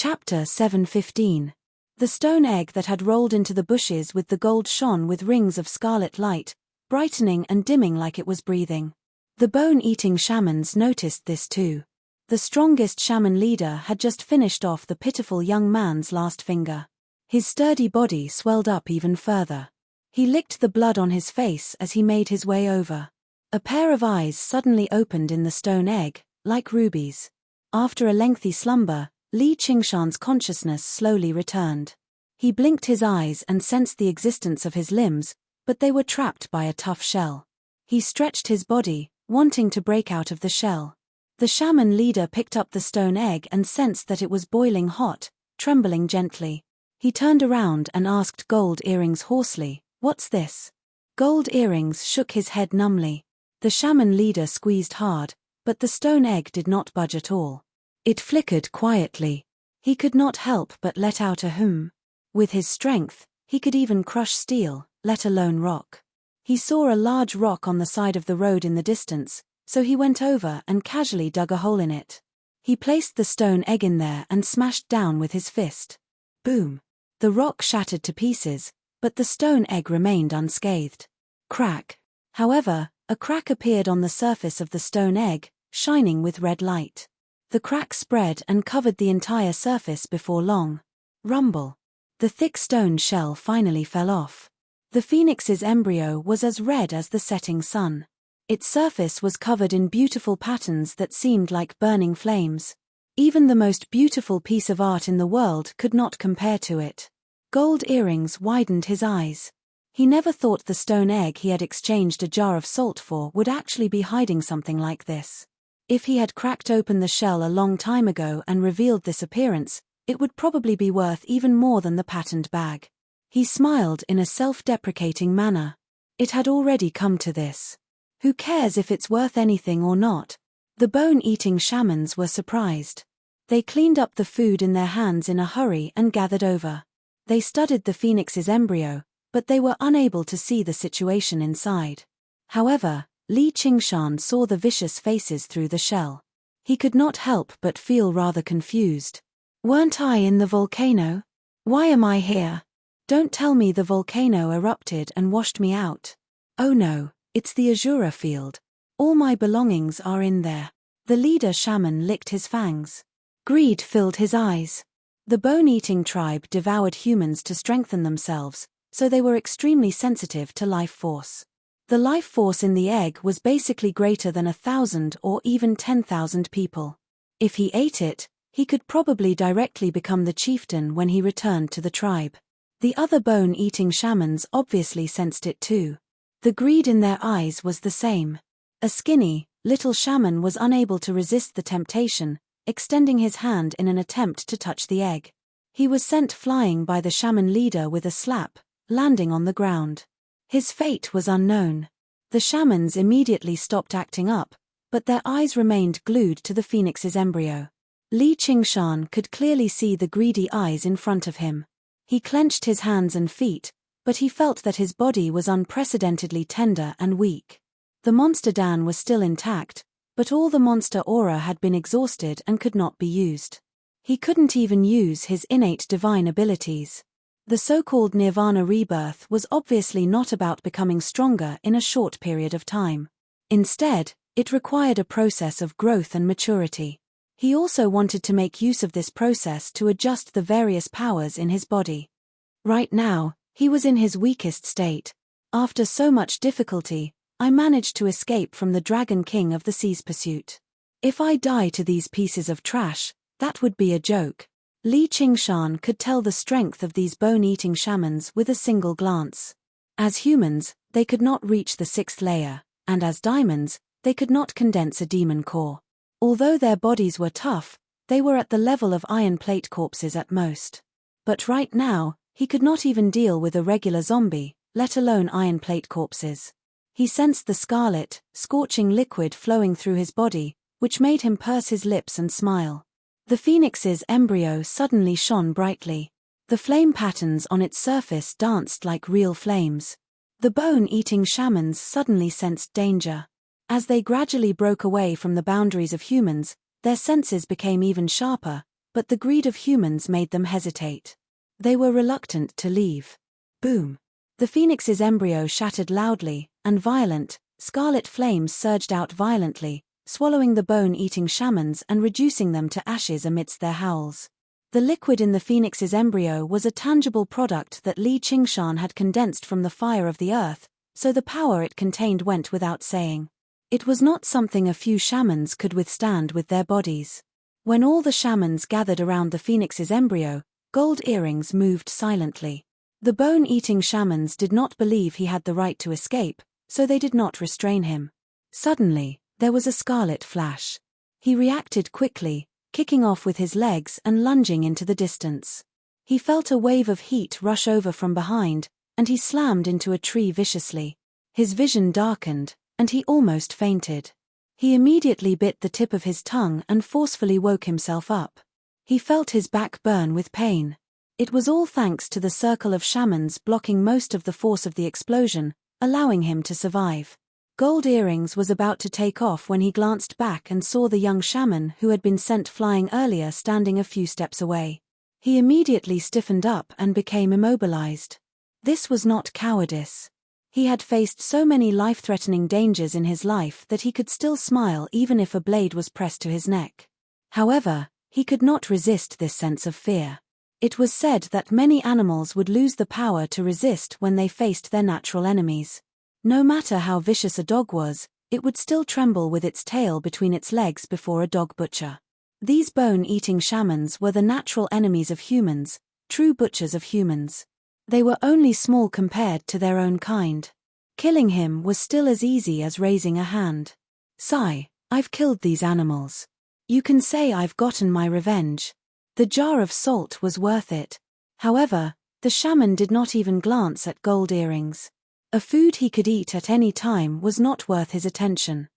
Chapter 7:15. The stone egg that had rolled into the bushes with the gold shone with rings of scarlet light, brightening and dimming like it was breathing. The bone-eating shamans noticed this too. The strongest shaman leader had just finished off the pitiful young man's last finger. His sturdy body swelled up even further. He licked the blood on his face as he made his way over. A pair of eyes suddenly opened in the stone egg, like rubies. After a lengthy slumber, Li Qingshan's consciousness slowly returned. He blinked his eyes and sensed the existence of his limbs, but they were trapped by a tough shell. He stretched his body, wanting to break out of the shell. The shaman leader picked up the stone egg and sensed that it was boiling hot, trembling gently. He turned around and asked Gold Earrings hoarsely, "What's this?" Gold Earrings shook his head numbly. The shaman leader squeezed hard, but the stone egg did not budge at all. It flickered quietly. He could not help but let out a hum. With his strength, he could even crush steel, let alone rock. He saw a large rock on the side of the road in the distance, so he went over and casually dug a hole in it. He placed the stone egg in there and smashed down with his fist. Boom! The rock shattered to pieces, but the stone egg remained unscathed. Crack! However, a crack appeared on the surface of the stone egg, shining with red light. The crack spread and covered the entire surface before long. Rumble! The thick stone shell finally fell off. The phoenix's embryo was as red as the setting sun. Its surface was covered in beautiful patterns that seemed like burning flames. Even the most beautiful piece of art in the world could not compare to it. Gold Earrings widened his eyes. He never thought the stone egg he had exchanged a jar of salt for would actually be hiding something like this. If he had cracked open the shell a long time ago and revealed this appearance, it would probably be worth even more than the patterned bag. He smiled in a self-deprecating manner. It had already come to this. Who cares if it's worth anything or not? The bone-eating shamans were surprised. They cleaned up the food in their hands in a hurry and gathered over. They studied the phoenix's embryo, but they were unable to see the situation inside. However, Li Qingshan saw the vicious faces through the shell. He could not help but feel rather confused. Weren't I in the volcano? Why am I here? Don't tell me the volcano erupted and washed me out. Oh no, it's the Azura field. All my belongings are in there. The leader shaman licked his fangs. Greed filled his eyes. The bone-eating tribe devoured humans to strengthen themselves, so they were extremely sensitive to life force. The life force in the egg was basically greater than 1,000 or even 10,000 people. If he ate it, he could probably directly become the chieftain when he returned to the tribe. The other bone-eating shamans obviously sensed it too. The greed in their eyes was the same. A skinny, little shaman was unable to resist the temptation, extending his hand in an attempt to touch the egg. He was sent flying by the shaman leader with a slap, landing on the ground. His fate was unknown. The shamans immediately stopped acting up, but their eyes remained glued to the phoenix's embryo. Li Qingshan could clearly see the greedy eyes in front of him. He clenched his hands and feet, but he felt that his body was unprecedentedly tender and weak. The monster Dan was still intact, but all the monster aura had been exhausted and could not be used. He couldn't even use his innate divine abilities. The so-called Nirvana rebirth was obviously not about becoming stronger in a short period of time. Instead, it required a process of growth and maturity. He also wanted to make use of this process to adjust the various powers in his body. Right now, he was in his weakest state. After so much difficulty, I managed to escape from the Dragon King of the Sea's pursuit. If I die to these pieces of trash, that would be a joke. Li Qingshan could tell the strength of these bone-eating shamans with a single glance. As humans, they could not reach the 6th layer, and as diamonds, they could not condense a demon core. Although their bodies were tough, they were at the level of iron plate corpses at most. But right now, he could not even deal with a regular zombie, let alone iron plate corpses. He sensed the scarlet, scorching liquid flowing through his body, which made him purse his lips and smile. The phoenix's embryo suddenly shone brightly. The flame patterns on its surface danced like real flames. The bone-eating shamans suddenly sensed danger. As they gradually broke away from the boundaries of humans, their senses became even sharper, but the greed of humans made them hesitate. They were reluctant to leave. Boom! The phoenix's embryo shattered loudly, and violent, scarlet flames surged out violently, swallowing the bone-eating shamans and reducing them to ashes amidst their howls. The liquid in the phoenix's embryo was a tangible product that Li Qingshan had condensed from the fire of the earth, so the power it contained went without saying. It was not something a few shamans could withstand with their bodies. When all the shamans gathered around the phoenix's embryo, Gold Earrings moved silently. The bone-eating shamans did not believe he had the right to escape, so they did not restrain him. Suddenly, there was a scarlet flash. He reacted quickly, kicking off with his legs and lunging into the distance. He felt a wave of heat rush over from behind, and he slammed into a tree viciously. His vision darkened, and he almost fainted. He immediately bit the tip of his tongue and forcefully woke himself up. He felt his back burn with pain. It was all thanks to the circle of shamans blocking most of the force of the explosion, allowing him to survive. Gold Earrings was about to take off when he glanced back and saw the young shaman who had been sent flying earlier standing a few steps away. He immediately stiffened up and became immobilized. This was not cowardice. He had faced so many life-threatening dangers in his life that he could still smile even if a blade was pressed to his neck. However, he could not resist this sense of fear. It was said that many animals would lose the power to resist when they faced their natural enemies. No matter how vicious a dog was, it would still tremble with its tail between its legs before a dog butcher. These bone-eating shamans were the natural enemies of humans, true butchers of humans. They were only small compared to their own kind. Killing him was still as easy as raising a hand. Sigh, I've killed these animals. You can say I've gotten my revenge. The jar of salt was worth it. However, the shaman did not even glance at Gold Earrings. A food he could eat at any time was not worth his attention.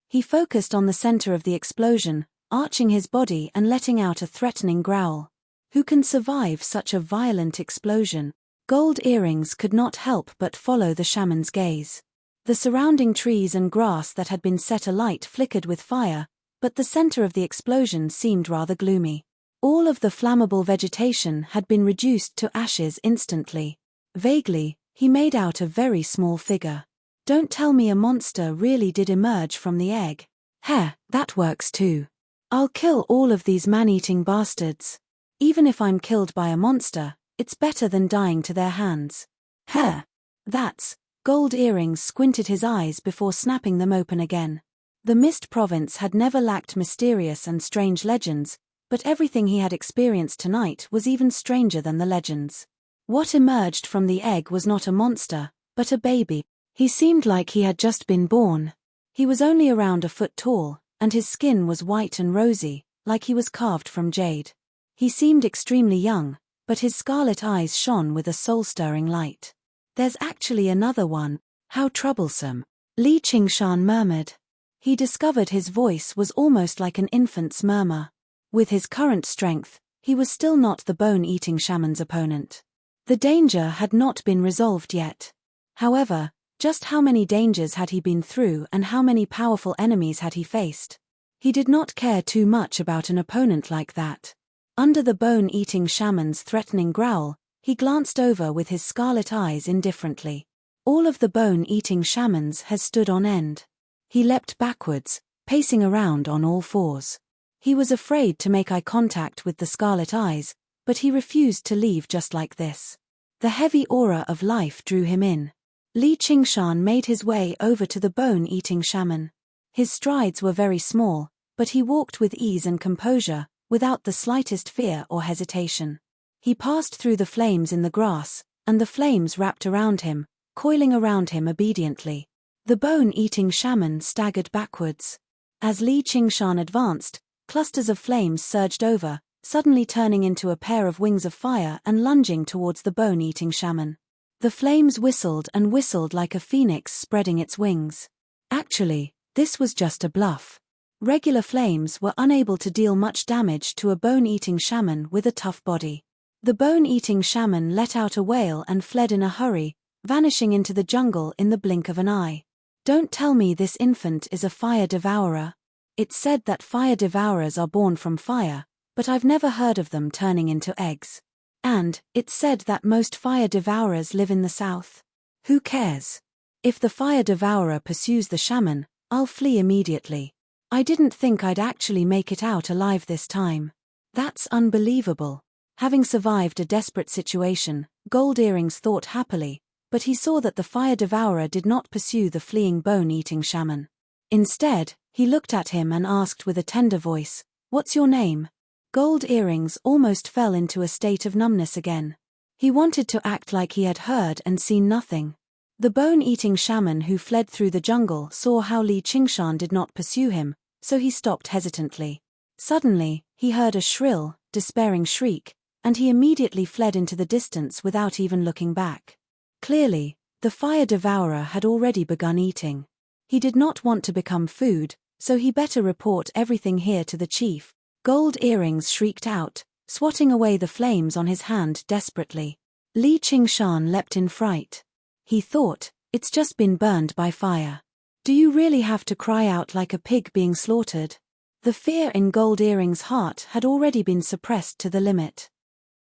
He focused on the center of the explosion, arching his body and letting out a threatening growl. Who can survive such a violent explosion? Gold Earrings could not help but follow the shaman's gaze. The surrounding trees and grass that had been set alight flickered with fire, but the center of the explosion seemed rather gloomy. All of the flammable vegetation had been reduced to ashes instantly. Vaguely, he made out a very small figure. Don't tell me a monster really did emerge from the egg. Heh, that works too. I'll kill all of these man-eating bastards. Even if I'm killed by a monster, it's better than dying to their hands. Heh. That's. Gold Earrings squinted his eyes before snapping them open again. The Mist Province had never lacked mysterious and strange legends, but everything he had experienced tonight was even stranger than the legends. What emerged from the egg was not a monster, but a baby. He seemed like he had just been born. He was only around a foot tall, and his skin was white and rosy, like he was carved from jade. He seemed extremely young, but his scarlet eyes shone with a soul-stirring light. There's actually another one. How troublesome. Li Qingshan murmured. He discovered his voice was almost like an infant's murmur. With his current strength, he was still not the bone-eating shaman's opponent. The danger had not been resolved yet. However, just how many dangers had he been through and how many powerful enemies had he faced? He did not care too much about an opponent like that. Under the bone-eating shaman's threatening growl, he glanced over with his scarlet eyes indifferently. All of the bone-eating shamans had stood on end. He leapt backwards, pacing around on all fours. He was afraid to make eye contact with the scarlet eyes, but he refused to leave just like this. The heavy aura of life drew him in. Li Qingshan made his way over to the bone-eating shaman. His strides were very small, but he walked with ease and composure, without the slightest fear or hesitation. He passed through the flames in the grass, and the flames wrapped around him, coiling around him obediently. The bone-eating shaman staggered backwards. As Li Qingshan advanced, clusters of flames surged over, suddenly turning into a pair of wings of fire and lunging towards the bone-eating shaman. The flames whistled and whistled like a phoenix spreading its wings. Actually, this was just a bluff. Regular flames were unable to deal much damage to a bone-eating shaman with a tough body. The bone-eating shaman let out a wail and fled in a hurry, vanishing into the jungle in the blink of an eye. Don't tell me this infant is a fire devourer. It's said that fire devourers are born from fire, but I've never heard of them turning into eggs. And, it's said that most fire devourers live in the south. Who cares? If the fire devourer pursues the shaman, I'll flee immediately. I didn't think I'd actually make it out alive this time. That's unbelievable. Having survived a desperate situation, Gold Earrings thought happily, but he saw that the fire devourer did not pursue the fleeing bone-eating shaman. Instead, he looked at him and asked with a tender voice, "What's your name?" Gold Earrings almost fell into a state of numbness again. He wanted to act like he had heard and seen nothing. The bone-eating shaman who fled through the jungle saw how Li Qingshan did not pursue him, so he stopped hesitantly. Suddenly, he heard a shrill, despairing shriek, and he immediately fled into the distance without even looking back. Clearly, the fire devourer had already begun eating. He did not want to become food, so he better report everything here to the chief. Gold Earrings shrieked out, swatting away the flames on his hand desperately. Li Qingshan leapt in fright. He thought, "It's just been burned by fire. Do you really have to cry out like a pig being slaughtered?" The fear in Gold Earrings' heart had already been suppressed to the limit.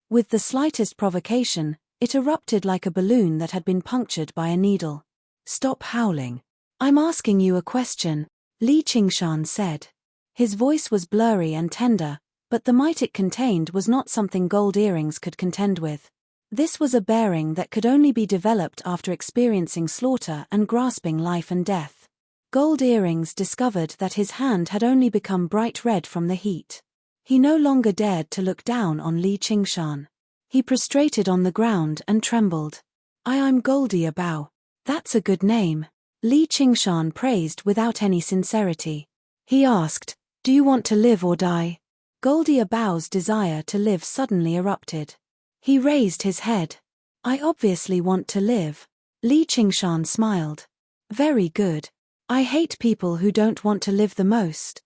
With the slightest provocation, it erupted like a balloon that had been punctured by a needle. "Stop howling. I'm asking you a question," Li Qingshan said. His voice was blurry and tender, but the might it contained was not something Gold Earrings could contend with. This was a bearing that could only be developed after experiencing slaughter and grasping life and death. Gold Earrings discovered that his hand had only become bright red from the heat. He no longer dared to look down on Li Qingshan. He prostrated on the ground and trembled. I'm Goldie Abao. That's a good name," Li Qingshan praised without any sincerity. He asked, "Do you want to live or die?" Goldie Abao's desire to live suddenly erupted. He raised his head. "I obviously want to live." Li Qingshan smiled. "Very good. I hate people who don't want to live the most."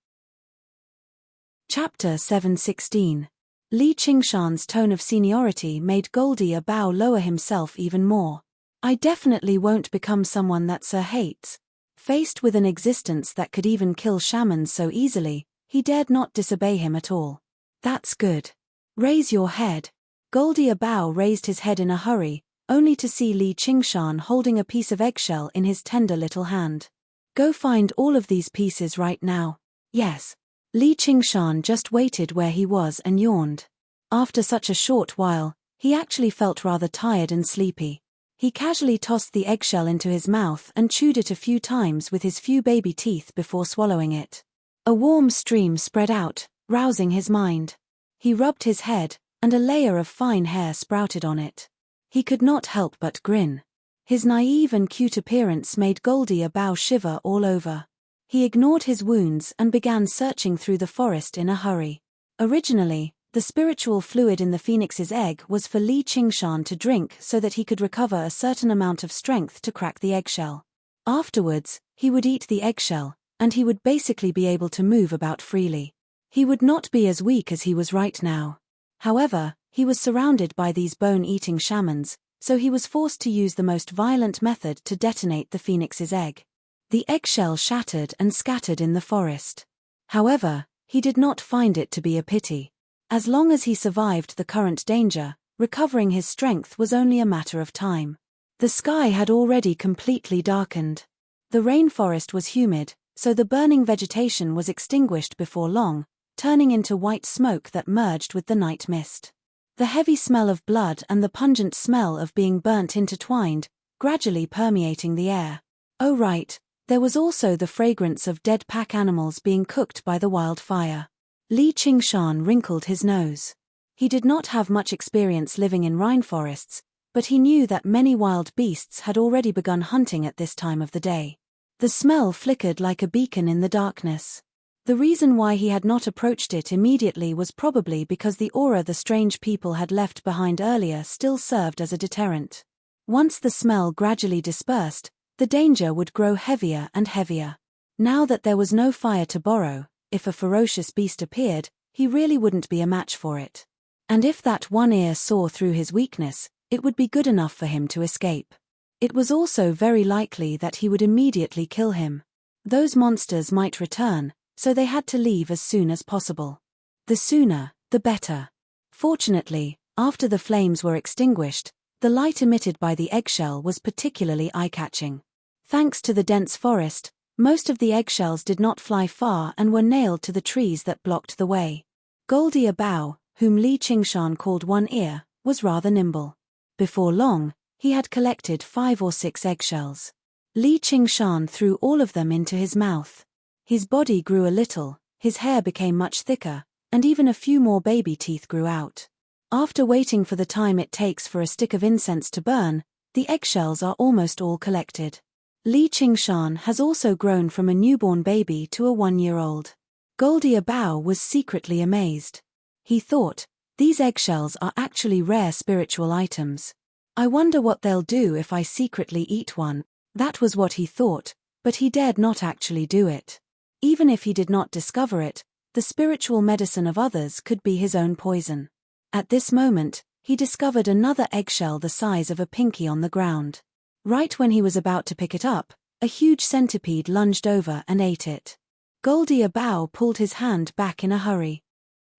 Chapter 716. Li Qingshan's tone of seniority made Goldie Abao lower himself even more. "I definitely won't become someone that Sir hates." Faced with an existence that could even kill shamans so easily, he dared not disobey him at all. "That's good. Raise your head." Goldie Abao raised his head in a hurry, only to see Li Qingshan holding a piece of eggshell in his tender little hand. "Go find all of these pieces right now." "Yes." Li Qingshan just waited where he was and yawned. After such a short while, he actually felt rather tired and sleepy. He casually tossed the eggshell into his mouth and chewed it a few times with his few baby teeth before swallowing it. A warm stream spread out, rousing his mind. He rubbed his head, and a layer of fine hair sprouted on it. He could not help but grin. His naive and cute appearance made Goldie Abao shiver all over. He ignored his wounds and began searching through the forest in a hurry. Originally, the spiritual fluid in the phoenix's egg was for Li Qingshan to drink so that he could recover a certain amount of strength to crack the eggshell. Afterwards, he would eat the eggshell, and he would basically be able to move about freely. He would not be as weak as he was right now. However, he was surrounded by these bone-eating shamans, so he was forced to use the most violent method to detonate the phoenix's egg. The eggshell shattered and scattered in the forest. However, he did not find it to be a pity. As long as he survived the current danger, recovering his strength was only a matter of time. The sky had already completely darkened. The rainforest was humid, so the burning vegetation was extinguished before long, turning into white smoke that merged with the night mist. The heavy smell of blood and the pungent smell of being burnt intertwined, gradually permeating the air. Oh right, there was also the fragrance of dead pack animals being cooked by the wildfire. Li Qingshan wrinkled his nose. He did not have much experience living in rainforests, but he knew that many wild beasts had already begun hunting at this time of the day. The smell flickered like a beacon in the darkness. The reason why he had not approached it immediately was probably because the aura the strange people had left behind earlier still served as a deterrent. Once the smell gradually dispersed, the danger would grow heavier and heavier. Now that there was no fire to borrow, if a ferocious beast appeared, he really wouldn't be a match for it. And if that one ear saw through his weakness, it would be good enough for him to escape. It was also very likely that he would immediately kill him. Those monsters might return, so they had to leave as soon as possible. The sooner, the better. Fortunately, after the flames were extinguished, the light emitted by the eggshell was particularly eye-catching. Thanks to the dense forest, most of the eggshells did not fly far and were nailed to the trees that blocked the way. Goldie a Bow, whom Li Qingshan called One Ear, was rather nimble. Before long, he had collected 5 or 6 eggshells. Li Qingshan threw all of them into his mouth. His body grew a little, his hair became much thicker, and even a few more baby teeth grew out. After waiting for the time it takes for a stick of incense to burn, the eggshells are almost all collected. Li Qingshan has also grown from a newborn baby to a 1-year-old. Goldie a Bow was secretly amazed. He thought, these eggshells are actually rare spiritual items. I wonder what they'll do if I secretly eat one. That was what he thought, but he dared not actually do it. Even if he did not discover it, the spiritual medicine of others could be his own poison. At this moment, he discovered another eggshell the size of a pinky on the ground. Right when he was about to pick it up, a huge centipede lunged over and ate it. Goldie a Bow pulled his hand back in a hurry.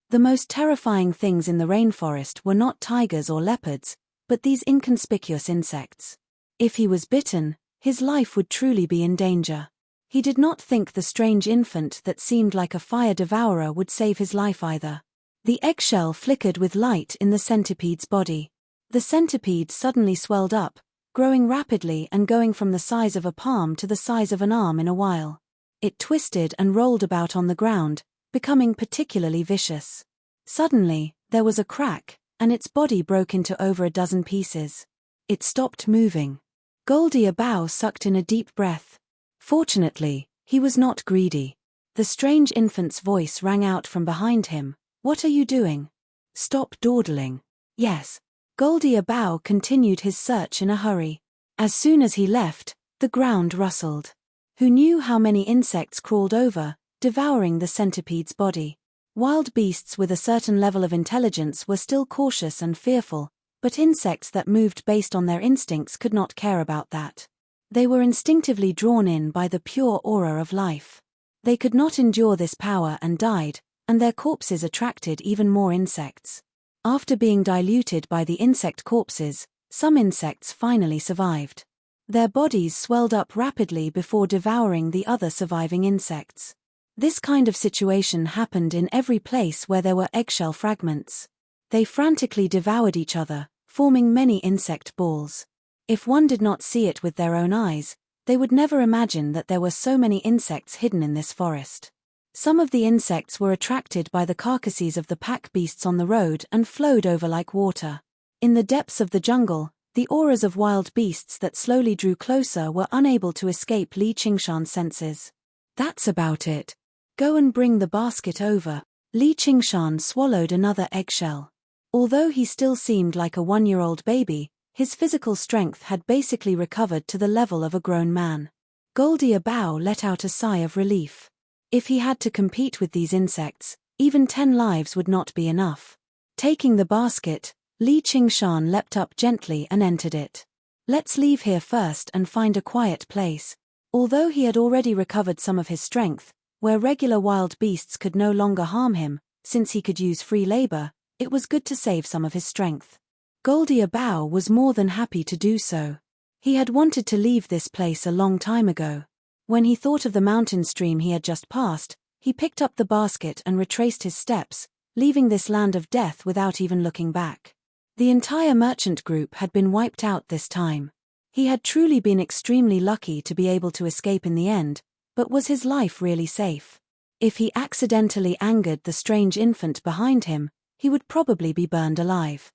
The most terrifying things in the rainforest were not tigers or leopards, but these inconspicuous insects. If he was bitten, his life would truly be in danger. He did not think the strange infant that seemed like a fire devourer would save his life either. The eggshell flickered with light in the centipede's body. The centipede suddenly swelled up, growing rapidly and going from the size of a palm to the size of an arm in a while. It twisted and rolled about on the ground, becoming particularly vicious. Suddenly, there was a crack, and its body broke into over a dozen pieces. It stopped moving. Goldie a Bow sucked in a deep breath. Fortunately, he was not greedy. The strange infant's voice rang out from behind him. What are you doing? Stop dawdling. Yes. Goldie a Bow continued his search in a hurry. As soon as he left, the ground rustled. Who knew how many insects crawled over, devouring the centipede's body? Wild beasts with a certain level of intelligence were still cautious and fearful, but insects that moved based on their instincts could not care about that. They were instinctively drawn in by the pure aura of life. They could not endure this power and died, and their corpses attracted even more insects. After being diluted by the insect corpses, some insects finally survived. Their bodies swelled up rapidly before devouring the other surviving insects. This kind of situation happened in every place where there were eggshell fragments. They frantically devoured each other, forming many insect balls. If one did not see it with their own eyes, they would never imagine that there were so many insects hidden in this forest. Some of the insects were attracted by the carcasses of the pack beasts on the road and flowed over like water. In the depths of the jungle, the auras of wild beasts that slowly drew closer were unable to escape Li Qingshan's senses. That's about it. Go and bring the basket over. Li Qingshan swallowed another eggshell. Although he still seemed like a 1-year-old baby, his physical strength had basically recovered to the level of a grown man. Goldie a Bow let out a sigh of relief. If he had to compete with these insects, even 10 lives would not be enough. Taking the basket, Li Qingshan leapt up gently and entered it. Let's leave here first and find a quiet place. Although he had already recovered some of his strength, where regular wild beasts could no longer harm him, since he could use free labor, it was good to save some of his strength. Goldie a Bow was more than happy to do so. He had wanted to leave this place a long time ago. When he thought of the mountain stream he had just passed, he picked up the basket and retraced his steps, leaving this land of death without even looking back. The entire merchant group had been wiped out this time. He had truly been extremely lucky to be able to escape in the end, but was his life really safe? If he accidentally angered the strange infant behind him, he would probably be burned alive.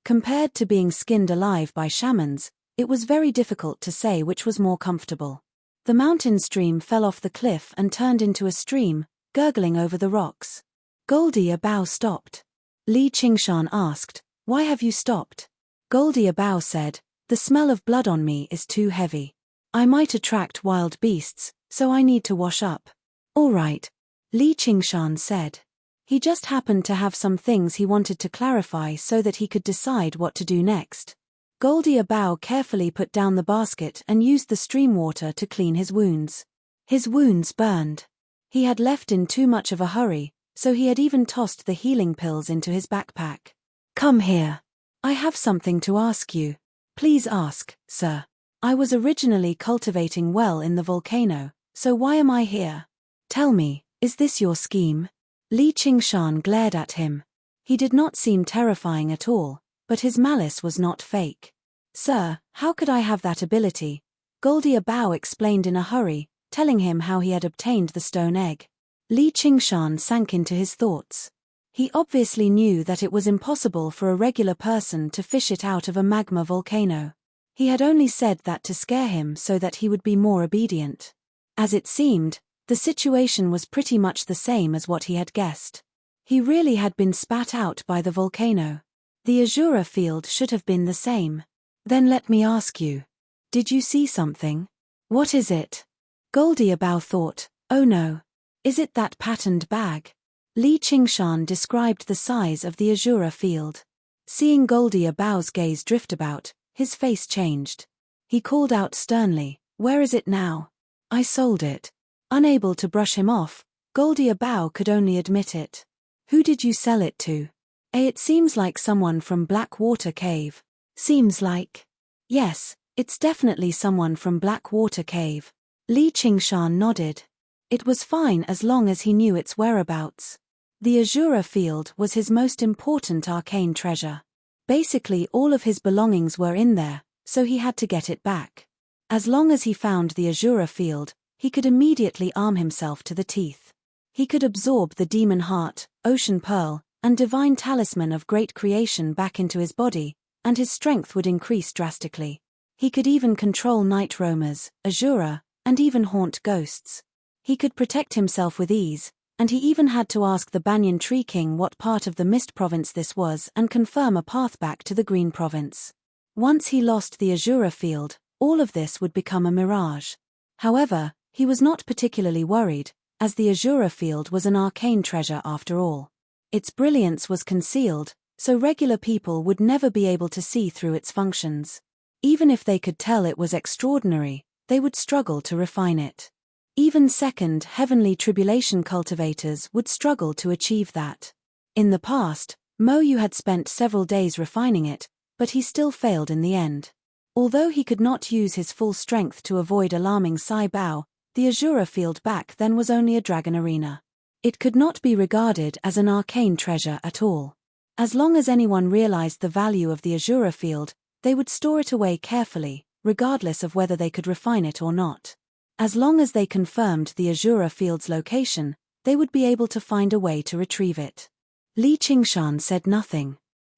Compared to being skinned alive by shamans, it was very difficult to say which was more comfortable. The mountain stream fell off the cliff and turned into a stream, gurgling over the rocks. Goldie a Bow stopped. Li Qingshan asked, "Why have you stopped?" Goldie a Bow said, "The smell of blood on me is too heavy. I might attract wild beasts, so I need to wash up." "All right," Li Qingshan said. He just happened to have some things he wanted to clarify so that he could decide what to do next. Goldie a Bow carefully put down the basket and used the stream water to clean his wounds. His wounds burned. He had left in too much of a hurry, so he had even tossed the healing pills into his backpack. "Come here. I have something to ask you." "Please ask, sir. I was originally cultivating well in the volcano, so why am I here? Tell me, is this your scheme?" Li Qingshan glared at him. He did not seem terrifying at all, but his malice was not fake. "Sir, how could I have that ability?" Goldia Bao explained in a hurry, telling him how he had obtained the stone egg. Li Qingshan sank into his thoughts. He obviously knew that it was impossible for a regular person to fish it out of a magma volcano. He had only said that to scare him so that he would be more obedient. As it seemed, the situation was pretty much the same as what he had guessed. He really had been spat out by the volcano. The Azura field should have been the same. "Then let me ask you. Did you see something?" "What is it?" Goldia Bao thought, "Oh no. Is it that patterned bag?" Li Qingshan described the size of the Azura field. Seeing Goldia Bao's gaze drift about, his face changed. He called out sternly, "Where is it now?" "I sold it." Unable to brush him off, Goldia Bao could only admit it. "Who did you sell it to?" It seems like someone from Blackwater Cave." "Seems like?" "Yes, it's definitely someone from Blackwater Cave." Li Qingshan nodded. It was fine as long as he knew its whereabouts. The Azura field was his most important arcane treasure. Basically all of his belongings were in there, so he had to get it back. As long as he found the Azura field, he could immediately arm himself to the teeth. He could absorb the demon heart, ocean pearl, and divine talisman of great creation back into his body, and his strength would increase drastically. He could even control night roamers, Azura, and even haunt ghosts. He could protect himself with ease, and he even had to ask the Banyan Tree King what part of the Mist Province this was and confirm a path back to the Green Province. Once he lost the Azura field, all of this would become a mirage. However, he was not particularly worried, as the Azura field was an arcane treasure after all. Its brilliance was concealed, so regular people would never be able to see through its functions. Even if they could tell it was extraordinary, they would struggle to refine it. Even second heavenly tribulation cultivators would struggle to achieve that. In the past, Mo Yu had spent several days refining it, but he still failed in the end. Although he could not use his full strength to avoid alarming Sai Bao, the Azura field back then was only a dragon arena. It could not be regarded as an arcane treasure at all. As long as anyone realized the value of the Azura field, they would store it away carefully, regardless of whether they could refine it or not. As long as they confirmed the Azura field's location, they would be able to find a way to retrieve it. Li Qingshan said nothing.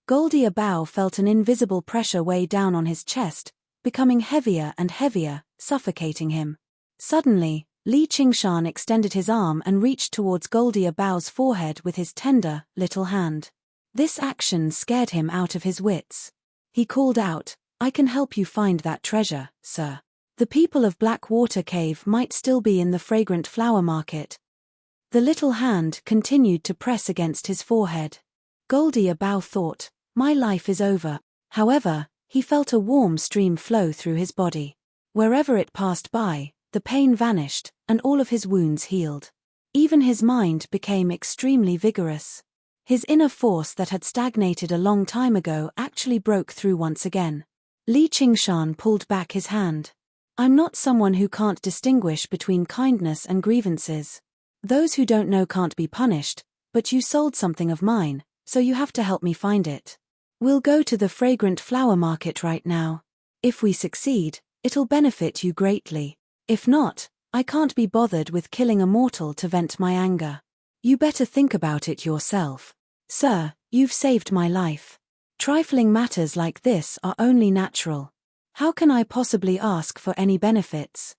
Goldia Bao felt an invisible pressure weigh down on his chest, becoming heavier and heavier, suffocating him. Suddenly, Li Qingshan extended his arm and reached towards Goldia Bao's forehead with his tender, little hand. This action scared him out of his wits. He called out, "I can help you find that treasure, sir. The people of Blackwater Cave might still be in the fragrant flower market." The little hand continued to press against his forehead. Goldia Bao thought, "My life is over." However, he felt a warm stream flow through his body. Wherever it passed by, the pain vanished, and all of his wounds healed. Even his mind became extremely vigorous. His inner force that had stagnated a long time ago actually broke through once again. Li Qingshan pulled back his hand. "I'm not someone who can't distinguish between kindness and grievances. Those who don't know can't be punished, but you sold something of mine, so you have to help me find it. We'll go to the fragrant flower market right now. If we succeed, it'll benefit you greatly. If not, I can't be bothered with killing a mortal to vent my anger. You better think about it yourself. Sir, you've saved my life. Trifling matters like this are only natural. How can I possibly ask for any benefits?"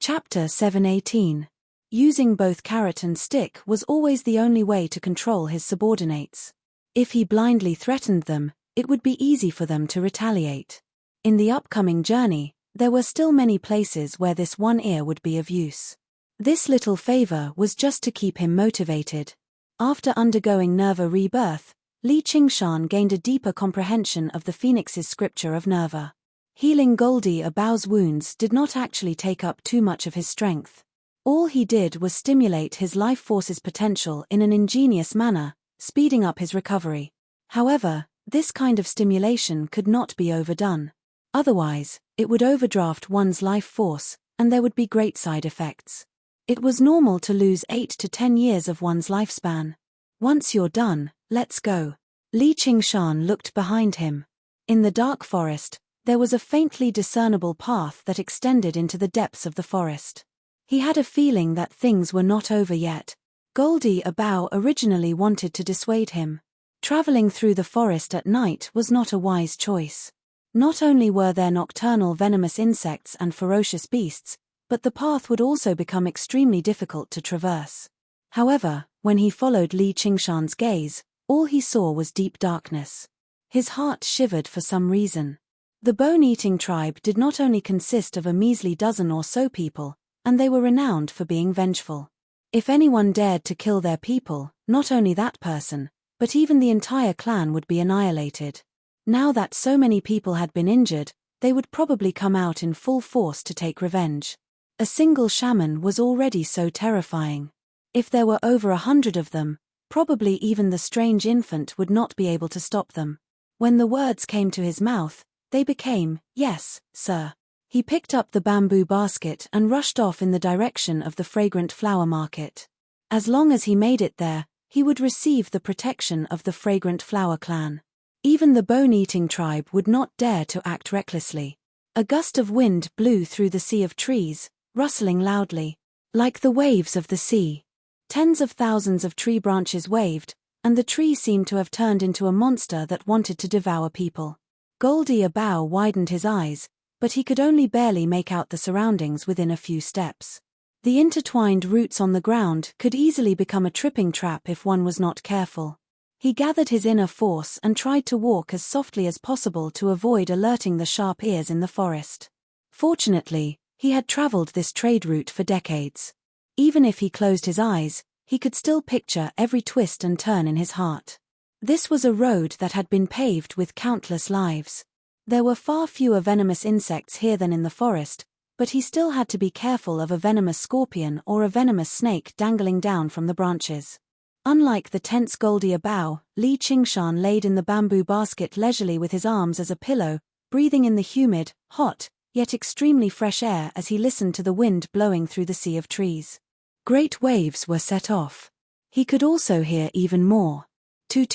Chapter 718. Using both carrot and stick was always the only way to control his subordinates. If he blindly threatened them, it would be easy for them to retaliate. In the upcoming journey, there were still many places where this one ear would be of use. This little favor was just to keep him motivated. After undergoing Nerva rebirth, Li Qingshan gained a deeper comprehension of the Phoenix's scripture of Nerva. Healing Goldia Bao's wounds did not actually take up too much of his strength. All he did was stimulate his life force's potential in an ingenious manner, speeding up his recovery. However, this kind of stimulation could not be overdone. Otherwise, it would overdraft one's life force, and there would be great side effects. It was normal to lose 8 to 10 years of one's lifespan. Once you're done, let's go. Li Qingshan looked behind him. In the dark forest, there was a faintly discernible path that extended into the depths of the forest. He had a feeling that things were not over yet. Goldie Abao originally wanted to dissuade him. Traveling through the forest at night was not a wise choice. Not only were there nocturnal venomous insects and ferocious beasts, but the path would also become extremely difficult to traverse. However, when he followed Li Qingshan's gaze, all he saw was deep darkness. His heart shivered for some reason. The bone-eating tribe did not only consist of a measly dozen or so people, and they were renowned for being vengeful. If anyone dared to kill their people, not only that person, but even the entire clan would be annihilated. Now that so many people had been injured, they would probably come out in full force to take revenge. A single shaman was already so terrifying. If there were over 100 of them, probably even the strange infant would not be able to stop them. When the words came to his mouth, they became, "Yes, sir." He picked up the bamboo basket and rushed off in the direction of the fragrant flower market. As long as he made it there, he would receive the protection of the fragrant flower clan. Even the bone-eating tribe would not dare to act recklessly. A gust of wind blew through the sea of trees, rustling loudly. Like the waves of the sea. Tens of thousands of tree branches waved, and the tree seemed to have turned into a monster that wanted to devour people. Goldie Abao widened his eyes, but he could only barely make out the surroundings within a few steps. The intertwined roots on the ground could easily become a tripping trap if one was not careful. He gathered his inner force and tried to walk as softly as possible to avoid alerting the sharp ears in the forest. Fortunately, he had traveled this trade route for decades. Even if he closed his eyes, he could still picture every twist and turn in his heart. This was a road that had been paved with countless lives. There were far fewer venomous insects here than in the forest, but he still had to be careful of a venomous scorpion or a venomous snake dangling down from the branches. Unlike the tense Goldie Abao, Li Qingshan laid in the bamboo basket leisurely with his arms as a pillow, breathing in the humid, hot, yet extremely fresh air as he listened to the wind blowing through the sea of trees. Great waves were set off. He could also hear even more. Two.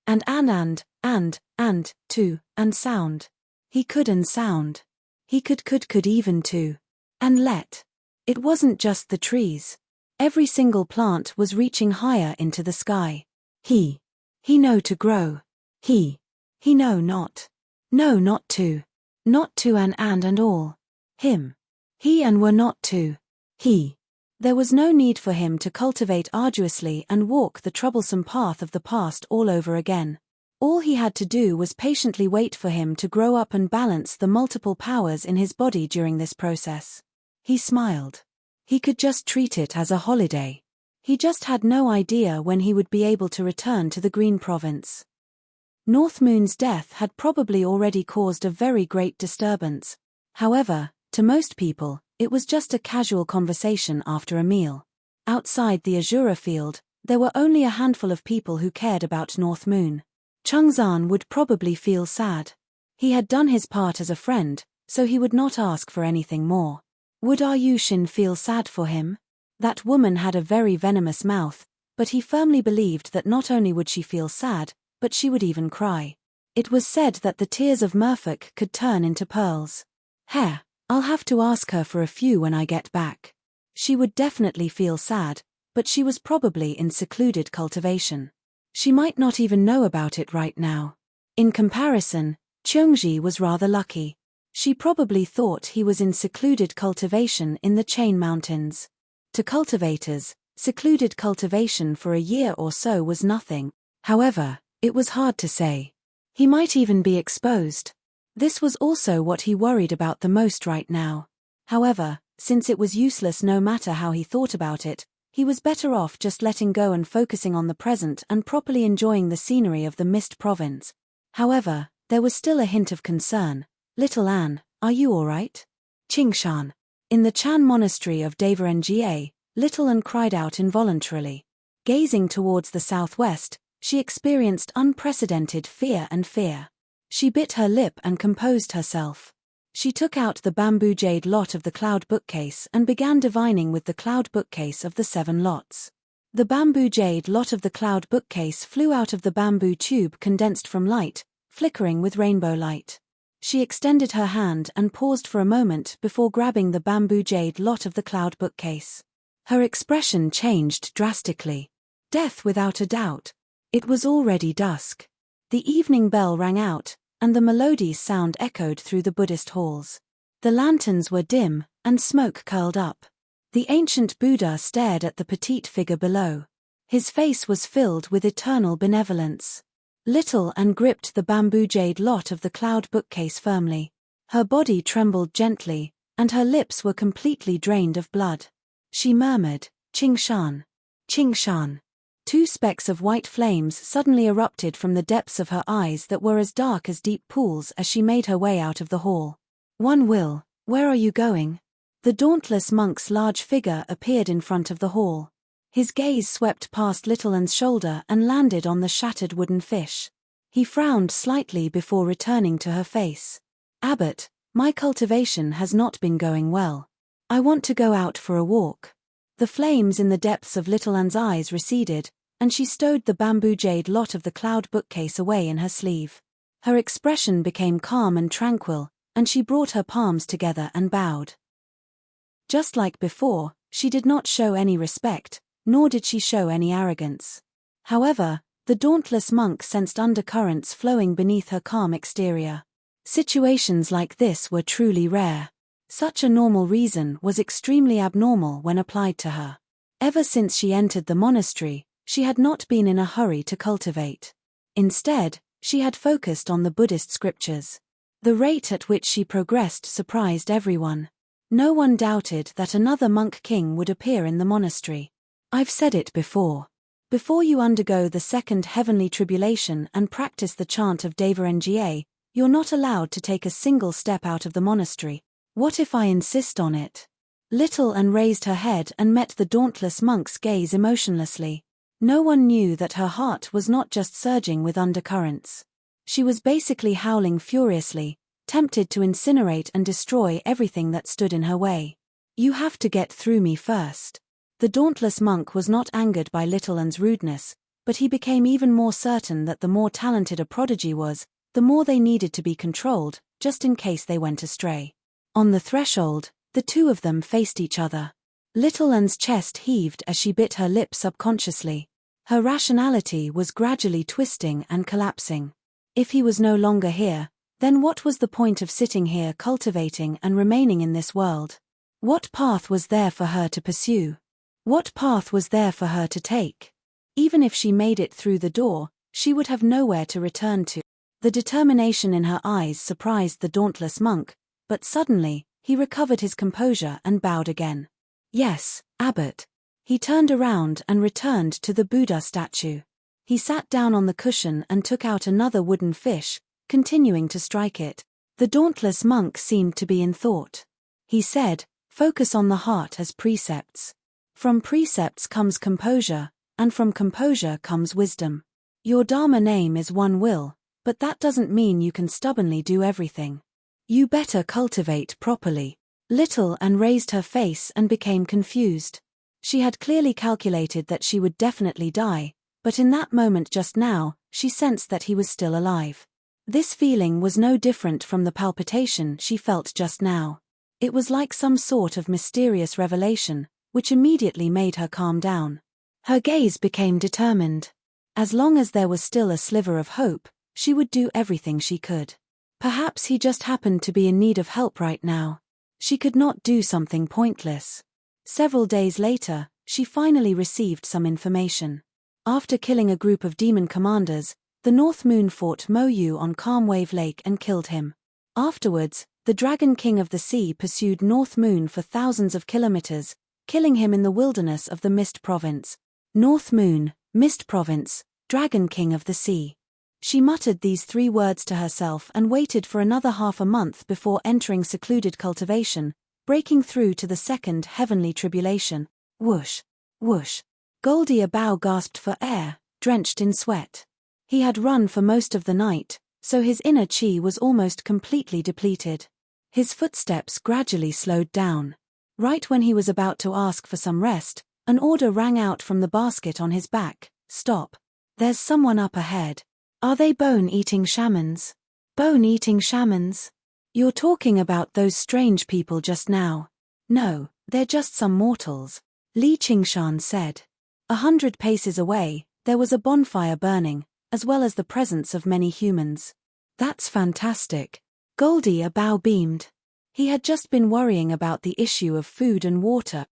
And, two, and sound. He could and sound. He could even to. And let. It wasn't just the trees. Every single plant was reaching higher into the sky. He know to grow. He know not. No, not to. Not to and all. Him. He and were not to. He. There was no need for him to cultivate arduously and walk the troublesome path of the past all over again. All he had to do was patiently wait for him to grow up and balance the multiple powers in his body during this process. He smiled. He could just treat it as a holiday. He just had no idea when he would be able to return to the Green Province. North Moon's death had probably already caused a very great disturbance. However, to most people, it was just a casual conversation after a meal. Outside the Azura field, there were only a handful of people who cared about North Moon. Changzan would probably feel sad. He had done his part as a friend, so he would not ask for anything more. Would Yushin feel sad for him? That woman had a very venomous mouth, but he firmly believed that not only would she feel sad, but she would even cry. It was said that the tears of merfolk could turn into pearls. I'll have to ask her for a few when I get back. She would definitely feel sad, but she was probably in secluded cultivation. She might not even know about it right now. In comparison, Cheongji was rather lucky. She probably thought he was in secluded cultivation in the Chain Mountains. To cultivators, secluded cultivation for a year or so was nothing. However, it was hard to say. He might even be exposed. This was also what he worried about the most right now. However, since it was useless no matter how he thought about it, he was better off just letting go and focusing on the present and properly enjoying the scenery of the Mist Province. However, there was still a hint of concern. "Little Anne, are you all right?" "Qingshan. In the Chan monastery of Devaranga, Little An cried out involuntarily. Gazing towards the southwest, she experienced unprecedented fear. She bit her lip and composed herself. She took out the bamboo jade lot of the cloud bookcase and began divining with the cloud bookcase of the 7 lots. The bamboo jade lot of the cloud bookcase flew out of the bamboo tube condensed from light, flickering with rainbow light. She extended her hand and paused for a moment before grabbing the bamboo jade lot of the cloud bookcase. Her expression changed drastically. Death without a doubt. It was already dusk. The evening bell rang out, and the melodious sound echoed through the Buddhist halls. The lanterns were dim, and smoke curled up. The ancient Buddha stared at the petite figure below. His face was filled with eternal benevolence. Little An gripped the bamboo jade lot of the cloud bookcase firmly. Her body trembled gently, and her lips were completely drained of blood. She murmured, "Qingshan. Qingshan." 2 specks of white flames suddenly erupted from the depths of her eyes that were as dark as deep pools as she made her way out of the hall. "Unveils, where are you going?" The dauntless monk's large figure appeared in front of the hall. His gaze swept past Little An's shoulder and landed on the shattered wooden fish. He frowned slightly before returning to her face. "Abbot, my cultivation has not been going well. I want to go out for a walk." The flames in the depths of Little An's eyes receded, and she stowed the bamboo jade lot of the cloud bookcase away in her sleeve. Her expression became calm and tranquil, and she brought her palms together and bowed. Just like before, she did not show any respect, nor did she show any arrogance. However, the dauntless monk sensed undercurrents flowing beneath her calm exterior. Situations like this were truly rare. Such a normal reason was extremely abnormal when applied to her. Ever since she entered the monastery, she had not been in a hurry to cultivate. Instead, she had focused on the Buddhist scriptures. The rate at which she progressed surprised everyone. No one doubted that another monk king would appear in the monastery. "I've said it before. Before you undergo the 2nd heavenly tribulation and practice the chant of Devaranga, you're not allowed to take a single step out of the monastery. What if I insist on it?" Little An raised her head and met the dauntless monk's gaze emotionlessly. No one knew that her heart was not just surging with undercurrents. She was basically howling furiously, tempted to incinerate and destroy everything that stood in her way. "You have to get through me first." The dauntless monk was not angered by Little An's rudeness, but he became even more certain that the more talented a prodigy was, the more they needed to be controlled, just in case they went astray. On the threshold, the 2 of them faced each other. Little An's chest heaved as she bit her lip subconsciously. Her rationality was gradually twisting and collapsing. If he was no longer here, then what was the point of sitting here cultivating and remaining in this world? What path was there for her to pursue? What path was there for her to take? Even if she made it through the door, she would have nowhere to return to. The determination in her eyes surprised the dauntless monk, but suddenly, he recovered his composure and bowed again. "Yes, Abbot." He turned around and returned to the Buddha statue. He sat down on the cushion and took out another wooden fish, continuing to strike it. The dauntless monk seemed to be in thought. He said, "Focus on the heart as precepts. From precepts comes composure, and from composure comes wisdom. Your Dharma name is Unveils, but that doesn't mean you can stubbornly do everything. You better cultivate properly." Little An raised her face and became confused. She had clearly calculated that she would definitely die, but in that moment just now, she sensed that he was still alive. This feeling was no different from the palpitation she felt just now. It was like some sort of mysterious revelation, which immediately made her calm down. Her gaze became determined. As long as there was still a sliver of hope, she would do everything she could. Perhaps he just happened to be in need of help right now. She could not do something pointless. Several days later, she finally received some information. After killing a group of demon commanders, the North Moon fought Mo Yu on Calm Wave Lake and killed him. Afterwards, the Dragon King of the Sea pursued North Moon for thousands of kilometers, killing him in the wilderness of the Mist Province. North Moon, Mist Province, Dragon King of the Sea. She muttered these 3 words to herself and waited for another half a month before entering secluded cultivation, breaking through to the second heavenly tribulation. Whoosh! Whoosh! Goldie Abow gasped for air, drenched in sweat. He had run for most of the night, so his inner chi was almost completely depleted. His footsteps gradually slowed down. Right when he was about to ask for some rest, an order rang out from the basket on his back. Stop. There's someone up ahead. Are they bone-eating shamans? Bone-eating shamans? You're talking about those strange people just now. No, they're just some mortals, Li Qingshan said. 100 paces away, there was a bonfire burning, as well as the presence of many humans. That's fantastic. Goldie Abow beamed. He had just been worrying about the issue of food and water.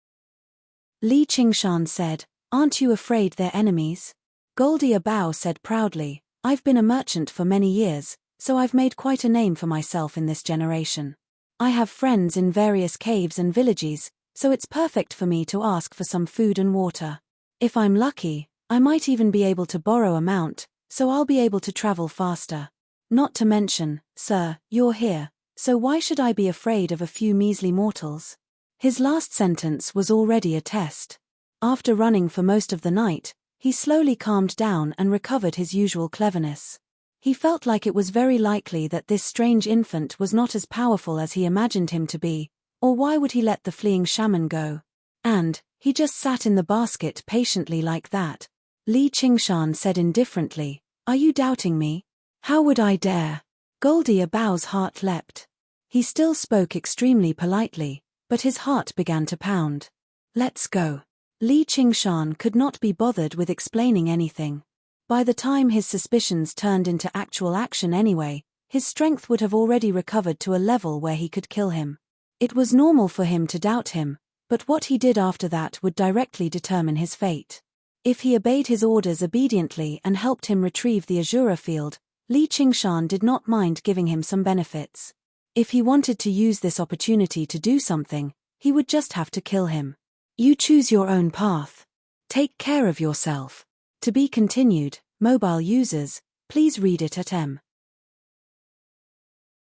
Li Qingshan said, Aren't you afraid they're enemies? Goldie Abow said proudly, I've been a merchant for many years, so I've made quite a name for myself in this generation. I have friends in various caves and villages, so it's perfect for me to ask for some food and water. If I'm lucky, I might even be able to borrow a mount, so I'll be able to travel faster. Not to mention, sir, you're here, so why should I be afraid of a few measly mortals? His last sentence was already a test. After running for most of the night, he slowly calmed down and recovered his usual cleverness. He felt like it was very likely that this strange infant was not as powerful as he imagined him to be, or why would he let the fleeing shaman go? And he just sat in the basket patiently like that. Li Qingshan said indifferently, Are you doubting me? How would I dare? Goldie Abow's heart leapt. He still spoke extremely politely, but his heart began to pound. Let's go. Li Qingshan could not be bothered with explaining anything. By the time his suspicions turned into actual action anyway, his strength would have already recovered to a level where he could kill him. It was normal for him to doubt him, but what he did after that would directly determine his fate. If he obeyed his orders obediently and helped him retrieve the Azura field, Li Qingshan did not mind giving him some benefits. If he wanted to use this opportunity to do something, he would just have to kill him. You choose your own path. Take care of yourself. To be continued, mobile users, please read it at M.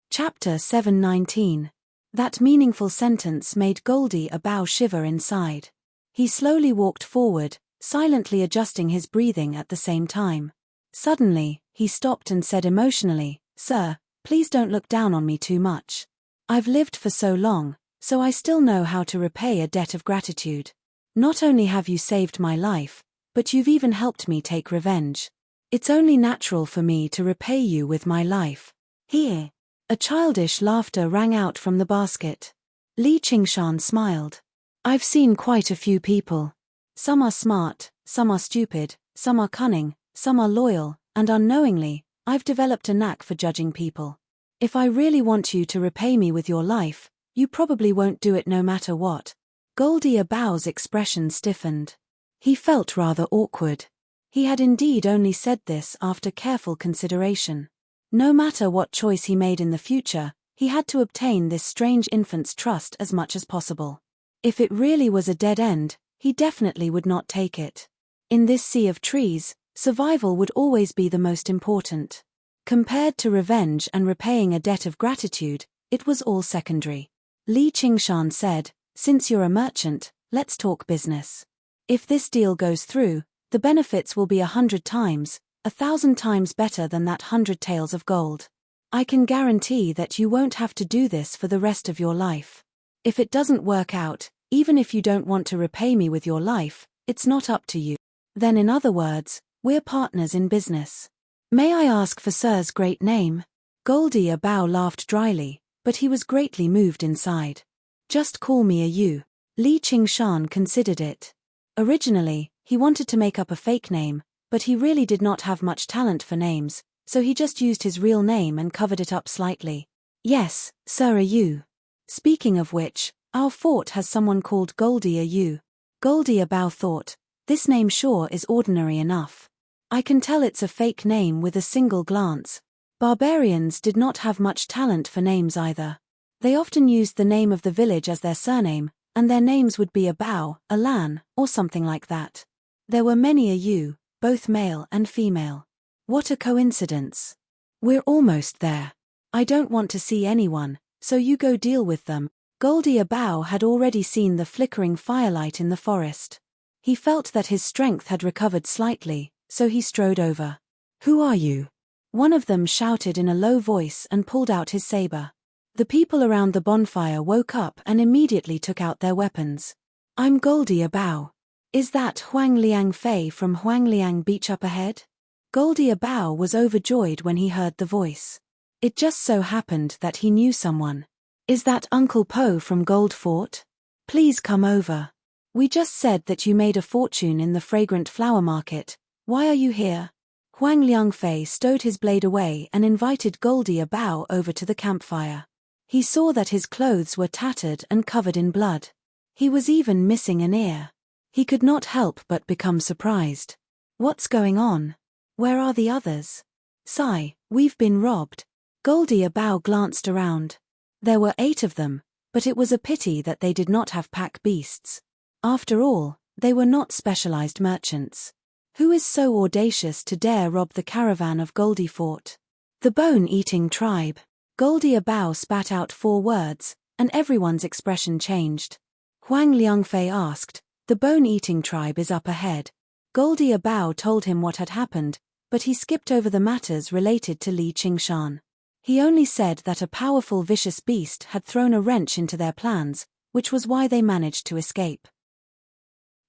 Chapter 719. That meaningful sentence made Goldie Abow shiver inside. He slowly walked forward, silently adjusting his breathing at the same time. Suddenly, he stopped and said emotionally, Sir, please don't look down on me too much. I've lived for so long, so I still know how to repay a debt of gratitude. Not only have you saved my life, but you've even helped me take revenge. It's only natural for me to repay you with my life. Here. A childish laughter rang out from the basket. Li Qingshan smiled. I've seen quite a few people. Some are smart, some are stupid, some are cunning, some are loyal, and unknowingly, I've developed a knack for judging people. If I really want you to repay me with your life, you probably won't do it no matter what. Goldie Abow's expression stiffened. He felt rather awkward. He had indeed only said this after careful consideration. No matter what choice he made in the future, he had to obtain this strange infant's trust as much as possible. If it really was a dead end, he definitely would not take it. In this sea of trees, survival would always be the most important. Compared to revenge and repaying a debt of gratitude, it was all secondary. Li Qingshan said, Since you're a merchant, let's talk business. If this deal goes through, the benefits will be 100 times, 1,000 times better than that 100 taels of gold. I can guarantee that you won't have to do this for the rest of your life. If it doesn't work out, even if you don't want to repay me with your life, it's not up to you. Then in other words, we're partners in business. May I ask for Sir's great name? Goldie Abow laughed dryly, but he was greatly moved inside. Just call me a you. Li Qingshan considered it. Originally, he wanted to make up a fake name, but he really did not have much talent for names, so he just used his real name and covered it up slightly. Yes, Sir Ayu. Speaking of which, our fort has someone called Goldie Ayu. Goldie Abow thought, this name sure is ordinary enough. I can tell it's a fake name with a single glance. Barbarians did not have much talent for names either. They often used the name of the village as their surname, and their names would be Abow, Alan, or something like that. There were many Ayu, both male and female. What a coincidence. We're almost there. I don't want to see anyone, so you go deal with them. Goldie Abao had already seen the flickering firelight in the forest. He felt that his strength had recovered slightly, so he strode over. "Who are you?" one of them shouted in a low voice and pulled out his saber. The people around the bonfire woke up and immediately took out their weapons. "I'm Goldie Abao. Is that Huang Liang Fei from Huang Liang Beach up ahead?" Goldie Abao was overjoyed when he heard the voice. It just so happened that he knew someone. "Is that Uncle Po from Gold Fort? Please come over. We just said that you made a fortune in the fragrant flower market. Why are you here?" Huang Liangfei stowed his blade away and invited Goldie Abao over to the campfire. He saw that his clothes were tattered and covered in blood. He was even missing an ear. He could not help but become surprised. "What's going on? Where are the others?" "Sigh, we've been robbed." Goldie Abao glanced around. There were 8 of them, but it was a pity that they did not have pack beasts. After all, they were not specialized merchants. Who is so audacious to dare rob the caravan of Goldie Fort? "The bone-eating tribe." Goldie Abao spat out 4 words, and everyone's expression changed. Huang Liangfei asked, "The bone-eating tribe is up ahead." Goldie Abao told him what had happened, but he skipped over the matters related to Li Qingshan. He only said that a powerful vicious beast had thrown a wrench into their plans, which was why they managed to escape.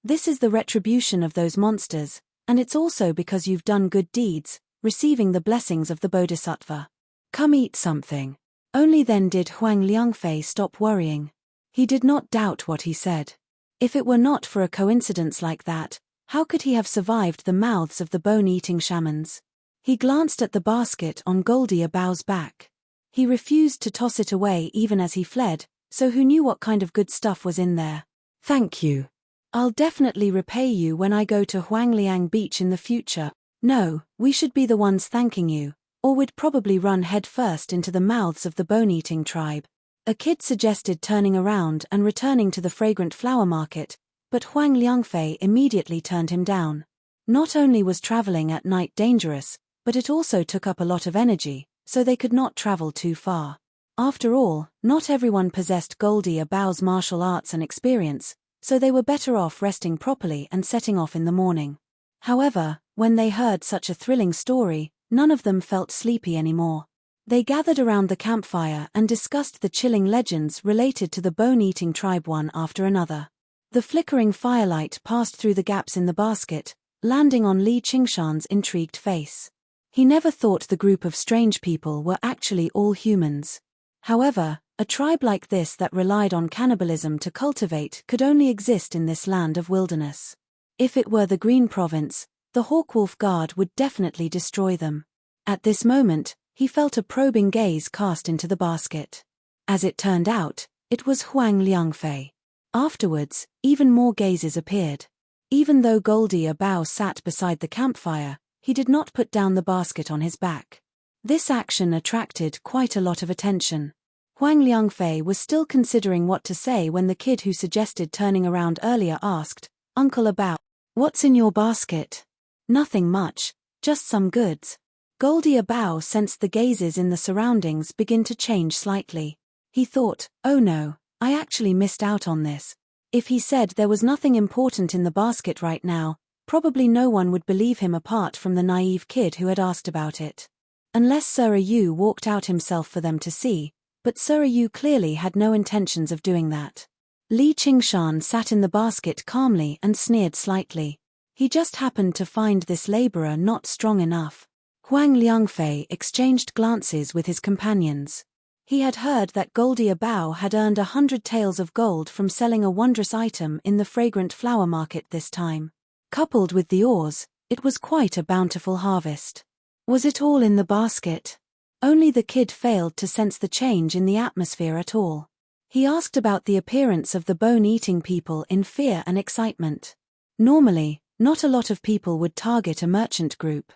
"This is the retribution of those monsters, and it's also because you've done good deeds, receiving the blessings of the Bodhisattva. Come eat something." Only then did Huang Liangfei stop worrying. He did not doubt what he said. If it were not for a coincidence like that, how could he have survived the mouths of the bone-eating shamans? He glanced at the basket on Goldie Abao's back. He refused to toss it away even as he fled, so who knew what kind of good stuff was in there? "Thank you. I'll definitely repay you when I go to Huangliang Beach in the future." "No, we should be the ones thanking you, or we'd probably run headfirst into the mouths of the bone-eating tribe." A kid suggested turning around and returning to the fragrant flower market, but Huang Liangfei immediately turned him down. Not only was traveling at night dangerous, but it also took up a lot of energy, so they could not travel too far. After all, not everyone possessed Goldie Abao's martial arts and experience, so they were better off resting properly and setting off in the morning. However, when they heard such a thrilling story, none of them felt sleepy anymore. They gathered around the campfire and discussed the chilling legends related to the bone-eating tribe one after another. The flickering firelight passed through the gaps in the basket, landing on Li Qingshan's intrigued face. He never thought the group of strange people were actually all humans. However, a tribe like this that relied on cannibalism to cultivate could only exist in this land of wilderness. If it were the Green Province, the Hawkwolf Guard would definitely destroy them. At this moment, he felt a probing gaze cast into the basket. As it turned out, it was Huang Liangfei. Afterwards, even more gazes appeared. Even though Goldie Abao sat beside the campfire, he did not put down the basket on his back. This action attracted quite a lot of attention. Huang Liangfei was still considering what to say when the kid who suggested turning around earlier asked, "Uncle Abao, what's in your basket?" "Nothing much, just some goods." Goldie Abao sensed the gazes in the surroundings begin to change slightly. He thought, "Oh no, I actually missed out on this." If he said there was nothing important in the basket right now, probably no one would believe him apart from the naive kid who had asked about it. Unless Sir Yu walked out himself for them to see, but Sir Yu clearly had no intentions of doing that. Li Qingshan sat in the basket calmly and sneered slightly. He just happened to find this laborer not strong enough. Huang Liangfei exchanged glances with his companions. He had heard that Goldie Abao had earned 100 taels of gold from selling a wondrous item in the fragrant flower market this time. Coupled with the ores, it was quite a bountiful harvest. Was it all in the basket? Only the kid failed to sense the change in the atmosphere at all. He asked about the appearance of the bone-eating people in fear and excitement. Normally, not a lot of people would target a merchant group.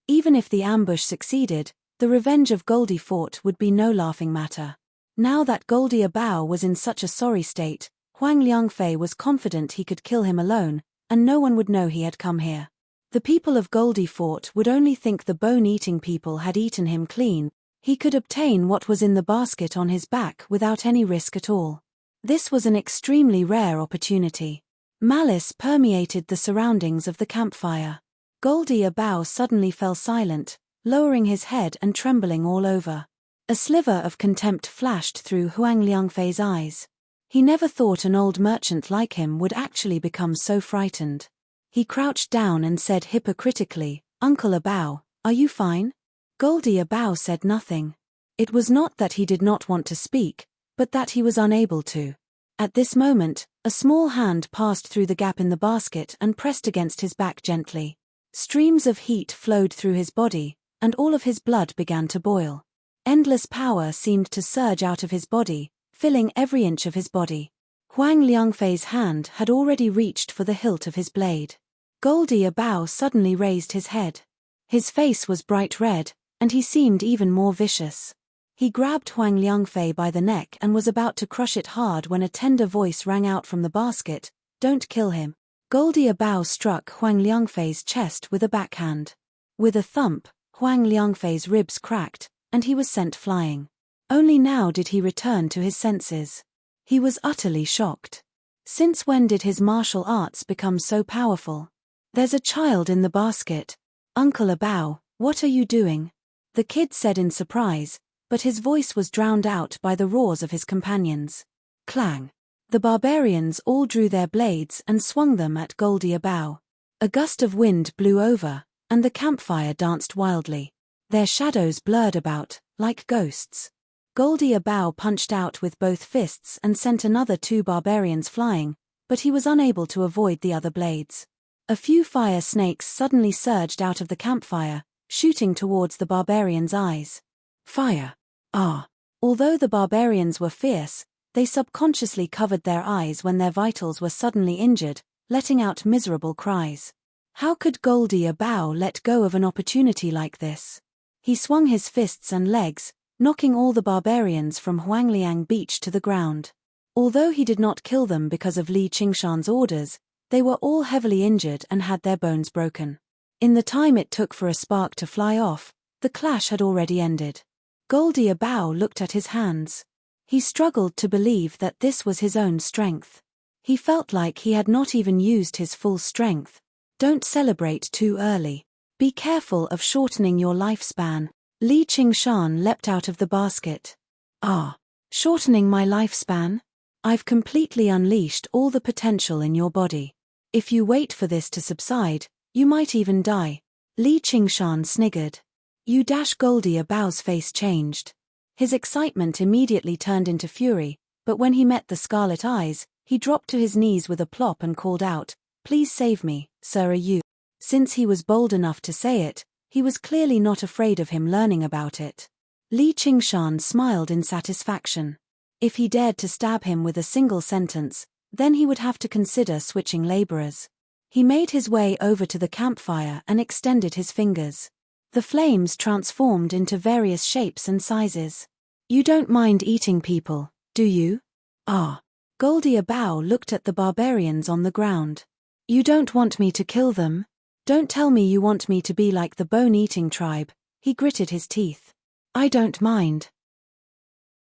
Even if the ambush succeeded, the revenge of Goldie Fort would be no laughing matter. Now that Goldie Abao was in such a sorry state, Huang Liangfei was confident he could kill him alone, and no one would know he had come here. The people of Goldie Fort would only think the bone-eating people had eaten him clean, He could obtain what was in the basket on his back without any risk at all. This was an extremely rare opportunity. Malice permeated the surroundings of the campfire. Goldie Abao suddenly fell silent, lowering his head and trembling all over. A sliver of contempt flashed through Huang Liangfei's eyes. He never thought an old merchant like him would actually become so frightened. He crouched down and said hypocritically, "Uncle Abao, are you fine?" Goldie Abao said nothing. It was not that he did not want to speak, but that he was unable to. At this moment, a small hand passed through the gap in the basket and pressed against his back gently. Streams of heat flowed through his body, and all of his blood began to boil. Endless power seemed to surge out of his body, filling every inch of his body. Huang Liangfei's hand had already reached for the hilt of his blade. Goldie Abao suddenly raised his head. His face was bright red, and he seemed even more vicious. He grabbed Huang Liangfei by the neck and was about to crush it hard when a tender voice rang out from the basket, "Don't kill him." Goldie Abao struck Huang Liangfei's chest with a backhand. With a thump, Huang Liangfei's ribs cracked, and he was sent flying. Only now did he return to his senses. He was utterly shocked. Since when did his martial arts become so powerful? "There's a child in the basket. Uncle Abao, what are you doing?" the kid said in surprise, but his voice was drowned out by the roars of his companions. Clang! The barbarians all drew their blades and swung them at Goldie Abao. A gust of wind blew over, and the campfire danced wildly. Their shadows blurred about, like ghosts. Goldie Abao punched out with both fists and sent another 2 barbarians flying, but he was unable to avoid the other blades. A few fire snakes suddenly surged out of the campfire, shooting towards the barbarians' eyes. Fire! Ah! Although the barbarians were fierce, they subconsciously covered their eyes when their vitals were suddenly injured, letting out miserable cries. How could Goldie Abao let go of an opportunity like this? He swung his fists and legs, knocking all the barbarians from Huangliang Beach to the ground. Although he did not kill them because of Li Qingshan's orders, they were all heavily injured and had their bones broken. In the time it took for a spark to fly off, the clash had already ended. Goldie Abao looked at his hands. He struggled to believe that this was his own strength. He felt like he had not even used his full strength. Don't celebrate too early. Be careful of shortening your lifespan. Li Qingshan leapt out of the basket. Ah! Shortening my lifespan? I've completely unleashed all the potential in your body. If you wait for this to subside, you might even die. Li Qingshan sniggered. You dash Goldie Abao's face changed. His excitement immediately turned into fury, but when he met the scarlet eyes, he dropped to his knees with a plop and called out, "Please save me, Sir Yu." Since he was bold enough to say it, he was clearly not afraid of him learning about it. Li Qingshan smiled in satisfaction. If he dared to stab him with a single sentence, then he would have to consider switching laborers. He made his way over to the campfire and extended his fingers. The flames transformed into various shapes and sizes. You don't mind eating people, do you? Ah. Goldie Abao looked at the barbarians on the ground. You don't want me to kill them? Don't tell me you want me to be like the bone-eating tribe. He gritted his teeth. I don't mind.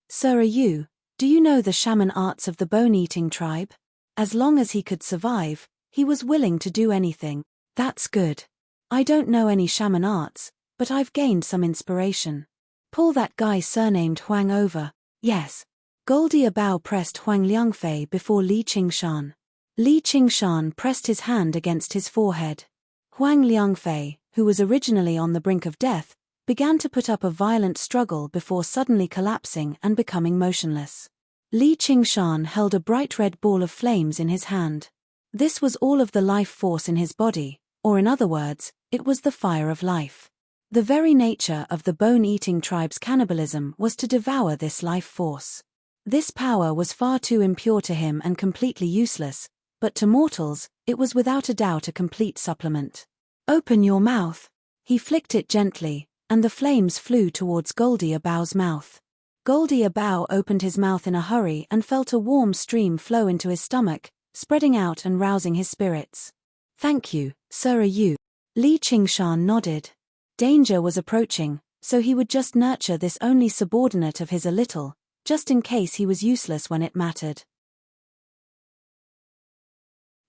Sir Yu, do you know the shaman arts of the bone-eating tribe? As long as he could survive, he was willing to do anything. That's good. I don't know any shaman arts, but I've gained some inspiration. Pull that guy surnamed Huang over. Yes. Goldie Abao pressed Huang Liangfei before Li Qingshan. Li Qingshan pressed his hand against his forehead. Huang Liangfei, who was originally on the brink of death, began to put up a violent struggle before suddenly collapsing and becoming motionless. Li Qingshan held a bright red ball of flames in his hand. This was all of the life force in his body, or in other words, it was the fire of life. The very nature of the bone-eating tribe's cannibalism was to devour this life force. This power was far too impure to him and completely useless, but to mortals, it was without a doubt a complete supplement. Open your mouth. He flicked it gently, and the flames flew towards Goldie Abao's mouth. Goldie Abao opened his mouth in a hurry and felt a warm stream flow into his stomach, spreading out and rousing his spirits. Thank you, Sir Yu. Li Qingshan nodded. Danger was approaching, so he would just nurture this only subordinate of his a little, just in case he was useless when it mattered.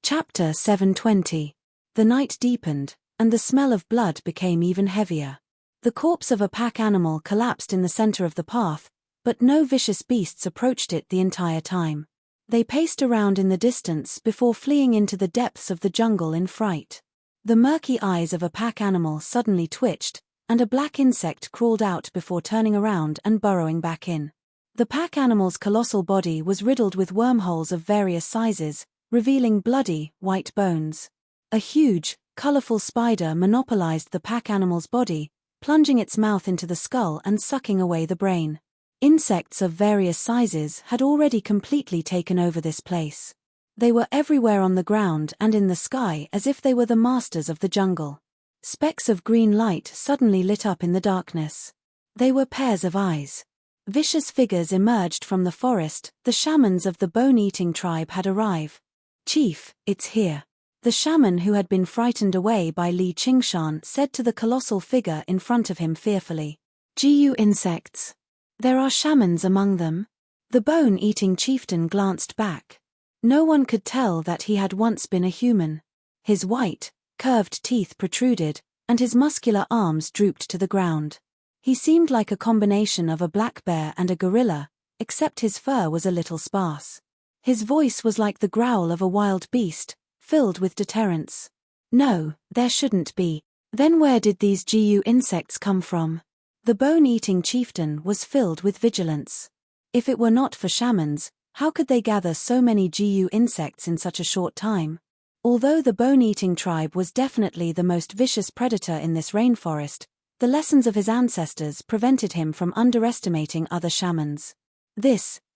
Chapter 720. The night deepened, and the smell of blood became even heavier. The corpse of a pack animal collapsed in the center of the path, but no vicious beasts approached it the entire time. They paced around in the distance before fleeing into the depths of the jungle in fright. The murky eyes of a pack animal suddenly twitched, and a black insect crawled out before turning around and burrowing back in. The pack animal's colossal body was riddled with wormholes of various sizes, revealing bloody, white bones. A huge, colorful spider monopolized the pack animal's body, plunging its mouth into the skull and sucking away the brain. Insects of various sizes had already completely taken over this place. They were everywhere on the ground and in the sky as if they were the masters of the jungle. Specks of green light suddenly lit up in the darkness. They were pairs of eyes. Vicious figures emerged from the forest. The shamans of the bone-eating tribe had arrived. "Chief, it's here." The shaman who had been frightened away by Li Qingshan said to the colossal figure in front of him fearfully. "Gu insects. There are shamans among them?" The bone-eating chieftain glanced back. No one could tell that he had once been a human. His white, curved teeth protruded, and his muscular arms drooped to the ground. He seemed like a combination of a black bear and a gorilla, except his fur was a little sparse. His voice was like the growl of a wild beast, filled with deterrence. "No, there shouldn't be. Then where did these Gu insects come from?" The bone-eating chieftain was filled with vigilance. If it were not for shamans, how could they gather so many Gu insects in such a short time? Although the bone-eating tribe was definitely the most vicious predator in this rainforest, the lessons of his ancestors prevented him from underestimating other shamans.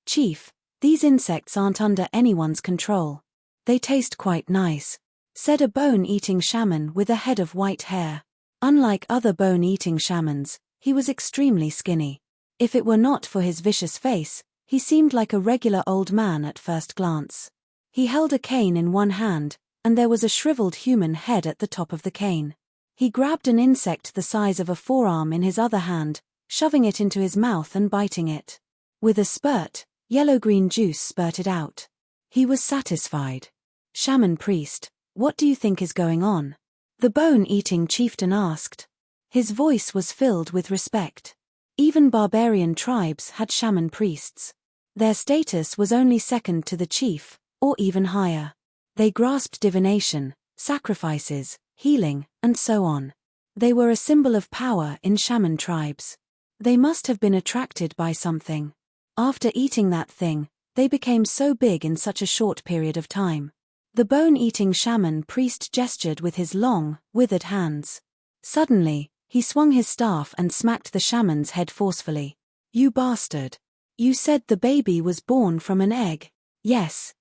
Chief, these insects aren't under anyone's control. They taste quite nice," said a bone-eating shaman with a head of white hair. Unlike other bone-eating shamans, he was extremely skinny. If it were not for his vicious face, he seemed like a regular old man at first glance. He held a cane in one hand, and there was a shriveled human head at the top of the cane. He grabbed an insect the size of a forearm in his other hand, shoving it into his mouth and biting it. With a spurt, yellow-green juice spurted out. He was satisfied. "Shaman priest, what do you think is going on?" the bone-eating chieftain asked. His voice was filled with respect. Even barbarian tribes had shaman priests. Their status was only second to the chief, or even higher. They grasped divination, sacrifices, healing, and so on. They were a symbol of power in shaman tribes. They must have been attracted by something. After eating that thing, they became so big in such a short period of time. The bone-eating shaman priest gestured with his long, withered hands. Suddenly, he swung his staff and smacked the shaman's head forcefully. "You bastard! You said the baby was born from an egg." Yes,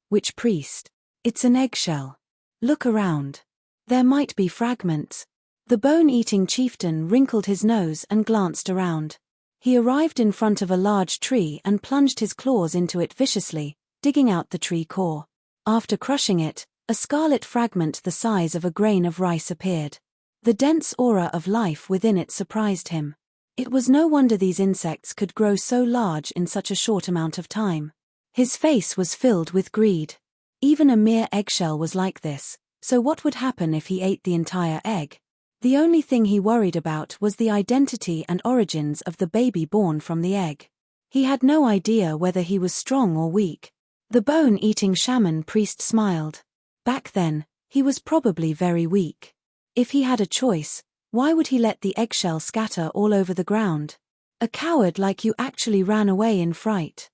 which priest? It's an eggshell. Look around. There might be fragments." The bone-eating chieftain wrinkled his nose and glanced around. He arrived in front of a large tree and plunged his claws into it viciously, digging out the tree core. After crushing it, a scarlet fragment the size of a grain of rice appeared. The dense aura of life within it surprised him. It was no wonder these insects could grow so large in such a short amount of time. His face was filled with greed. Even a mere eggshell was like this, so what would happen if he ate the entire egg? The only thing he worried about was the identity and origins of the baby born from the egg. He had no idea whether he was strong or weak. The bone-eating shaman priest smiled. Back then, he was probably very weak. If he had a choice, why would he let the eggshell scatter all over the ground? A coward like you actually ran away in fright.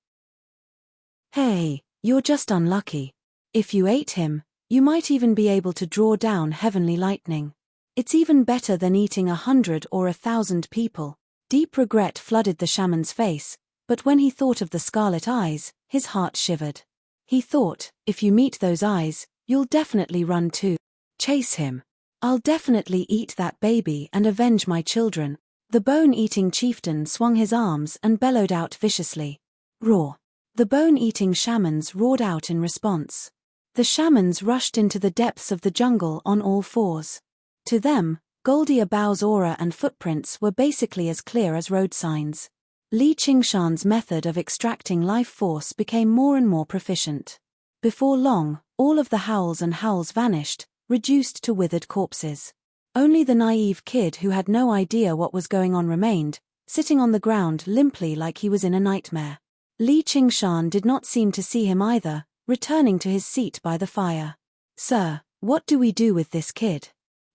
Hey, you're just unlucky. If you ate him, you might even be able to draw down heavenly lightning. It's even better than eating 100 or 1,000 people. Deep regret flooded the shaman's face, but when he thought of the scarlet eyes, his heart shivered. He thought, if you meet those eyes, you'll definitely run too. Chase him. I'll definitely eat that baby and avenge my children. The bone-eating chieftain swung his arms and bellowed out viciously. Roar. The bone-eating shamans roared out in response. The shamans rushed into the depths of the jungle on all fours. To them, Goldie Abao's aura and footprints were basically as clear as road signs. Li Qingshan's method of extracting life force became more and more proficient. Before long, all of the howls and howls vanished, reduced to withered corpses. Only the naive kid who had no idea what was going on remained, sitting on the ground limply like he was in a nightmare. Li Qingshan did not seem to see him either, returning to his seat by the fire. "Sir, what do we do with this kid?"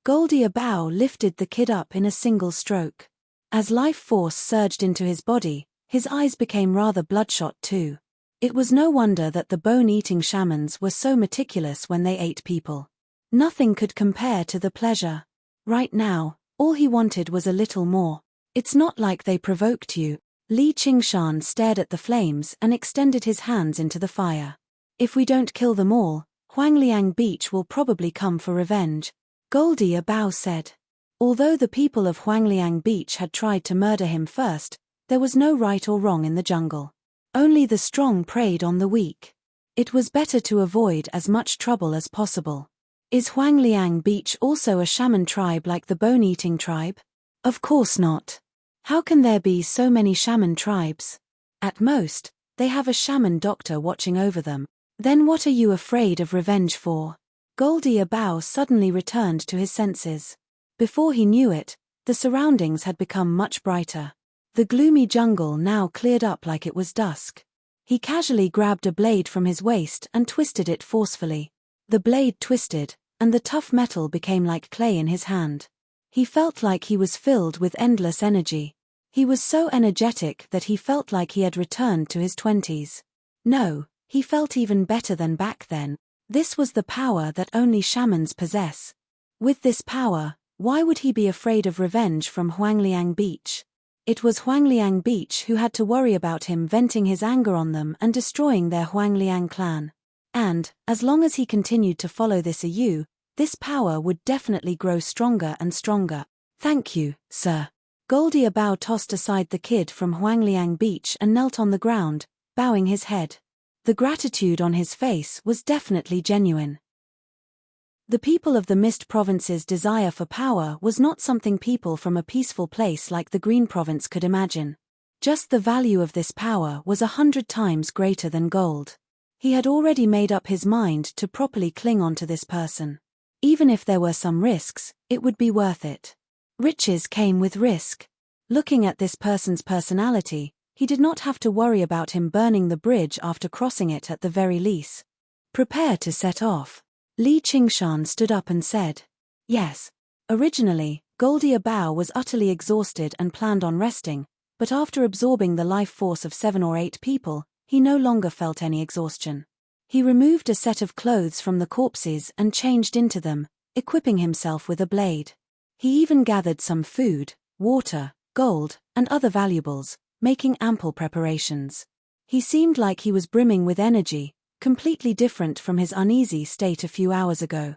Goldie Abao lifted the kid up in a single stroke. As life force surged into his body, his eyes became rather bloodshot too. It was no wonder that the bone-eating shamans were so meticulous when they ate people. Nothing could compare to the pleasure. Right now, all he wanted was a little more. "It's not like they provoked you." Li Qingshan stared at the flames and extended his hands into the fire. "If we don't kill them all, Huangliang Beach will probably come for revenge," Goldie Abao said. Although the people of Huangliang Beach had tried to murder him first, there was no right or wrong in the jungle. Only the strong preyed on the weak. It was better to avoid as much trouble as possible. Is Huangliang Beach also a shaman tribe like the bone-eating tribe? Of course not. How can there be so many shaman tribes? At most, they have a shaman doctor watching over them. Then what are you afraid of revenge for? Goldie Abao suddenly returned to his senses. Before he knew it, the surroundings had become much brighter. The gloomy jungle now cleared up like it was dusk. He casually grabbed a blade from his waist and twisted it forcefully. The blade twisted, and the tough metal became like clay in his hand. He felt like he was filled with endless energy. He was so energetic that he felt like he had returned to his 20s. No, he felt even better than back then. This was the power that only shamans possess. With this power, why would he be afraid of revenge from Huangliang Beach? It was Huangliang Beach who had to worry about him venting his anger on them and destroying their Huangliang clan. And, as long as he continued to follow this AU, this power would definitely grow stronger and stronger. "Thank you, sir." Goldie Abao tossed aside the kid from Huangliang Beach and knelt on the ground, bowing his head. The gratitude on his face was definitely genuine. The people of the Mist Province's desire for power was not something people from a peaceful place like the Green Province could imagine. Just the value of this power was 100 times greater than gold. He had already made up his mind to properly cling on to this person. Even if there were some risks, it would be worth it. Riches came with risk. Looking at this person's personality, he did not have to worry about him burning the bridge after crossing it at the very least. "Prepare to set off." Li Qingshan stood up and said. Yes. Originally, Goldie Abao was utterly exhausted and planned on resting, but after absorbing the life force of 7 or 8 people, he no longer felt any exhaustion. He removed a set of clothes from the corpses and changed into them, equipping himself with a blade. He even gathered some food, water, gold, and other valuables, making ample preparations. He seemed like he was brimming with energy, completely different from his uneasy state a few hours ago.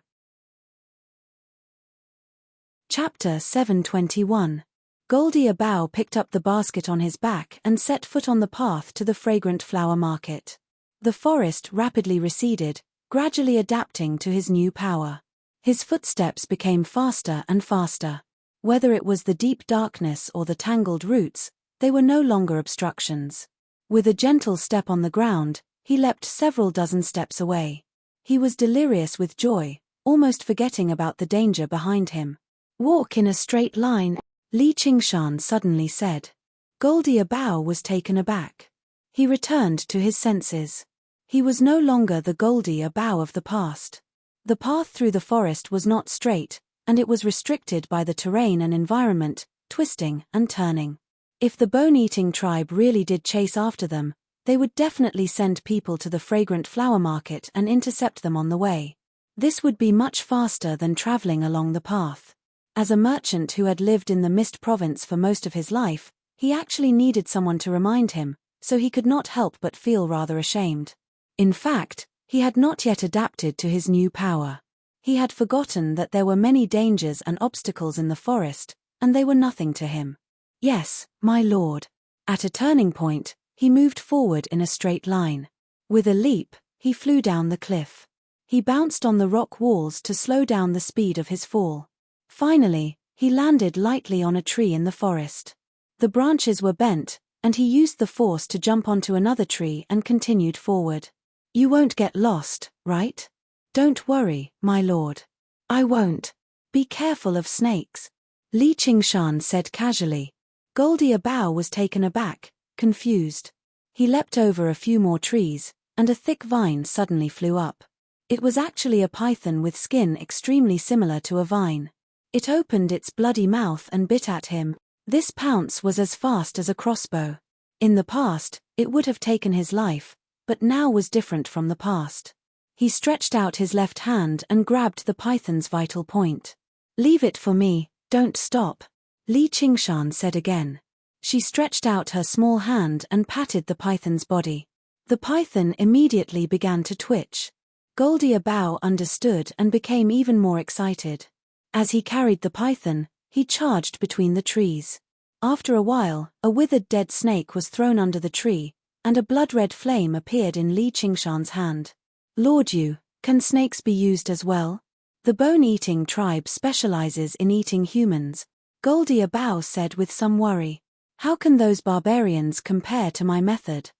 Chapter 721. Goldie Abao picked up the basket on his back and set foot on the path to the fragrant flower market. The forest rapidly receded, gradually adapting to his new power. His footsteps became faster and faster. Whether it was the deep darkness or the tangled roots, they were no longer obstructions. With a gentle step on the ground, he leapt several dozen steps away. He was delirious with joy, almost forgetting about the danger behind him. "Walk in a straight line," Li Qingshan suddenly said. Goldie Abao was taken aback. He returned to his senses. He was no longer the Goldie Abao of the past. The path through the forest was not straight, and it was restricted by the terrain and environment, twisting and turning. If the bone-eating tribe really did chase after them, they would definitely send people to the fragrant flower market and intercept them on the way. This would be much faster than traveling along the path. As a merchant who had lived in the Mist Province for most of his life, he actually needed someone to remind him, so he could not help but feel rather ashamed. In fact, he had not yet adapted to his new power. He had forgotten that there were many dangers and obstacles in the forest, and they were nothing to him. "Yes, my lord." At a turning point, he moved forward in a straight line. With a leap, he flew down the cliff. He bounced on the rock walls to slow down the speed of his fall. Finally, He landed lightly on a tree in the forest. The branches were bent, and he used the force to jump onto another tree and continued forward. You won't get lost, right? Don't worry, my lord. I won't. Be careful of snakes, Li Qingshan said casually. Goldie Abao was taken aback, confused. He leapt over a few more trees, and a thick vine suddenly flew up. It was actually a python with skin extremely similar to a vine. It opened its bloody mouth and bit at him. This pounce was as fast as a crossbow. In the past, it would have taken his life, but now was different from the past. He stretched out his left hand and grabbed the python's vital point. Leave it for me, don't stop, Li Qingshan said again. She stretched out her small hand and patted the python's body. The python immediately began to twitch. Goldie Abao understood and became even more excited. As he carried the python, he charged between the trees. After a while, a withered dead snake was thrown under the tree, and a blood-red flame appeared in Li Qingshan's hand. Lord Yu, can snakes be used as well? The bone-eating tribe specializes in eating humans, Goldie Abao said with some worry. How can those barbarians compare to my method?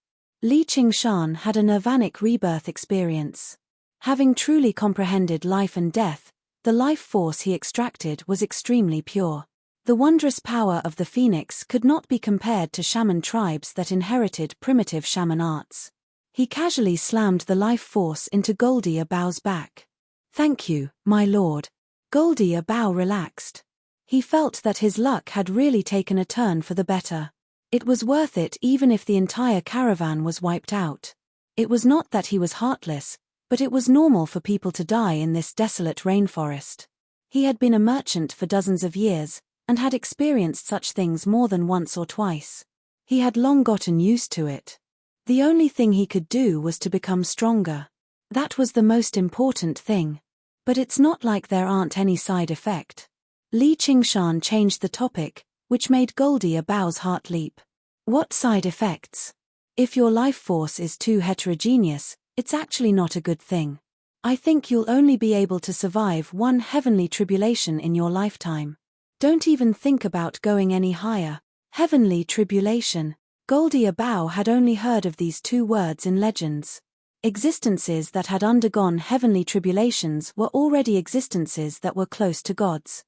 Li Qingshan had a nirvanic rebirth experience. Having truly comprehended life and death, the life force he extracted was extremely pure. The wondrous power of the phoenix could not be compared to shaman tribes that inherited primitive shaman arts. He casually slammed the life force into Goldie Abao's back. Thank you, my lord. Goldie Abao relaxed. He felt that his luck had really taken a turn for the better. It was worth it even if the entire caravan was wiped out. It was not that he was heartless, but it was normal for people to die in this desolate rainforest. He had been a merchant for dozens of years, and had experienced such things more than once or twice. He had long gotten used to it. The only thing he could do was to become stronger. That was the most important thing. But it's not like there aren't any side effect. Li Qingshan changed the topic, which made Goldie Abao's heart leap. What side effects? If your life force is too heterogeneous, it's actually not a good thing. I think you'll only be able to survive one heavenly tribulation in your lifetime. Don't even think about going any higher. Heavenly tribulation. Goldie Abao had only heard of these two words in legends. Existences that had undergone heavenly tribulations were already existences that were close to gods.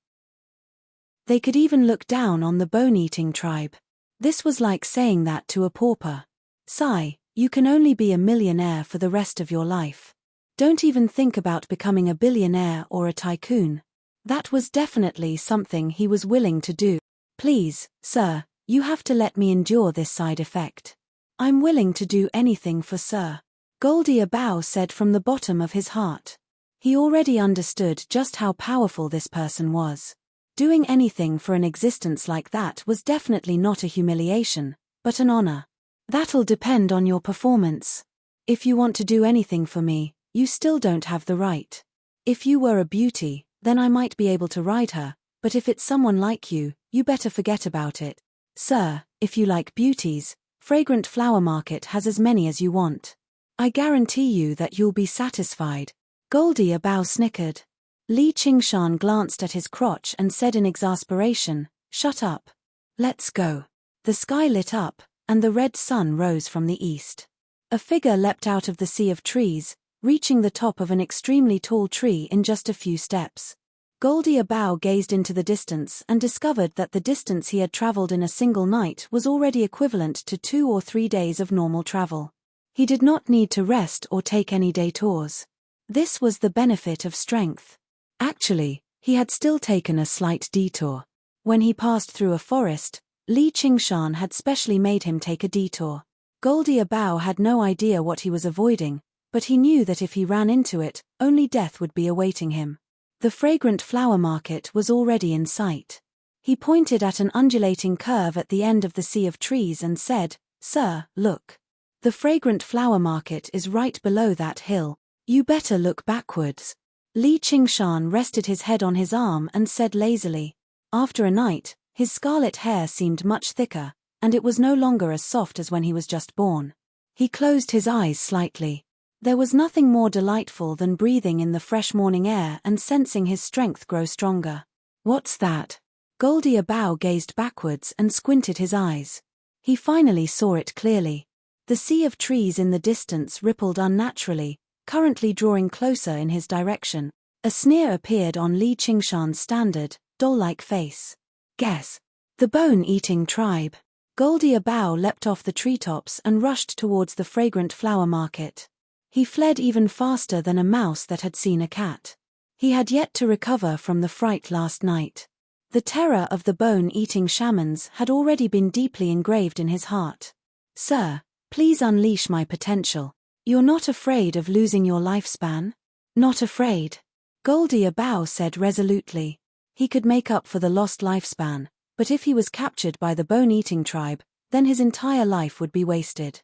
They could even look down on the bone-eating tribe. This was like saying that to a pauper. Sigh, you can only be a millionaire for the rest of your life. Don't even think about becoming a billionaire or a tycoon. That was definitely something he was willing to do. Please, sir, you have to let me endure this side effect. I'm willing to do anything for sir. Goldie Abao said from the bottom of his heart. He already understood just how powerful this person was. Doing anything for an existence like that was definitely not a humiliation, but an honor. That'll depend on your performance. If you want to do anything for me, you still don't have the right. If you were a beauty, then I might be able to ride her, but if it's someone like you, you better forget about it. Sir, if you like beauties, Fragrant Flower Market has as many as you want. I guarantee you that you'll be satisfied. Goldie Abao snickered. Li Qingshan glanced at his crotch and said in exasperation, "Shut up. Let's go." The sky lit up, and the red sun rose from the east. A figure leapt out of the sea of trees, reaching the top of an extremely tall tree in just a few steps. Goldie Abao gazed into the distance and discovered that the distance he had traveled in a single night was already equivalent to 2 or 3 days of normal travel. He did not need to rest or take any detours. This was the benefit of strength. Actually, he had still taken a slight detour. When he passed through a forest, Li Qingshan had specially made him take a detour. Goldie Abao had no idea what he was avoiding, but he knew that if he ran into it, only death would be awaiting him. The Fragrant Flower Market was already in sight. He pointed at an undulating curve at the end of the sea of trees and said, "Sir, look. The Fragrant Flower Market is right below that hill. You better look backwards." Li Qingshan rested his head on his arm and said lazily. After a night, his scarlet hair seemed much thicker, and it was no longer as soft as when he was just born. He closed his eyes slightly. There was nothing more delightful than breathing in the fresh morning air and sensing his strength grow stronger. "What's that?" Goldy Abao gazed backwards and squinted his eyes. He finally saw it clearly. The sea of trees in the distance rippled unnaturally, currently drawing closer in his direction. A sneer appeared on Li Qingshan's standard, doll-like face. Guess. The bone-eating tribe. Goldy Abao leapt off the treetops and rushed towards the fragrant flower market. He fled even faster than a mouse that had seen a cat. He had yet to recover from the fright last night. The terror of the bone-eating shamans had already been deeply engraved in his heart. Sir, please unleash my potential. You're not afraid of losing your lifespan? Not afraid. Goldy Abao said resolutely. He could make up for the lost lifespan, but if he was captured by the bone-eating tribe, then his entire life would be wasted.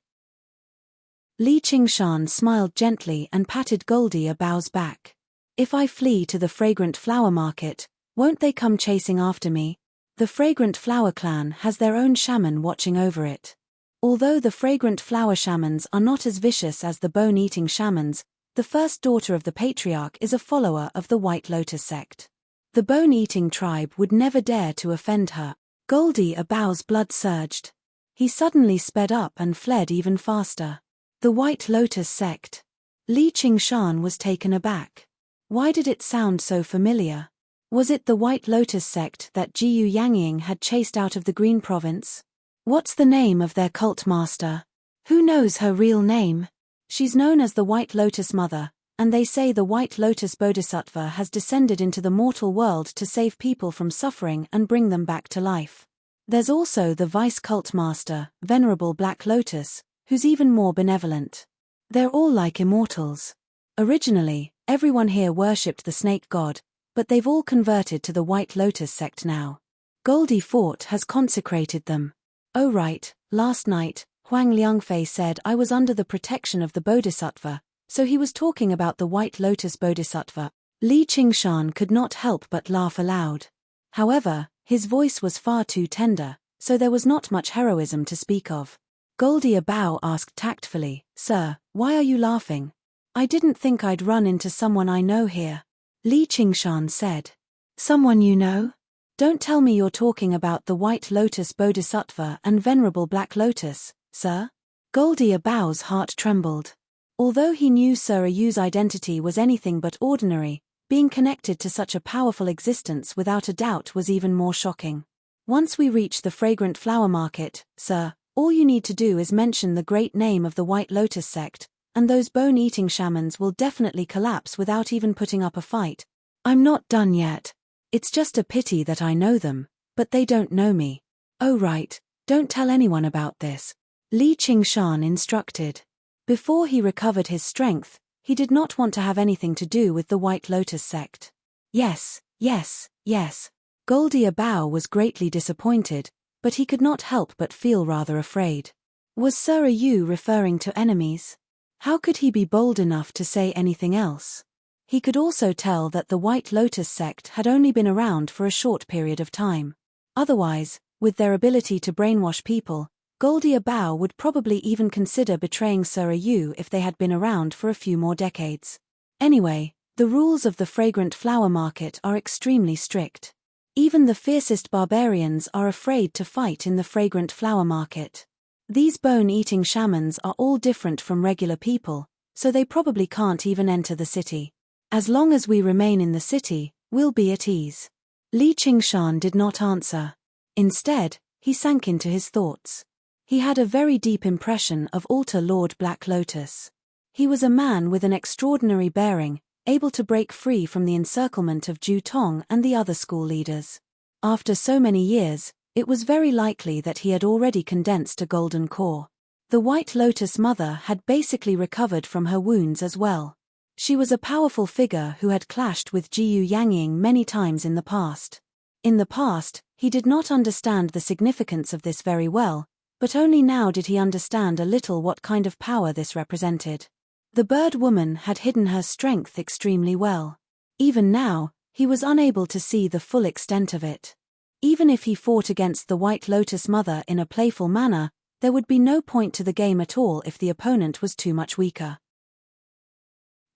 Li Qingshan smiled gently and patted Goldy Abao's back. If I flee to the fragrant flower market, won't they come chasing after me? The fragrant flower clan has their own shaman watching over it. Although the fragrant flower shamans are not as vicious as the bone-eating shamans, the first daughter of the patriarch is a follower of the White Lotus sect. The bone-eating tribe would never dare to offend her. Goldy Abao's blood surged. He suddenly sped up and fled even faster. The White Lotus sect. Li Qingshan was taken aback. Why did it sound so familiar? Was it the White Lotus sect that Jiyu Yangying had chased out of the Green Province? What's the name of their cult master? Who knows her real name? She's known as the White Lotus Mother, and they say the White Lotus Bodhisattva has descended into the mortal world to save people from suffering and bring them back to life. There's also the Vice Cult Master, Venerable Black Lotus, who's even more benevolent. They're all like immortals. Originally, everyone here worshipped the snake god, but they've all converted to the White Lotus sect now. Goldy Fort has consecrated them. Oh right, last night, Huang Liangfei said I was under the protection of the Bodhisattva, so he was talking about the White Lotus Bodhisattva. Li Qingshan could not help but laugh aloud. However, his voice was far too tender, so there was not much heroism to speak of. Goldy Abao asked tactfully, Sir, why are you laughing? I didn't think I'd run into someone I know here. Li Qingshan said. Someone you know? Don't tell me you're talking about the White Lotus Bodhisattva and Venerable Black Lotus, sir? Goldy Abao's heart trembled. Although he knew Sir Ayu's identity was anything but ordinary, being connected to such a powerful existence without a doubt was even more shocking. Once we reach the fragrant flower market, sir, all you need to do is mention the great name of the White Lotus sect, and those bone-eating shamans will definitely collapse without even putting up a fight. I'm not done yet. It's just a pity that I know them, but they don't know me. Oh right, don't tell anyone about this. Li Qingshan instructed. Before he recovered his strength, he did not want to have anything to do with the White Lotus sect. Yes, yes, yes. Goldy Abao was greatly disappointed, but he could not help but feel rather afraid. Was Sir Ayu referring to enemies? How could he be bold enough to say anything else? He could also tell that the White Lotus sect had only been around for a short period of time. Otherwise, with their ability to brainwash people, Goldy Abao would probably even consider betraying Sir Ayu if they had been around for a few more decades. Anyway, the rules of the fragrant flower market are extremely strict. Even the fiercest barbarians are afraid to fight in the fragrant flower market. These bone-eating shamans are all different from regular people, so they probably can't even enter the city. As long as we remain in the city, we'll be at ease. Li Qingshan did not answer. Instead, he sank into his thoughts. He had a very deep impression of Altar Lord Black Lotus. He was a man with an extraordinary bearing, able to break free from the encirclement of Ju Tong and the other school leaders. After so many years, it was very likely that he had already condensed a golden core. The White Lotus Mother had basically recovered from her wounds as well. She was a powerful figure who had clashed with Jiyu Yangying many times in the past. In the past, he did not understand the significance of this very well, but only now did he understand a little what kind of power this represented. The bird woman had hidden her strength extremely well. Even now, he was unable to see the full extent of it. Even if he fought against the White Lotus Mother in a playful manner, there would be no point to the game at all if the opponent was too much weaker.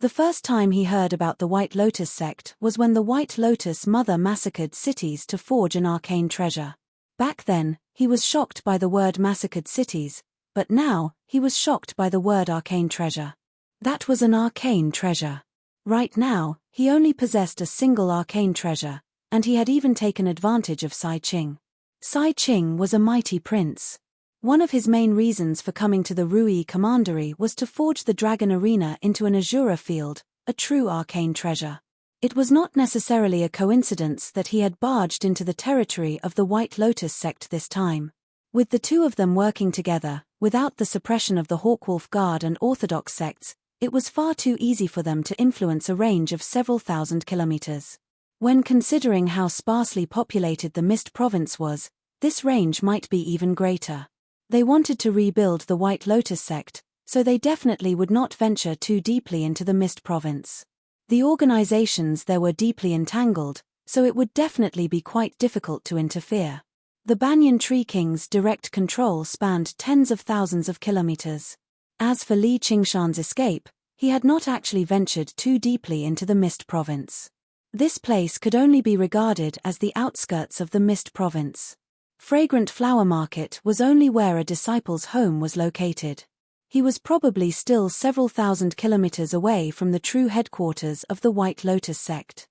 The first time he heard about the White Lotus sect was when the White Lotus mother massacred cities to forge an arcane treasure. Back then, he was shocked by the word massacred cities, but now, he was shocked by the word arcane treasure. That was an arcane treasure. Right now, he only possessed a single arcane treasure, and he had even taken advantage of Sai Ching. Sai Ching was a mighty prince. One of his main reasons for coming to the Rui Commandery was to forge the Dragon Arena into an Azura field, a true arcane treasure. It was not necessarily a coincidence that he had barged into the territory of the White Lotus sect this time. With the two of them working together, without the suppression of the Hawkwolf Guard and Orthodox sects, it was far too easy for them to influence a range of several thousand kilometers. When considering how sparsely populated the Mist Province was, this range might be even greater. They wanted to rebuild the White Lotus sect, so they definitely would not venture too deeply into the Mist Province. The organizations there were deeply entangled, so it would definitely be quite difficult to interfere. The Banyan Tree King's direct control spanned tens of thousands of kilometers. As for Li Qingshan's escape, he had not actually ventured too deeply into the Mist Province. This place could only be regarded as the outskirts of the Mist Province. Fragrant Flower Market was only where a disciple's home was located. He was probably still several thousand kilometers away from the true headquarters of the White Lotus sect.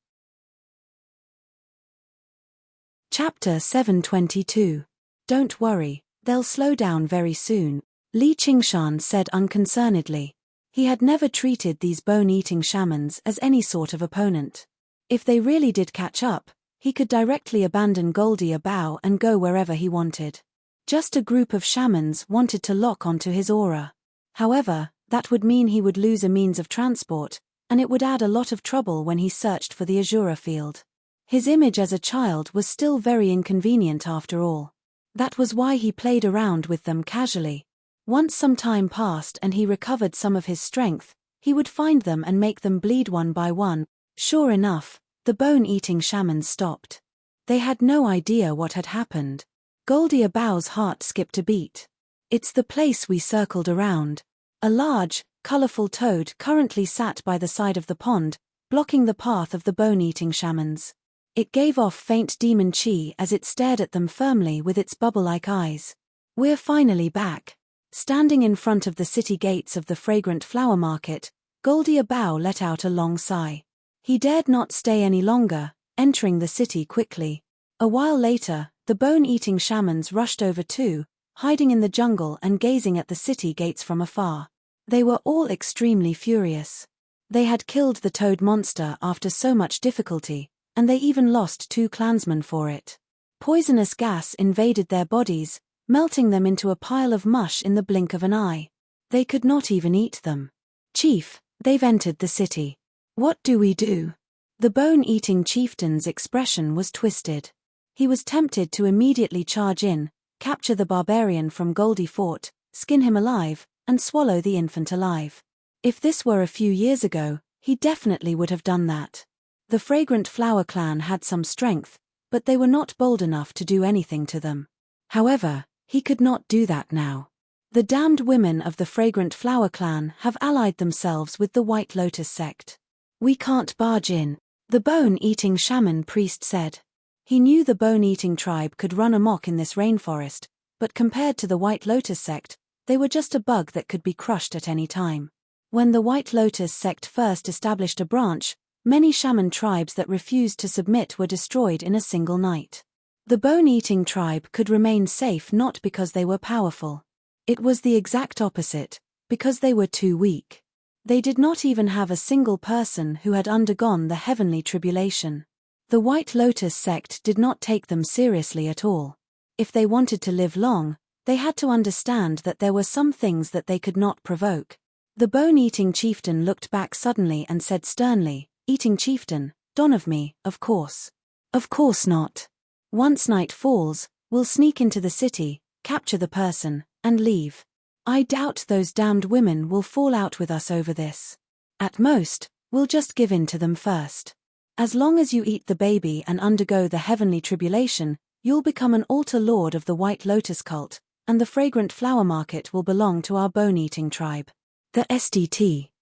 Chapter 722. Don't worry, they'll slow down very soon, Li Qingshan said unconcernedly. He had never treated these bone-eating shamans as any sort of opponent. If they really did catch up, he could directly abandon Goldie Abao and go wherever he wanted. Just a group of shamans wanted to lock onto his aura. However, that would mean he would lose a means of transport, and it would add a lot of trouble when he searched for the Azura field. His image as a child was still very inconvenient after all. That was why he played around with them casually. Once some time passed and he recovered some of his strength, he would find them and make them bleed one by one. Sure enough, the bone-eating shamans stopped. They had no idea what had happened. Goldie Abao's heart skipped a beat. It's the place we circled around. A large, colorful toad currently sat by the side of the pond, blocking the path of the bone-eating shamans. It gave off faint demon chi as it stared at them firmly with its bubble-like eyes. We're finally back. Standing in front of the city gates of the Fragrant Flower Market, Goldie Abao let out a long sigh. He dared not stay any longer, entering the city quickly. A while later, the bone-eating shamans rushed over too, hiding in the jungle and gazing at the city gates from afar. They were all extremely furious. They had killed the toad monster after so much difficulty, and they even lost 2 clansmen for it. Poisonous gas invaded their bodies, melting them into a pile of mush in the blink of an eye. They could not even eat them. Chief, they've entered the city. What do we do? The bone-eating chieftain's expression was twisted. He was tempted to immediately charge in, capture the barbarian from Goldie Fort, skin him alive, and swallow the infant alive. If this were a few years ago, he definitely would have done that. The Fragrant Flower clan had some strength, but they were not bold enough to do anything to them. However, he could not do that now. The damned women of the Fragrant Flower clan have allied themselves with the White Lotus sect. We can't barge in, the bone-eating shaman priest said. He knew the bone-eating tribe could run amok in this rainforest, but compared to the White Lotus sect, they were just a bug that could be crushed at any time. When the White Lotus sect first established a branch, many shaman tribes that refused to submit were destroyed in a single night. The bone-eating tribe could remain safe not because they were powerful. It was the exact opposite, because they were too weak. They did not even have a single person who had undergone the heavenly tribulation. The White Lotus sect did not take them seriously at all. If they wanted to live long, they had to understand that there were some things that they could not provoke. The bone-eating chieftain looked back suddenly and said sternly, "Eating chieftain, don of me, of course." "Of course not. Once night falls, we'll sneak into the city, capture the person, and leave. I doubt those damned women will fall out with us over this. At most, we'll just give in to them first. As long as you eat the baby and undergo the heavenly tribulation, you'll become an altar lord of the White Lotus cult, and the Fragrant Flower Market will belong to our bone-eating tribe. The SDT.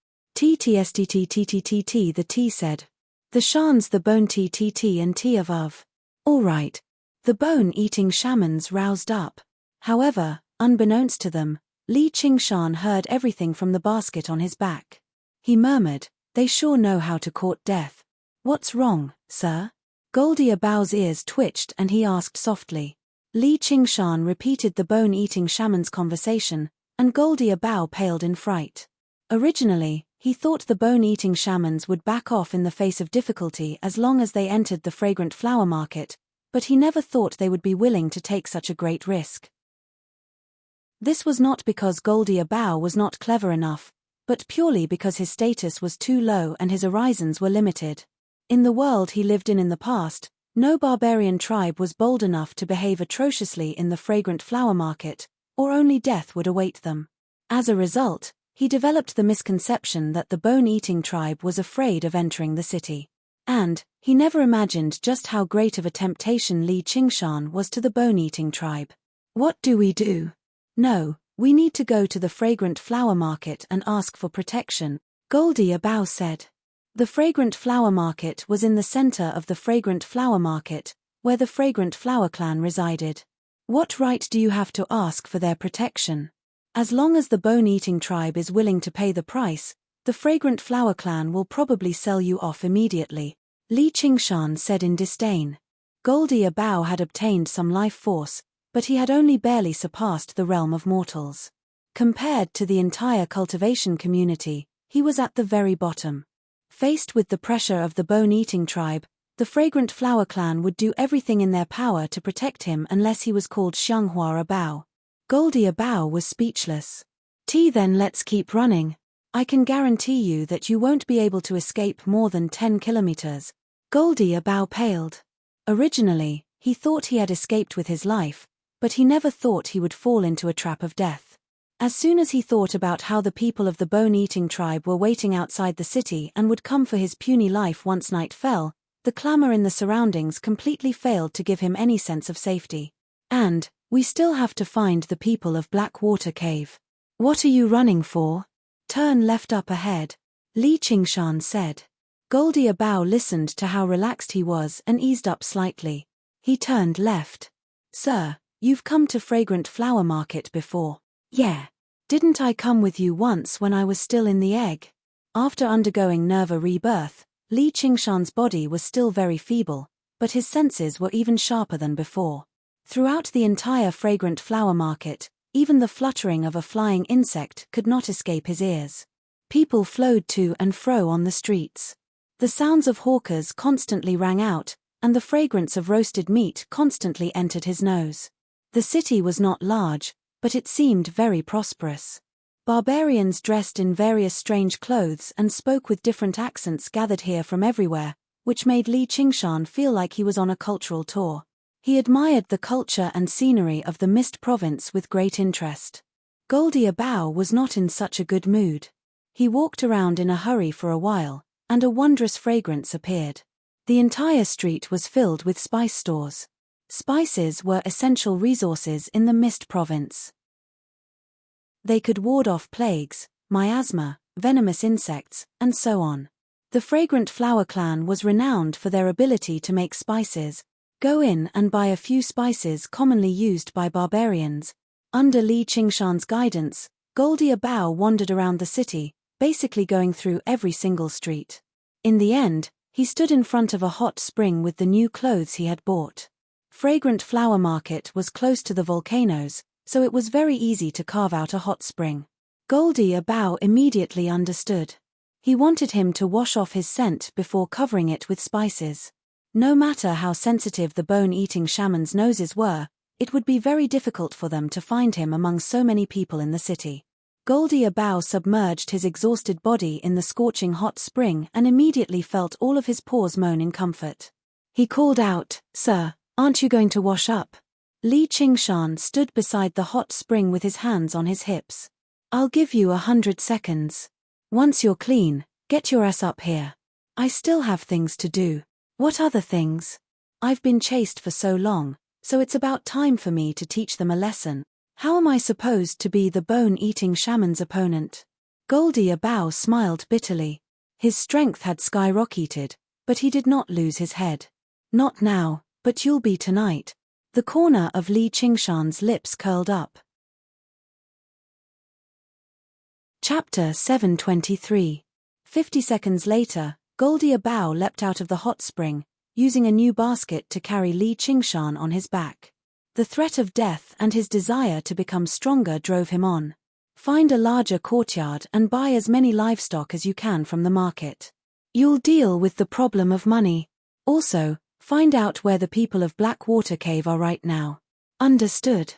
TTSTTTTT, the T said. The shan's the bone TTT and T of. All right. The bone-eating shamans roused up. However, unbeknownst to them, Li Qingshan heard everything from the basket on his back. He murmured, "They sure know how to court death." "What's wrong, sir?" Goldia Bao's ears twitched and he asked softly. Li Qingshan repeated the bone-eating shaman's conversation, and Goldia Bao paled in fright. Originally, he thought the bone-eating shamans would back off in the face of difficulty as long as they entered the fragrant flower market, but he never thought they would be willing to take such a great risk. This was not because Goldia Bao was not clever enough, but purely because his status was too low and his horizons were limited. In the world he lived in the past, no barbarian tribe was bold enough to behave atrociously in the fragrant flower market, or only death would await them. As a result, he developed the misconception that the bone-eating tribe was afraid of entering the city. And he never imagined just how great of a temptation Li Qingshan was to the bone-eating tribe. "What do we do?" "No, we need to go to the fragrant flower market and ask for protection," Goldia Bao said. The fragrant flower market was in the center of the fragrant flower market, where the fragrant flower clan resided. "What right do you have to ask for their protection? As long as the bone-eating tribe is willing to pay the price, the fragrant flower clan will probably sell you off immediately," Li Qingshan said in disdain. Goldia Bao had obtained some life force, but he had only barely surpassed the realm of mortals. Compared to the entire cultivation community, he was at the very bottom. Faced with the pressure of the bone-eating tribe, the fragrant flower clan would do everything in their power to protect him unless he was called Xianghua Bao. Goldia Bao was speechless. Then let's keep running. I can guarantee you that you won't be able to escape more than 10 kilometers. Goldia Bao paled. Originally, he thought he had escaped with his life, but he never thought he would fall into a trap of death. As soon as he thought about how the people of the bone-eating tribe were waiting outside the city and would come for his puny life once night fell, the clamor in the surroundings completely failed to give him any sense of safety. "And we still have to find the people of Blackwater Cave." "What are you running for?" "Turn left up ahead," Li Qingshan said. Goldia Bao listened to how relaxed he was and eased up slightly. He turned left. "Sir, you've come to Fragrant Flower Market before." "Yeah. Didn't I come with you once when I was still in the egg?" After undergoing Nerva rebirth, Li Qingshan's body was still very feeble, but his senses were even sharper than before. Throughout the entire Fragrant Flower Market, even the fluttering of a flying insect could not escape his ears. People flowed to and fro on the streets. The sounds of hawkers constantly rang out, and the fragrance of roasted meat constantly entered his nose. The city was not large, but it seemed very prosperous. Barbarians dressed in various strange clothes and spoke with different accents gathered here from everywhere, which made Li Qingshan feel like he was on a cultural tour. He admired the culture and scenery of the Mist province with great interest. Goldia Bao was not in such a good mood. He walked around in a hurry for a while, and a wondrous fragrance appeared. The entire street was filled with spice stores. Spices were essential resources in the Mist province. They could ward off plagues, miasma, venomous insects, and so on. The Fragrant Flower Clan was renowned for their ability to make spices. Go in and buy a few spices commonly used by barbarians. Under Li Qingshan's guidance, Goldia Bao wandered around the city, basically going through every single street. In the end, he stood in front of a hot spring with the new clothes he had bought. Fragrant Flower Market was close to the volcanoes, so it was very easy to carve out a hot spring. Goldia Bao immediately understood. He wanted him to wash off his scent before covering it with spices. No matter how sensitive the bone-eating shamans' noses were, it would be very difficult for them to find him among so many people in the city. Goldia Bao submerged his exhausted body in the scorching hot spring and immediately felt all of his pores moan in comfort. He called out, "Sir, aren't you going to wash up?" Li Qingshan stood beside the hot spring with his hands on his hips. "I'll give you 100 seconds. Once you're clean, get your ass up here. I still have things to do." "What other things?" "I've been chased for so long, so it's about time for me to teach them a lesson. How am I supposed to be the bone-eating shaman's opponent?" Goldie Abow smiled bitterly. His strength had skyrocketed, but he did not lose his head. Not now, but you'll be tonight. The corner of Li Qingshan's lips curled up. Chapter 723. 50 seconds later, Goldie Abow leapt out of the hot spring, using a new basket to carry Li Qingshan on his back. The threat of death and his desire to become stronger drove him on. Find a larger courtyard and buy as many livestock as you can from the market. You'll deal with the problem of money. Also, find out where the people of Blackwater Cave are right now. Understood.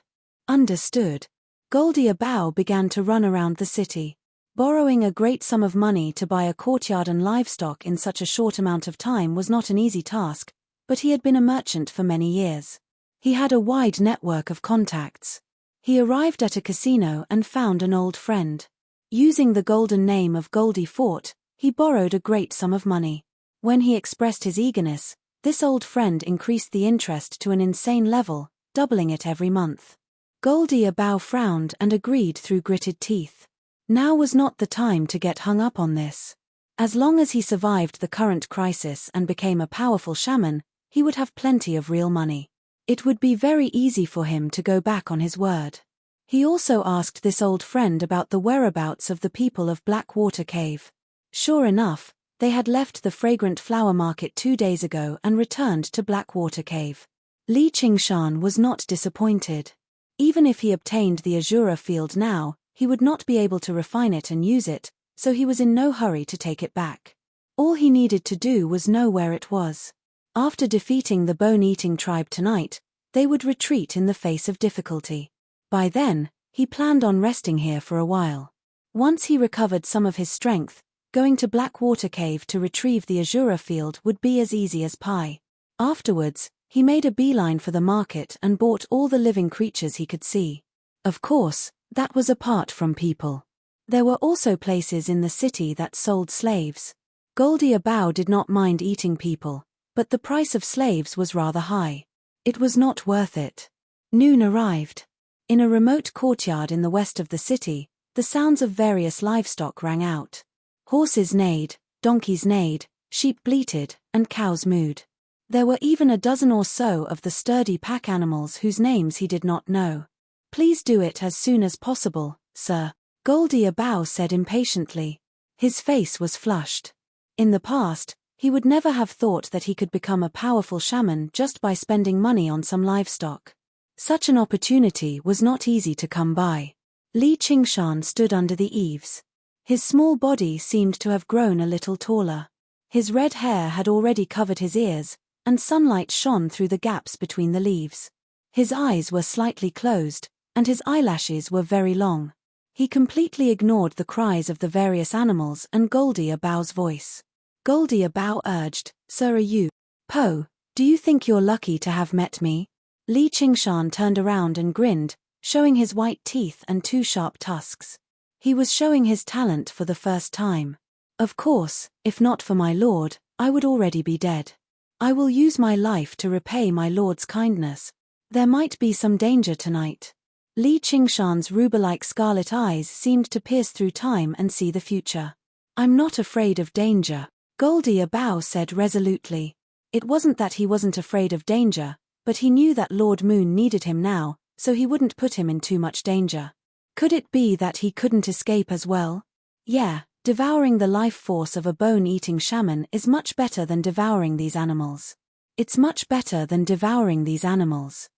Understood. Goldie Abow began to run around the city. Borrowing a great sum of money to buy a courtyard and livestock in such a short amount of time was not an easy task, but he had been a merchant for many years. He had a wide network of contacts. He arrived at a casino and found an old friend. Using the golden name of Goldie Fort, he borrowed a great sum of money. When he expressed his eagerness, this old friend increased the interest to an insane level, doubling it every month. Goldie Abow frowned and agreed through gritted teeth. Now was not the time to get hung up on this. As long as he survived the current crisis and became a powerful shaman, he would have plenty of real money. It would be very easy for him to go back on his word. He also asked this old friend about the whereabouts of the people of Blackwater Cave. Sure enough, they had left the fragrant flower market 2 days ago and returned to Blackwater Cave. Li Qingshan was not disappointed. Even if he obtained the Azura field now, he would not be able to refine it and use it, so he was in no hurry to take it back. All he needed to do was know where it was. After defeating the bone-eating tribe tonight, they would retreat in the face of difficulty. By then, he planned on resting here for a while. Once he recovered some of his strength, going to Blackwater Cave to retrieve the Azura field would be as easy as pie. Afterwards, he made a beeline for the market and bought all the living creatures he could see. Of course, that was apart from people. There were also places in the city that sold slaves. Goldie Abow did not mind eating people, but the price of slaves was rather high. It was not worth it. Noon arrived. In a remote courtyard in the west of the city, the sounds of various livestock rang out. Horses neighed, donkeys neighed, sheep bleated, and cows mooed. There were even a dozen or so of the sturdy pack animals whose names he did not know. Please do it as soon as possible, sir, Goldie Abow said impatiently. His face was flushed. In the past, he would never have thought that he could become a powerful shaman just by spending money on some livestock. Such an opportunity was not easy to come by. Li Qingshan stood under the eaves. His small body seemed to have grown a little taller. His red hair had already covered his ears, and sunlight shone through the gaps between the leaves. His eyes were slightly closed, and his eyelashes were very long. He completely ignored the cries of the various animals and Goldie Abow's voice. Goldie Abow urged, "Sir, are you? Po, do you think you're lucky to have met me?" Li Qingshan turned around and grinned, showing his white teeth and 2 sharp tusks. He was showing his talent for the first time. Of course, if not for my lord, I would already be dead. I will use my life to repay my lord's kindness. There might be some danger tonight. Li Qingshan's ruber-like scarlet eyes seemed to pierce through time and see the future. I'm not afraid of danger, Goldie Abow said resolutely. It wasn't that he wasn't afraid of danger, but he knew that Lord Moon needed him now, so he wouldn't put him in too much danger. Could it be that he couldn't escape as well? Yeah, devouring the life force of a bone-eating shaman is much better than devouring these animals. It's much better than devouring these animals.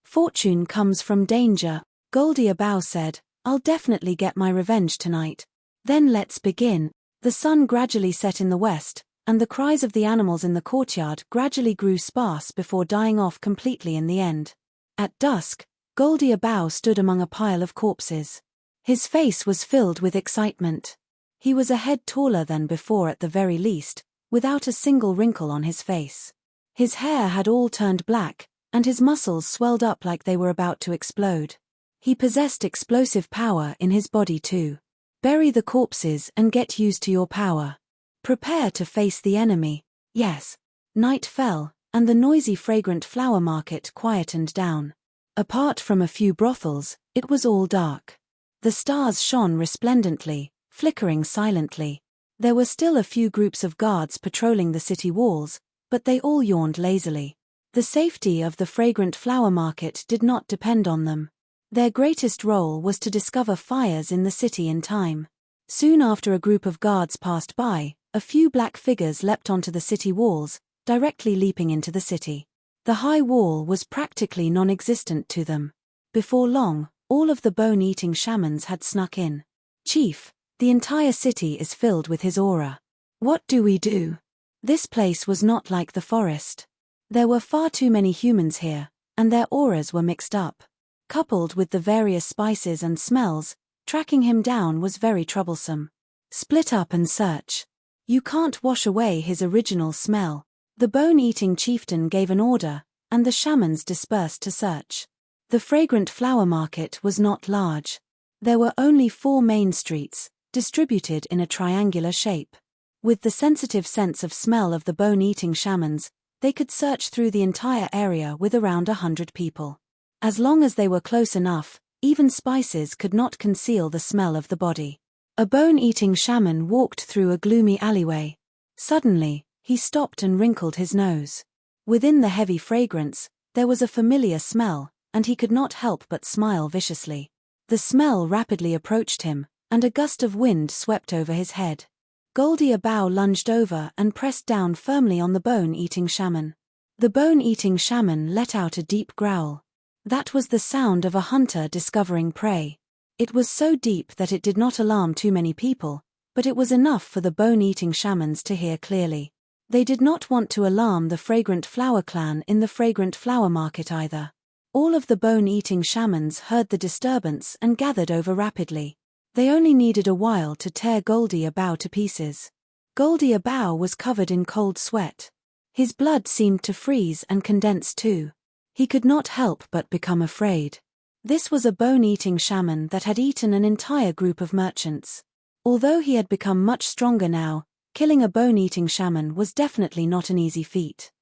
Fortune comes from danger, Goldie Abow said. I'll definitely get my revenge tonight. Then let's begin. The sun gradually set in the west, and the cries of the animals in the courtyard gradually grew sparse before dying off completely in the end. At dusk, Goldie Abow stood among a pile of corpses. His face was filled with excitement. He was a head taller than before at the very least, without a single wrinkle on his face. His hair had all turned black, and his muscles swelled up like they were about to explode. He possessed explosive power in his body too. Bury the corpses and get used to your power. Prepare to face the enemy. Yes. Night fell, and the noisy fragrant flower market quietened down. Apart from a few brothels, it was all dark. The stars shone resplendently, flickering silently. There were still a few groups of guards patrolling the city walls, but they all yawned lazily. The safety of the fragrant flower market did not depend on them. Their greatest role was to discover fires in the city in time. Soon after a group of guards passed by, a few black figures leapt onto the city walls, directly leaping into the city. The high wall was practically non-existent to them. Before long, all of the bone-eating shamans had snuck in. "Chief, the entire city is filled with his aura. What do we do?" This place was not like the forest. There were far too many humans here, and their auras were mixed up. Coupled with the various spices and smells, tracking him down was very troublesome. "Split up and search. You can't wash away his original smell." The bone-eating chieftain gave an order, and the shamans dispersed to search. The fragrant flower market was not large. There were only 4 main streets, distributed in a triangular shape. With the sensitive sense of smell of the bone-eating shamans, they could search through the entire area with around 100 people. As long as they were close enough, even spices could not conceal the smell of the body. A bone-eating shaman walked through a gloomy alleyway. Suddenly, he stopped and wrinkled his nose. Within the heavy fragrance, there was a familiar smell, and he could not help but smile viciously. The smell rapidly approached him, and a gust of wind swept over his head. Goldie Abau lunged over and pressed down firmly on the bone-eating shaman. The bone-eating shaman let out a deep growl. That was the sound of a hunter discovering prey. It was so deep that it did not alarm too many people, but it was enough for the bone-eating shamans to hear clearly. They did not want to alarm the fragrant flower clan in the fragrant flower market either. All of the bone-eating shamans heard the disturbance and gathered over rapidly. They only needed a while to tear Goldie Abau to pieces. Goldie Abau was covered in cold sweat. His blood seemed to freeze and condense too. He could not help but become afraid. This was a bone-eating shaman that had eaten an entire group of merchants. Although he had become much stronger now, killing a bone-eating shaman was definitely not an easy feat.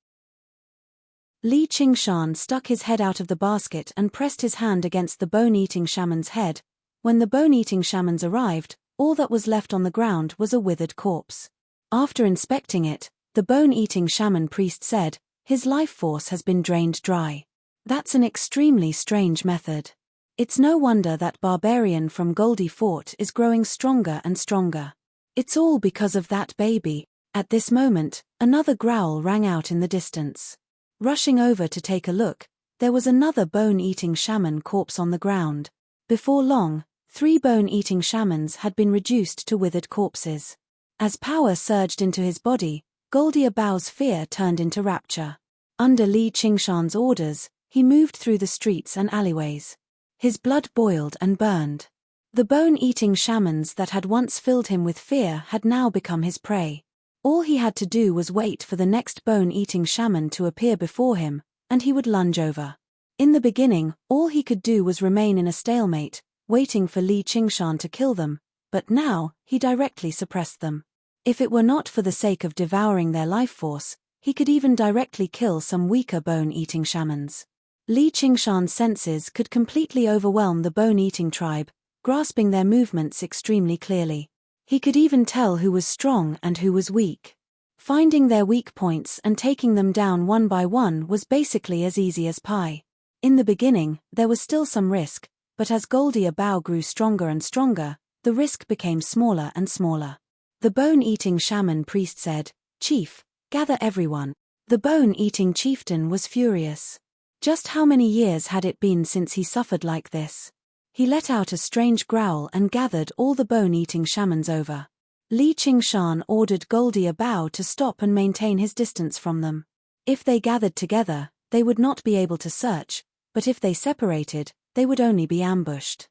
Li Qingshan stuck his head out of the basket and pressed his hand against the bone-eating shaman's head. When the bone-eating shamans arrived, all that was left on the ground was a withered corpse. After inspecting it, the bone-eating shaman priest said, "His life force has been drained dry." That's an extremely strange method. It's no wonder that barbarian from Goldie Fort is growing stronger and stronger. It's all because of that baby. At this moment, another growl rang out in the distance. Rushing over to take a look, there was another bone-eating shaman corpse on the ground. Before long, 3 bone-eating shamans had been reduced to withered corpses. As power surged into his body, Goldie Abau's fear turned into rapture. Under Li Qingshan's orders, he moved through the streets and alleyways. His blood boiled and burned. The bone-eating shamans that had once filled him with fear had now become his prey. All he had to do was wait for the next bone-eating shaman to appear before him, and he would lunge over. In the beginning, all he could do was remain in a stalemate, waiting for Li Qingshan to kill them, but now, he directly suppressed them. If it were not for the sake of devouring their life force, he could even directly kill some weaker bone-eating shamans. Li Qingshan's senses could completely overwhelm the bone-eating tribe, grasping their movements extremely clearly. He could even tell who was strong and who was weak. Finding their weak points and taking them down one by one was basically as easy as pie. In the beginning, there was still some risk, but as Goldie Abau grew stronger and stronger, the risk became smaller and smaller. The bone-eating shaman priest said, "Chief, gather everyone." The bone-eating chieftain was furious. Just how many years had it been since he suffered like this? He let out a strange growl and gathered all the bone-eating shamans over. Li Qingshan ordered Goldie Abau to stop and maintain his distance from them. If they gathered together, they would not be able to search, but if they separated, they would only be ambushed.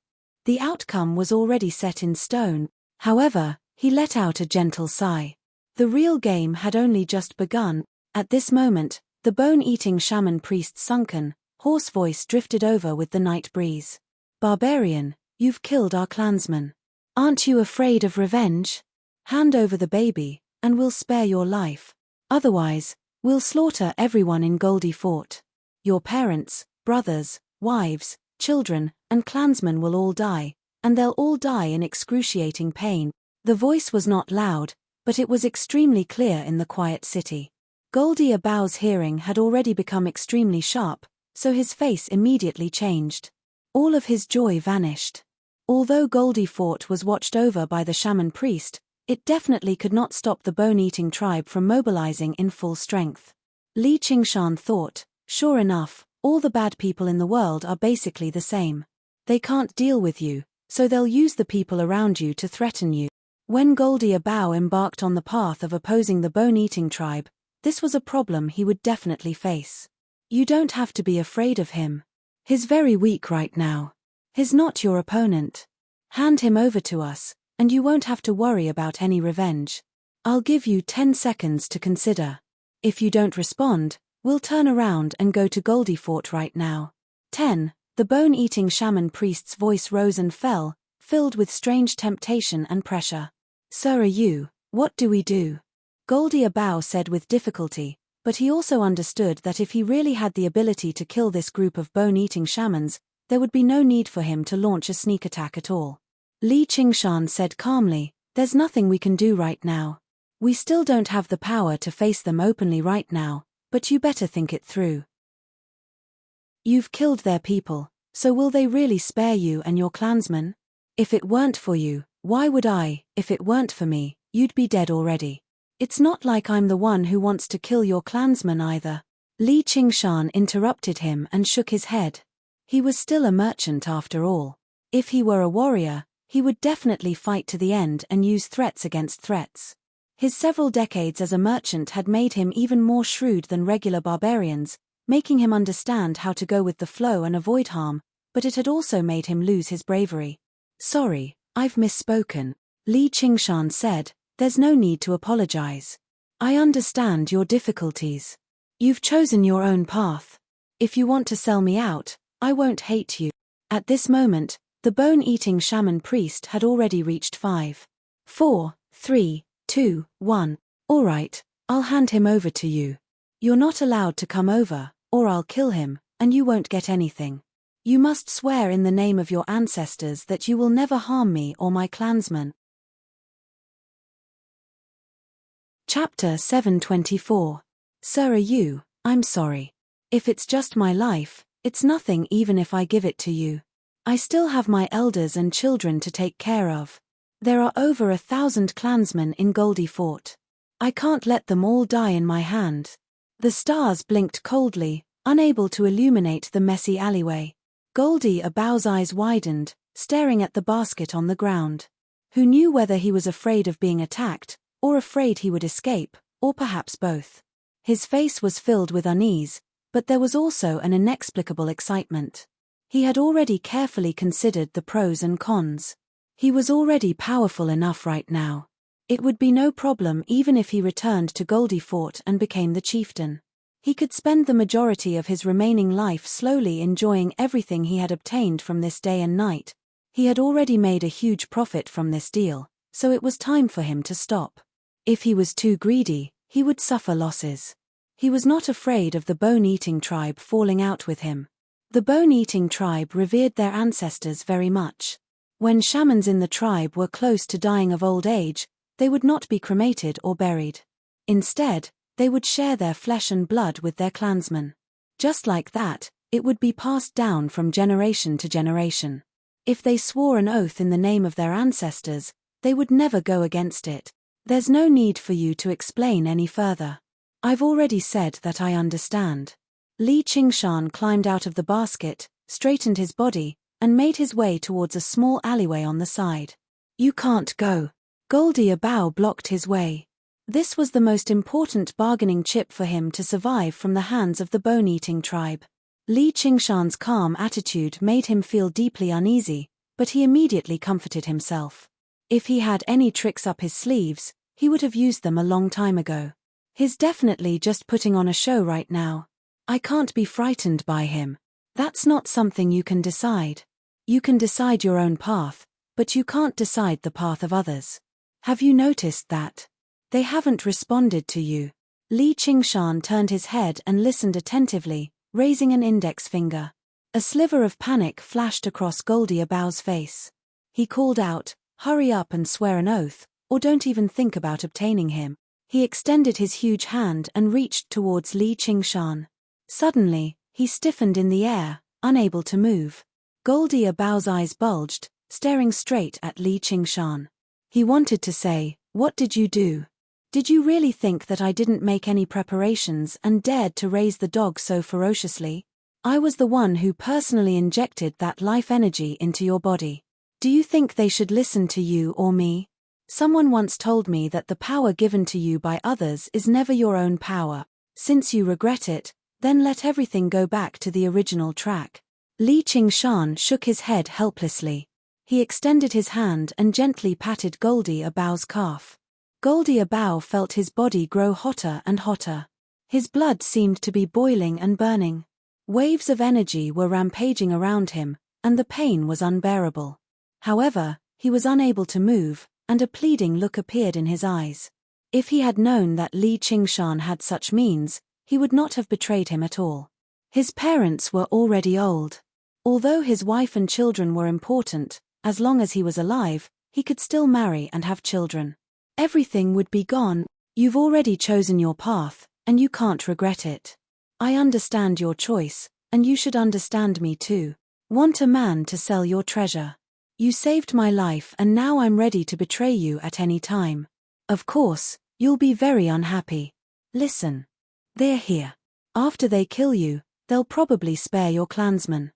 The outcome was already set in stone. However, he let out a gentle sigh. The real game had only just begun. At this moment, the bone-eating shaman priest's sunken, hoarse voice drifted over with the night breeze. "Barbarian, you've killed our clansman. Aren't you afraid of revenge? Hand over the baby, and we'll spare your life. Otherwise, we'll slaughter everyone in Goldie Fort. Your parents, brothers, wives, children, and clansmen will all die, and they'll all die in excruciating pain. The voice was not loud, but it was extremely clear in the quiet city. Goldie Abow's hearing had already become extremely sharp, so his face immediately changed. All of his joy vanished. Although Goldie Fort was watched over by the shaman priest, it definitely could not stop the bone-eating tribe from mobilizing in full strength. Li Qingshan thought, sure enough, all the bad people in the world are basically the same. They can't deal with you, so they'll use the people around you to threaten you. When Goldie Abow embarked on the path of opposing the bone-eating tribe, this was a problem he would definitely face. You don't have to be afraid of him. He's very weak right now. He's not your opponent. Hand him over to us, and you won't have to worry about any revenge. I'll give you 10 seconds to consider. If you don't respond, we'll turn around and go to Goldie Fort right now. 10. The bone-eating shaman priest's voice rose and fell, filled with strange temptation and pressure. Sir, are you? What do we do? Goldie Abow said with difficulty, but he also understood that if he really had the ability to kill this group of bone-eating shamans, there would be no need for him to launch a sneak attack at all. Li Qingshan said calmly, there's nothing we can do right now. We still don't have the power to face them openly right now, but you better think it through. You've killed their people, so will they really spare you and your clansmen? If it weren't for you, why would I? If it weren't for me, you'd be dead already. It's not like I'm the one who wants to kill your clansmen either. Li Qingshan interrupted him and shook his head. He was still a merchant after all. If he were a warrior, he would definitely fight to the end and use threats against threats. His several decades as a merchant had made him even more shrewd than regular barbarians, making him understand how to go with the flow and avoid harm, but it had also made him lose his bravery. Sorry, I've misspoken, Li Qingshan said, there's no need to apologize. I understand your difficulties. You've chosen your own path. If you want to sell me out, I won't hate you. At this moment, the bone-eating shaman priest had already reached 5, 4, 3, 2, 1. All right, I'll hand him over to you. You're not allowed to come over, or I'll kill him, and you won't get anything. You must swear in the name of your ancestors that you will never harm me or my clansmen. Chapter 724. Sir, are you? I'm sorry. If it's just my life, it's nothing even if I give it to you. I still have my elders and children to take care of. There are over 1,000 clansmen in Goldie Fort. I can't let them all die in my hand. The stars blinked coldly, unable to illuminate the messy alleyway. Goldie Abow's eyes widened, staring at the basket on the ground. Who knew whether he was afraid of being attacked, or afraid he would escape, or perhaps both. His face was filled with unease, but there was also an inexplicable excitement. He had already carefully considered the pros and cons. He was already powerful enough right now. It would be no problem even if he returned to Goldie Fort and became the chieftain. He could spend the majority of his remaining life slowly enjoying everything he had obtained from this day and night. He had already made a huge profit from this deal, so it was time for him to stop. If he was too greedy, he would suffer losses. He was not afraid of the bone-eating tribe falling out with him. The bone-eating tribe revered their ancestors very much. When shamans in the tribe were close to dying of old age, they would not be cremated or buried. Instead, they would share their flesh and blood with their clansmen. Just like that, it would be passed down from generation to generation. If they swore an oath in the name of their ancestors, they would never go against it. There's no need for you to explain any further. I've already said that I understand. Li Qingshan climbed out of the basket, straightened his body, and made his way towards a small alleyway on the side. You can't go. Goldie Abow blocked his way. This was the most important bargaining chip for him to survive from the hands of the bone-eating tribe. Li Qingshan's calm attitude made him feel deeply uneasy, but he immediately comforted himself. If he had any tricks up his sleeves, he would have used them a long time ago. He's definitely just putting on a show right now. I can't be frightened by him. That's not something you can decide. You can decide your own path, but you can't decide the path of others. Have you noticed that? They haven't responded to you. Li Qingshan turned his head and listened attentively, raising an index finger. A sliver of panic flashed across Goldie Abow's face. He called out, "Hurry up and swear an oath, or don't even think about obtaining him." He extended his huge hand and reached towards Li Qingshan. Suddenly, he stiffened in the air, unable to move. Goldie Abao's eyes bulged, staring straight at Li Qingshan. He wanted to say, "What did you do? Did you really think that I didn't make any preparations and dared to raise the dog so ferociously? I was the one who personally injected that life energy into your body. Do you think they should listen to you or me? Someone once told me that the power given to you by others is never your own power. Since you regret it, then let everything go back to the original track." Li Qingshan shook his head helplessly. He extended his hand and gently patted Goldie Abao's calf. Goldie Abao felt his body grow hotter and hotter. His blood seemed to be boiling and burning. Waves of energy were rampaging around him, and the pain was unbearable. However, he was unable to move, and a pleading look appeared in his eyes. If he had known that Li Qingshan had such means, he would not have betrayed him at all. His parents were already old. Although his wife and children were important, as long as he was alive, he could still marry and have children. Everything would be gone. You've already chosen your path, and you can't regret it. I understand your choice, and you should understand me too. Want a man to sell your treasure. You saved my life and now I'm ready to betray you at any time. Of course, you'll be very unhappy. Listen. They're here. After they kill you, they'll probably spare your clansmen.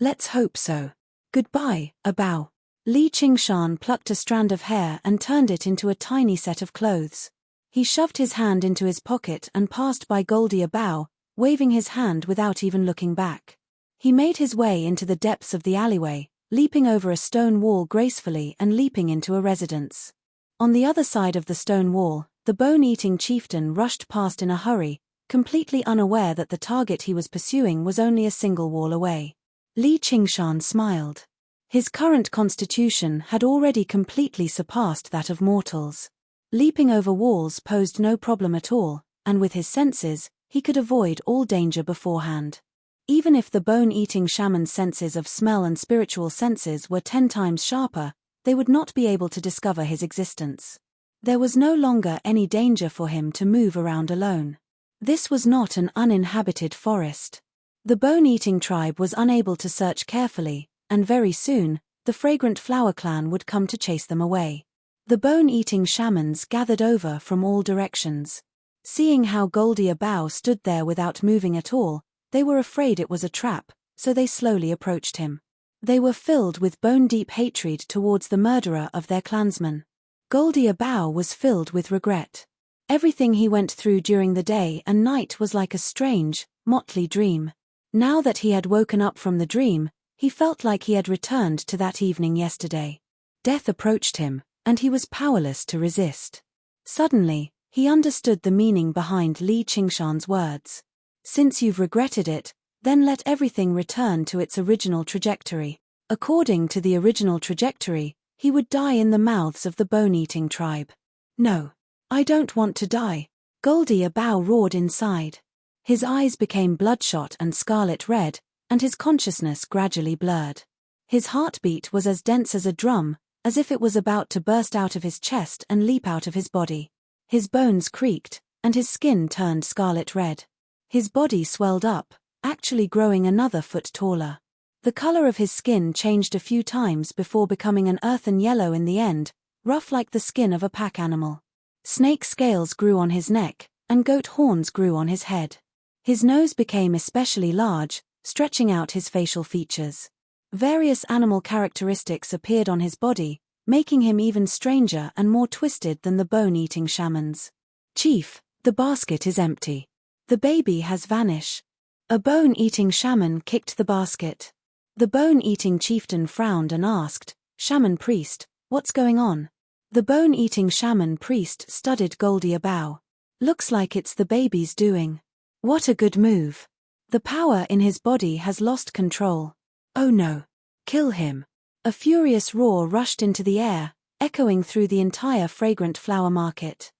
Let's hope so. Goodbye, Abao. Li Qingshan plucked a strand of hair and turned it into a tiny set of clothes. He shoved his hand into his pocket and passed by Goldie Abao, waving his hand without even looking back. He made his way into the depths of the alleyway, leaping over a stone wall gracefully and leaping into a residence. On the other side of the stone wall, the bone-eating chieftain rushed past in a hurry, completely unaware that the target he was pursuing was only a single wall away. Li Qingshan smiled. His current constitution had already completely surpassed that of mortals. Leaping over walls posed no problem at all, and with his senses, he could avoid all danger beforehand. Even if the bone-eating shaman's senses of smell and spiritual senses were 10 times sharper, they would not be able to discover his existence. There was no longer any danger for him to move around alone. This was not an uninhabited forest. The bone-eating tribe was unable to search carefully, and very soon, the fragrant flower clan would come to chase them away. The bone-eating shamans gathered over from all directions. Seeing how Goldie Abao stood there without moving at all, they were afraid it was a trap, so they slowly approached him. They were filled with bone-deep hatred towards the murderer of their clansman. Goldie Abao was filled with regret. Everything he went through during the day and night was like a strange, motley dream. Now that he had woken up from the dream, he felt like he had returned to that evening yesterday. Death approached him, and he was powerless to resist. Suddenly, he understood the meaning behind Li Qingshan's words. Since you've regretted it, then let everything return to its original trajectory. According to the original trajectory, he would die in the mouths of the bone-eating tribe. No, I don't want to die. Goldie Abao roared inside. His eyes became bloodshot and scarlet red, and his consciousness gradually blurred. His heartbeat was as dense as a drum, as if it was about to burst out of his chest and leap out of his body. His bones creaked, and his skin turned scarlet red. His body swelled up, actually growing another foot taller. The color of his skin changed a few times before becoming an earthen yellow in the end, rough like the skin of a pack animal. Snake scales grew on his neck, and goat horns grew on his head. His nose became especially large, stretching out his facial features. Various animal characteristics appeared on his body, making him even stranger and more twisted than the bone-eating shamans. Chief, the basket is empty. The baby has vanished. A bone-eating shaman kicked the basket. The bone-eating chieftain frowned and asked, "Shaman priest, what's going on?" The bone-eating shaman priest studied Goldie Abao. "Looks like it's the baby's doing. What a good move. The power in his body has lost control. Oh no. Kill him." A furious roar rushed into the air, echoing through the entire fragrant flower market.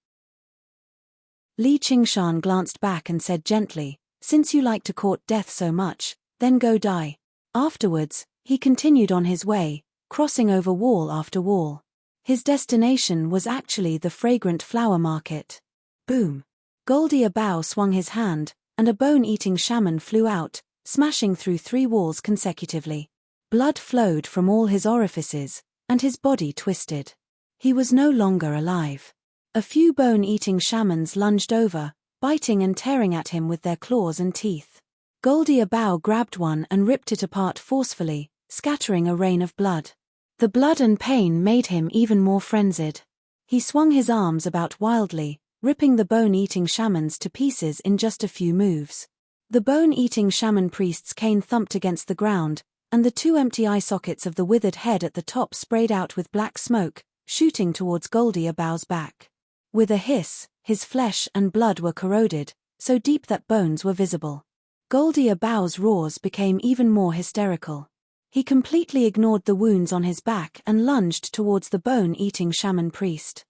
Li Qingshan glanced back and said gently, "Since you like to court death so much, then go die." Afterwards, He continued on his way, crossing over wall after wall. His destination was actually the fragrant flower market. Boom! Goldie Abow swung his hand, and a bone-eating shaman flew out, smashing through 3 walls consecutively. Blood flowed from all his orifices, and his body twisted. He was no longer alive. A few bone-eating shamans lunged over, biting and tearing at him with their claws and teeth. Goldie Abow grabbed one and ripped it apart forcefully, scattering a rain of blood. The blood and pain made him even more frenzied. He swung his arms about wildly, ripping the bone-eating shamans to pieces in just a few moves. The bone-eating shaman priest's cane thumped against the ground, and the 2 empty eye sockets of the withered head at the top sprayed out with black smoke, shooting towards Goldie Abow's back. With a hiss, his flesh and blood were corroded, so deep that bones were visible. Goldie Abow's roars became even more hysterical. He completely ignored the wounds on his back and lunged towards the bone-eating shaman priest.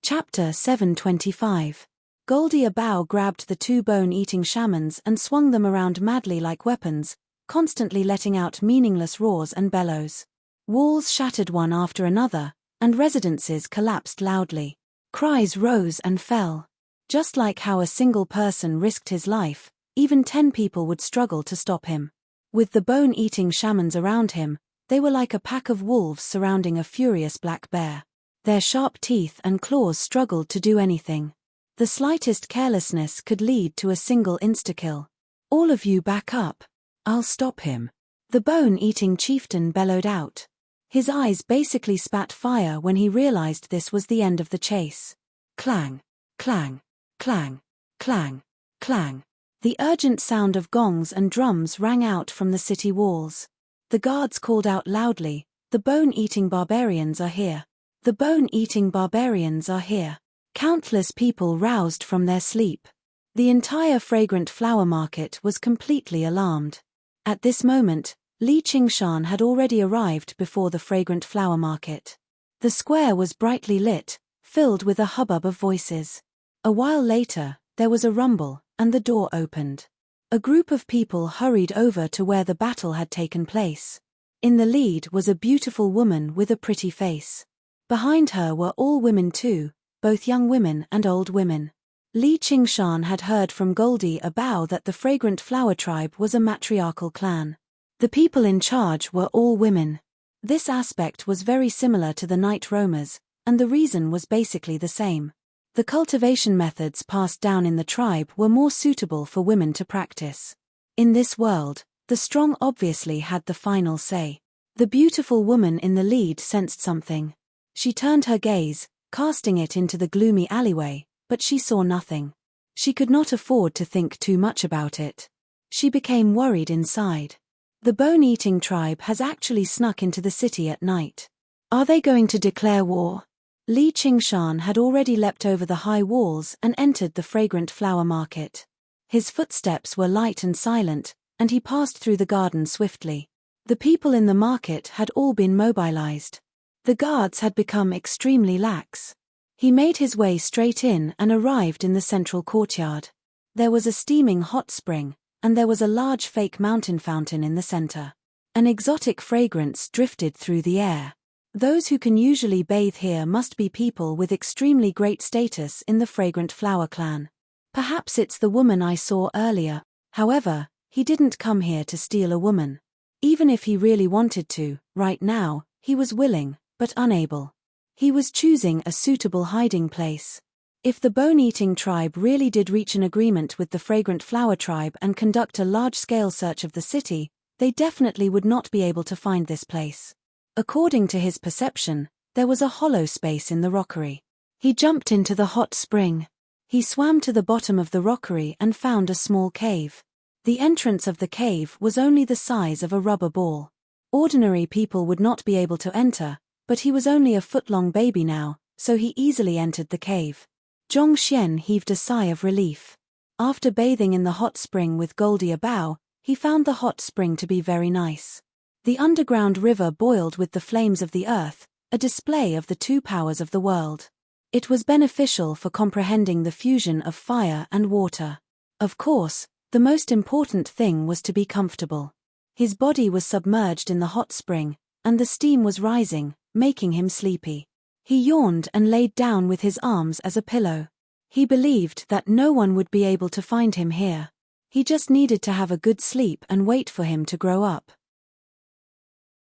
Chapter 725. Goldie Abow grabbed the 2 bone-eating shamans and swung them around madly like weapons, constantly letting out meaningless roars and bellows. Walls shattered one after another, and residences collapsed loudly. Cries rose and fell. Just like how a single person risked his life, even 10 people would struggle to stop him. With the bone-eating shamans around him, they were like a pack of wolves surrounding a furious black bear. Their sharp teeth and claws struggled to do anything. The slightest carelessness could lead to a single insta-kill. "All of you back up. I'll stop him," the bone-eating chieftain bellowed out. His eyes basically spat fire when he realized this was the end of the chase. Clang, clang, clang, clang, clang. The urgent sound of gongs and drums rang out from the city walls. The guards called out loudly, "The bone-eating barbarians are here. The bone-eating barbarians are here." Countless people roused from their sleep. The entire fragrant flower market was completely alarmed. At this moment, Li Qingshan had already arrived before the fragrant flower market. The square was brightly lit, filled with a hubbub of voices. A while later, there was a rumble, and the door opened. A group of people hurried over to where the battle had taken place. In the lead was a beautiful woman with a pretty face. Behind her were all women too, both young women and old women. Li Qingshan had heard from Goldie Abow that the Fragrant Flower Tribe was a matriarchal clan. The people in charge were all women. This aspect was very similar to the night roamers, and the reason was basically the same. The cultivation methods passed down in the tribe were more suitable for women to practice. In this world, the strong obviously had the final say. The beautiful woman in the lead sensed something. She turned her gaze, casting it into the gloomy alleyway, but she saw nothing. She could not afford to think too much about it. She became worried inside. The bone-eating tribe has actually snuck into the city at night. Are they going to declare war? Li Qingshan had already leapt over the high walls and entered the fragrant flower market. His footsteps were light and silent, and he passed through the garden swiftly. The people in the market had all been mobilized. The guards had become extremely lax. He made his way straight in and arrived in the central courtyard. There was a steaming hot spring, and there was a large fake mountain fountain in the center. An exotic fragrance drifted through the air. Those who can usually bathe here must be people with extremely great status in the Fragrant Flower clan. Perhaps it's the woman I saw earlier. However, he didn't come here to steal a woman. Even if he really wanted to, right now, he was willing, but unable. He was choosing a suitable hiding place. If the bone-eating tribe really did reach an agreement with the Fragrant Flower tribe and conduct a large-scale search of the city, they definitely would not be able to find this place. According to his perception, there was a hollow space in the rockery. He jumped into the hot spring. He swam to the bottom of the rockery and found a small cave. The entrance of the cave was only the size of a rubber ball. Ordinary people would not be able to enter, but he was only a foot-long baby now, so he easily entered the cave. Zhong Xian heaved a sigh of relief. After bathing in the hot spring with Goldie Abow, he found the hot spring to be very nice. The underground river boiled with the flames of the earth, a display of the 2 powers of the world. It was beneficial for comprehending the fusion of fire and water. Of course, The most important thing was to be comfortable. His body was submerged in the hot spring, and the steam was rising, making him sleepy. He yawned and laid down with his arms as a pillow. He believed that no one would be able to find him here. He just needed to have a good sleep and wait for him to grow up.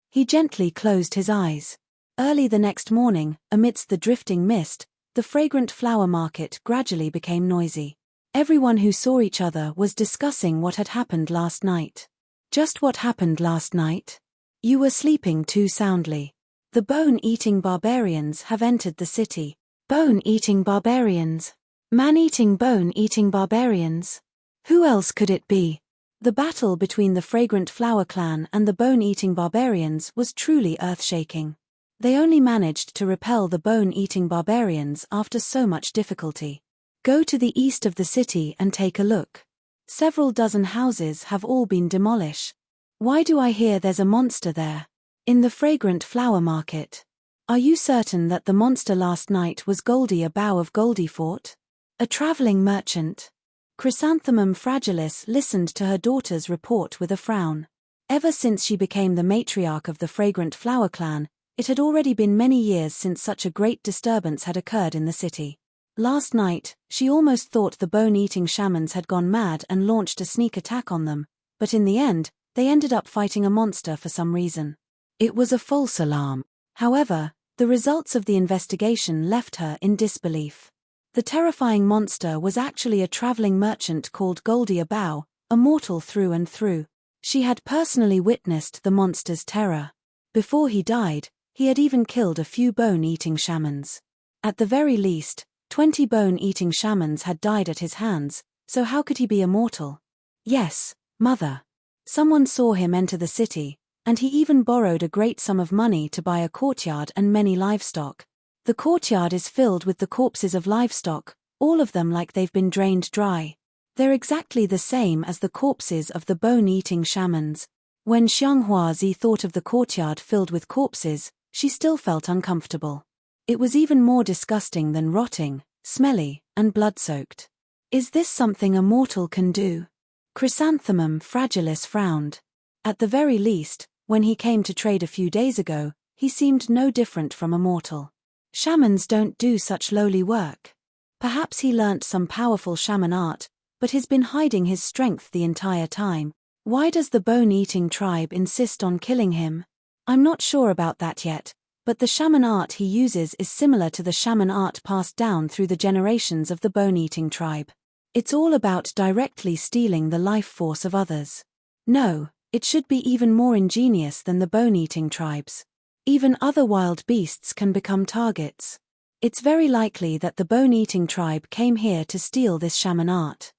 He gently closed his eyes. Early the next morning, amidst the drifting mist, the fragrant flower market gradually became noisy. Everyone who saw each other was discussing what had happened last night. Just what happened last night? You were sleeping too soundly. The bone-eating barbarians have entered the city. Bone-eating barbarians. Man-eating bone-eating barbarians. Who else could it be? The battle between the Fragrant Flower Clan and the bone-eating barbarians was truly earth-shaking. They only managed to repel the bone-eating barbarians after so much difficulty. Go to the east of the city and take a look. Several dozen houses have all been demolished. Why do I hear there's a monster there? In the Fragrant Flower Market. Are you certain that the monster last night was Goldie, a bough of Goldie Fort? A traveling merchant? Chrysanthemum Fragilis listened to her daughter's report with a frown. Ever since she became the matriarch of the Fragrant Flower Clan, it had already been many years since such a great disturbance had occurred in the city. Last night, she almost thought the bone-eating shamans had gone mad and launched a sneak attack on them, but in the end, they ended up fighting a monster for some reason. It was a false alarm. However, the results of the investigation left her in disbelief. The terrifying monster was actually a traveling merchant called Goldie, a bough, a mortal through and through. She had personally witnessed the monster's terror. Before he died, he had even killed a few bone-eating shamans. At the very least, 20 bone-eating shamans had died at his hands, so how could he be immortal? Yes, mother. Someone saw him enter the city, and he even borrowed a great sum of money to buy a courtyard and many livestock. The courtyard is filled with the corpses of livestock, all of them like they've been drained dry. They're exactly the same as the corpses of the bone-eating shamans. When Xianghuazi thought of the courtyard filled with corpses, she still felt uncomfortable. It was even more disgusting than rotting, smelly, and blood-soaked. Is this something a mortal can do? Chrysanthemum Fragilis frowned. At the very least, when he came to trade a few days ago, he seemed no different from a mortal. Shamans don't do such lowly work. Perhaps he learnt some powerful shaman art, but he's been hiding his strength the entire time. Why does the bone-eating tribe insist on killing him? I'm not sure about that yet, but the shaman art he uses is similar to the shaman art passed down through the generations of the bone-eating tribe. It's all about directly stealing the life force of others. No, it should be even more ingenious than the bone-eating tribes. Even other wild beasts can become targets. It's very likely that the bone-eating tribe came here to steal this shaman art.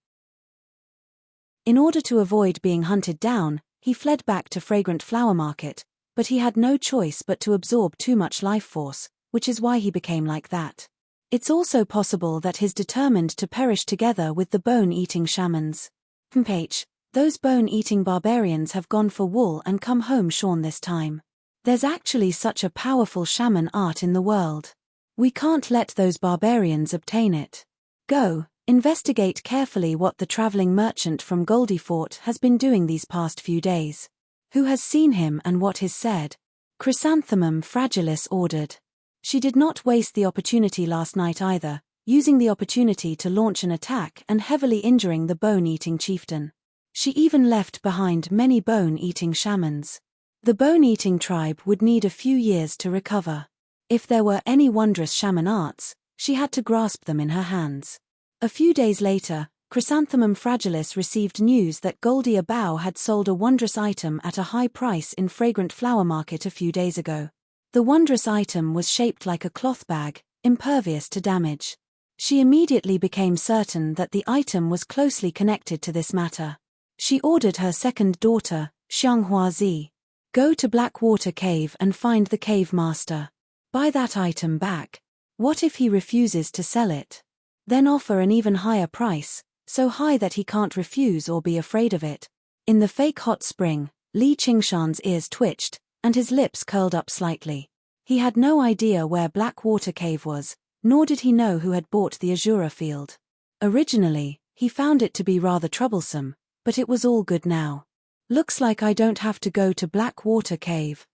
In order to avoid being hunted down, he fled back to Fragrant Flower Market, but he had no choice but to absorb too much life force, which is why he became like that. It's also possible that he's determined to perish together with the bone-eating shamans. Those bone-eating barbarians have gone for wool and come home shorn this time. There's actually such a powerful shaman art in the world. We can't let those barbarians obtain it. Go, investigate carefully what the traveling merchant from Goldie Fort has been doing these past few days. Who has seen him and what he's said? Chrysanthemum Fragilis ordered. She did not waste the opportunity last night either, using the opportunity to launch an attack and heavily injuring the bone-eating chieftain. She even left behind many bone-eating shamans. The bone-eating tribe would need a few years to recover. If there were any wondrous shaman arts, she had to grasp them in her hands. A few days later, Chrysanthemum Fragilis received news that Goldie, a bough, had sold a wondrous item at a high price in Fragrant Flower Market a few days ago. The wondrous item was shaped like a cloth bag, impervious to damage. She immediately became certain that the item was closely connected to this matter. She ordered her second daughter, Xianghuazi, go to Blackwater Cave and find the cave master. Buy that item back. What if he refuses to sell it? Then offer an even higher price, so high that he can't refuse or be afraid of it. In the fake hot spring, Li Qingshan's ears twitched, and his lips curled up slightly. He had no idea where Blackwater Cave was, nor did he know who had bought the Azura field. Originally, he found it to be rather troublesome, But it was all good now. Looks like I don't have to go to Blackwater Cave.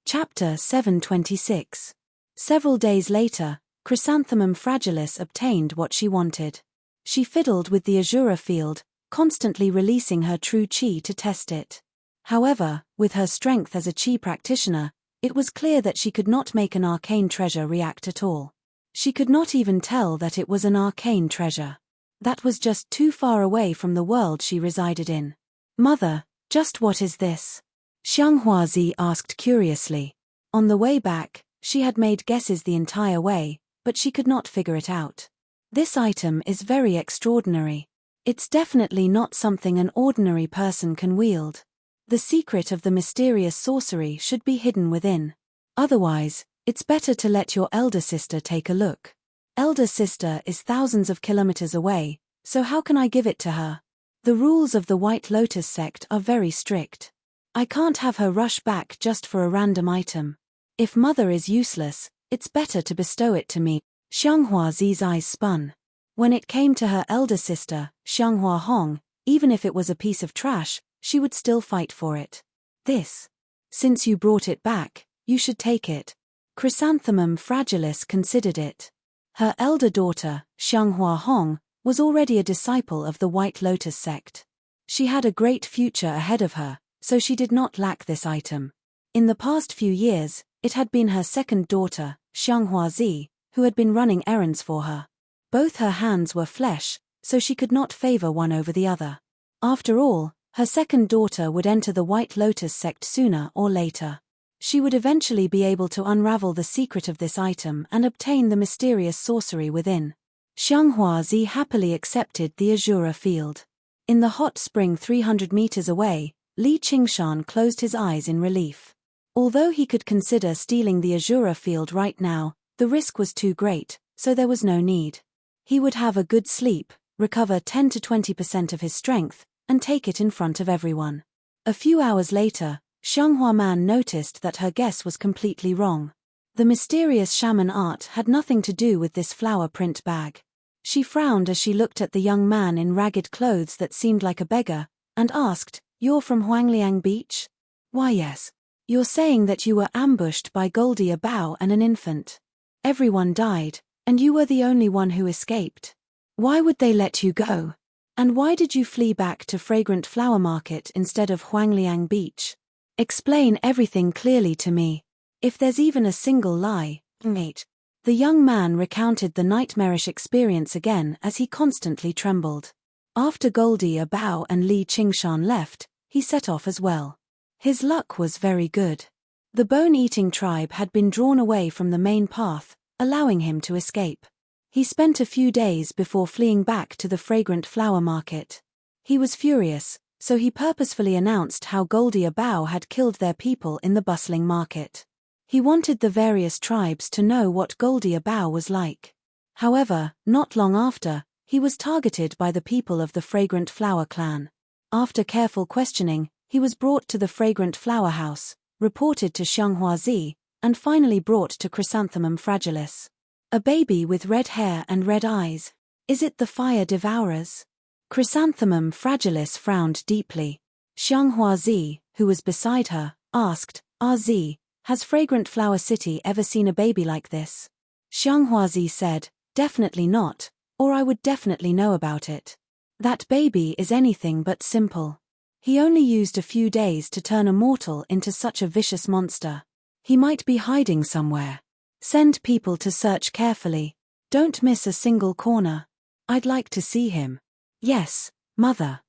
Chapter 726. Several days later, Chrysanthemum Fragilis obtained what she wanted. She fiddled with the Azura field, constantly releasing her true chi to test it. However, with her strength as a chi practitioner, it was clear that she could not make an arcane treasure react at all. She could not even tell that it was an arcane treasure. That was just too far away from the world she resided in. Mother, just what is this? Xianghuazi asked curiously. On the way back, she had made guesses the entire way, but she could not figure it out. This item is very extraordinary. It's definitely not something an ordinary person can wield. The secret of the mysterious sorcery should be hidden within. Otherwise, it's better to let your elder sister take a look. Elder sister is thousands of kilometers away, so how can I give it to her? The rules of the White Lotus sect are very strict. I can't have her rush back just for a random item. If mother is useless, it's better to bestow it to me. Xianghua Zi's eyes spun. When it came to her elder sister, Xianghua Hong, even if it was a piece of trash, she would still fight for it. This. Since you brought it back, you should take it. Chrysanthemum Fragilis considered it. Her elder daughter, Xianghua Hong, was already a disciple of the White Lotus sect. She had a great future ahead of her, so she did not lack this item. In the past few years, it had been her second daughter, Xianghua Zi, who had been running errands for her. Both her hands were flesh, so she could not favor one over the other. After all, her second daughter would enter the White Lotus sect sooner or later. She would eventually be able to unravel the secret of this item and obtain the mysterious sorcery within. Xianghua Zi happily accepted the Azura field. In the hot spring 300 meters away, Li Qingshan closed his eyes in relief. Although he could consider stealing the Azura field right now, the risk was too great, so there was no need. He would have a good sleep, recover 10 to 20% of his strength, and take it in front of everyone. A few hours later, Xianghua Man noticed that her guess was completely wrong. The mysterious shaman art had nothing to do with this flower print bag. She frowned as she looked at the young man in ragged clothes that seemed like a beggar, and asked, "You're from Huangliang Beach?" "Why yes. You're saying that you were ambushed by Goldie a Bao and an infant. Everyone died, and you were the only one who escaped. Why would they let you go? And why did you flee back to Fragrant Flower Market instead of Huangliang Beach? Explain everything clearly to me. If there's even a single lie, mate." The young man recounted the nightmarish experience again as he constantly trembled. After Goldie a Bao and Li Qingshan left, he set off as well. His luck was very good. The bone-eating tribe had been drawn away from the main path, allowing him to escape. He spent a few days before fleeing back to the Fragrant Flower Market. He was furious, so he purposefully announced how Goldie a Bao had killed their people in the bustling market. He wanted the various tribes to know what Goldie a Bao was like. However, not long after, he was targeted by the people of the Fragrant Flower clan. After careful questioning, he was brought to the Fragrant Flower House, reported to Xianghua Zi, and finally brought to Chrysanthemum Fragilis. A baby with red hair and red eyes. Is it the fire devourers? Chrysanthemum Fragilis frowned deeply. Xianghua Zi, who was beside her, asked, "Zi, has Fragrant Flower City ever seen a baby like this?" Xianghua Zi said, "Definitely not, or I would definitely know about it. That baby is anything but simple. He only used a few days to turn a mortal into such a vicious monster. He might be hiding somewhere. Send people to search carefully. Don't miss a single corner. I'd like to see him." "Yes, mother."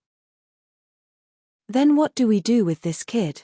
"Then what do we do with this kid?"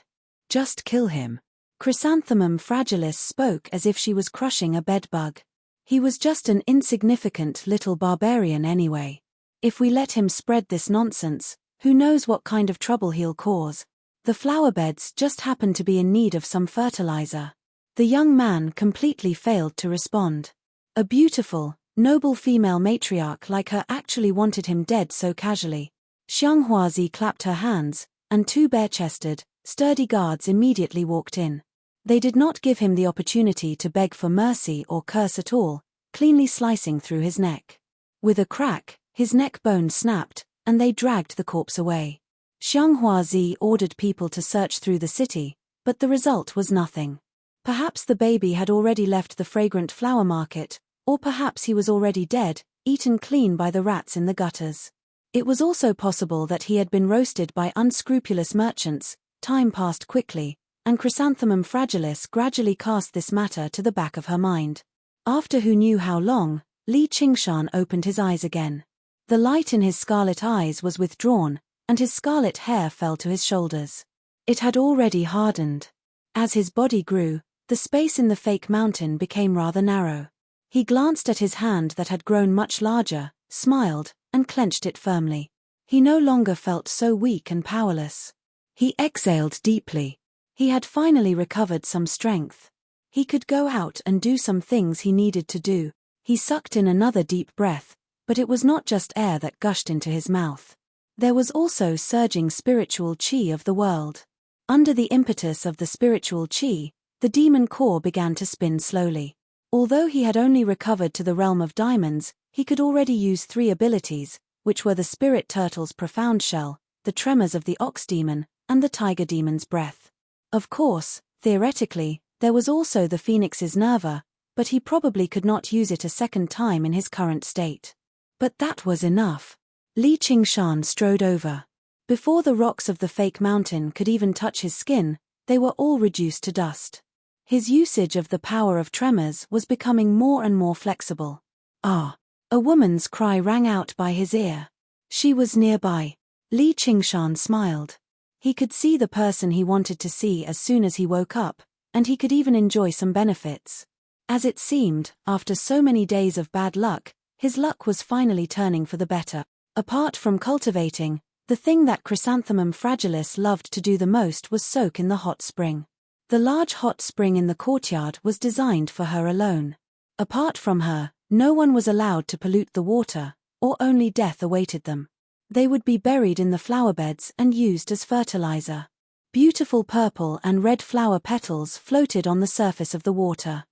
"Just kill him." Chrysanthemum Fragilis spoke as if she was crushing a bedbug. "He was just an insignificant little barbarian anyway. If we let him spread this nonsense, who knows what kind of trouble he'll cause. The flower beds just happen to be in need of some fertilizer." The young man completely failed to respond. A beautiful, noble female matriarch like her actually wanted him dead so casually. Xianghua Zi clapped her hands, and two bare-chested, sturdy guards immediately walked in. They did not give him the opportunity to beg for mercy or curse at all, cleanly slicing through his neck. With a crack, His neck bone snapped, and they dragged the corpse away. Xianghuazi ordered people to search through the city, but the result was nothing. Perhaps the baby had already left the fragrant flower market, or perhaps he was already dead, eaten clean by the rats in the gutters. It was also possible that he had been roasted by unscrupulous merchants. Time passed quickly, and Chrysanthemum Fragilis gradually cast this matter to the back of her mind. After who knew how long, Li Qingshan opened his eyes again. The light in his scarlet eyes was withdrawn, and his scarlet hair fell to his shoulders. It had already hardened. As his body grew, the space in the fake mountain became rather narrow. He glanced at his hand that had grown much larger, smiled, and clenched it firmly. He no longer felt so weak and powerless. He exhaled deeply. He had finally recovered some strength. He could go out and do some things he needed to do. He sucked in another deep breath, but it was not just air that gushed into his mouth. There was also surging spiritual chi of the world. Under the impetus of the spiritual chi, the demon core began to spin slowly. Although he had only recovered to the realm of diamonds, he could already use 3 abilities, which were the spirit turtle's profound shell, the tremors of the ox demon, and the tiger demon's breath. Of course, theoretically, there was also the phoenix's nerva, but he probably could not use it a second time in his current state. But that was enough. Li Qingshan strode over. Before the rocks of the fake mountain could even touch his skin, they were all reduced to dust. His usage of the power of tremors was becoming more and more flexible. Ah! A woman's cry rang out by his ear. She was nearby. Li Qingshan smiled. He could see the person he wanted to see as soon as he woke up, and he could even enjoy some benefits. As it seemed, after so many days of bad luck, his luck was finally turning for the better. Apart from cultivating, the thing that Chrysanthemum Fragilis loved to do the most was soak in the hot spring. The large hot spring in the courtyard was designed for her alone. Apart from her, no one was allowed to pollute the water, or only death awaited them. They would be buried in the flower beds and used as fertilizer. Beautiful purple and red flower petals floated on the surface of the water.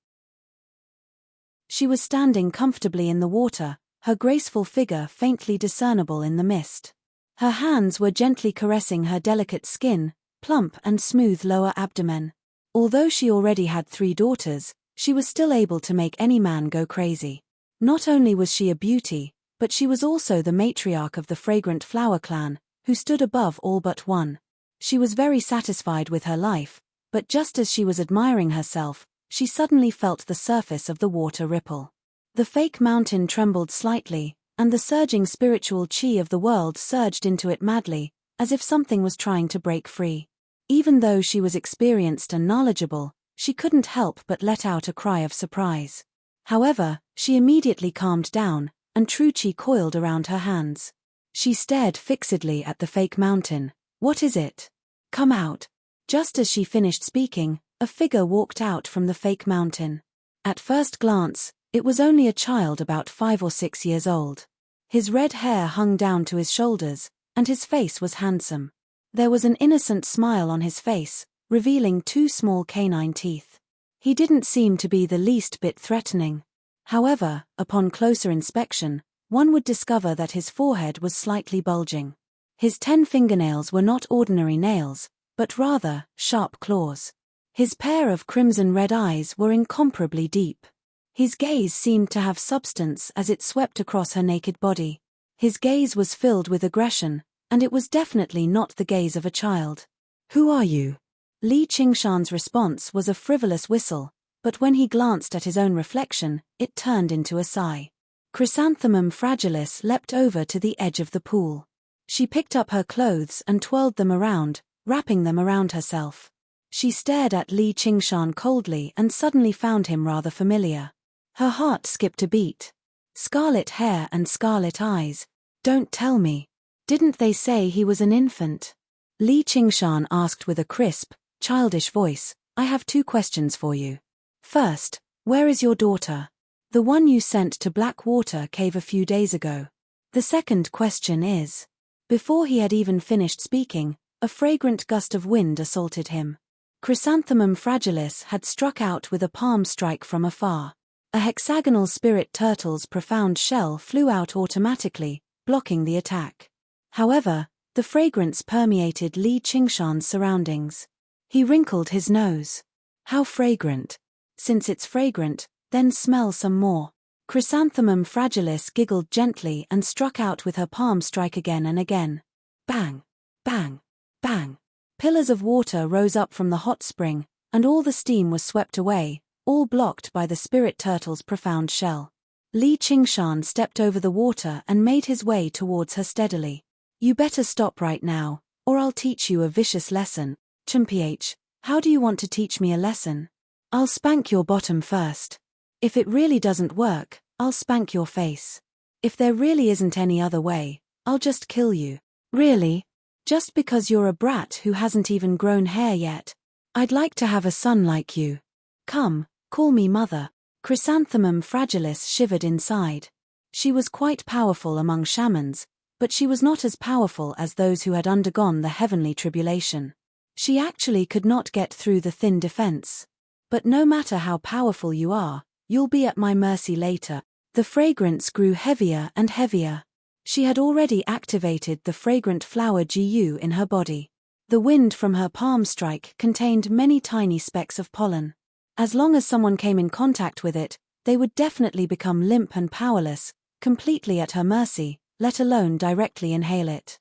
She was standing comfortably in the water, her graceful figure faintly discernible in the mist. Her hands were gently caressing her delicate skin, plump and smooth lower abdomen. Although she already had 3 daughters, she was still able to make any man go crazy. Not only was she a beauty, but she was also the matriarch of the fragrant flower clan, who stood above all but one. She was very satisfied with her life, but just as she was admiring herself, she suddenly felt the surface of the water ripple. The fake mountain trembled slightly, and the surging spiritual chi of the world surged into it madly, as if something was trying to break free. Even though she was experienced and knowledgeable, she couldn't help but let out a cry of surprise. However, she immediately calmed down, and true chi coiled around her hands. She stared fixedly at the fake mountain. "What is it? Come out." Just as she finished speaking, a figure walked out from the fake mountain. At first glance, it was only a child about 5 or 6 years old. His red hair hung down to his shoulders, and his face was handsome. There was an innocent smile on his face, revealing 2 small canine teeth. He didn't seem to be the least bit threatening. However, upon closer inspection, one would discover that his forehead was slightly bulging. His 10 fingernails were not ordinary nails, but rather sharp claws. His pair of crimson-red eyes were incomparably deep. His gaze seemed to have substance as it swept across her naked body. His gaze was filled with aggression, and it was definitely not the gaze of a child. "Who are you?" Li Qingshan's response was a frivolous whistle, but when he glanced at his own reflection, it turned into a sigh. Chrysanthemum Fragilis leapt over to the edge of the pool. She picked up her clothes and twirled them around, wrapping them around herself. She stared at Li Qingshan coldly and suddenly found him rather familiar. Her heart skipped a beat. Scarlet hair and scarlet eyes. "Don't tell me. Didn't they say he was an infant?" Li Qingshan asked with a crisp, childish voice. "I have 2 questions for you. First, where is your daughter? The one you sent to Blackwater Cave a few days ago. The second question is..." Before he had even finished speaking, a fragrant gust of wind assaulted him. Chrysanthemum Fragilis had struck out with a palm strike from afar. A hexagonal spirit turtle's profound shell flew out automatically, blocking the attack. However, the fragrance permeated Li Qingshan's surroundings. He wrinkled his nose. How fragrant. Since it's fragrant, then smell some more. Chrysanthemum fragilis giggled gently and struck out with her palm strike again and again. Bang! Bang! Bang! Pillars of water rose up from the hot spring, and all the steam was swept away, all blocked by the spirit turtle's profound shell. Li Qingshan stepped over the water and made his way towards her steadily. You better stop right now, or I'll teach you a vicious lesson. Chumph, how do you want to teach me a lesson? I'll spank your bottom first. If it really doesn't work, I'll spank your face. If there really isn't any other way, I'll just kill you. Really? Just because you're a brat who hasn't even grown hair yet? I'd like to have a son like you. Come, call me mother. Chrysanthemum fragilis shivered inside. She was quite powerful among shamans, but she was not as powerful as those who had undergone the heavenly tribulation. She actually could not get through the thin defense. But no matter how powerful you are, you'll be at my mercy later. The fragrance grew heavier and heavier. She had already activated the fragrant flower GU in her body. The wind from her palm strike contained many tiny specks of pollen. As long as someone came in contact with it, they would definitely become limp and powerless, completely at her mercy, let alone directly inhale it.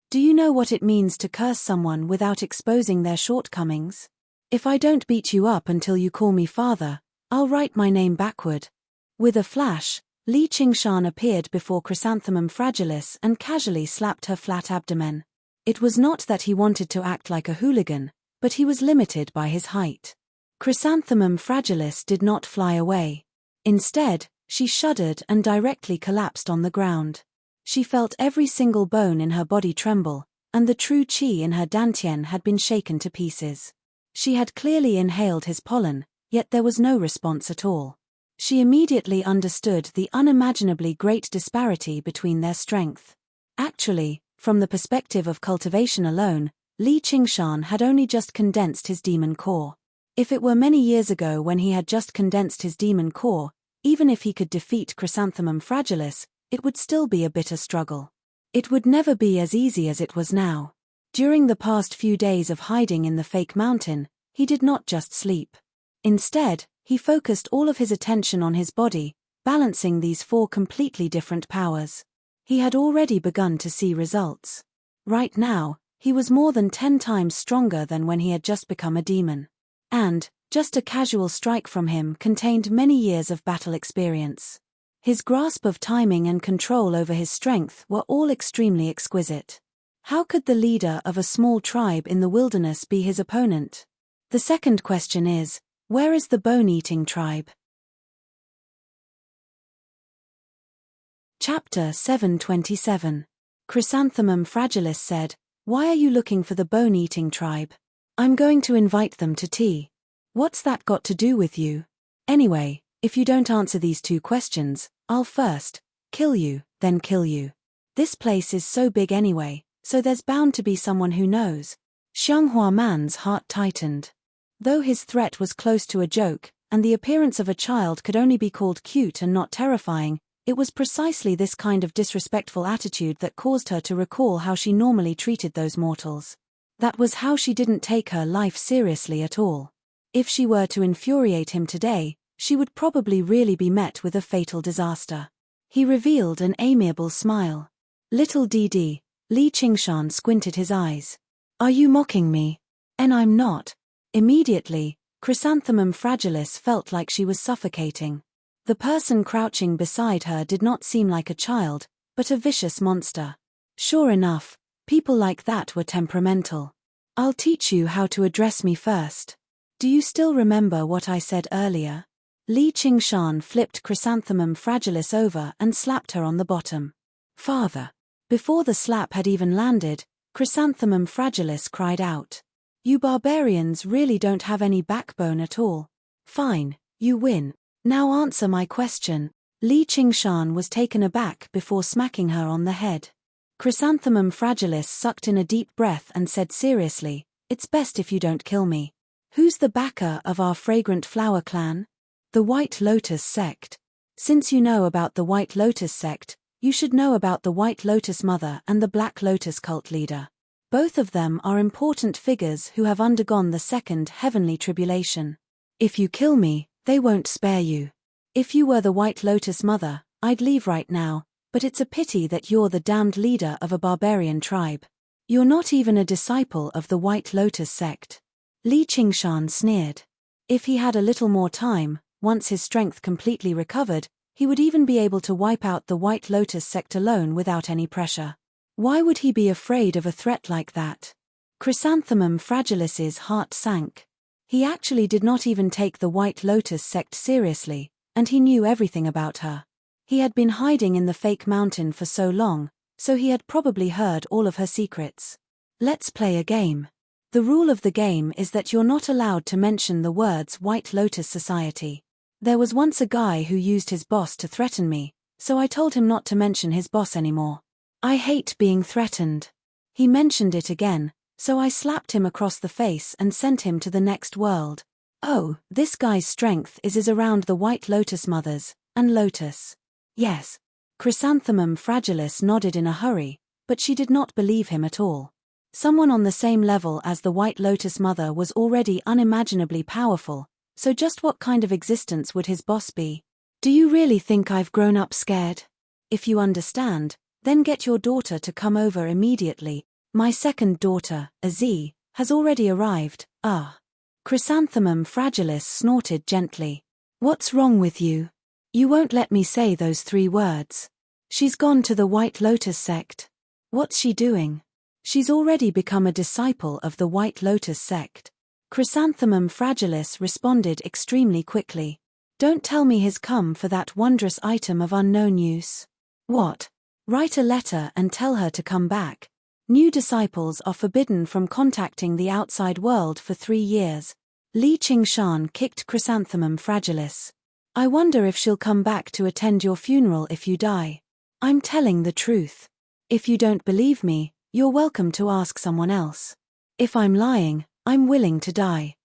Do you know what it means to curse someone without exposing their shortcomings? If I don't beat you up until you call me father, I'll write my name backward. With a flash, Li Qingshan appeared before Chrysanthemum fragilis and casually slapped her flat abdomen. It was not that he wanted to act like a hooligan, but he was limited by his height. Chrysanthemum fragilis did not fly away. Instead, she shuddered and directly collapsed on the ground. She felt every single bone in her body tremble, and the true qi in her dantian had been shaken to pieces. She had clearly inhaled his pollen, yet there was no response at all. She immediately understood the unimaginably great disparity between their strength. Actually, from the perspective of cultivation alone, Li Qingshan had only just condensed his demon core. If it were many years ago when he had just condensed his demon core, even if he could defeat Chrysanthemum fragilis, it would still be a bitter struggle. It would never be as easy as it was now. During the past few days of hiding in the fake mountain, he did not just sleep. Instead, he focused all of his attention on his body, balancing these four completely different powers. He had already begun to see results. Right now, he was more than 10 times stronger than when he had just become a demon. And, just a casual strike from him contained many years of battle experience. His grasp of timing and control over his strength were all extremely exquisite. How could the leader of a small tribe in the wilderness be his opponent? The second question is, where is the bone-eating tribe? Chapter 727. Chrysanthemum fragilis said, "Why are you looking for the bone-eating tribe? I'm going to invite them to tea. What's that got to do with you? Anyway, if you don't answer these two questions, I'll first kill you, then kill you. This place is so big anyway, so there's bound to be someone who knows." Xianghua Man's heart tightened. Though his threat was close to a joke, and the appearance of a child could only be called cute and not terrifying, it was precisely this kind of disrespectful attitude that caused her to recall how she normally treated those mortals. That was how she didn't take her life seriously at all. If she were to infuriate him today, she would probably really be met with a fatal disaster. He revealed an amiable smile. "Little Didi," Li Qingshan squinted his eyes. "Are you mocking me?" "And I'm not." Immediately, Chrysanthemum fragilis felt like she was suffocating. The person crouching beside her did not seem like a child, but a vicious monster. Sure enough, people like that were temperamental. "I'll teach you how to address me first. Do you still remember what I said earlier?" Li Qingshan flipped Chrysanthemum fragilis over and slapped her on the bottom. "Father." Before the slap had even landed, Chrysanthemum fragilis cried out. "You barbarians really don't have any backbone at all. Fine, you win. Now answer my question." Li Qingshan was taken aback before smacking her on the head. Chrysanthemum fragilis sucked in a deep breath and said seriously, "It's best if you don't kill me. Who's the backer of our fragrant flower clan?" "The White Lotus sect." "Since you know about the White Lotus sect, You should know about the White Lotus Mother and the Black Lotus cult leader. Both of them are important figures who have undergone the second heavenly tribulation. If you kill me, they won't spare you. If you were the White Lotus Mother, I'd leave right now, but it's a pity that you're the damned leader of a barbarian tribe. You're not even a disciple of the White Lotus sect. Li Qingshan sneered. If he had a little more time, once his strength completely recovered, he would even be able to wipe out the White Lotus sect alone without any pressure. Why would he be afraid of a threat like that? Chrysanthemum Fragilis's heart sank. He actually did not even take the White Lotus sect seriously, and he knew everything about her. He had been hiding in the fake mountain for so long, so he had probably heard all of her secrets. Let's play a game. The rule of the game is that you're not allowed to mention the words White Lotus Society. There was once a guy who used his boss to threaten me, so I told him not to mention his boss anymore. I hate being threatened. He mentioned it again, so I slapped him across the face and sent him to the next world. Oh, this guy's strength is around the White Lotus Mothers, and Lotus. Yes. Chrysanthemum Fragilis nodded in a hurry, but she did not believe him at all. Someone on the same level as the White Lotus Mother was already unimaginably powerful, so just what kind of existence would his boss be? Do you really think I've grown up scared? If you understand, then get your daughter to come over immediately. My second daughter, Aziz, has already arrived. Chrysanthemum Fragilis snorted gently. What's wrong with you? You won't let me say those 3 words. She's gone to the White Lotus sect. What's she doing? She's already become a disciple of the White Lotus sect. Chrysanthemum Fragilis responded extremely quickly. Don't tell me he's come for that wondrous item of unknown use. What? Write a letter and tell her to come back. New disciples are forbidden from contacting the outside world for 3 years. Li Qingshan kicked Chrysanthemum Fragilis. I wonder if she'll come back to attend your funeral if you die. I'm telling the truth. If you don't believe me, you're welcome to ask someone else. If I'm lying, I'm willing to die.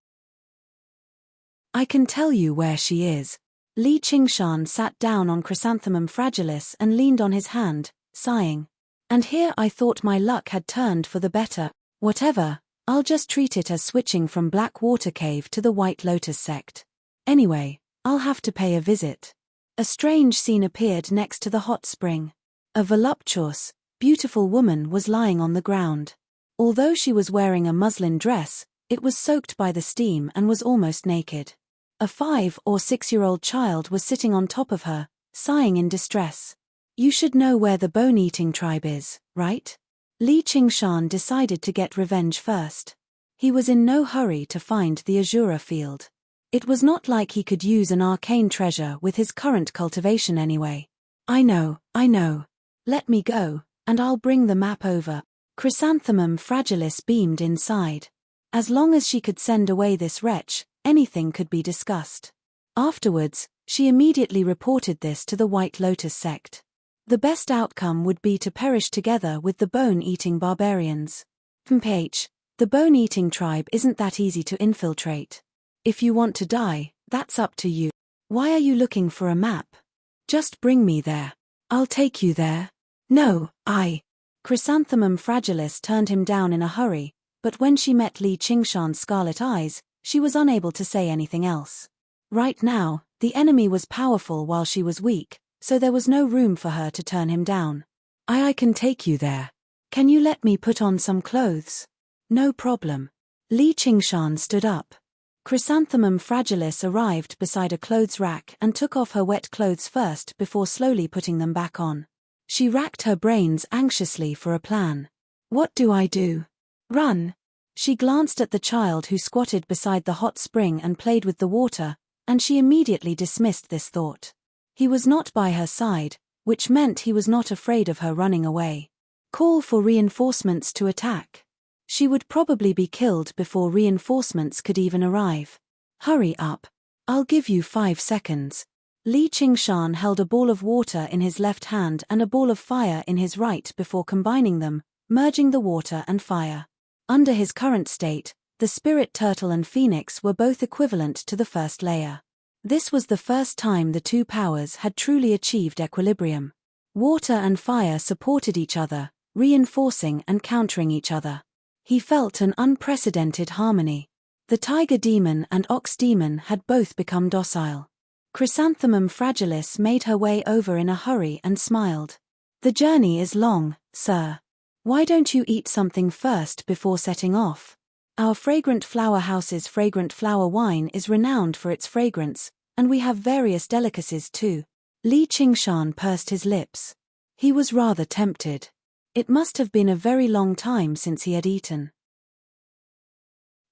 I can tell you where she is. Li Qingshan sat down on Chrysanthemum Fragilis and leaned on his hand, sighing. And here I thought my luck had turned for the better. Whatever, I'll just treat it as switching from Black Water Cave to the White Lotus sect. Anyway, I'll have to pay a visit. A strange scene appeared next to the hot spring. A voluptuous, beautiful woman was lying on the ground. Although she was wearing a muslin dress, it was soaked by the steam and was almost naked. A 5 or 6-year-old child was sitting on top of her, sighing in distress. You should know where the bone-eating tribe is, right? Li Qingshan decided to get revenge first. He was in no hurry to find the Azura field. It was not like he could use an arcane treasure with his current cultivation anyway. I know. Let me go, and I'll bring the map over. Chrysanthemum Fragilis beamed inside. As long as she could send away this wretch, anything could be discussed. Afterwards, she immediately reported this to the White Lotus sect. The best outcome would be to perish together with the bone-eating barbarians. The bone-eating tribe isn't that easy to infiltrate. If you want to die, that's up to you. Why are you looking for a map? Just bring me there. I'll take you there. No, Chrysanthemum Fragilis turned him down in a hurry, but when she met Li Qingshan's scarlet eyes, she was unable to say anything else. Right now, the enemy was powerful while she was weak, so there was no room for her to turn him down. I can take you there. Can you let me put on some clothes? No problem. Li Qingshan stood up. Chrysanthemum Fragilis arrived beside a clothes rack and took off her wet clothes first before slowly putting them back on. She racked her brains anxiously for a plan. What do I do? Run. She glanced at the child who squatted beside the hot spring and played with the water, and she immediately dismissed this thought. He was not by her side, which meant he was not afraid of her running away. Call for reinforcements to attack. She would probably be killed before reinforcements could even arrive. Hurry up. I'll give you 5 seconds. Li Qingshan held a ball of water in his left hand and a ball of fire in his right before combining them, merging the water and fire. Under his current state, the spirit turtle and phoenix were both equivalent to the first layer. This was the first time the 2 powers had truly achieved equilibrium. Water and fire supported each other, reinforcing and countering each other. He felt an unprecedented harmony. The tiger demon and ox demon had both become docile. Chrysanthemum Fragilis made her way over in a hurry and smiled. "The journey is long, sir. Why don't you eat something first before setting off? Our fragrant flower house's fragrant flower wine is renowned for its fragrance, and we have various delicacies too." Li Qingshan pursed his lips. He was rather tempted. It must have been a very long time since he had eaten.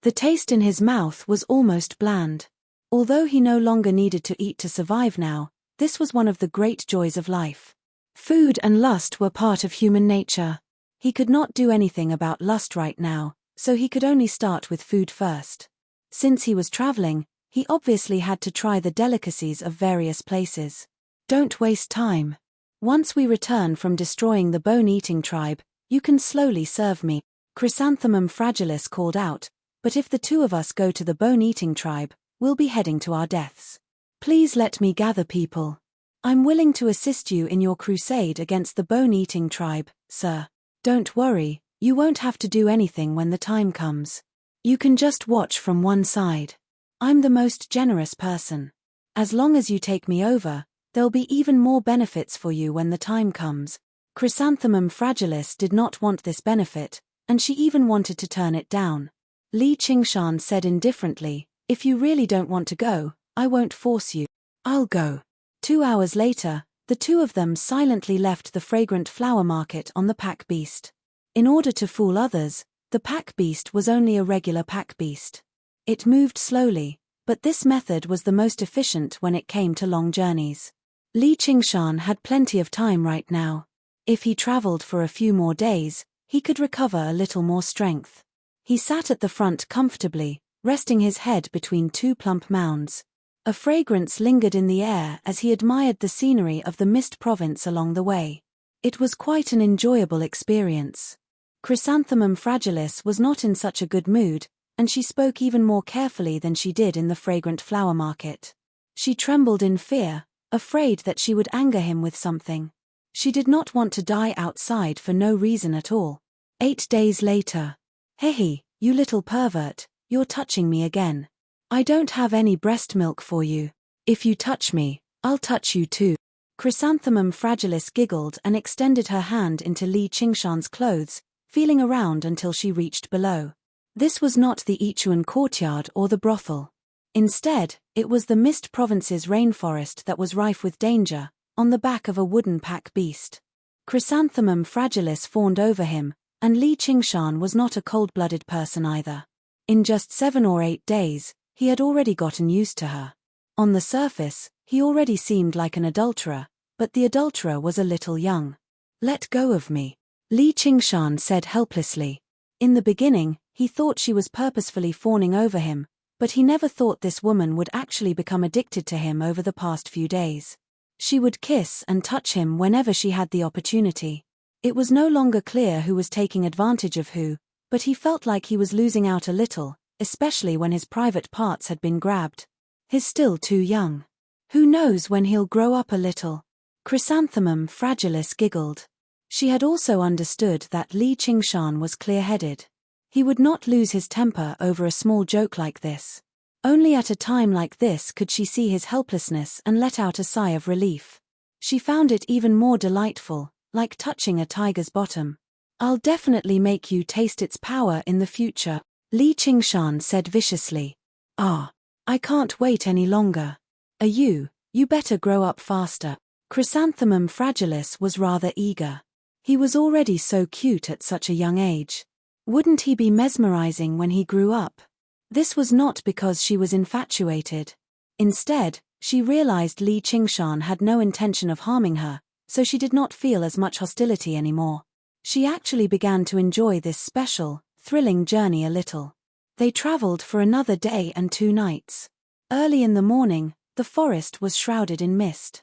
The taste in his mouth was almost bland. Although he no longer needed to eat to survive now, this was one of the great joys of life. Food and lust were part of human nature. He could not do anything about lust right now, so he could only start with food first. Since he was traveling, he obviously had to try the delicacies of various places. "Don't waste time. Once we return from destroying the bone-eating tribe, you can slowly serve me," Chrysanthemum Fragilis called out, "but if the two of us go to the bone-eating tribe, we'll be heading to our deaths. Please let me gather people. I'm willing to assist you in your crusade against the bone-eating tribe, sir. Don't worry, you won't have to do anything when the time comes. You can just watch from one side. I'm the most generous person. As long as you take me over, there'll be even more benefits for you when the time comes." Chrysanthemum Fragilis did not want this benefit, and she even wanted to turn it down. Li Qingshan said indifferently, "If you really don't want to go, I won't force you. I'll go." 2 hours later, the two of them silently left the fragrant flower market on the pack beast. In order to fool others, the pack beast was only a regular pack beast. It moved slowly, but this method was the most efficient when it came to long journeys. Li Qingshan had plenty of time right now. If he traveled for a few more days, he could recover a little more strength. He sat at the front comfortably, resting his head between two plump mounds. A fragrance lingered in the air as he admired the scenery of the Mist Province along the way. It was quite an enjoyable experience. Chrysanthemum Fragilis was not in such a good mood, and she spoke even more carefully than she did in the fragrant flower market. She trembled in fear, afraid that she would anger him with something. She did not want to die outside for no reason at all. 8 days later. "Hehe, you little pervert, you're touching me again. I don't have any breast milk for you. If you touch me, I'll touch you too." Chrysanthemum Fragilis giggled and extended her hand into Li Qingshan's clothes, feeling around until she reached below. This was not the Ichuan courtyard or the brothel. Instead, it was the Mist Province's rainforest that was rife with danger, on the back of a wooden pack beast. Chrysanthemum Fragilis fawned over him, and Li Qingshan was not a cold-blooded person either. In just 7 or 8 days, he had already gotten used to her. On the surface, he already seemed like an adulterer, but the adulterer was a little young. "Let go of me," Li Qingshan said helplessly. In the beginning, he thought she was purposefully fawning over him, but he never thought this woman would actually become addicted to him over the past few days. She would kiss and touch him whenever she had the opportunity. It was no longer clear who was taking advantage of who, but he felt like he was losing out a little, especially when his private parts had been grabbed. He's still too young. Who knows when he'll grow up a little? Chrysanthemum Fragilis giggled. She had also understood that Li Qingshan was clear-headed. He would not lose his temper over a small joke like this. Only at a time like this could she see his helplessness and let out a sigh of relief. She found it even more delightful, like touching a tiger's bottom. "I'll definitely make you taste its power in the future," Li Qingshan said viciously. "Ah, I can't wait any longer. You better grow up faster." Chrysanthemum Fragilis was rather eager. He was already so cute at such a young age. Wouldn't he be mesmerizing when he grew up? This was not because she was infatuated. Instead, she realized Li Qingshan had no intention of harming her, so she did not feel as much hostility anymore. She actually began to enjoy this special, thrilling journey a little. They traveled for another day and 2 nights. Early in the morning, the forest was shrouded in mist.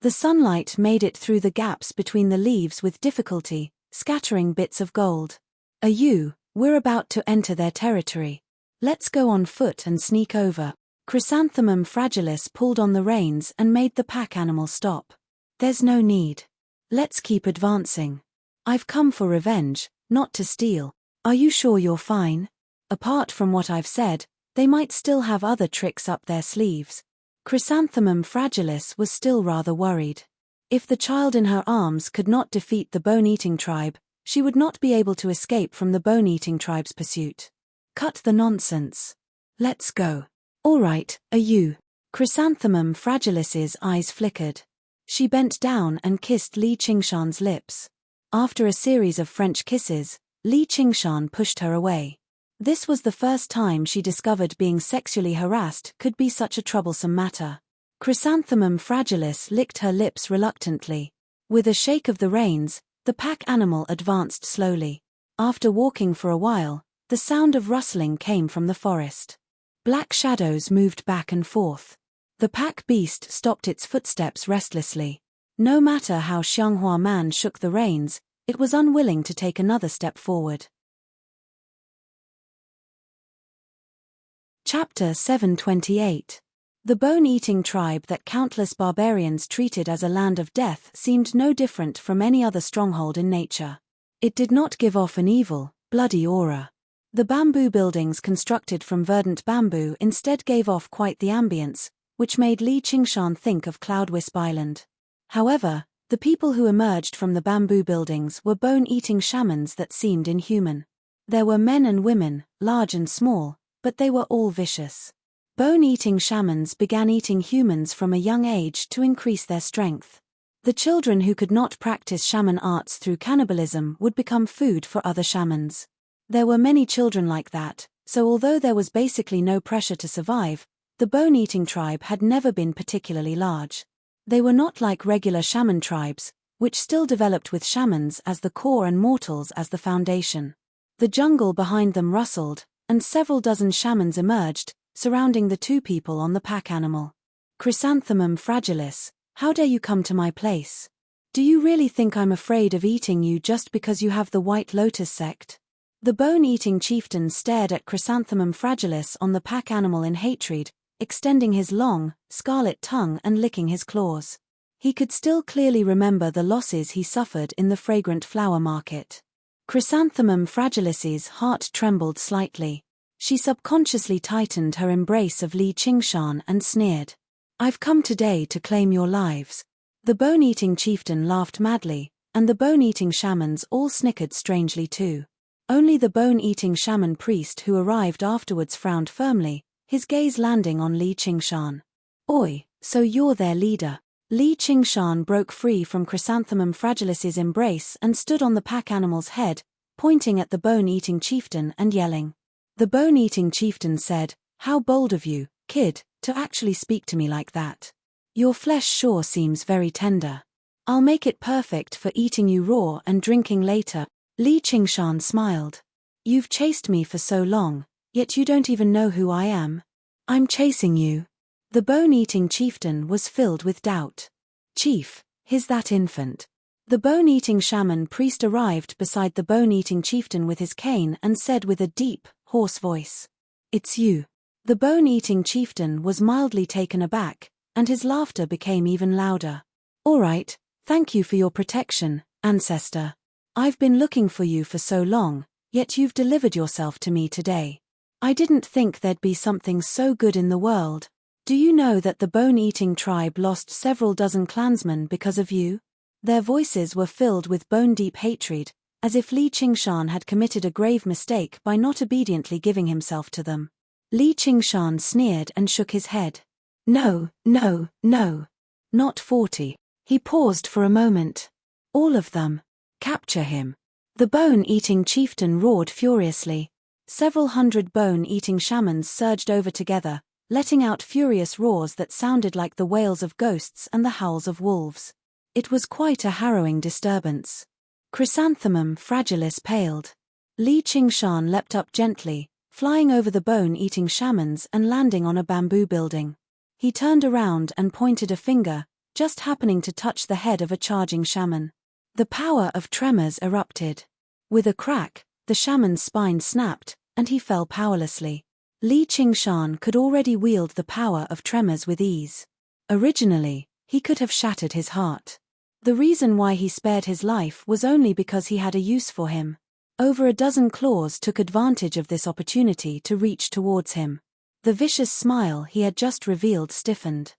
The sunlight made it through the gaps between the leaves with difficulty, scattering bits of gold. We're about to enter their territory. Let's go on foot and sneak over." Chrysanthemum Fragilis pulled on the reins and made the pack animal stop. There's no need. Let's keep advancing. I've come for revenge, not to steal. Are you sure you're fine? Apart from what I've said, they might still have other tricks up their sleeves. Chrysanthemum Fragilis was still rather worried. If the child in her arms could not defeat the bone-eating tribe, she would not be able to escape from the bone-eating tribe's pursuit. Cut the nonsense. Let's go. All right, are you? Chrysanthemum Fragilis's eyes flickered. She bent down and kissed Li Qingshan's lips. After a series of French kisses, Li Qingshan pushed her away. This was the first time she discovered being sexually harassed could be such a troublesome matter. Chrysanthemum Fragilis licked her lips reluctantly. With a shake of the reins, the pack animal advanced slowly. After walking for a while, the sound of rustling came from the forest. Black shadows moved back and forth. The pack beast stopped its footsteps restlessly. No matter how Xianghua Man shook the reins, it was unwilling to take another step forward. Chapter 728. The bone-eating tribe that countless barbarians treated as a land of death seemed no different from any other stronghold in nature. It did not give off an evil, bloody aura. The bamboo buildings constructed from verdant bamboo instead gave off quite the ambience, which made Li Qingshan think of Cloudwisp Island. However, the people who emerged from the bamboo buildings were bone-eating shamans that seemed inhuman. There were men and women, large and small, but they were all vicious. Bone-eating shamans began eating humans from a young age to increase their strength. The children who could not practice shaman arts through cannibalism would become food for other shamans. There were many children like that, so although there was basically no pressure to survive, the bone-eating tribe had never been particularly large. They were not like regular shaman tribes, which still developed with shamans as the core and mortals as the foundation. The jungle behind them rustled, and several dozen shamans emerged, surrounding the two people on the pack animal. Chrysanthemum Fragilis, how dare you come to my place? Do you really think I'm afraid of eating you just because you have the White Lotus sect? The bone-eating chieftain stared at Chrysanthemum Fragilis on the pack animal in hatred, extending his long, scarlet tongue and licking his claws. He could still clearly remember the losses he suffered in the fragrant flower market. Chrysanthemum Fragilis's heart trembled slightly. She subconsciously tightened her embrace of Li Qingshan and sneered. I've come today to claim your lives. The bone-eating chieftain laughed madly, and the bone-eating shamans all snickered strangely too. Only the bone-eating shaman priest who arrived afterwards frowned firmly, his gaze landing on Li Qingshan. Oi, so you're their leader. Li Qingshan broke free from Chrysanthemum Fragilis's embrace and stood on the pack animal's head, pointing at the bone-eating chieftain and yelling. The bone-eating chieftain said, "How bold of you, kid, to actually speak to me like that. Your flesh sure seems very tender. I'll make it perfect for eating you raw and drinking later." Li Qingshan smiled. You've chased me for so long, yet you don't even know who I am. I'm chasing you. The bone-eating chieftain was filled with doubt. Chief, is that infant? The bone-eating shaman priest arrived beside the bone-eating chieftain with his cane and said with a deep, hoarse voice. It's you. The bone-eating chieftain was mildly taken aback, and his laughter became even louder. All right, thank you for your protection, ancestor. I've been looking for you for so long, yet you've delivered yourself to me today. I didn't think there'd be something so good in the world. Do you know that the bone-eating tribe lost several dozen clansmen because of you? Their voices were filled with bone-deep hatred, as if Li Qingshan had committed a grave mistake by not obediently giving himself to them. Li Qingshan sneered and shook his head. No, no, no. Not 40. He paused for a moment. All of them. Capture him. The bone-eating chieftain roared furiously. Several hundred bone-eating shamans surged over together, letting out furious roars that sounded like the wails of ghosts and the howls of wolves. It was quite a harrowing disturbance. Chrysanthemum Fragilis paled. Li Qingshan leapt up gently, flying over the bone-eating shamans and landing on a bamboo building. He turned around and pointed a finger, just happening to touch the head of a charging shaman. The power of tremors erupted. With a crack, the shaman's spine snapped, and he fell powerlessly. Li Qingshan could already wield the power of tremors with ease. Originally, he could have shattered his heart. The reason why he spared his life was only because he had a use for him. Over a dozen claws took advantage of this opportunity to reach towards him. The vicious smile he had just revealed stiffened.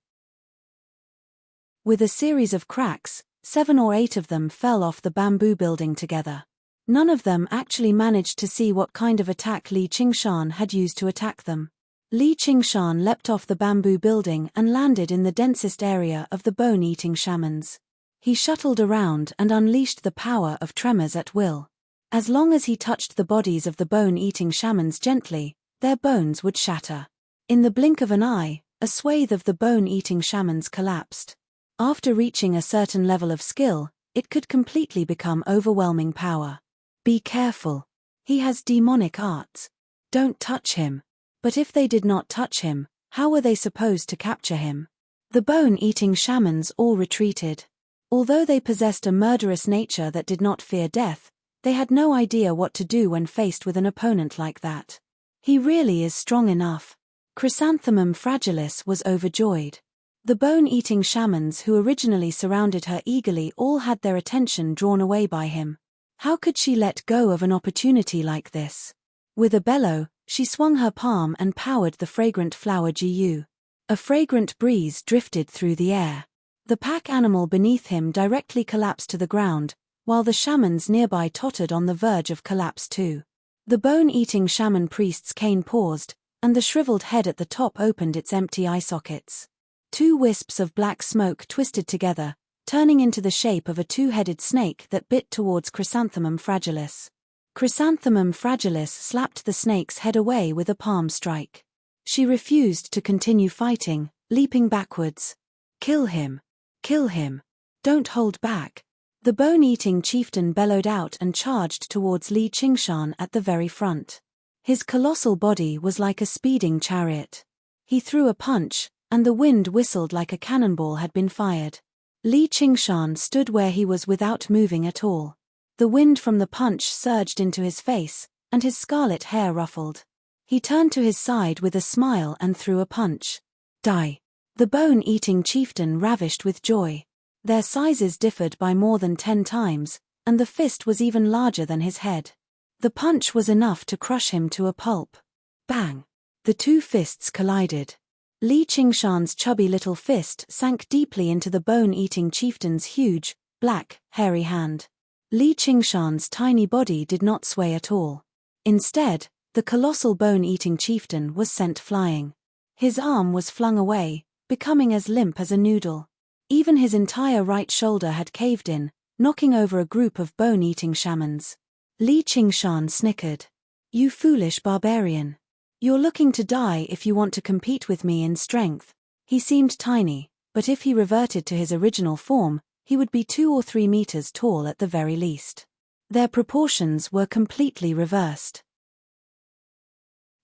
With a series of cracks, 7 or 8 of them fell off the bamboo building together. None of them actually managed to see what kind of attack Li Qingshan had used to attack them. Li Qingshan leapt off the bamboo building and landed in the densest area of the bone-eating shamans. He shuttled around and unleashed the power of tremors at will. As long as he touched the bodies of the bone-eating shamans gently, their bones would shatter. In the blink of an eye, a swathe of the bone-eating shamans collapsed. After reaching a certain level of skill, it could completely become overwhelming power. Be careful. He has demonic arts. Don't touch him. But if they did not touch him, how were they supposed to capture him? The bone-eating shamans all retreated. Although they possessed a murderous nature that did not fear death, they had no idea what to do when faced with an opponent like that. He really is strong enough. Chrysanthemum Fragilis was overjoyed. The bone-eating shamans who originally surrounded her eagerly all had their attention drawn away by him. How could she let go of an opportunity like this? With a bellow, she swung her palm and powered the fragrant flower Jiu. A fragrant breeze drifted through the air. The pack animal beneath him directly collapsed to the ground, while the shamans nearby tottered on the verge of collapse too. The bone-eating shaman priest's cane paused, and the shriveled head at the top opened its empty eye sockets. 2 wisps of black smoke twisted together, turning into the shape of a 2-headed snake that bit towards Chrysanthemum Fragilis. Chrysanthemum Fragilis slapped the snake's head away with a palm strike. She refused to continue fighting, leaping backwards. Kill him! Kill him! Don't hold back! The bone-eating chieftain bellowed out and charged towards Li Qingshan at the very front. His colossal body was like a speeding chariot. He threw a punch, and the wind whistled like a cannonball had been fired. Li Qingshan stood where he was without moving at all. The wind from the punch surged into his face, and his scarlet hair ruffled. He turned to his side with a smile and threw a punch. Die! The bone-eating chieftain ravished with joy. Their sizes differed by more than 10 times, and the fist was even larger than his head. The punch was enough to crush him to a pulp. Bang! The 2 fists collided. Li Qingshan's chubby little fist sank deeply into the bone-eating chieftain's huge, black, hairy hand. Li Qingshan's tiny body did not sway at all. Instead, the colossal bone-eating chieftain was sent flying. His arm was flung away, becoming as limp as a noodle. Even his entire right shoulder had caved in, knocking over a group of bone-eating shamans. Li Qingshan snickered. You foolish barbarian. You're looking to die if you want to compete with me in strength. He seemed tiny, but if he reverted to his original form, he would be 2 or 3 meters tall at the very least. Their proportions were completely reversed.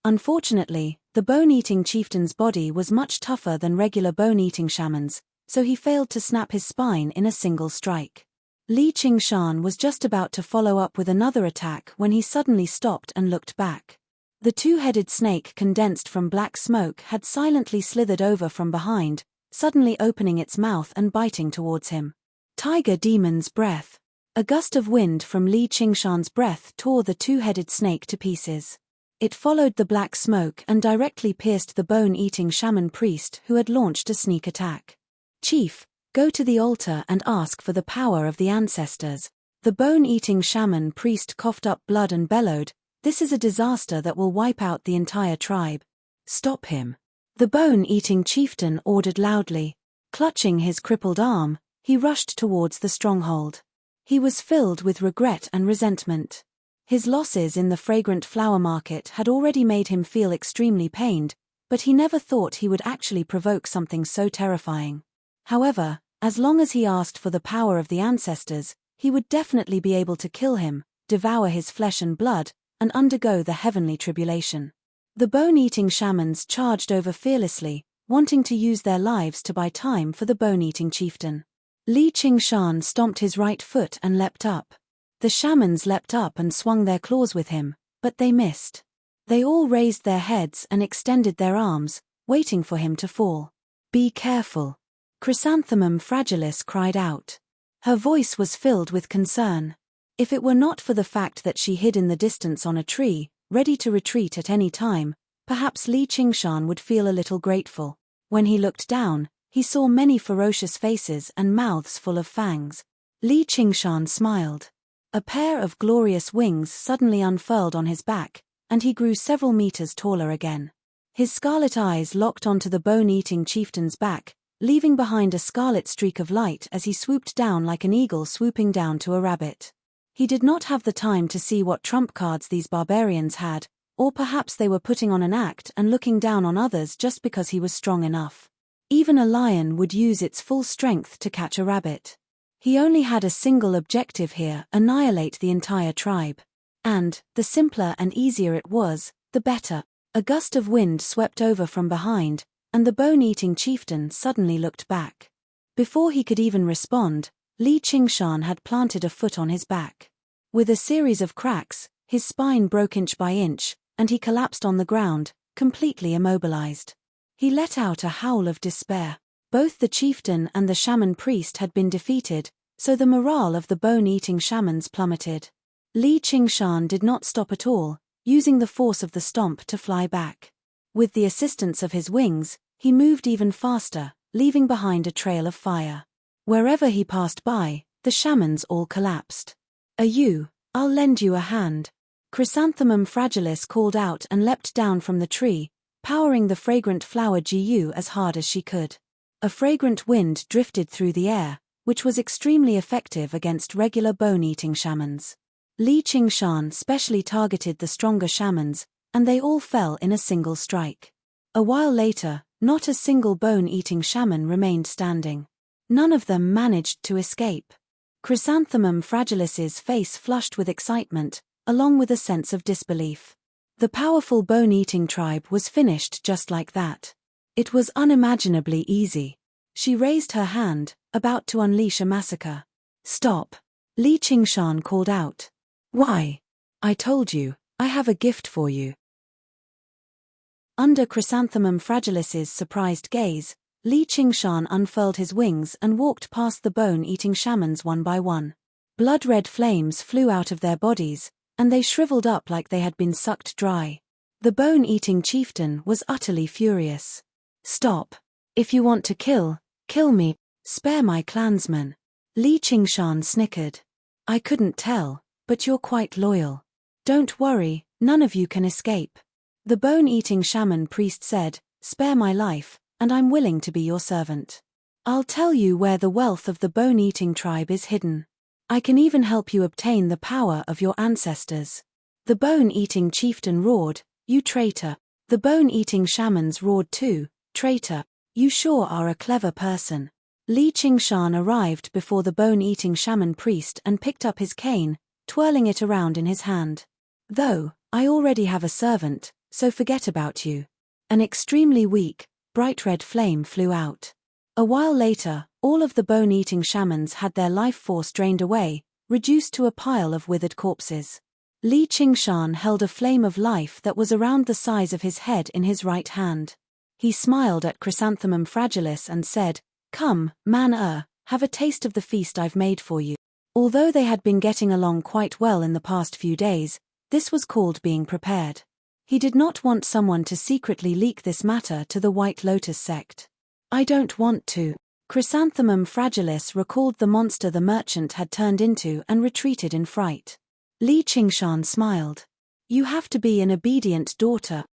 Unfortunately, the bone-eating chieftain's body was much tougher than regular bone-eating shamans, so he failed to snap his spine in a single strike. Li Qingshan was just about to follow up with another attack when he suddenly stopped and looked back. The 2-headed snake condensed from black smoke had silently slithered over from behind, suddenly opening its mouth and biting towards him. Tiger Demon's breath. A gust of wind from Li Qingshan's breath tore the 2-headed snake to pieces. It followed the black smoke and directly pierced the bone-eating shaman priest who had launched a sneak attack. Chief, go to the altar and ask for the power of the ancestors. The bone-eating shaman priest coughed up blood and bellowed, this is a disaster that will wipe out the entire tribe. Stop him. The bone-eating chieftain ordered loudly. Clutching his crippled arm, he rushed towards the stronghold. He was filled with regret and resentment. His losses in the fragrant flower market had already made him feel extremely pained, but he never thought he would actually provoke something so terrifying. However, as long as he asked for the power of the ancestors, he would definitely be able to kill him, devour his flesh and blood, and undergo the heavenly tribulation. The bone-eating shamans charged over fearlessly, wanting to use their lives to buy time for the bone-eating chieftain. Li Qingshan stomped his right foot and leapt up. The shamans leapt up and swung their claws with him, but they missed. They all raised their heads and extended their arms, waiting for him to fall. Be careful. Chrysanthemum Fragilis cried out. Her voice was filled with concern. If it were not for the fact that she hid in the distance on a tree, ready to retreat at any time, perhaps Li Qingshan would feel a little grateful. When he looked down, he saw many ferocious faces and mouths full of fangs. Li Qingshan smiled. A pair of glorious wings suddenly unfurled on his back, and he grew several meters taller again. His scarlet eyes locked onto the bone-eating chieftain's back, leaving behind a scarlet streak of light as he swooped down like an eagle swooping down to a rabbit. He did not have the time to see what trump cards these barbarians had, or perhaps they were putting on an act and looking down on others just because he was strong enough. Even a lion would use its full strength to catch a rabbit. He only had a single objective here: annihilate the entire tribe. And, the simpler and easier it was, the better. A gust of wind swept over from behind, and the bone-eating chieftain suddenly looked back. Before he could even respond, Li Qingshan had planted a foot on his back. With a series of cracks, his spine broke inch by inch, and he collapsed on the ground, completely immobilized. He let out a howl of despair. Both the chieftain and the shaman priest had been defeated, so the morale of the bone-eating shamans plummeted. Li Qingshan did not stop at all, using the force of the stomp to fly back. With the assistance of his wings, he moved even faster, leaving behind a trail of fire. Wherever he passed by, the shamans all collapsed. I'll lend you a hand. Chrysanthemum fragilis called out and leapt down from the tree, powering the fragrant flower Jiu as hard as she could. A fragrant wind drifted through the air, which was extremely effective against regular bone-eating shamans. Li Qingshan specially targeted the stronger shamans, and they all fell in a single strike. A while later, not a single bone-eating shaman remained standing. None of them managed to escape. Chrysanthemum fragilis's face flushed with excitement, along with a sense of disbelief. The powerful bone-eating tribe was finished just like that. It was unimaginably easy. She raised her hand, about to unleash a massacre. "Stop!" Li Qingshan called out. "Why? I told you, I have a gift for you." Under Chrysanthemum fragilis's surprised gaze, Li Qingshan unfurled his wings and walked past the bone-eating shamans one by one. Blood-red flames flew out of their bodies, and they shriveled up like they had been sucked dry. The bone-eating chieftain was utterly furious. "Stop. If you want to kill me. Spare my clansmen." Li Qingshan snickered. "I couldn't tell, but you're quite loyal. Don't worry, none of you can escape." The bone-eating shaman priest said, "Spare my life, and I'm willing to be your servant. I'll tell you where the wealth of the bone-eating tribe is hidden. I can even help you obtain the power of your ancestors." The bone-eating chieftain roared, "You traitor." The bone-eating shamans roared too, "Traitor, you sure are a clever person." Li Qingshan arrived before the bone-eating shaman priest and picked up his cane, twirling it around in his hand. "Though, I already have a servant, so forget about you." An extremely weak, bright red flame flew out. A while later, all of the bone-eating shamans had their life force drained away, reduced to a pile of withered corpses. Li Qingshan held a flame of life that was around the size of his head in his right hand. He smiled at Chrysanthemum fragilis and said, "Come, have a taste of the feast I've made for you." Although they had been getting along quite well in the past few days, this was called being prepared. He did not want someone to secretly leak this matter to the White Lotus sect. "I don't want to." Chrysanthemum fragilis recalled the monster the merchant had turned into and retreated in fright. Li Qingshan smiled. "You have to be an obedient daughter."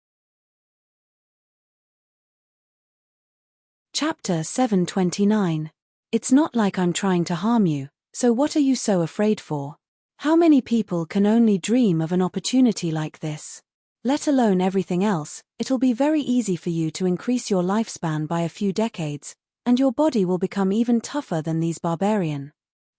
Chapter 729. It's not like I'm trying to harm you, so what are you so afraid for? How many people can only dream of an opportunity like this? Let alone everything else, it'll be very easy for you to increase your lifespan by a few decades, and your body will become even tougher than these barbarian.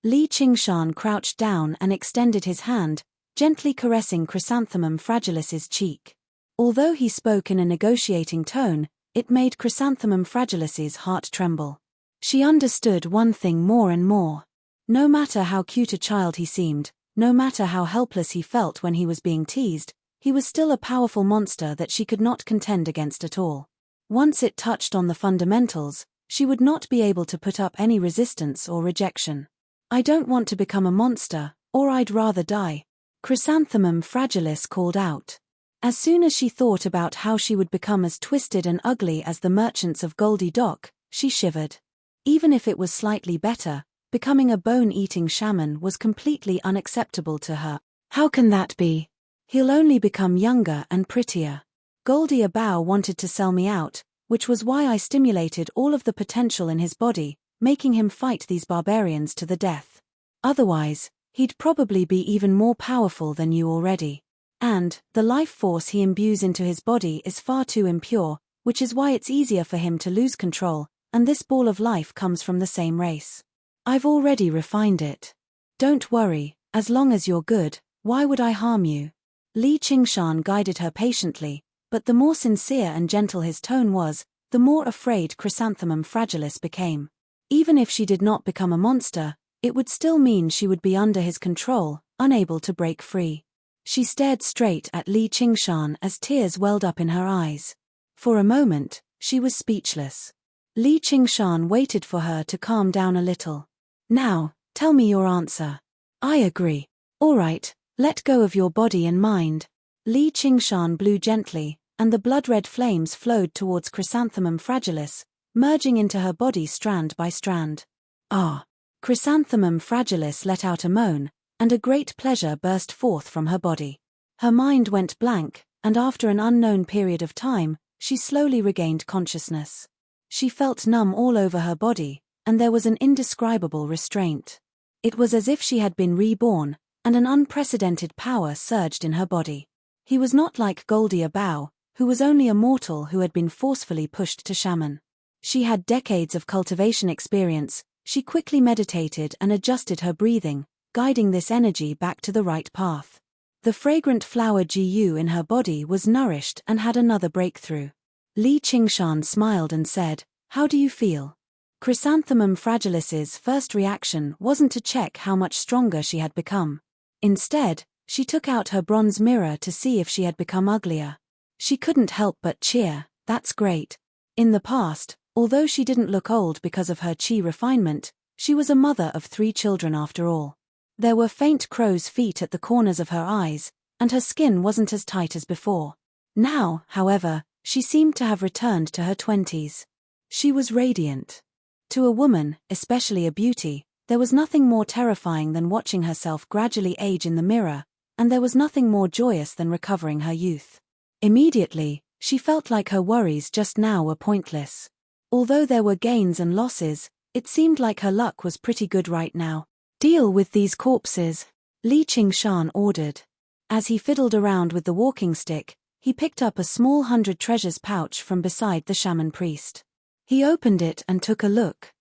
Li Qingshan crouched down and extended his hand, gently caressing Chrysanthemum fragilis's cheek. Although he spoke in a negotiating tone, it made Chrysanthemum fragilis's heart tremble. She understood one thing more and more. No matter how cute a child he seemed, no matter how helpless he felt when he was being teased, he was still a powerful monster that she could not contend against at all. Once it touched on the fundamentals, she would not be able to put up any resistance or rejection. I don't want to become a monster, or I'd rather die. Chrysanthemum Fragilis called out. As soon as she thought about how she would become as twisted and ugly as the merchants of Goldie Dock, she shivered. Even if it was slightly better, becoming a bone-eating shaman was completely unacceptable to her. How can that be? He'll only become younger and prettier. Goldie Abow wanted to sell me out, which was why I stimulated all of the potential in his body, making him fight these barbarians to the death. Otherwise, he'd probably be even more powerful than you already. And, the life force he imbues into his body is far too impure, which is why it's easier for him to lose control, and this ball of life comes from the same race. I've already refined it. Don't worry, as long as you're good, why would I harm you? Li Qingshan guided her patiently, but the more sincere and gentle his tone was, the more afraid Chrysanthemum Fragilis became. Even if she did not become a monster, it would still mean she would be under his control, unable to break free. She stared straight at Li Qingshan as tears welled up in her eyes. For a moment, she was speechless. Li Qingshan waited for her to calm down a little. Now, tell me your answer. I agree. All right, let go of your body and mind. Li Qingshan blew gently, and the blood-red flames flowed towards Chrysanthemum Fragilis, merging into her body strand by strand. Ah! Chrysanthemum Fragilis let out a moan, and a great pleasure burst forth from her body. Her mind went blank, and after an unknown period of time, she slowly regained consciousness. She felt numb all over her body, and there was an indescribable restraint. It was as if she had been reborn, and an unprecedented power surged in her body. He was not like Goldie Abow, who was only a mortal who had been forcefully pushed to shaman. She had decades of cultivation experience. She quickly meditated and adjusted her breathing, guiding this energy back to the right path. The fragrant flower Gu in her body was nourished and had another breakthrough. Li Qingshan smiled and said, "How do you feel?" Chrysanthemum Fragilis's first reaction wasn't to check how much stronger she had become. Instead, she took out her bronze mirror to see if she had become uglier. She couldn't help but cheer. That's great. In the past, although she didn't look old because of her chi refinement, she was a mother of 3 children after all. There were faint crow's feet at the corners of her eyes, and her skin wasn't as tight as before. Now, however, she seemed to have returned to her 20s. She was radiant. To a woman, especially a beauty, there was nothing more terrifying than watching herself gradually age in the mirror, and there was nothing more joyous than recovering her youth. Immediately, she felt like her worries just now were pointless. Although there were gains and losses, it seemed like her luck was pretty good right now. "Deal with these corpses," Li Qingshan ordered. As he fiddled around with the walking stick, he picked up a small 100 treasures pouch from beside the shaman priest. He opened it and took a look.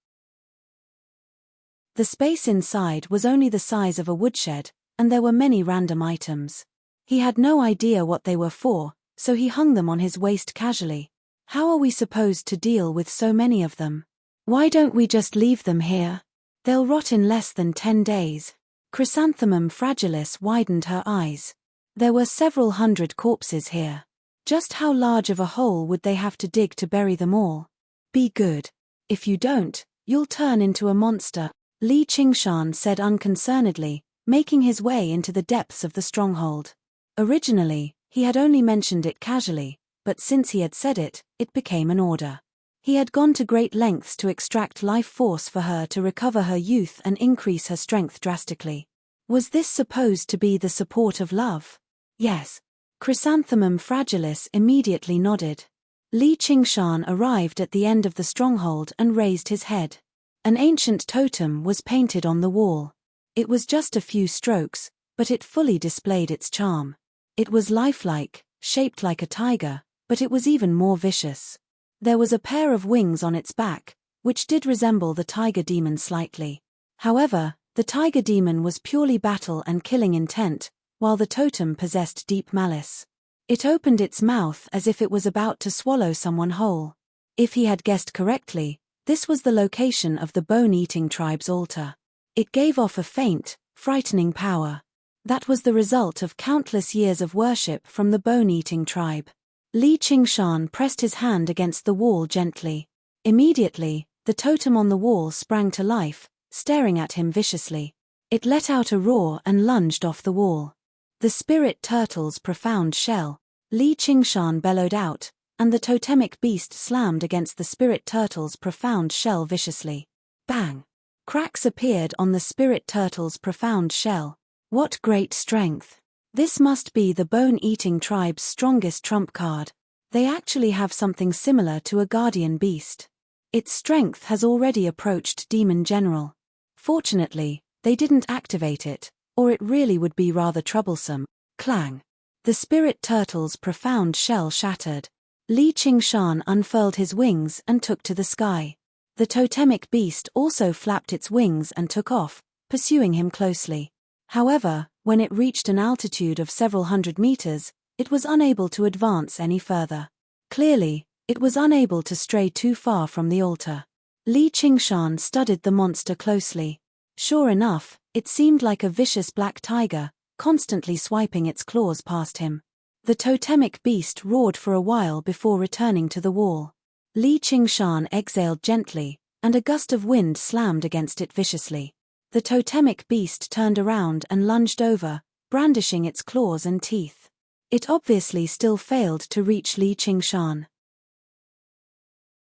The space inside was only the size of a woodshed, and there were many random items. He had no idea what they were for, so he hung them on his waist casually. How are we supposed to deal with so many of them? Why don't we just leave them here? They'll rot in less than 10 days. Chrysanthemum Fragilis widened her eyes. There were several hundred corpses here. Just how large of a hole would they have to dig to bury them all? Be good. If you don't, you'll turn into a monster, Li Qingshan said unconcernedly, making his way into the depths of the stronghold. Originally, he had only mentioned it casually, but since he had said it, it became an order. He had gone to great lengths to extract life force for her to recover her youth and increase her strength drastically. Was this supposed to be the support of love? Yes. Chrysanthemum Fragilis immediately nodded. Li Qingshan arrived at the end of the stronghold and raised his head. An ancient totem was painted on the wall. It was just a few strokes, but it fully displayed its charm. It was lifelike, shaped like a tiger, but it was even more vicious. There was a pair of wings on its back, which did resemble the tiger demon slightly. However, the tiger demon was purely battle and killing intent, while the totem possessed deep malice. It opened its mouth as if it was about to swallow someone whole. If he had guessed correctly, this was the location of the bone-eating tribe's altar. It gave off a faint, frightening power. That was the result of countless years of worship from the bone-eating tribe. Li Qingshan pressed his hand against the wall gently. Immediately, the totem on the wall sprang to life, staring at him viciously. It let out a roar and lunged off the wall. The spirit turtle's profound shell. Li Qingshan bellowed out, and the totemic beast slammed against the spirit turtle's profound shell viciously. Bang! Cracks appeared on the spirit turtle's profound shell. What great strength! This must be the bone-eating tribe's strongest trump card. They actually have something similar to a guardian beast. Its strength has already approached Demon General. Fortunately, they didn't activate it, or it really would be rather troublesome. Clang! The spirit turtle's profound shell shattered. Li Qingshan unfurled his wings and took to the sky. The totemic beast also flapped its wings and took off, pursuing him closely. However, when it reached an altitude of several hundred meters, it was unable to advance any further. Clearly, it was unable to stray too far from the altar. Li Qingshan studied the monster closely. Sure enough, it seemed like a vicious black tiger, constantly swiping its claws past him. The totemic beast roared for a while before returning to the wall. Li Qingshan exhaled gently, and a gust of wind slammed against it viciously. The totemic beast turned around and lunged over, brandishing its claws and teeth. It obviously still failed to reach Li Qingshan.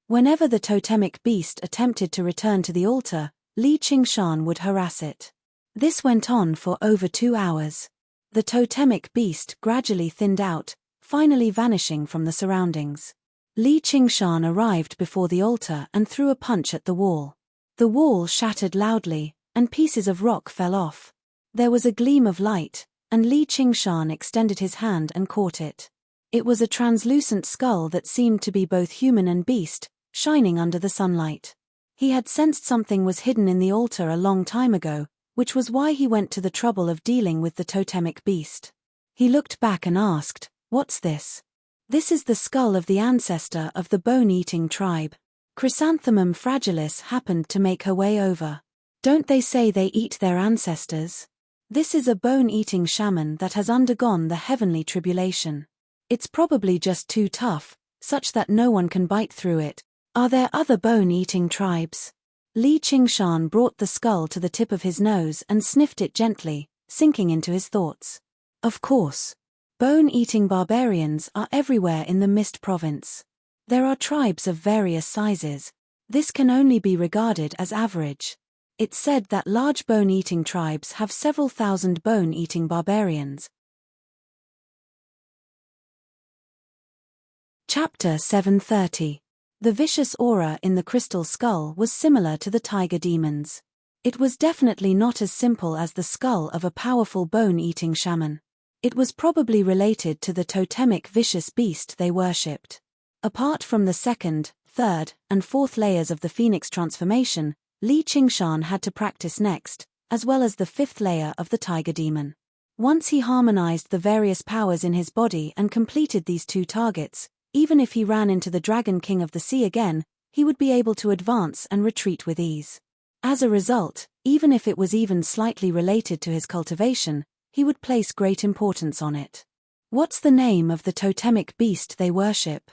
Whenever the totemic beast attempted to return to the altar, Li Qingshan would harass it. This went on for over 2 hours. The totemic beast gradually thinned out, finally vanishing from the surroundings. Li Qingshan arrived before the altar and threw a punch at the wall. The wall shattered loudly, and pieces of rock fell off. There was a gleam of light, and Li Qingshan extended his hand and caught it. It was a translucent skull that seemed to be both human and beast, shining under the sunlight. He had sensed something was hidden in the altar a long time ago, which was why he went to the trouble of dealing with the totemic beast. He looked back and asked, "What's this?" "This is the skull of the ancestor of the bone-eating tribe." Chrysanthemum Fragilis happened to make her way over. "Don't they say they eat their ancestors? This is a bone-eating shaman that has undergone the heavenly tribulation. It's probably just too tough, such that no one can bite through it. Are there other bone-eating tribes?" Li Qingshan brought the skull to the tip of his nose and sniffed it gently, sinking into his thoughts. Of course. Bone-eating barbarians are everywhere in the Mist province. There are tribes of various sizes. This can only be regarded as average. It's said that large bone-eating tribes have several thousand bone-eating barbarians. Chapter 730. The vicious aura in the crystal skull was similar to the tiger demon's. It was definitely not as simple as the skull of a powerful bone-eating shaman. It was probably related to the totemic vicious beast they worshipped. Apart from the second, third, and fourth layers of the phoenix transformation, Li Qingshan had to practice next, as well as the fifth layer of the tiger demon. Once he harmonized the various powers in his body and completed these 2 targets, even if he ran into the Dragon King of the Sea again, he would be able to advance and retreat with ease. As a result, even if it was even slightly related to his cultivation, he would place great importance on it. "What's the name of the totemic beast they worship?"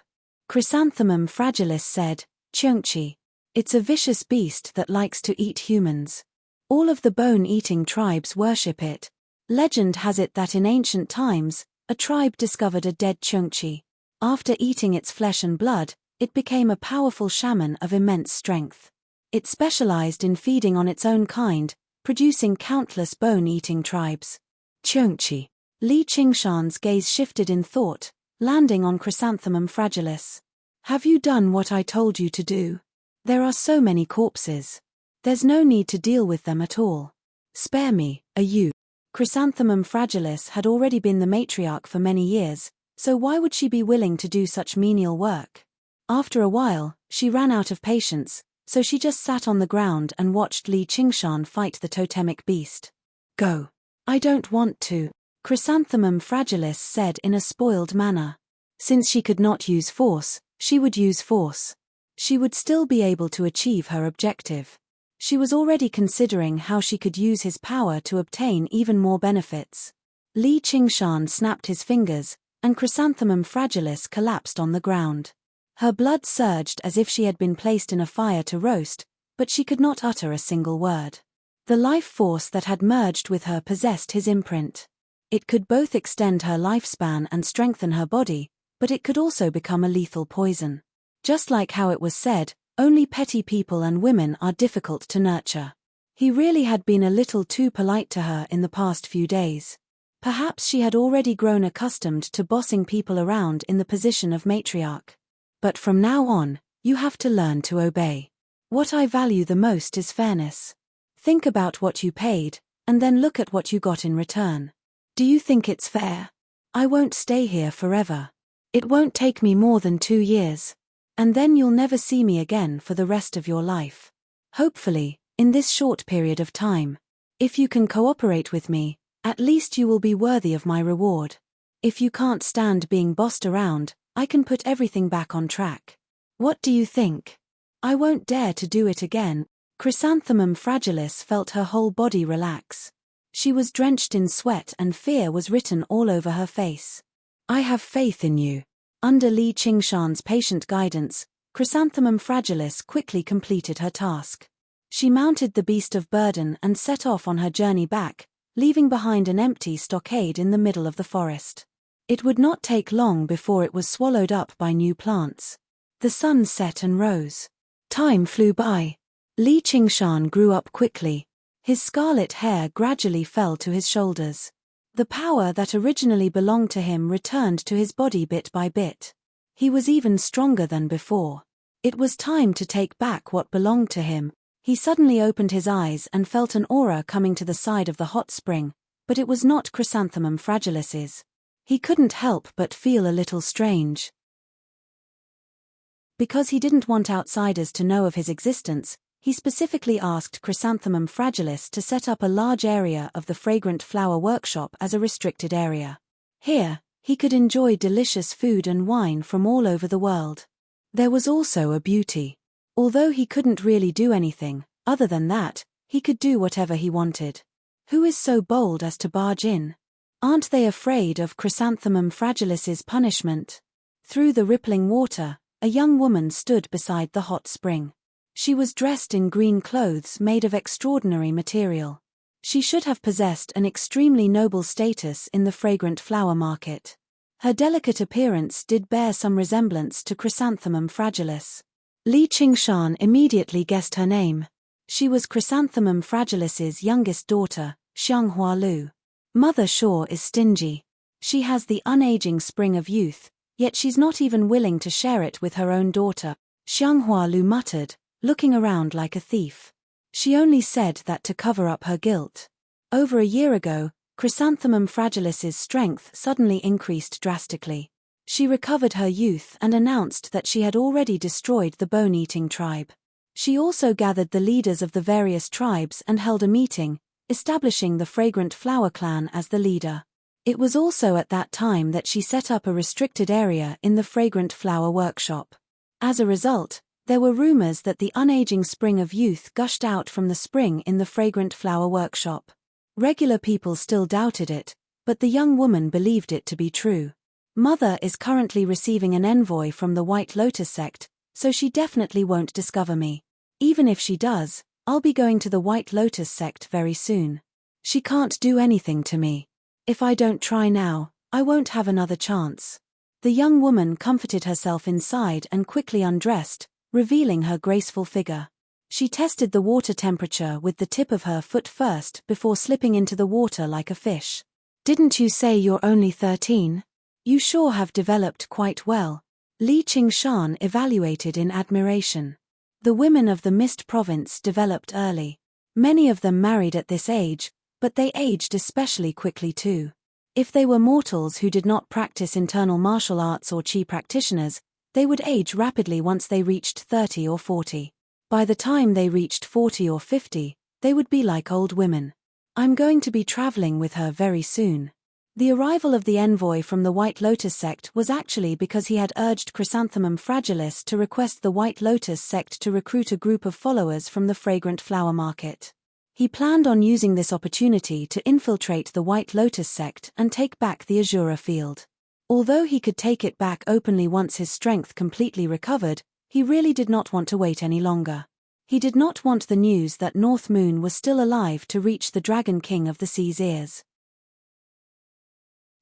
Chrysanthemum Fragilis said, "Cheongchi. It's a vicious beast that likes to eat humans. All of the bone-eating tribes worship it. Legend has it that in ancient times, a tribe discovered a dead Cheongchi. After eating its flesh and blood, it became a powerful shaman of immense strength. It specialized in feeding on its own kind, producing countless bone-eating tribes." Cheongchi. Li Qingshan's gaze shifted in thought, landing on Chrysanthemum Fragilis. "Have you done what I told you to do? There are so many corpses. There's no need to deal with them at all. Spare me, you." Chrysanthemum Fragilis had already been the matriarch for many years, so why would she be willing to do such menial work? After a while, she ran out of patience, so she just sat on the ground and watched Li Qingshan fight the totemic beast. "Go." "I don't want to," Chrysanthemum Fragilis said in a spoiled manner. Since she could not use force, she would use force. She would still be able to achieve her objective. She was already considering how she could use his power to obtain even more benefits. Li Qingshan snapped his fingers, and Chrysanthemum Fragilis collapsed on the ground. Her blood surged as if she had been placed in a fire to roast, but she could not utter a single word. The life force that had merged with her possessed his imprint. It could both extend her lifespan and strengthen her body, but it could also become a lethal poison. Just like how it was said, only petty people and women are difficult to nurture. He really had been a little too polite to her in the past few days. Perhaps she had already grown accustomed to bossing people around in the position of matriarch. But from now on, you have to learn to obey. What I value the most is fairness. Think about what you paid, and then look at what you got in return. Do you think it's fair? I won't stay here forever. It won't take me more than 2 years. And then you'll never see me again for the rest of your life. Hopefully, in this short period of time. If you can cooperate with me, at least you will be worthy of my reward. If you can't stand being bossed around, I can put everything back on track. What do you think? I won't dare to do it again. Chrysanthemum Fragilis felt her whole body relax. She was drenched in sweat and fear was written all over her face. I have faith in you. Under Li Qingshan's patient guidance, Chrysanthemum Fragilis quickly completed her task. She mounted the beast of burden and set off on her journey back, leaving behind an empty stockade in the middle of the forest. It would not take long before it was swallowed up by new plants. The sun set and rose. Time flew by. Li Qingshan grew up quickly. His scarlet hair gradually fell to his shoulders. The power that originally belonged to him returned to his body bit by bit. He was even stronger than before. It was time to take back what belonged to him. He suddenly opened his eyes and felt an aura coming to the side of the hot spring, but it was not Chrysanthemum Fragilis's. He couldn't help but feel a little strange. Because he didn't want outsiders to know of his existence, he specifically asked Chrysanthemum Fragilis to set up a large area of the fragrant flower workshop as a restricted area. Here, he could enjoy delicious food and wine from all over the world. There was also a beauty. Although he couldn't really do anything, other than that, he could do whatever he wanted. Who is so bold as to barge in? Aren't they afraid of Chrysanthemum Fragilis's punishment? Through the rippling water, a young woman stood beside the hot spring. She was dressed in green clothes made of extraordinary material. She should have possessed an extremely noble status in the fragrant flower market. Her delicate appearance did bear some resemblance to Chrysanthemum Fragilis. Li Qingshan immediately guessed her name. She was Chrysanthemum Fragilis's youngest daughter, Xianghua Lu. Mother Shaw is stingy. She has the unaging spring of youth, yet she's not even willing to share it with her own daughter, Xianghua Lu muttered, looking around like a thief. She only said that to cover up her guilt. Over a year ago, Chrysanthemum Fragilis's strength suddenly increased drastically. She recovered her youth and announced that she had already destroyed the bone-eating tribe. She also gathered the leaders of the various tribes and held a meeting, establishing the Fragrant Flower Clan as the leader. It was also at that time that she set up a restricted area in the Fragrant Flower Workshop. As a result, there were rumors that the unaging spring of youth gushed out from the spring in the Fragrant Flower Workshop. Regular people still doubted it, but the young woman believed it to be true. Mother is currently receiving an envoy from the White Lotus sect, so she definitely won't discover me. Even if she does, I'll be going to the White Lotus sect very soon. She can't do anything to me. If I don't try now, I won't have another chance. The young woman comforted herself inside and quickly undressed, revealing her graceful figure. She tested the water temperature with the tip of her foot first before slipping into the water like a fish. Didn't you say you're only 13? You sure have developed quite well. Li Qingshan evaluated in admiration. The women of the Mist province developed early. Many of them married at this age, but they aged especially quickly too. If they were mortals who did not practice internal martial arts or qi practitioners, they would age rapidly once they reached 30 or 40. By the time they reached 40 or 50, they would be like old women. I'm going to be traveling with her very soon. The arrival of the envoy from the White Lotus sect was actually because he had urged Chrysanthemum Fragilis to request the White Lotus sect to recruit a group of followers from the fragrant flower market. He planned on using this opportunity to infiltrate the White Lotus sect and take back the Azura field. Although he could take it back openly once his strength completely recovered, he really did not want to wait any longer. He did not want the news that North Moon was still alive to reach the Dragon King of the Sea's ears.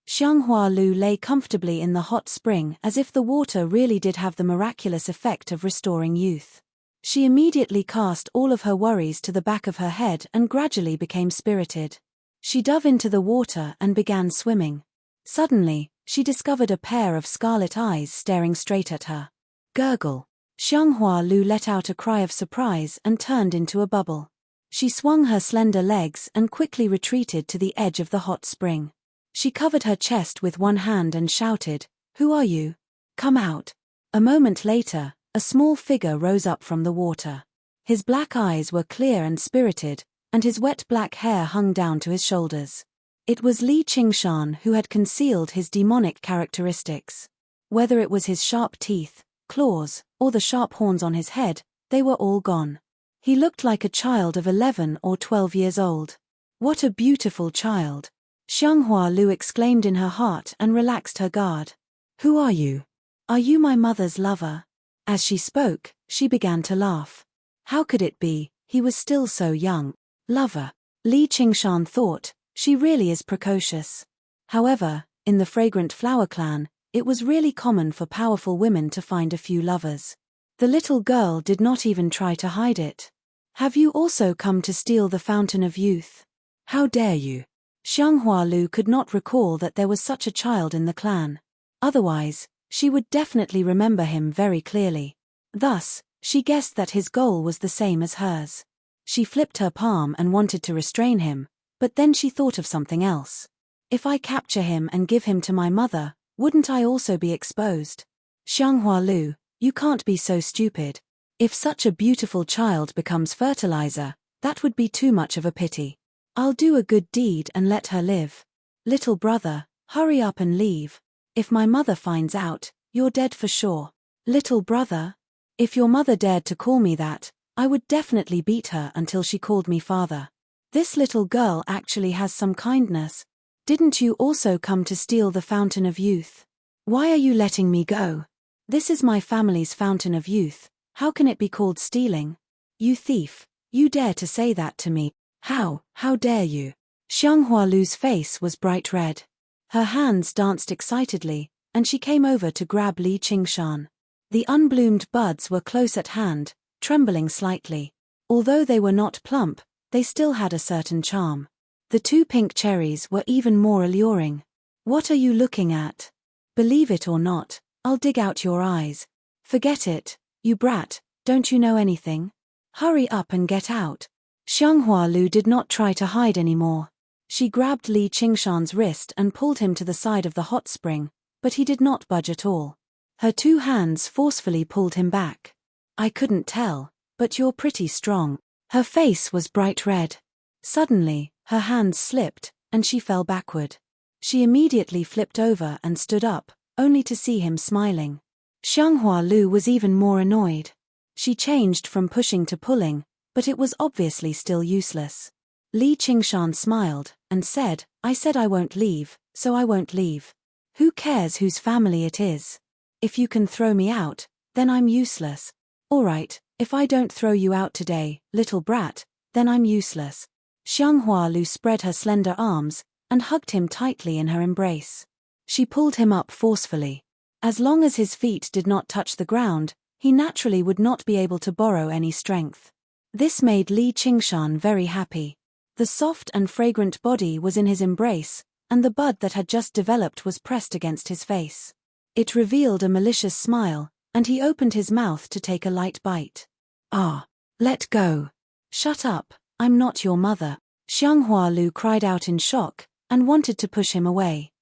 Xianghua Lu lay comfortably in the hot spring as if the water really did have the miraculous effect of restoring youth. She immediately cast all of her worries to the back of her head and gradually became spirited. She dove into the water and began swimming. Suddenly, she discovered a pair of scarlet eyes staring straight at her. Gurgle. Xianghua Lu let out a cry of surprise and turned into a bubble. She swung her slender legs and quickly retreated to the edge of the hot spring. She covered her chest with one hand and shouted, "Who are you? Come out." A moment later, a small figure rose up from the water. His black eyes were clear and spirited, and his wet black hair hung down to his shoulders. It was Li Qingshan who had concealed his demonic characteristics. Whether it was his sharp teeth, claws, or the sharp horns on his head, they were all gone. He looked like a child of 11 or 12 years old. What a beautiful child! Xianghua Lu exclaimed in her heart and relaxed her guard. "Who are you? Are you my mother's lover?" As she spoke, she began to laugh. How could it be, he was still so young? Lover. Li Qingshan thought, she really is precocious. However, in the Fragrant Flower clan, it was really common for powerful women to find a few lovers. The little girl did not even try to hide it. "Have you also come to steal the Fountain of Youth? How dare you?" Xianghua Lu could not recall that there was such a child in the clan. Otherwise, she would definitely remember him very clearly. Thus, she guessed that his goal was the same as hers. She flipped her palm and wanted to restrain him, but then she thought of something else. If I capture him and give him to my mother, wouldn't I also be exposed? Xianghua Lu, you can't be so stupid. If such a beautiful child becomes fertilizer, that would be too much of a pity. I'll do a good deed and let her live. Little brother, hurry up and leave. If my mother finds out, you're dead for sure. Little brother? If your mother dared to call me that, I would definitely beat her until she called me father. This little girl actually has some kindness. Didn't you also come to steal the Fountain of Youth? Why are you letting me go? This is my family's Fountain of Youth. How can it be called stealing? You thief, you dare to say that to me. How dare you? Xianghua Lu's face was bright red. Her hands danced excitedly, and she came over to grab Li Qingshan. The unbloomed buds were close at hand, trembling slightly. Although they were not plump, they still had a certain charm. The two pink cherries were even more alluring. What are you looking at? Believe it or not, I'll dig out your eyes. Forget it, you brat, don't you know anything? Hurry up and get out. Xianghua Lu did not try to hide anymore. She grabbed Li Qingshan's wrist and pulled him to the side of the hot spring, but he did not budge at all. Her two hands forcefully pulled him back. I couldn't tell, but you're pretty strong. Her face was bright red. Suddenly, her hands slipped, and she fell backward. She immediately flipped over and stood up, only to see him smiling. Xianghua Lu was even more annoyed. She changed from pushing to pulling, but it was obviously still useless. Li Qingshan smiled, and said, I said I won't leave, so I won't leave. Who cares whose family it is? If you can throw me out, then I'm useless. Alright, if I don't throw you out today, little brat, then I'm useless. Xianghua Lu spread her slender arms, and hugged him tightly in her embrace. She pulled him up forcefully. As long as his feet did not touch the ground, he naturally would not be able to borrow any strength. This made Li Qingshan very happy. The soft and fragrant body was in his embrace, and the bud that had just developed was pressed against his face. It revealed a malicious smile, and he opened his mouth to take a light bite. Ah, let go. Shut up, I'm not your mother. Xianghua Lu cried out in shock, and wanted to push him away.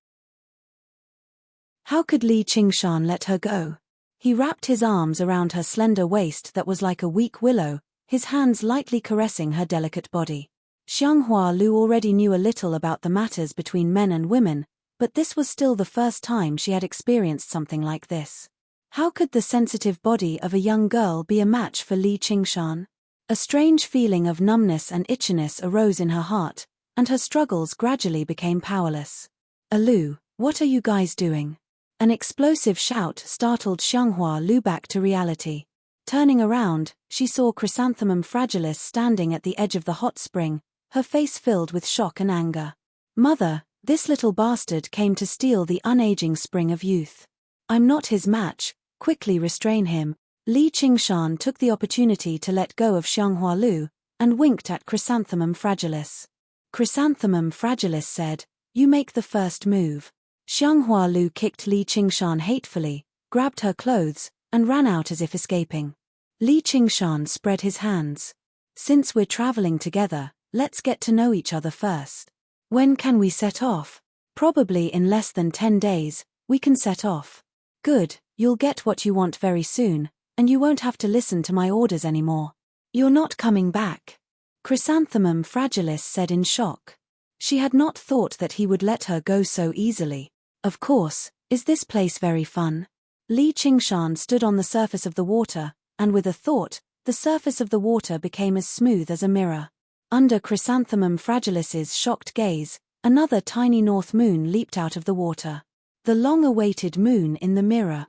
How could Li Qingshan let her go? He wrapped his arms around her slender waist that was like a weak willow, his hands lightly caressing her delicate body. Xianghua Lu already knew a little about the matters between men and women, but this was still the first time she had experienced something like this. How could the sensitive body of a young girl be a match for Li Qingshan? A strange feeling of numbness and itchiness arose in her heart, and her struggles gradually became powerless. Alu, what are you guys doing? An explosive shout startled Xianghua Lu back to reality. Turning around, she saw Chrysanthemum Fragilis standing at the edge of the hot spring, her face filled with shock and anger. "Mother, this little bastard came to steal the unaging spring of youth. I'm not his match, quickly restrain him." Li Qingshan took the opportunity to let go of Xianghua Lu, and winked at Chrysanthemum Fragilis. Chrysanthemum Fragilis said, "You make the first move." Xianghua Lu kicked Li Qingshan hatefully, grabbed her clothes, and ran out as if escaping. Li Qingshan spread his hands. "Since we're traveling together, let's get to know each other first. When can we set off?" "Probably in less than 10 days, we can set off." "Good, you'll get what you want very soon, and you won't have to listen to my orders anymore." "You're not coming back," Chrysanthemum Fragilis said in shock. She had not thought that he would let her go so easily. "Of course, is this place very fun?" Li Qingshan stood on the surface of the water, and with a thought, the surface of the water became as smooth as a mirror. Under Chrysanthemum Fragilis's shocked gaze, another tiny north moon leaped out of the water. The long-awaited moon in the mirror.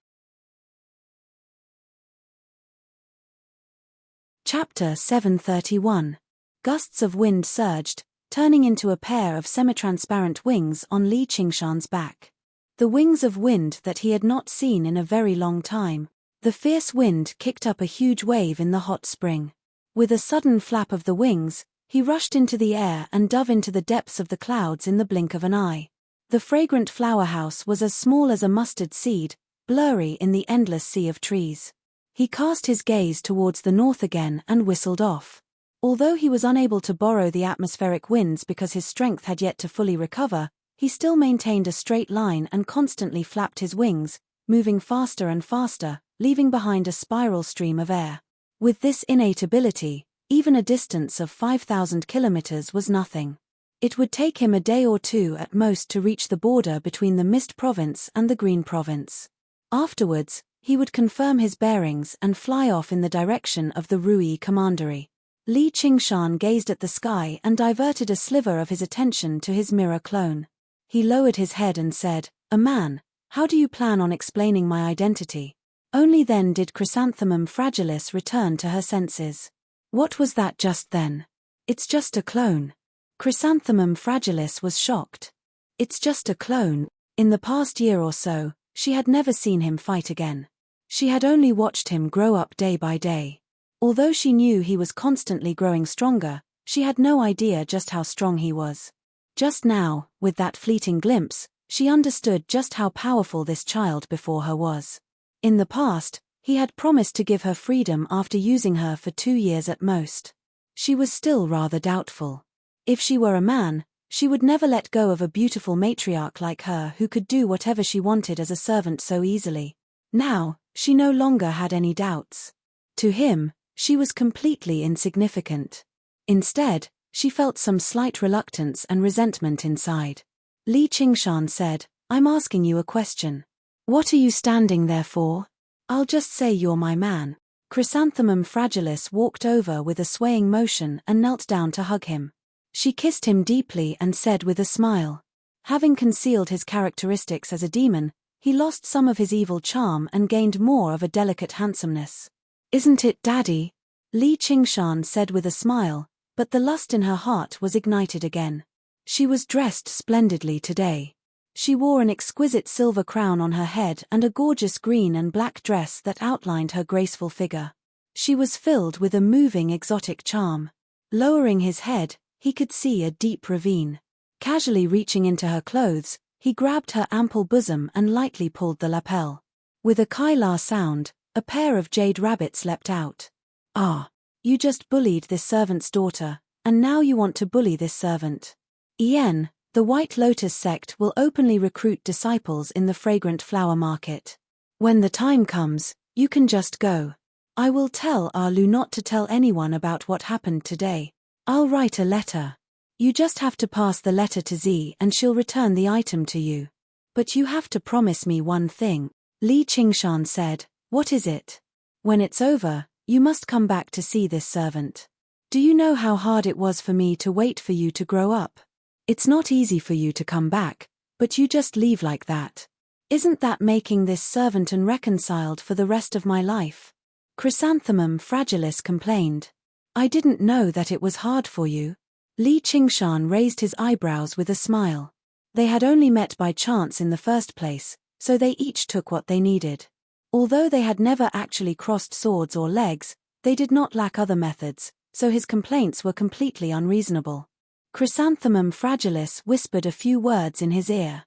Chapter 731. Gusts of wind surged, turning into a pair of semi-transparent wings on Li Qingshan's back. The wings of wind that he had not seen in a very long time. The fierce wind kicked up a huge wave in the hot spring. With a sudden flap of the wings, he rushed into the air and dove into the depths of the clouds in the blink of an eye. The fragrant flower house was as small as a mustard seed, blurry in the endless sea of trees. He cast his gaze towards the north again and whistled off. Although he was unable to borrow the atmospheric winds because his strength had yet to fully recover, he still maintained a straight line and constantly flapped his wings, moving faster and faster, leaving behind a spiral stream of air. With this innate ability, even a distance of 5,000 kilometers was nothing. It would take him a day or two at most to reach the border between the Mist Province and the Green Province. Afterwards, he would confirm his bearings and fly off in the direction of the Rui Commandery. Li Qingshan gazed at the sky and diverted a sliver of his attention to his mirror clone. He lowered his head and said, "A man, how do you plan on explaining my identity?" Only then did Chrysanthemum Fragilis return to her senses. "What was that just then?" "It's just a clone." Chrysanthemum Fragilis was shocked. "It's just a clone." In the past year or so, she had never seen him fight again. She had only watched him grow up day by day. Although she knew he was constantly growing stronger, she had no idea just how strong he was. Just now, with that fleeting glimpse, she understood just how powerful this child before her was. In the past, he had promised to give her freedom after using her for 2 years at most. She was still rather doubtful. If she were a man, she would never let go of a beautiful matriarch like her who could do whatever she wanted as a servant so easily. Now, she no longer had any doubts. To him, she was completely insignificant. Instead, she felt some slight reluctance and resentment inside. Li Qingshan said, "I'm asking you a question. What are you standing there for?" "I'll just say you're my man." Chrysanthemum Fragilis walked over with a swaying motion and knelt down to hug him. She kissed him deeply and said with a smile. Having concealed his characteristics as a demon, he lost some of his evil charm and gained more of a delicate handsomeness. "Isn't it, Daddy?" Li Qingshan said with a smile, but the lust in her heart was ignited again. She was dressed splendidly today. She wore an exquisite silver crown on her head and a gorgeous green and black dress that outlined her graceful figure. She was filled with a moving exotic charm. Lowering his head, he could see a deep ravine. Casually reaching into her clothes, he grabbed her ample bosom and lightly pulled the lapel. With a Kylar sound, a pair of jade rabbits leapt out. "Ah, you just bullied this servant's daughter, and now you want to bully this servant." "Ien, the White Lotus sect will openly recruit disciples in the fragrant flower market. When the time comes, you can just go. I will tell Lu not to tell anyone about what happened today. I'll write a letter. You just have to pass the letter to Z and she'll return the item to you. But you have to promise me one thing." Li Qingshan said, "What is it?" "When it's over, you must come back to see this servant. Do you know how hard it was for me to wait for you to grow up? It's not easy for you to come back, but you just leave like that. Isn't that making this servant unreconciled for the rest of my life?" Chrysanthemum Fragilis complained. I didn't know that it was hard for you. Li Qingshan raised his eyebrows with a smile. They had only met by chance in the first place, so they each took what they needed. Although they had never actually crossed swords or legs, they did not lack other methods, so his complaints were completely unreasonable. Chrysanthemum Fragilis whispered a few words in his ear.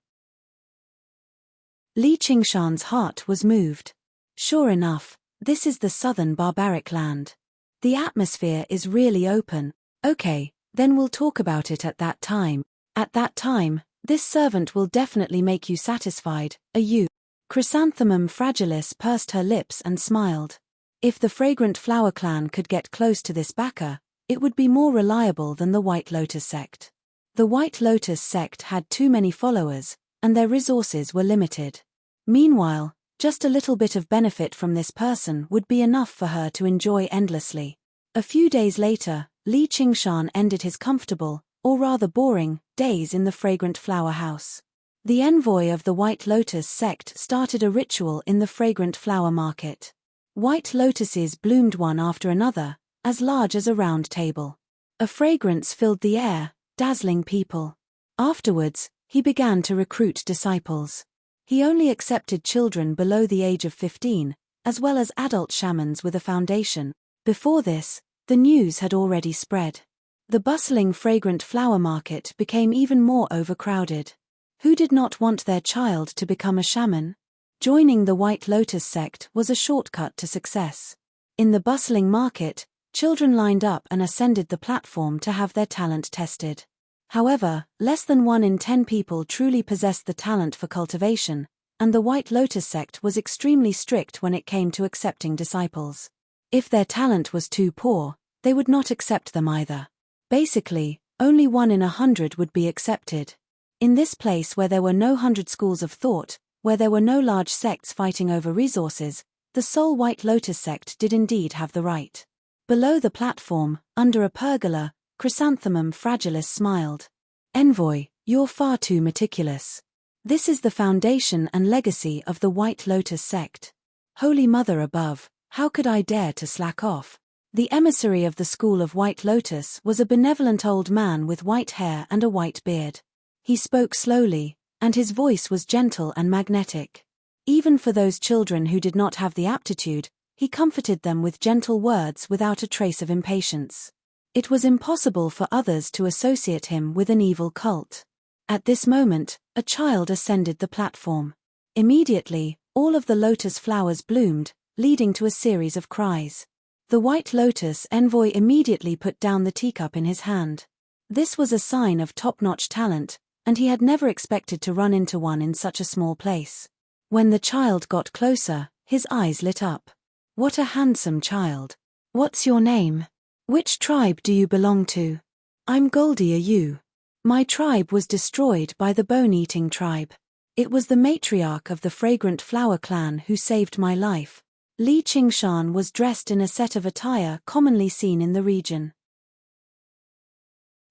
Li Qingshan's heart was moved. Sure enough, this is the southern barbaric land. The atmosphere is really open. Okay, then we'll talk about it at that time. At that time, this servant will definitely make you satisfied, you. Chrysanthemum Fragilis pursed her lips and smiled. If the Fragrant Flower clan could get close to this backer, it would be more reliable than the White Lotus sect. The White Lotus sect had too many followers, and their resources were limited. Meanwhile, just a little bit of benefit from this person would be enough for her to enjoy endlessly. A few days later, Li Qingshan ended his comfortable, or rather boring, days in the Fragrant Flower house. The envoy of the White Lotus sect started a ritual in the Fragrant Flower market. White lotuses bloomed one after another, as large as a round table. A fragrance filled the air, dazzling people. Afterwards, he began to recruit disciples. He only accepted children below the age of 15, as well as adult shamans with a foundation. Before this, the news had already spread. The bustling Fragrant Flower market became even more overcrowded. Who did not want their child to become a shaman? Joining the White Lotus sect was a shortcut to success. In the bustling market, children lined up and ascended the platform to have their talent tested. However, less than 1 in 10 people truly possessed the talent for cultivation, and the White Lotus sect was extremely strict when it came to accepting disciples. If their talent was too poor, they would not accept them either. Basically, only 1 in 100 would be accepted. In this place where there were no 100 schools of thought, where there were no large sects fighting over resources, the sole White Lotus sect did indeed have the right. Below the platform, under a pergola, Chrysanthemum Fragilis smiled. Envoy, you're far too meticulous. This is the foundation and legacy of the White Lotus sect. Holy Mother above, how could I dare to slack off? The emissary of the school of White Lotus was a benevolent old man with white hair and a white beard. He spoke slowly, and his voice was gentle and magnetic. Even for those children who did not have the aptitude, he comforted them with gentle words without a trace of impatience. It was impossible for others to associate him with an evil cult. At this moment, a child ascended the platform. Immediately, all of the lotus flowers bloomed, leading to a series of cries. The White Lotus envoy immediately put down the teacup in his hand. This was a sign of top-notch talent, and he had never expected to run into one in such a small place. When the child got closer, his eyes lit up. What a handsome child. What's your name? Which tribe do you belong to? I'm Goldie, are you? My tribe was destroyed by the bone-eating tribe. It was the matriarch of the Fragrant Flower clan who saved my life. Li Qingshan was dressed in a set of attire commonly seen in the region.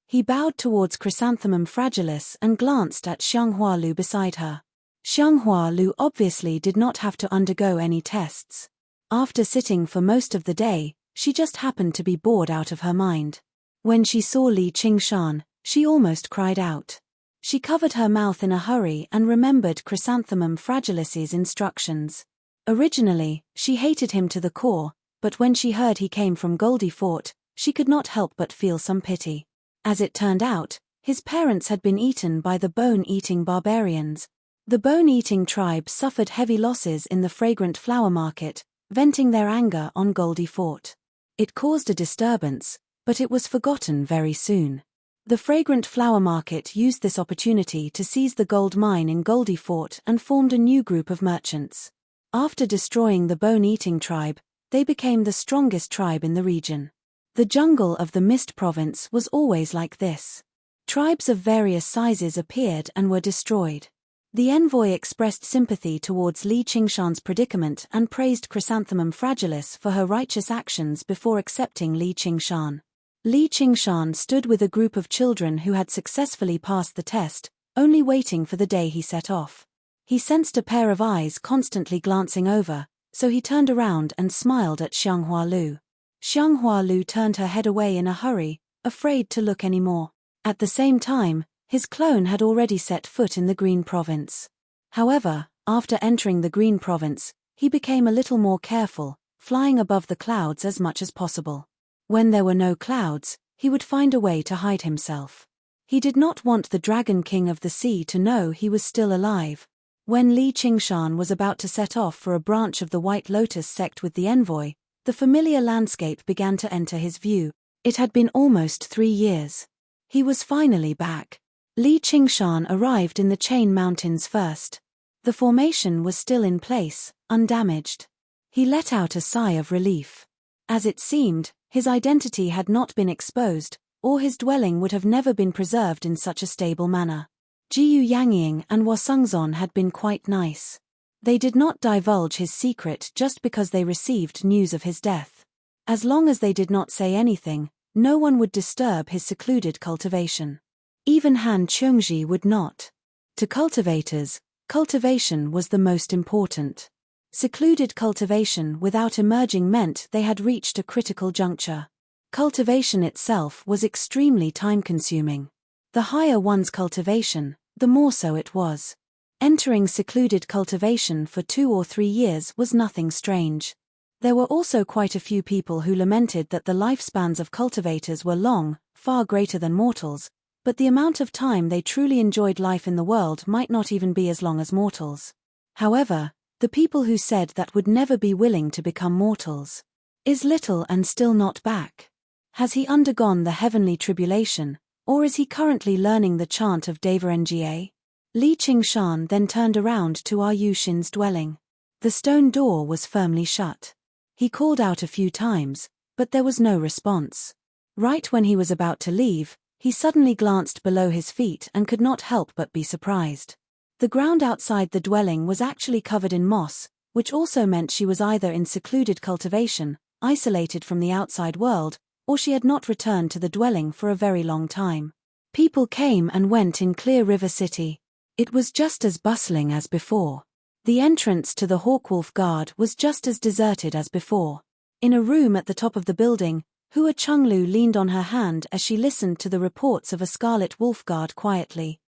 He bowed towards Chrysanthemum Fragilis and glanced at Xianghua Lu beside her. Xianghua Lu obviously did not have to undergo any tests. After sitting for most of the day, she just happened to be bored out of her mind. When she saw Li Qingshan, she almost cried out. She covered her mouth in a hurry and remembered Chrysanthemum Fragilis's instructions. Originally, she hated him to the core, but when she heard he came from Goldie Fort, she could not help but feel some pity. As it turned out, his parents had been eaten by the bone-eating barbarians. The bone-eating tribe suffered heavy losses in the Fragrant Flower market, venting their anger on Goldie Fort. It caused a disturbance, but it was forgotten very soon. The Fragrant Flower market used this opportunity to seize the gold mine in Goldie Fort and formed a new group of merchants. After destroying the bone-eating tribe, they became the strongest tribe in the region. The jungle of the Mist province was always like this. Tribes of various sizes appeared and were destroyed. The envoy expressed sympathy towards Li Qingshan's predicament and praised Chrysanthemum Fragilis for her righteous actions before accepting Li Qingshan. Li Qingshan stood with a group of children who had successfully passed the test, only waiting for the day he set off. He sensed a pair of eyes constantly glancing over, so he turned around and smiled at Xianghua Lu. Xianghua Lu turned her head away in a hurry, afraid to look any more. At the same time, his clone had already set foot in the Green Province. However, after entering the Green Province, he became a little more careful, flying above the clouds as much as possible. When there were no clouds, he would find a way to hide himself. He did not want the Dragon King of the Sea to know he was still alive. When Li Qingshan was about to set off for a branch of the White Lotus sect with the envoy, the familiar landscape began to enter his view. It had been almost 3 years. He was finally back. Li Qingshan arrived in the Chain Mountains first. The formation was still in place, undamaged. He let out a sigh of relief. As it seemed, his identity had not been exposed, or his dwelling would have never been preserved in such a stable manner. Jiyu Yangying and Wasungzon had been quite nice. They did not divulge his secret just because they received news of his death. As long as they did not say anything, no one would disturb his secluded cultivation. Even Han Chongji would not. To cultivators, cultivation was the most important. Secluded cultivation without emerging meant they had reached a critical juncture. Cultivation itself was extremely time-consuming. The higher one's cultivation, the more so it was. Entering secluded cultivation for 2 or 3 years was nothing strange. There were also quite a few people who lamented that the lifespans of cultivators were long, far greater than mortals, but the amount of time they truly enjoyed life in the world might not even be as long as mortals. However, the people who said that would never be willing to become mortals. Is little and still not back? Has he undergone the heavenly tribulation, or is he currently learning the chant of Devarenjie? Li Qingshan then turned around to Yushin's dwelling. The stone door was firmly shut. He called out a few times, but there was no response. Right when he was about to leave, he suddenly glanced below his feet and could not help but be surprised. The ground outside the dwelling was actually covered in moss, which also meant she was either in secluded cultivation, isolated from the outside world, or she had not returned to the dwelling for a very long time. People came and went in Clear River City. It was just as bustling as before. The entrance to the Hawkwolf Guard was just as deserted as before. In a room at the top of the building, Hua Chenglu leaned on her hand as she listened to the reports of a Scarlet Wolf Guard quietly.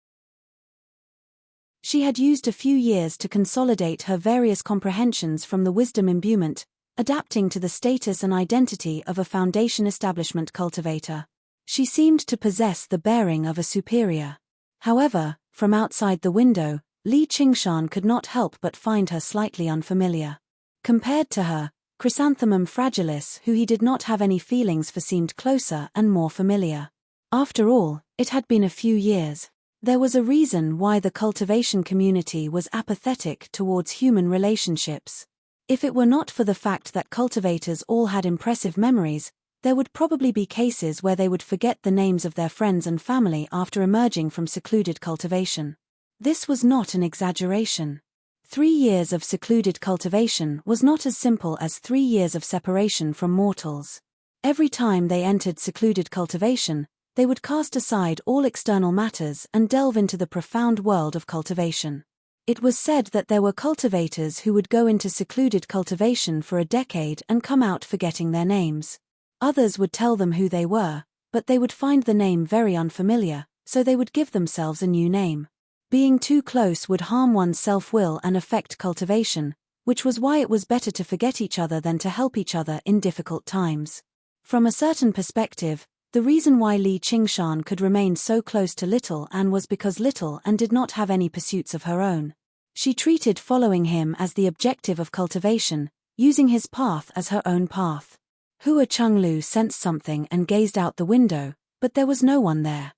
She had used a few years to consolidate her various comprehensions from the wisdom imbuement, adapting to the status and identity of a Foundation establishment cultivator. She seemed to possess the bearing of a superior. However, from outside the window, Li Qingshan could not help but find her slightly unfamiliar. Compared to her, Chrysanthemum Fragilis, who he did not have any feelings for, seemed closer and more familiar. After all, it had been a few years. There was a reason why the cultivation community was apathetic towards human relationships. If it were not for the fact that cultivators all had impressive memories, there would probably be cases where they would forget the names of their friends and family after emerging from secluded cultivation. This was not an exaggeration. 3 years of secluded cultivation was not as simple as 3 years of separation from mortals. Every time they entered secluded cultivation, they would cast aside all external matters and delve into the profound world of cultivation. It was said that there were cultivators who would go into secluded cultivation for a decade and come out forgetting their names. Others would tell them who they were, but they would find the name very unfamiliar, so they would give themselves a new name. Being too close would harm one's self-will and affect cultivation, which was why it was better to forget each other than to help each other in difficult times. From a certain perspective, the reason why Li Qingshan could remain so close to Little Anne was because Little Anne did not have any pursuits of her own. She treated following him as the objective of cultivation, using his path as her own path. Hua Chenglu sensed something and gazed out the window, but there was no one there.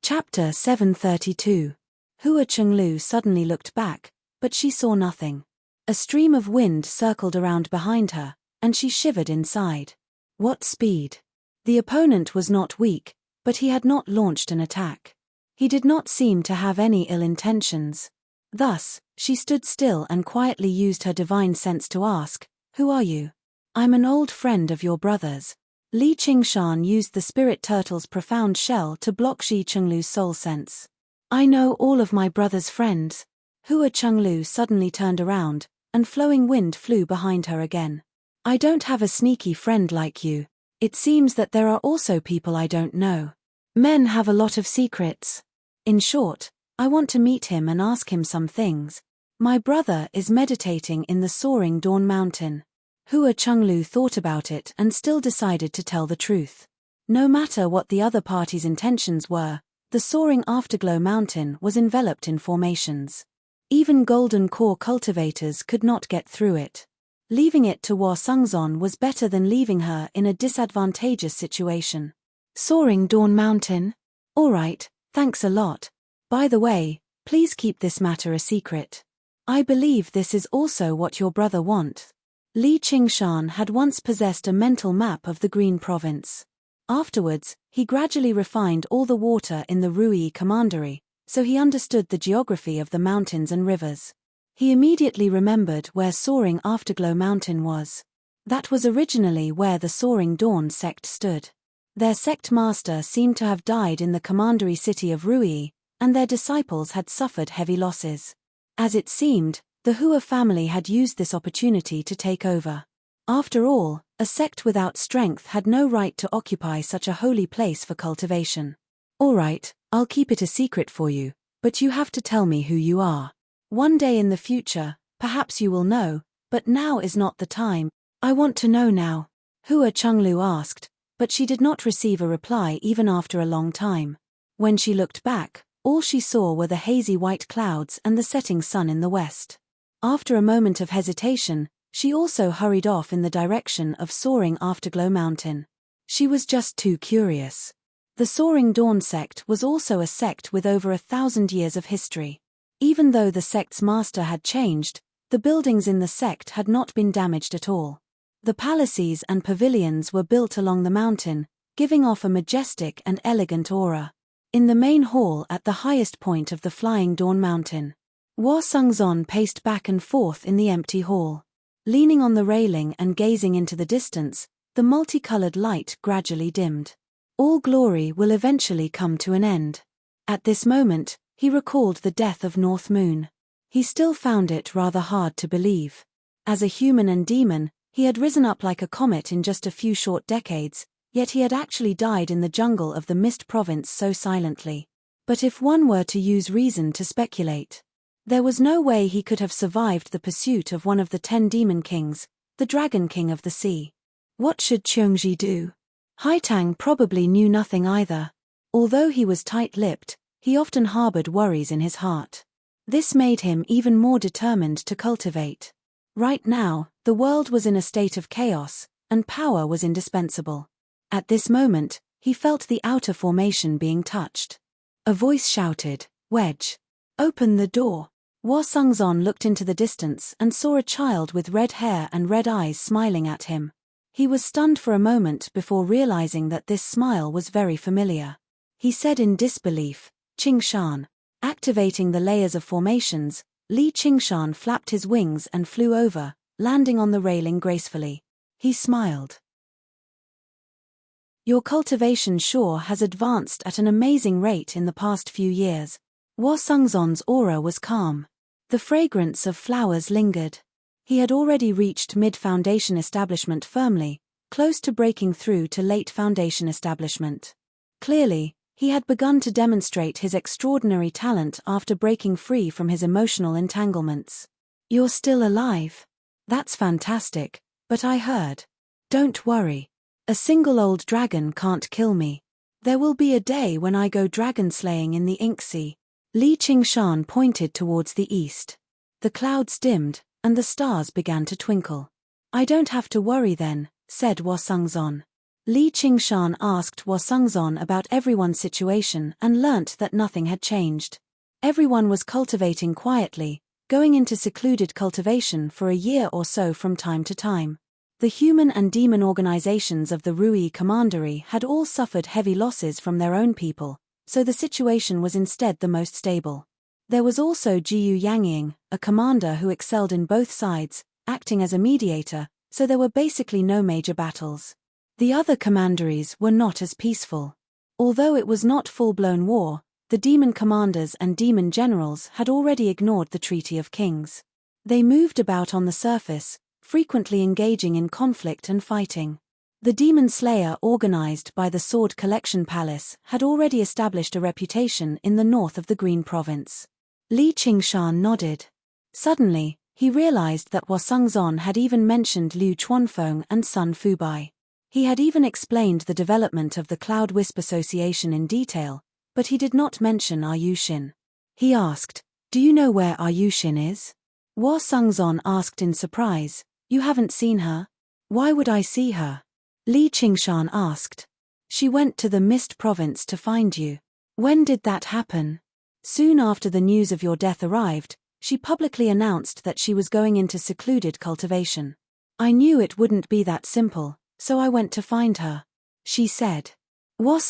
Chapter 732. Hua Chenglu suddenly looked back, but she saw nothing. A stream of wind circled around behind her, and she shivered inside. What speed! The opponent was not weak, but he had not launched an attack. He did not seem to have any ill intentions. Thus, she stood still and quietly used her divine sense to ask, "Who are you?" "I'm an old friend of your brother's." Li Qingshan used the spirit turtle's profound shell to block Shi Chenglu's soul sense. "I know all of my brother's friends." Hua Chenglu suddenly turned around, and flowing wind flew behind her again. I don't have a sneaky friend like you. It seems that there are also people I don't know. Men have a lot of secrets. In short, I want to meet him and ask him some things. My brother is meditating in the soaring Dawn Mountain. Hua Chenglu thought about it and still decided to tell the truth. No matter what the other party's intentions were, the soaring Afterglow Mountain was enveloped in formations. Even golden core cultivators could not get through it. Leaving it to Hua Sungzon was better than leaving her in a disadvantageous situation. Soaring Dawn Mountain? Alright, thanks a lot. By the way, please keep this matter a secret. I believe this is also what your brother wants. Li Qingshan had once possessed a mental map of the Green Province. Afterwards, he gradually refined all the water in the Rui Commandery, so he understood the geography of the mountains and rivers. He immediately remembered where Soaring Afterglow Mountain was. That was originally where the Soaring Dawn sect stood. Their sect master seemed to have died in the commandery city of Rui, and their disciples had suffered heavy losses. As it seemed, the Hua family had used this opportunity to take over. After all, a sect without strength had no right to occupy such a holy place for cultivation. Alright, I'll keep it a secret for you, but you have to tell me who you are. One day in the future, perhaps you will know, but now is not the time. I want to know now. Hua Chenglu asked, but she did not receive a reply even after a long time. When she looked back, all she saw were the hazy white clouds and the setting sun in the west. After a moment of hesitation, she also hurried off in the direction of Soaring Afterglow Mountain. She was just too curious. The Soaring Dawn sect was also a sect with over 1,000 years of history. Even though the sect's master had changed, the buildings in the sect had not been damaged at all. The palaces and pavilions were built along the mountain, giving off a majestic and elegant aura. In the main hall at the highest point of the Flying Dawn Mountain, Hua Sungzon paced back and forth in the empty hall. Leaning on the railing and gazing into the distance, the multicolored light gradually dimmed. All glory will eventually come to an end. At this moment, he recalled the death of North Moon. He still found it rather hard to believe. As a human and demon, he had risen up like a comet in just a few short decades, yet he had actually died in the jungle of the Mist Province so silently. But if one were to use reason to speculate, there was no way he could have survived the pursuit of one of the 10 demon kings, the Dragon King of the Sea. What should Cheongji do? Haitang probably knew nothing either. Although he was tight-lipped, he often harbored worries in his heart. This made him even more determined to cultivate. Right now, the world was in a state of chaos, and power was indispensable. At this moment, he felt the outer formation being touched. A voice shouted, "Wedge! Open the door!" Hua Sungzon looked into the distance and saw a child with red hair and red eyes smiling at him. He was stunned for a moment before realizing that this smile was very familiar. He said in disbelief, "Qingshan." Activating the layers of formations, Li Qingshan flapped his wings and flew over, landing on the railing gracefully. He smiled. Your cultivation sure has advanced at an amazing rate in the past few years. Hua Sungzon's aura was calm. The fragrance of flowers lingered. He had already reached mid-foundation establishment firmly, close to breaking through to late foundation establishment. Clearly, he had begun to demonstrate his extraordinary talent after breaking free from his emotional entanglements. You're still alive. That's fantastic, but I heard. Don't worry. A single old dragon can't kill me. There will be a day when I go dragon slaying in the Ink Sea. Li Qingshan pointed towards the east. The clouds dimmed, and the stars began to twinkle. I don't have to worry then, said Hua Sungzon. Li Qingshan asked Hua Sungzon about everyone's situation and learnt that nothing had changed. Everyone was cultivating quietly, going into secluded cultivation for a year or so from time to time. The human and demon organizations of the Rui Commandery had all suffered heavy losses from their own people, so the situation was instead the most stable. There was also Jiyu Yangying, a commander who excelled in both sides, acting as a mediator, so there were basically no major battles. The other commanderies were not as peaceful. Although it was not full-blown war, the demon commanders and demon generals had already ignored the Treaty of Kings. They moved about on the surface, frequently engaging in conflict and fighting. The demon slayer organized by the Sword Collection Palace had already established a reputation in the north of the Green Province. Li Qingshan nodded. Suddenly, he realized that Hua had even mentioned Liu Chuanfeng and Sun Fubai. He had even explained the development of the Cloud Wisp Association in detail, but he did not mention Yushin. He asked, "Do you know where Yushin is?" Hua asked in surprise, "You haven't seen her? Why would I see her?" Li Qingshan asked. "She went to the Mist Province to find you." "When did that happen?" "Soon after the news of your death arrived, she publicly announced that she was going into secluded cultivation. I knew it wouldn't be that simple, so I went to find her," she said. Hua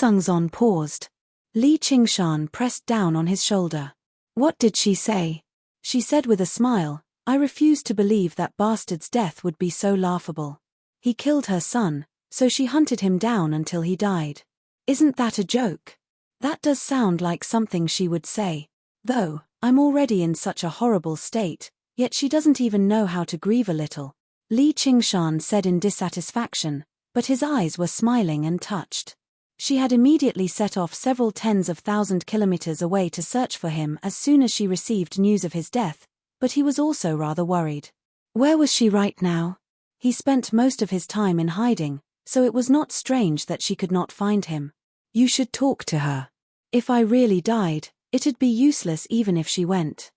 paused. Li Qingshan pressed down on his shoulder. "What did she say?" She said with a smile, "I refuse to believe that bastard's death would be so laughable. He killed her son, so she hunted him down until he died. Isn't that a joke?" "That does sound like something she would say. Though, I'm already in such a horrible state, yet she doesn't even know how to grieve a little," Li Qingshan said in dissatisfaction, but his eyes were smiling and touched. She had immediately set off several tens of thousand kilometers away to search for him as soon as she received news of his death, but he was also rather worried. Where was she right now? He spent most of his time in hiding, so it was not strange that she could not find him. "You should talk to her. If I really died, it'd be useless even if she went.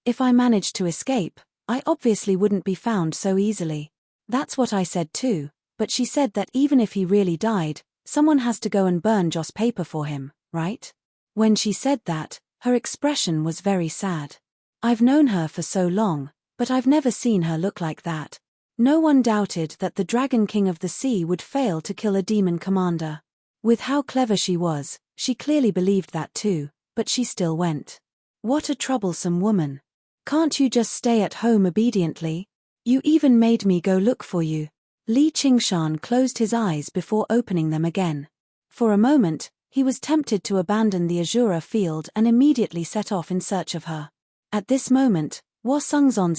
If I managed to escape, I obviously wouldn't be found so easily." "That's what I said too, but she said that even if he really died, someone has to go and burn Joss paper for him, right?" When she said that, her expression was very sad. "I've known her for so long, but I've never seen her look like that." No one doubted that the Dragon King of the Sea would fail to kill a demon commander. With how clever she was, she clearly believed that too, but she still went. What a troublesome woman. "Can't you just stay at home obediently? You even made me go look for you." Li Qingshan closed his eyes before opening them again. For a moment, he was tempted to abandon the Azura field and immediately set off in search of her. At this moment, Hua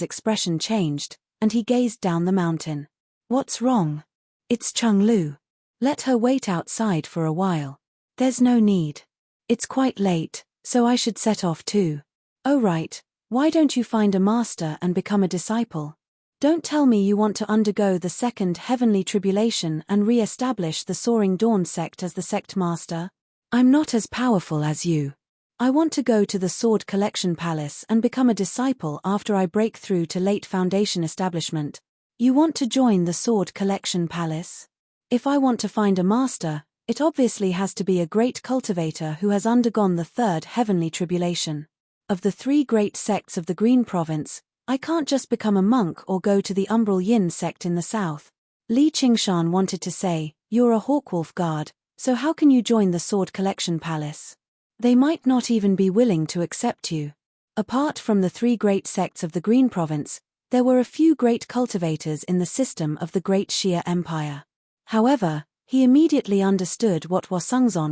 expression changed, and he gazed down the mountain. "What's wrong?" "It's Chenglu. Let her wait outside for a while." "There's no need. It's quite late, so I should set off too." "Oh right, why don't you find a master and become a disciple? Don't tell me you want to undergo the second heavenly tribulation and re-establish the Soaring Dawn sect as the sect master?" "I'm not as powerful as you. I want to go to the Sword Collection Palace and become a disciple after I break through to late Foundation establishment." "You want to join the Sword Collection Palace?" "If I want to find a master, it obviously has to be a great cultivator who has undergone the third heavenly tribulation. Of the three great sects of the Green Province, I can't just become a monk or go to the Umbral Yin sect in the south." Li Qingshan wanted to say, "You're a Hawkwolf guard, so how can you join the Sword Collection Palace? They might not even be willing to accept you." Apart from the three great sects of the Green Province, there were a few great cultivators in the system of the Great Xia Empire. However, he immediately understood what Hua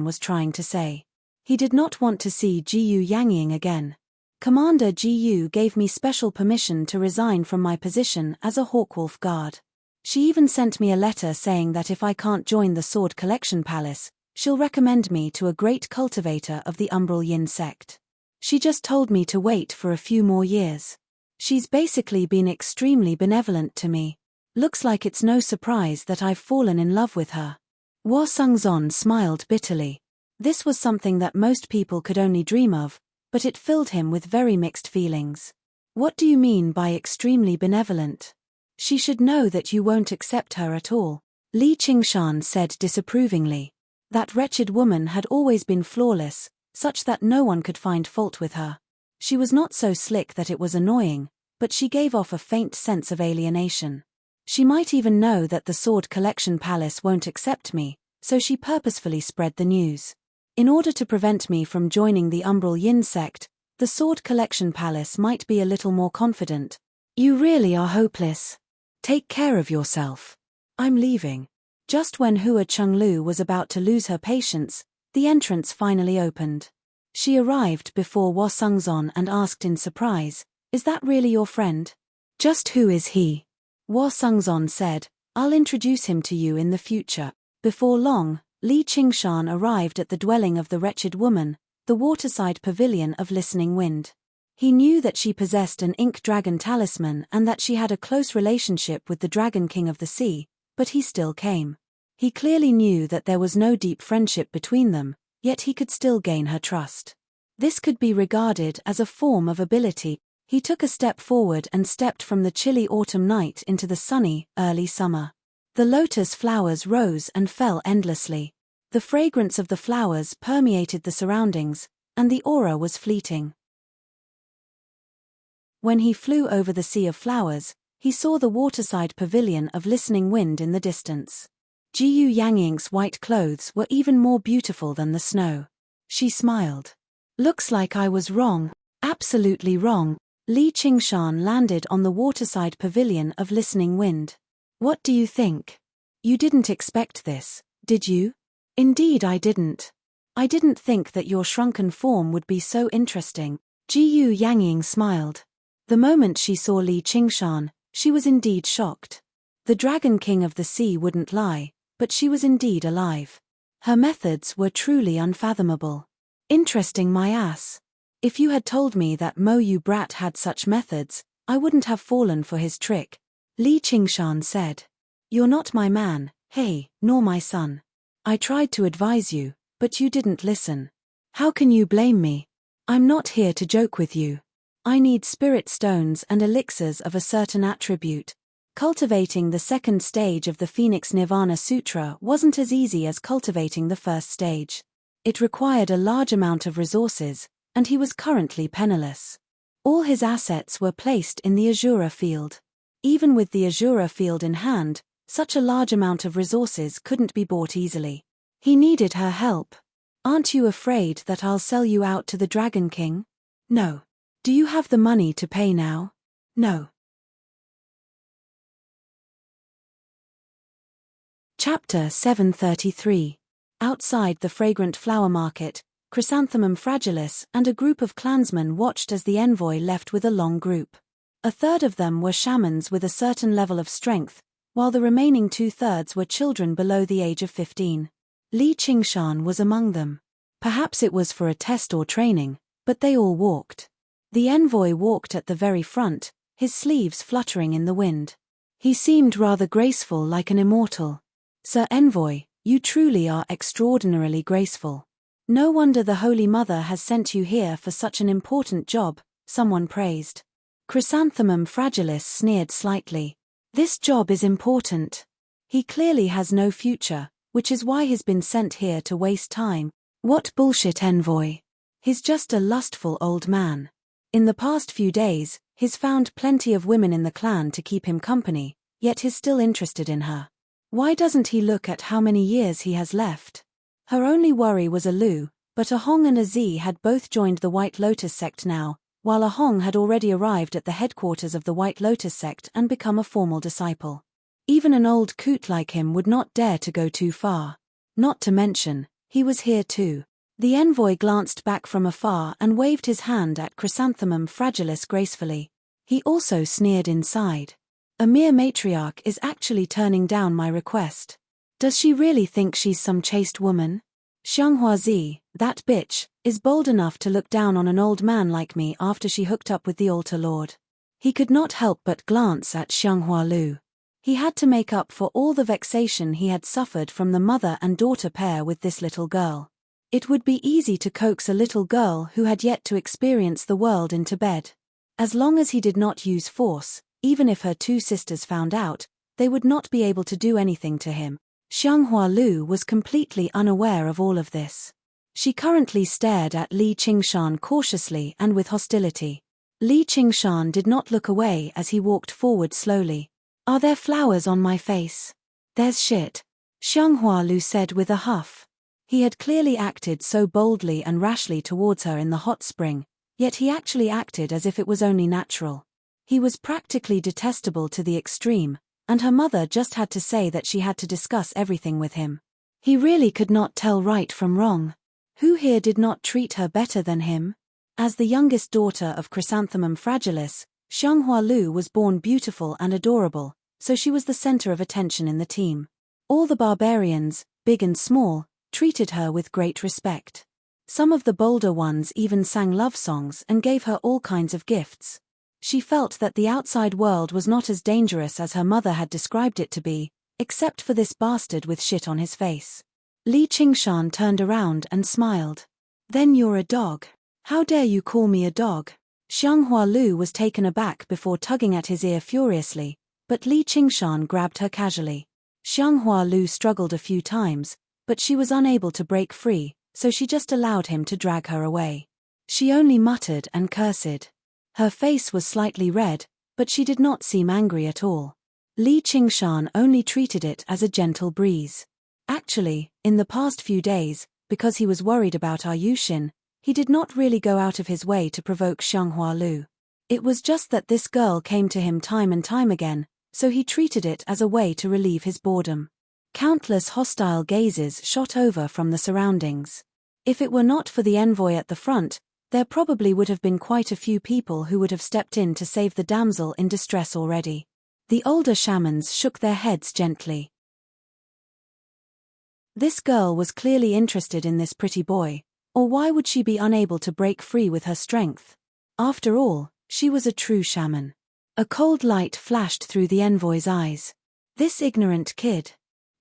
was trying to say. He did not want to see Jiyu Yangying again. "Commander Jiyu gave me special permission to resign from my position as a Hawkwolf guard. She even sent me a letter saying that if I can't join the Sword Collection Palace, she'll recommend me to a great cultivator of the Umbral Yin sect. She just told me to wait for a few more years. She's basically been extremely benevolent to me. Looks like it's no surprise that I've fallen in love with her." Hua smiled bitterly. This was something that most people could only dream of, but it filled him with very mixed feelings. "What do you mean by extremely benevolent? She should know that you won't accept her at all," Li Qingshan said disapprovingly. That wretched woman had always been flawless, such that no one could find fault with her. She was not so slick that it was annoying, but she gave off a faint sense of alienation. She might even know that the Sword Collection Palace won't accept me, so she purposefully spread the news. In order to prevent me from joining the Umbral Yin sect, the Sword Collection Palace might be a little more confident. "You really are hopeless. Take care of yourself. I'm leaving." Just when Hua Chenglu was about to lose her patience, The entrance finally opened. She arrived before Wo Sungzon and asked in surprise, "Is that really your friend?" "Just who is he?" Wo Sungzon said, "I'll introduce him to you in the future." Before long, Li Qingshan arrived at the dwelling of the wretched woman, the waterside pavilion of Listening Wind. He knew that she possessed an ink dragon talisman and that she had a close relationship with the Dragon King of the Sea, but he still came. He clearly knew that there was no deep friendship between them, yet he could still gain her trust. This could be regarded as a form of ability. He took a step forward and stepped from the chilly autumn night into the sunny, early summer. The lotus flowers rose and fell endlessly. The fragrance of the flowers permeated the surroundings, and the aura was fleeting. When he flew over the sea of flowers, he saw the waterside pavilion of Listening Wind in the distance. Jiyu Yangying's white clothes were even more beautiful than the snow. She smiled. "Looks like I was wrong, absolutely wrong." Li Qingshan landed on the waterside pavilion of Listening Wind. "What do you think? You didn't expect this, did you?" "Indeed I didn't. I didn't think that your shrunken form would be so interesting." Jiyu Yangying smiled. The moment she saw Li Qingshan, she was indeed shocked. The Dragon King of the Sea wouldn't lie, but she was indeed alive. Her methods were truly unfathomable. "Interesting my ass. If you had told me that Mo Yu Brat had such methods, I wouldn't have fallen for his trick," Li Qingshan said. "You're not my man, hey, nor my son. I tried to advise you, but you didn't listen. How can you blame me? I'm not here to joke with you. I need spirit stones and elixirs of a certain attribute." Cultivating the second stage of the Phoenix Nirvana Sutra wasn't as easy as cultivating the first stage. It required a large amount of resources, and he was currently penniless. All his assets were placed in the Azura field. Even with the Azura field in hand, such a large amount of resources couldn't be bought easily. He needed her help. "Aren't you afraid that I'll sell you out to the Dragon King?" "No." "Do you have the money to pay now?" "No." Chapter 733. Outside the fragrant flower market, Chrysanthemum Fragilis and a group of clansmen watched as the envoy left with a long group. A third of them were shamans with a certain level of strength, while the remaining 2/3 were children below the age of 15. Li Qingshan was among them. Perhaps it was for a test or training, but they all walked. The envoy walked at the very front, his sleeves fluttering in the wind. He seemed rather graceful, like an immortal. "Sir Envoy, you truly are extraordinarily graceful. No wonder the Holy Mother has sent you here for such an important job," someone praised. Chrysanthemum Fragilis sneered slightly. "This job is important. He clearly has no future, which is why he's been sent here to waste time." "What bullshit, Envoy. He's just a lustful old man. In the past few days, he's found plenty of women in the clan to keep him company, yet he's still interested in her. Why doesn't he look at how many years he has left?" Her only worry was a Lu, but a Hong and a Z had both joined the White Lotus sect now, while a Hong had already arrived at the headquarters of the White Lotus sect and become a formal disciple. Even an old coot like him would not dare to go too far. Not to mention, he was here too. The envoy glanced back from afar and waved his hand at Chrysanthemum Fragilis gracefully. He also sneered inside. "A mere matriarch is actually turning down my request. Does she really think she's some chaste woman? Xianghua Zi, that bitch, is bold enough to look down on an old man like me after she hooked up with the altar lord." He could not help but glance at Xianghua Lu. He had to make up for all the vexation he had suffered from the mother and daughter pair with this little girl. It would be easy to coax a little girl who had yet to experience the world into bed. As long as he did not use force, even if her two sisters found out, they would not be able to do anything to him. Xianghua Lu was completely unaware of all of this. She currently stared at Li Qingshan cautiously and with hostility. Li Qingshan did not look away as he walked forward slowly. "Are there flowers on my face?" "There's shit," Xianghua Lu said with a huff. He had clearly acted so boldly and rashly towards her in the hot spring, yet he actually acted as if it was only natural. He was practically detestable to the extreme, and her mother just had to say that she had to discuss everything with him. He really could not tell right from wrong. Who here did not treat her better than him? As the youngest daughter of Chrysanthemum Fragilis, Xianghua Lu was born beautiful and adorable, so she was the center of attention in the team. All the barbarians, big and small, treated her with great respect. Some of the bolder ones even sang love songs and gave her all kinds of gifts. She felt that the outside world was not as dangerous as her mother had described it to be, except for this bastard with shit on his face. Li Qingshan turned around and smiled. Then you're a dog. How dare you call me a dog? Xianghua Lu was taken aback before tugging at his ear furiously, but Li Qingshan grabbed her casually. Xianghua Lu struggled a few times, but she was unable to break free, so she just allowed him to drag her away. She only muttered and cursed. Her face was slightly red, but she did not seem angry at all. Li Qingshan only treated it as a gentle breeze. Actually, in the past few days, because he was worried about Ayushin, he did not really go out of his way to provoke Xianghua Lu. It was just that this girl came to him time and time again, so he treated it as a way to relieve his boredom. Countless hostile gazes shot over from the surroundings. If it were not for the envoy at the front, there probably would have been quite a few people who would have stepped in to save the damsel in distress already. The older shamans shook their heads gently. This girl was clearly interested in this pretty boy, or why would she be unable to break free with her strength? After all, she was a true shaman. A cold light flashed through the envoy's eyes. This ignorant kid.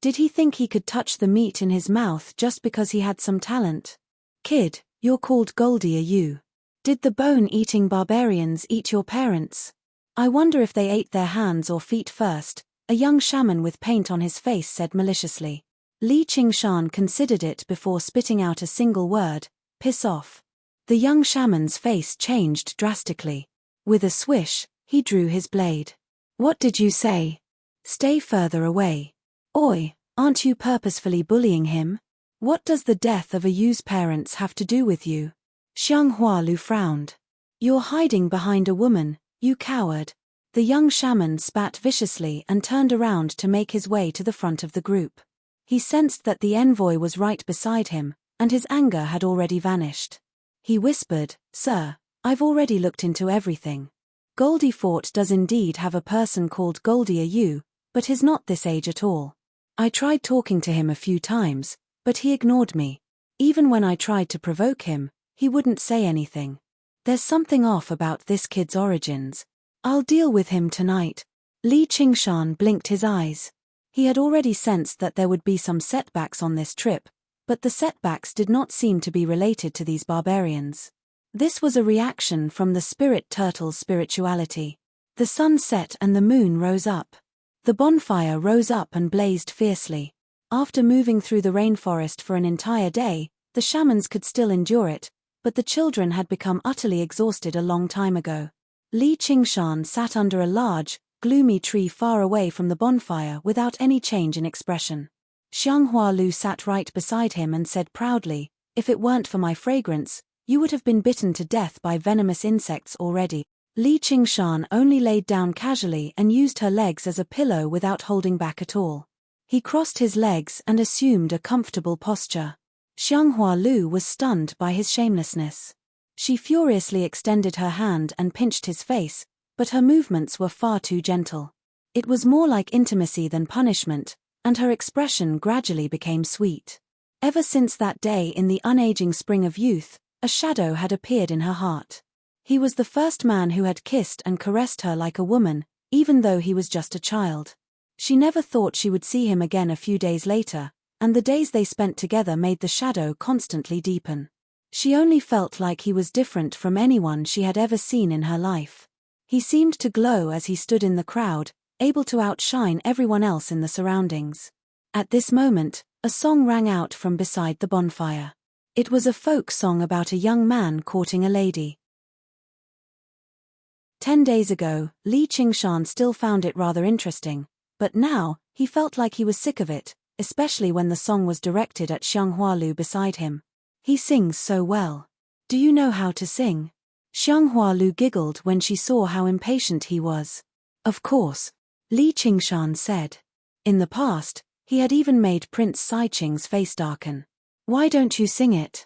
Did he think he could touch the meat in his mouth just because he had some talent? Kid, you're called Goldie, are you? Did the bone-eating barbarians eat your parents? I wonder if they ate their hands or feet first, a young shaman with paint on his face said maliciously. Li Qingshan considered it before spitting out a single word, piss off. The young shaman's face changed drastically. With a swish, he drew his blade. What did you say? Stay further away. Oi, aren't you purposefully bullying him? What does the death of a Yu's parents have to do with you? Xianghua Lu frowned. You're hiding behind a woman, you coward. The young shaman spat viciously and turned around to make his way to the front of the group. He sensed that the envoy was right beside him, and his anger had already vanished. He whispered, Sir, I've already looked into everything. Goldie Fort does indeed have a person called Goldie Yu, but he's not this age at all. I tried talking to him a few times, but he ignored me. Even when I tried to provoke him, he wouldn't say anything. There's something off about this kid's origins. I'll deal with him tonight. Li Qingshan blinked his eyes. He had already sensed that there would be some setbacks on this trip, but the setbacks did not seem to be related to these barbarians. This was a reaction from the spirit turtle's spirituality. The sun set and the moon rose up. The bonfire rose up and blazed fiercely. After moving through the rainforest for an entire day, the shamans could still endure it, but the children had become utterly exhausted a long time ago. Li Qingshan sat under a large, gloomy tree far away from the bonfire without any change in expression. Xianghua Lu sat right beside him and said proudly, If it weren't for my fragrance, you would have been bitten to death by venomous insects already. Li Qingshan only laid down casually and used her legs as a pillow without holding back at all. He crossed his legs and assumed a comfortable posture. Xianghua Lu was stunned by his shamelessness. She furiously extended her hand and pinched his face, but her movements were far too gentle. It was more like intimacy than punishment, and her expression gradually became sweet. Ever since that day in the unaging spring of youth, a shadow had appeared in her heart. He was the first man who had kissed and caressed her like a woman, even though he was just a child. She never thought she would see him again a few days later, and the days they spent together made the shadow constantly deepen. She only felt like he was different from anyone she had ever seen in her life. He seemed to glow as he stood in the crowd, able to outshine everyone else in the surroundings. At this moment, a song rang out from beside the bonfire. It was a folk song about a young man courting a lady. 10 days ago, Li Qingshan still found it rather interesting, but now, he felt like he was sick of it, especially when the song was directed at Xianghua Lu beside him. He sings so well. Do you know how to sing? Xianghua Lu giggled when she saw how impatient he was. Of course, Li Qingshan said. In the past, he had even made Prince Saiqing's face darken. Why don't you sing it?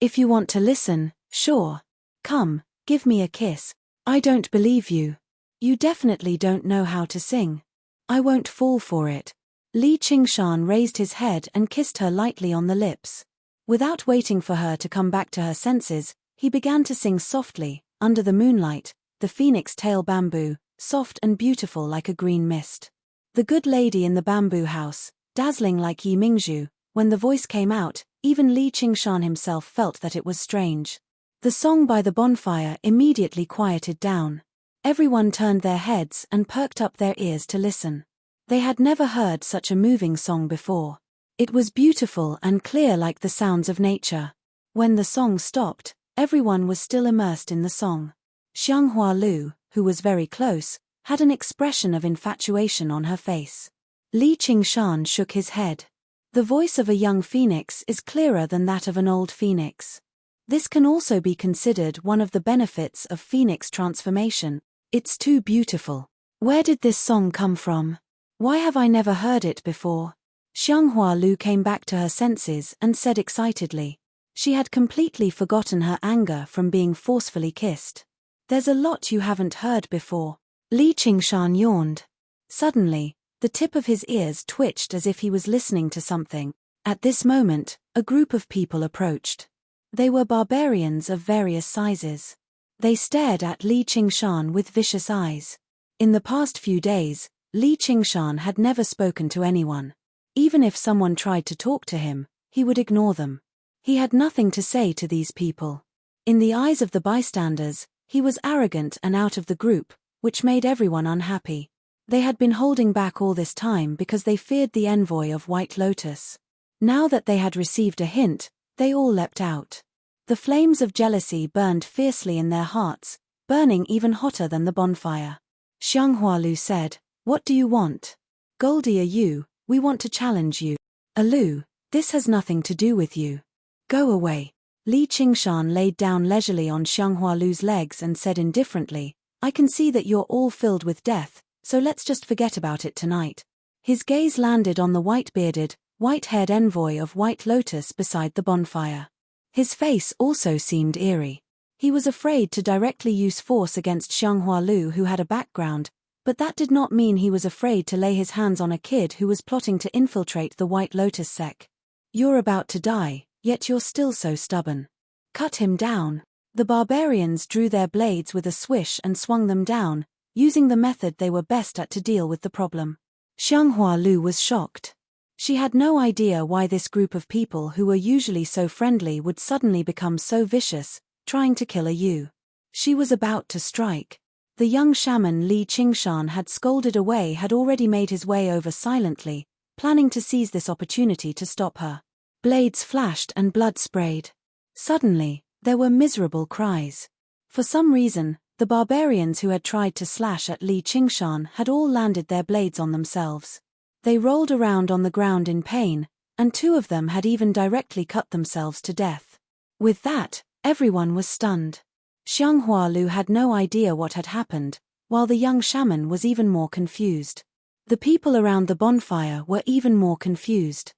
If you want to listen, sure. Come, give me a kiss. I don't believe you. You definitely don't know how to sing. I won't fall for it. Li Qingshan raised his head and kissed her lightly on the lips. Without waiting for her to come back to her senses, he began to sing softly, under the moonlight, the phoenix tail bamboo, soft and beautiful like a green mist. The good lady in the bamboo house, dazzling like Yi Mingzhu. When the voice came out, even Li Qingshan himself felt that it was strange. The song by the bonfire immediately quieted down. Everyone turned their heads and perked up their ears to listen. They had never heard such a moving song before. It was beautiful and clear like the sounds of nature. When the song stopped, everyone was still immersed in the song. Xianghua Lu, who was very close, had an expression of infatuation on her face. Li Qingshan shook his head. The voice of a young phoenix is clearer than that of an old phoenix. This can also be considered one of the benefits of phoenix transformation. It's too beautiful. Where did this song come from? Why have I never heard it before? Xianghua Lu came back to her senses and said excitedly. She had completely forgotten her anger from being forcefully kissed. There's a lot you haven't heard before. Li Qingshan yawned. Suddenly, the tip of his ears twitched as if he was listening to something. At this moment, a group of people approached. They were barbarians of various sizes. They stared at Li Qingshan with vicious eyes. In the past few days, Li Qingshan had never spoken to anyone. Even if someone tried to talk to him, he would ignore them. He had nothing to say to these people. In the eyes of the bystanders, he was arrogant and out of the group, which made everyone unhappy. They had been holding back all this time because they feared the envoy of White Lotus. Now that they had received a hint, they all leapt out. The flames of jealousy burned fiercely in their hearts, burning even hotter than the bonfire. Xianghua Lu said, "What do you want?" "Goldie, we want to challenge you." "Alu, this has nothing to do with you. Go away." Li Qingshan laid down leisurely on Xianghua Lu's legs and said indifferently, "I can see that you're all filled with death, so let's just forget about it tonight." His gaze landed on the white-bearded, white-haired envoy of White Lotus beside the bonfire. His face also seemed eerie. He was afraid to directly use force against Xianghua Lu, who had a background, but that did not mean he was afraid to lay his hands on a kid who was plotting to infiltrate the White Lotus sect. "You're about to die, yet you're still so stubborn. Cut him down." The barbarians drew their blades with a swish and swung them down, using the method they were best at to deal with the problem. Xianghua Lu was shocked. She had no idea why this group of people who were usually so friendly would suddenly become so vicious, trying to kill a Yu. She was about to strike. The young shaman Li Qingshan had scolded away had already made his way over silently, planning to seize this opportunity to stop her. Blades flashed and blood sprayed. Suddenly, there were miserable cries. For some reason, the barbarians who had tried to slash at Li Qingshan had all landed their blades on themselves. They rolled around on the ground in pain, and two of them had even directly cut themselves to death. With that, everyone was stunned. Xianghua Lu had no idea what had happened, while the young shaman was even more confused. The people around the bonfire were even more confused.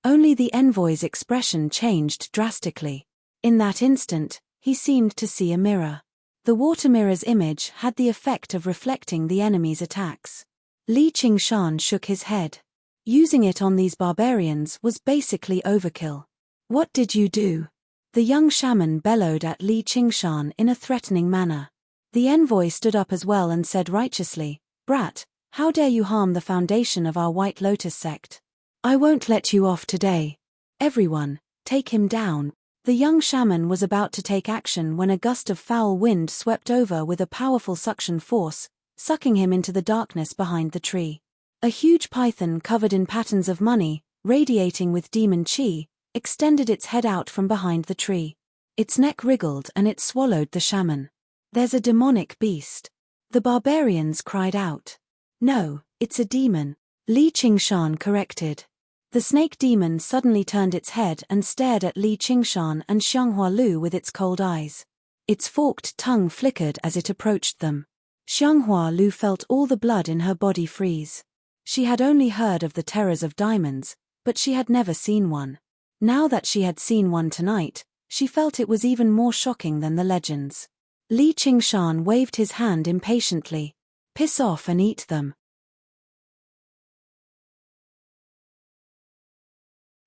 Only the envoy's expression changed drastically. In that instant, he seemed to see a mirror. The water mirror's image had the effect of reflecting the enemy's attacks. Li Qingshan shook his head. Using it on these barbarians was basically overkill. "What did you do?" The young shaman bellowed at Li Qingshan in a threatening manner. The envoy stood up as well and said righteously, "Brat, how dare you harm the foundation of our White Lotus sect? I won't let you off today. Everyone, take him down." The young shaman was about to take action when a gust of foul wind swept over with a powerful suction force, sucking him into the darkness behind the tree. A huge python covered in patterns of money, radiating with demon chi, extended its head out from behind the tree. Its neck wriggled and it swallowed the shaman. "There's a demonic beast." The barbarians cried out. "No, it's a demon," Li Qingshan corrected. The snake demon suddenly turned its head and stared at Li Qingshan and Xianghua Lu with its cold eyes. Its forked tongue flickered as it approached them. Xianghua Lu felt all the blood in her body freeze. She had only heard of the terrors of diamonds, but she had never seen one. Now that she had seen one tonight, she felt it was even more shocking than the legends. Li Qingshan waved his hand impatiently. Piss off and eat them.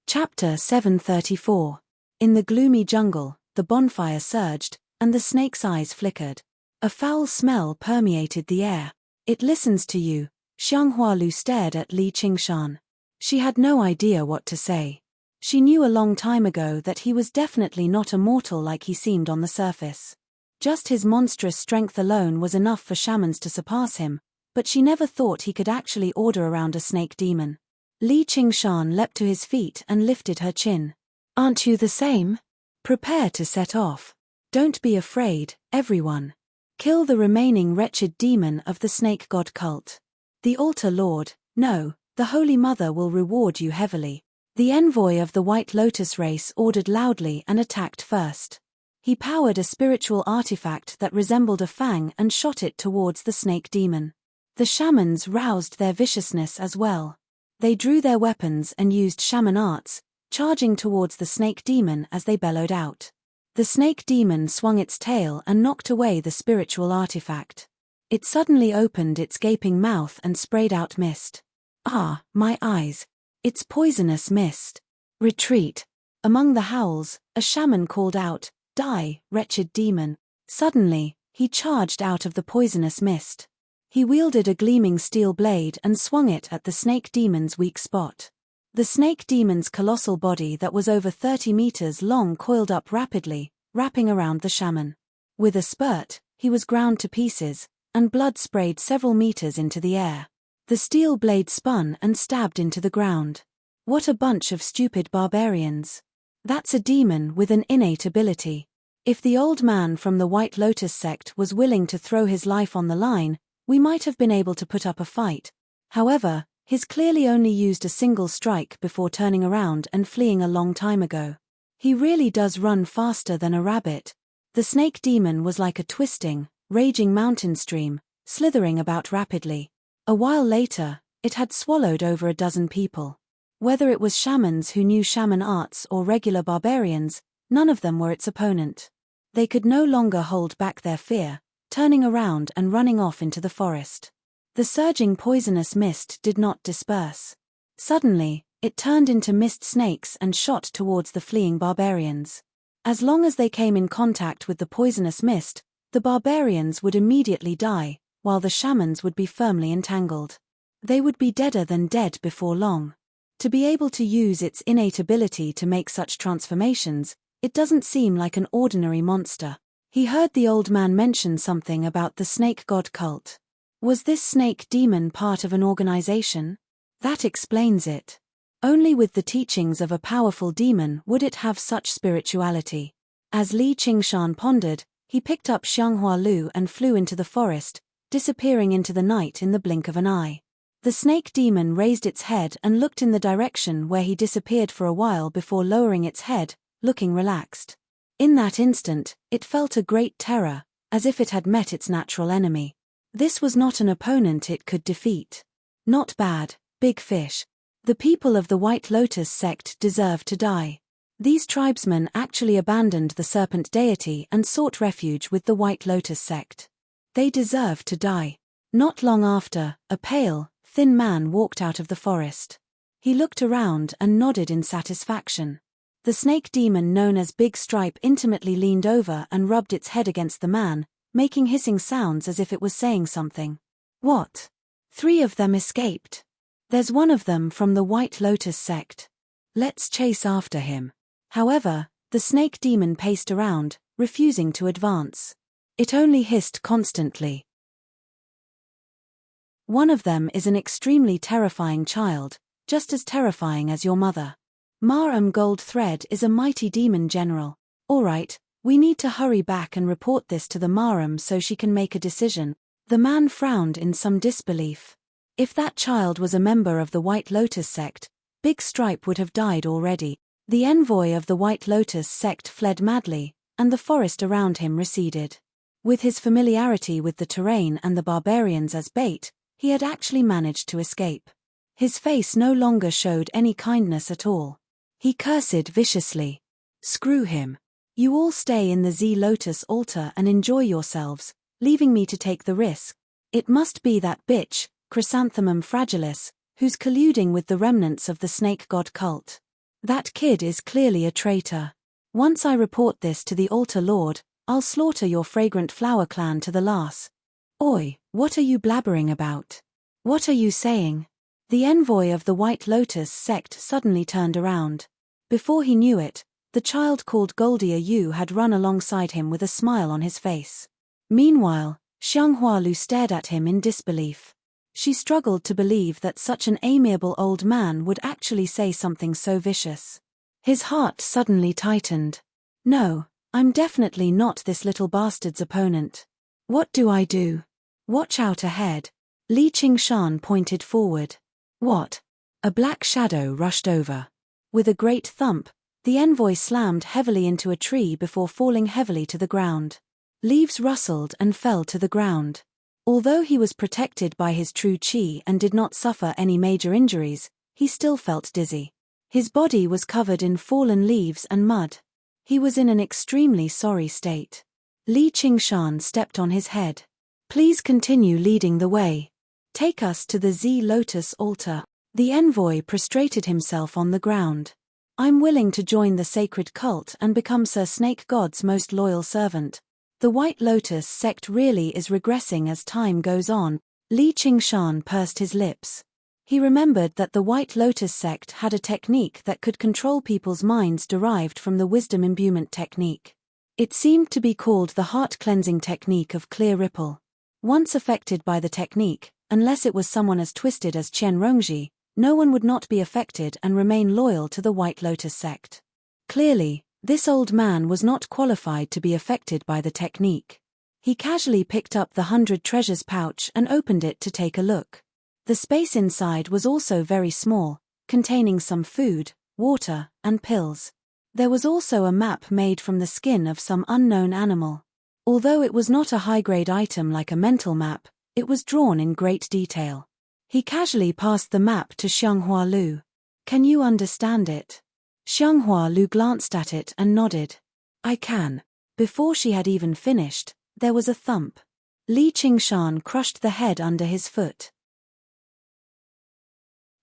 Chapter 734. In the gloomy jungle, the bonfire surged, and the snake's eyes flickered. A foul smell permeated the air. It listens to you. Xianghua Lu stared at Li Qingshan. She had no idea what to say. She knew a long time ago that he was definitely not a mortal like he seemed on the surface. Just his monstrous strength alone was enough for shamans to surpass him, but she never thought he could actually order around a snake demon. Li Qingshan leapt to his feet and lifted her chin. Aren't you the same? Prepare to set off. Don't be afraid, everyone. Kill the remaining wretched demon of the snake god cult. The altar lord, no, the Holy Mother will reward you heavily. The envoy of the White Lotus race ordered loudly and attacked first. He powered a spiritual artifact that resembled a fang and shot it towards the snake demon. The shamans roused their viciousness as well. They drew their weapons and used shaman arts, charging towards the snake demon as they bellowed out. The snake demon swung its tail and knocked away the spiritual artifact. It suddenly opened its gaping mouth and sprayed out mist. Ah, my eyes. It's poisonous mist. Retreat. Among the howls, a shaman called out, "Die, wretched demon." Suddenly, he charged out of the poisonous mist. He wielded a gleaming steel blade and swung it at the snake demon's weak spot. The snake demon's colossal body that was over 30 meters long coiled up rapidly, wrapping around the shaman. With a spurt, he was ground to pieces, and blood sprayed several meters into the air. The steel blade spun and stabbed into the ground. What a bunch of stupid barbarians. That's a demon with an innate ability. If the old man from the White Lotus sect was willing to throw his life on the line, we might have been able to put up a fight. However, he's clearly only used a single strike before turning around and fleeing a long time ago. He really does run faster than a rabbit. The snake demon was like a twisting, raging mountain stream, slithering about rapidly. A while later, it had swallowed over a dozen people. Whether it was shamans who knew shaman arts or regular barbarians, none of them were its opponent. They could no longer hold back their fear, turning around and running off into the forest. The surging poisonous mist did not disperse. Suddenly, it turned into mist snakes and shot towards the fleeing barbarians. As long as they came in contact with the poisonous mist, the barbarians would immediately die, while the shamans would be firmly entangled. They would be deader than dead before long. To be able to use its innate ability to make such transformations, it doesn't seem like an ordinary monster. He heard the old man mention something about the snake god cult. Was this snake demon part of an organization? That explains it. Only with the teachings of a powerful demon would it have such spirituality. As Li Qingshan pondered, he picked up Xianghua Lu and flew into the forest, disappearing into the night in the blink of an eye. The snake demon raised its head and looked in the direction where he disappeared for a while before lowering its head, looking relaxed. In that instant, it felt a great terror, as if it had met its natural enemy. This was not an opponent it could defeat. Not bad, big fish. The people of the White Lotus sect deserve to die. These tribesmen actually abandoned the serpent deity and sought refuge with the White Lotus sect. They deserve to die. Not long after, a pale, thin man walked out of the forest. He looked around and nodded in satisfaction. The snake demon known as Big Stripe intimately leaned over and rubbed its head against the man, making hissing sounds as if it was saying something. What? 3 of them escaped. There's one of them from the White Lotus sect. Let's chase after him. However, the snake demon paced around, refusing to advance. It only hissed constantly. One of them is an extremely terrifying child, just as terrifying as your mother. Marum Gold Thread is a mighty demon general. Alright, we need to hurry back and report this to the Marum so she can make a decision. The man frowned in some disbelief. If that child was a member of the White Lotus sect, Big Stripe would have died already. The envoy of the White Lotus sect fled madly, and the forest around him receded. With his familiarity with the terrain and the barbarians as bait, he had actually managed to escape. His face no longer showed any kindness at all. He cursed viciously. Screw him. You all stay in the Z Lotus altar and enjoy yourselves, leaving me to take the risk. It must be that bitch, Chrysanthemum Fragilis, who's colluding with the remnants of the snake god cult. That kid is clearly a traitor. Once I report this to the altar lord, I'll slaughter your fragrant flower clan to the last. Oi, what are you blabbering about? What are you saying? The envoy of the White Lotus sect suddenly turned around. Before he knew it, the child called Goldia Yu had run alongside him with a smile on his face. Meanwhile, Xianghua Lu stared at him in disbelief. She struggled to believe that such an amiable old man would actually say something so vicious. His heart suddenly tightened. No, I'm definitely not this little bastard's opponent. What do I do? Watch out ahead. Li Qingshan pointed forward. What? A black shadow rushed over. With a great thump, the envoy slammed heavily into a tree before falling heavily to the ground. Leaves rustled and fell to the ground. Although he was protected by his true qi and did not suffer any major injuries, he still felt dizzy. His body was covered in fallen leaves and mud. He was in an extremely sorry state. Li Qingshan stepped on his head. Please continue leading the way. Take us to the Z Lotus altar. The envoy prostrated himself on the ground. I'm willing to join the sacred cult and become Sir Snake God's most loyal servant. The White Lotus sect really is regressing as time goes on. Li Qingshan pursed his lips. He remembered that the White Lotus sect had a technique that could control people's minds derived from the wisdom imbuement technique. It seemed to be called the heart-cleansing technique of clear ripple. Once affected by the technique, unless it was someone as twisted as Qian Rongji, no one would not be affected and remain loyal to the White Lotus sect. Clearly, this old man was not qualified to be affected by the technique. He casually picked up the 100 treasures pouch and opened it to take a look. The space inside was also very small, containing some food, water, and pills. There was also a map made from the skin of some unknown animal. Although it was not a high-grade item like a mental map, it was drawn in great detail. He casually passed the map to Xianghua Lu. Can you understand it? Xianghua Lu glanced at it and nodded. I can. Before she had even finished, there was a thump. Li Qingshan crushed the head under his foot.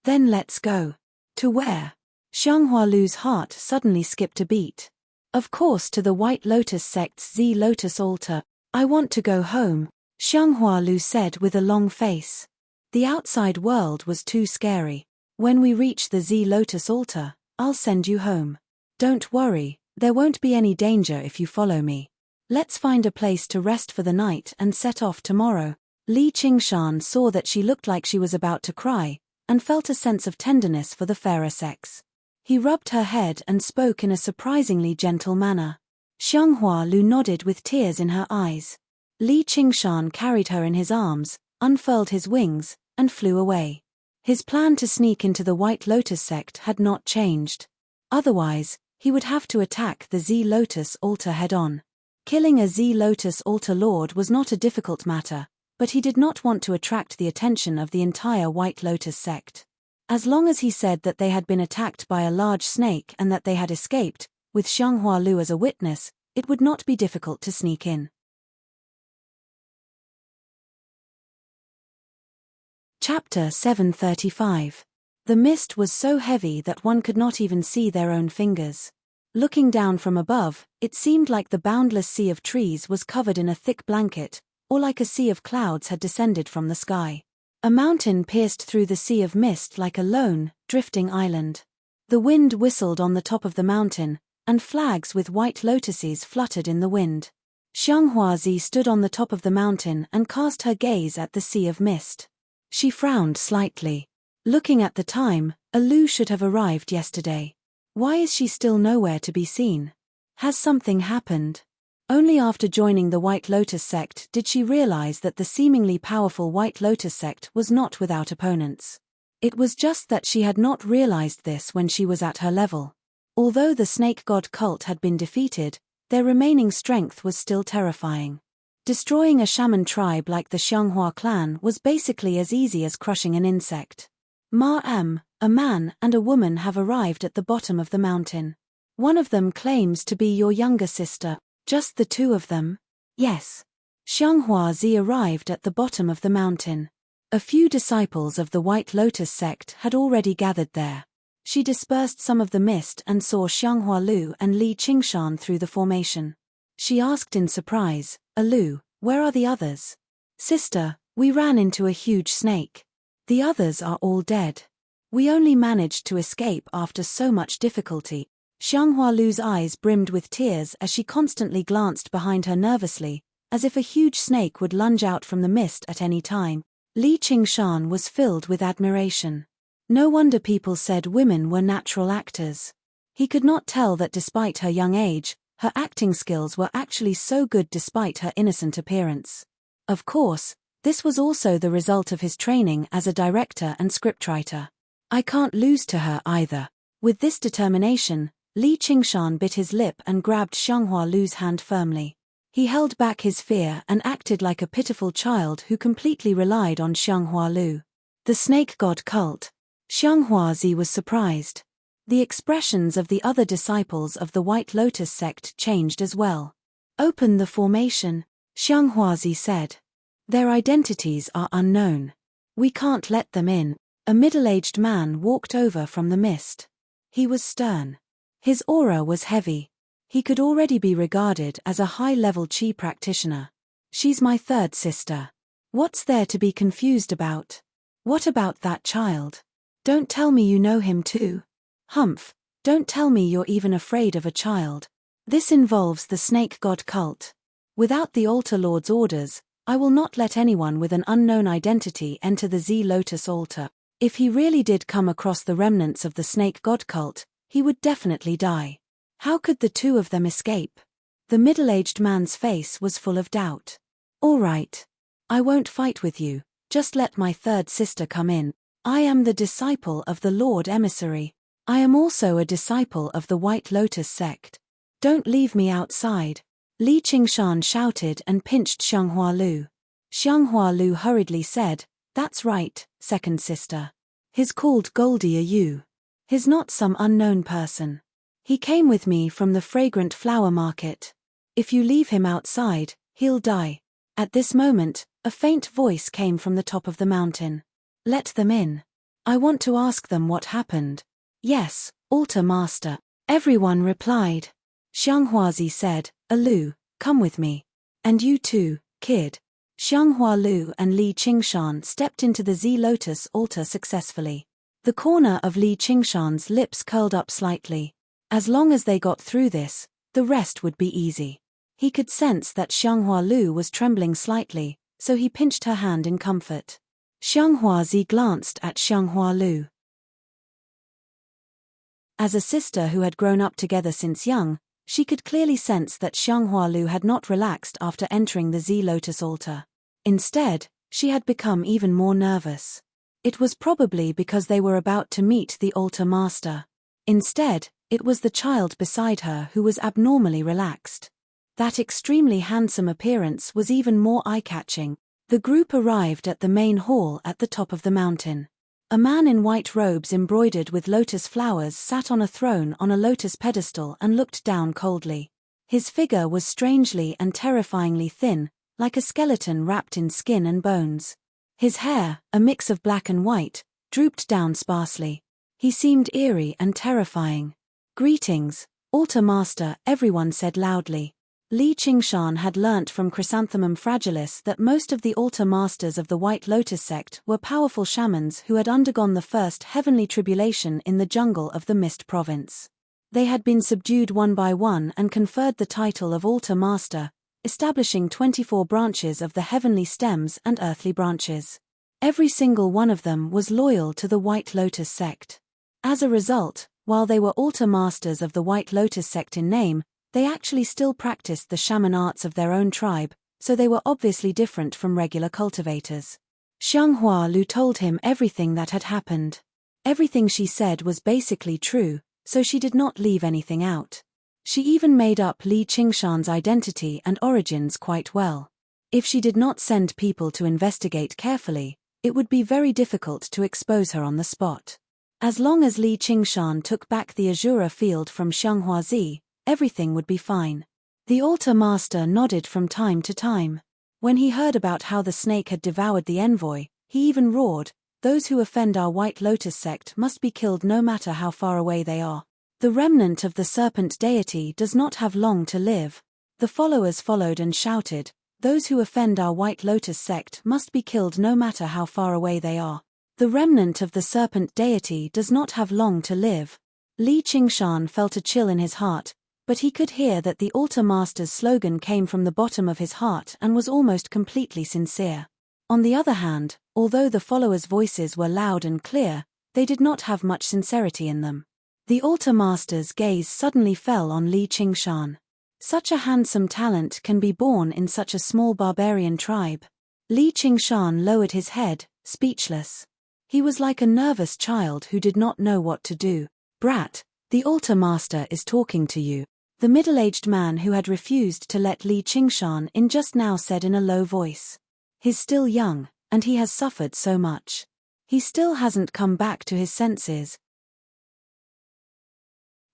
Then let's go. To where? Xianghua Lu's heart suddenly skipped a beat. Of course, to the White Lotus sect's Z Lotus altar. I want to go home, Xianghua Lu said with a long face. The outside world was too scary. When we reach the Z Lotus altar, I'll send you home. Don't worry, there won't be any danger if you follow me. Let's find a place to rest for the night and set off tomorrow. Li Qingshan saw that she looked like she was about to cry, and felt a sense of tenderness for the fairer sex. He rubbed her head and spoke in a surprisingly gentle manner. Xianghua Lu nodded with tears in her eyes. Li Qingshan carried her in his arms, unfurled his wings, and flew away. His plan to sneak into the White Lotus sect had not changed. Otherwise, he would have to attack the Z Lotus altar head-on. Killing a Z Lotus altar lord was not a difficult matter, but he did not want to attract the attention of the entire White Lotus sect. As long as he said that they had been attacked by a large snake and that they had escaped, with Xianghua Lu as a witness, it would not be difficult to sneak in. Chapter 735. The mist was so heavy that one could not even see their own fingers. Looking down from above, it seemed like the boundless sea of trees was covered in a thick blanket, or like a sea of clouds had descended from the sky. A mountain pierced through the sea of mist like a lone, drifting island. The wind whistled on the top of the mountain, and flags with white lotuses fluttered in the wind. Xianghuazi stood on the top of the mountain and cast her gaze at the sea of mist. She frowned slightly. Looking at the time, Alu should have arrived yesterday. Why is she still nowhere to be seen? Has something happened? Only after joining the White Lotus sect did she realize that the seemingly powerful White Lotus sect was not without opponents. It was just that she had not realized this when she was at her level. Although the snake god cult had been defeated, their remaining strength was still terrifying. Destroying a shaman tribe like the Xianghua clan was basically as easy as crushing an insect. A man and a woman have arrived at the bottom of the mountain. One of them claims to be your younger sister. Just the two of them? Yes. Xianghua arrived at the bottom of the mountain. A few disciples of the White Lotus sect had already gathered there. She dispersed some of the mist and saw Xianghua Lu and Li Qingshan through the formation. She asked in surprise, Lu, where are the others? Sister, we ran into a huge snake. The others are all dead. We only managed to escape after so much difficulty. Xianghua Lu's eyes brimmed with tears as she constantly glanced behind her nervously, as if a huge snake would lunge out from the mist at any time. Li Qingshan was filled with admiration. No wonder people said women were natural actors. He could not tell that despite her young age, her acting skills were actually so good despite her innocent appearance. Of course, this was also the result of his training as a director and scriptwriter. I can't lose to her either. With this determination, Li Qingshan bit his lip and grabbed Xianghua Lu's hand firmly. He held back his fear and acted like a pitiful child who completely relied on Xianghua Lu. The snake god cult. Xianghua was surprised. The expressions of the other disciples of the White Lotus sect changed as well. Open the formation, Xianghua said. Their identities are unknown. We can't let them in. A middle-aged man walked over from the mist. He was stern. His aura was heavy. He could already be regarded as a high-level Qi practitioner. She's my third sister. What's there to be confused about? What about that child? Don't tell me you know him too. Humph, don't tell me you're even afraid of a child. This involves the snake god cult. Without the altar lord's orders, I will not let anyone with an unknown identity enter the Z Lotus altar. If he really did come across the remnants of the snake god cult, he would definitely die. How could the two of them escape? The middle-aged man's face was full of doubt. All right. I won't fight with you, just let my third sister come in. I am the disciple of the Lord Emissary. I am also a disciple of the White Lotus sect. Don't leave me outside. Li Qingshan shouted and pinched Xianghua Lu. Xianghua Lu hurriedly said, That's right, second sister. He's called Goldie you. He's not some unknown person. He came with me from the fragrant flower market. If you leave him outside, he'll die. At this moment, a faint voice came from the top of the mountain. Let them in. I want to ask them what happened. Yes, Altar Master. Everyone replied. Xianghua said, Lu, come with me. And you too, kid. Xianghua Lu and Li Qingshan stepped into the Z Lotus altar successfully. The corner of Li Qingshan's lips curled up slightly. As long as they got through this, the rest would be easy. He could sense that Xianghua Lu was trembling slightly, so he pinched her hand in comfort. Xianghua glanced at Xianghua Lu. As a sister who had grown up together since young, she could clearly sense that Xianghua Lu had not relaxed after entering the Z Lotus altar. Instead, she had become even more nervous. It was probably because they were about to meet the altar master. Instead, it was the child beside her who was abnormally relaxed. That extremely handsome appearance was even more eye-catching. The group arrived at the main hall at the top of the mountain. A man in white robes embroidered with lotus flowers sat on a throne on a lotus pedestal and looked down coldly. His figure was strangely and terrifyingly thin, like a skeleton wrapped in skin and bones. His hair, a mix of black and white, drooped down sparsely. He seemed eerie and terrifying. Greetings, Altar Master, everyone said loudly. Li Qingshan had learnt from Chrysanthemum Fragilis that most of the altar masters of the White Lotus sect were powerful shamans who had undergone the first heavenly tribulation in the jungle of the Mist province. They had been subdued one by one and conferred the title of Altar Master, establishing 24 branches of the heavenly stems and earthly branches. Every single one of them was loyal to the White Lotus sect. As a result, while they were altar masters of the White Lotus sect in name, they actually still practiced the shaman arts of their own tribe, so they were obviously different from regular cultivators. Xianghua Lu told him everything that had happened. Everything she said was basically true, so she did not leave anything out. She even made up Li Qingshan's identity and origins quite well. If she did not send people to investigate carefully, it would be very difficult to expose her on the spot. As long as Li Qingshan took back the Azura field from Xianghuazi, everything would be fine. The altar master nodded from time to time. When he heard about how the snake had devoured the envoy, he even roared, "Those who offend our White Lotus sect must be killed no matter how far away they are. The remnant of the serpent deity does not have long to live." The followers followed and shouted, "Those who offend our White Lotus sect must be killed no matter how far away they are. The remnant of the serpent deity does not have long to live." Li Qingshan felt a chill in his heart, but he could hear that the altar master's slogan came from the bottom of his heart and was almost completely sincere. On the other hand, although the followers' voices were loud and clear, they did not have much sincerity in them. The altar master's gaze suddenly fell on Li Qingshan. Such a handsome talent can be born in such a small barbarian tribe. Li Qingshan lowered his head, speechless. He was like a nervous child who did not know what to do. "Brat, the altar master is talking to you," the middle-aged man who had refused to let Li Qingshan in just now said in a low voice. "He's still young, and he has suffered so much. He still hasn't come back to his senses.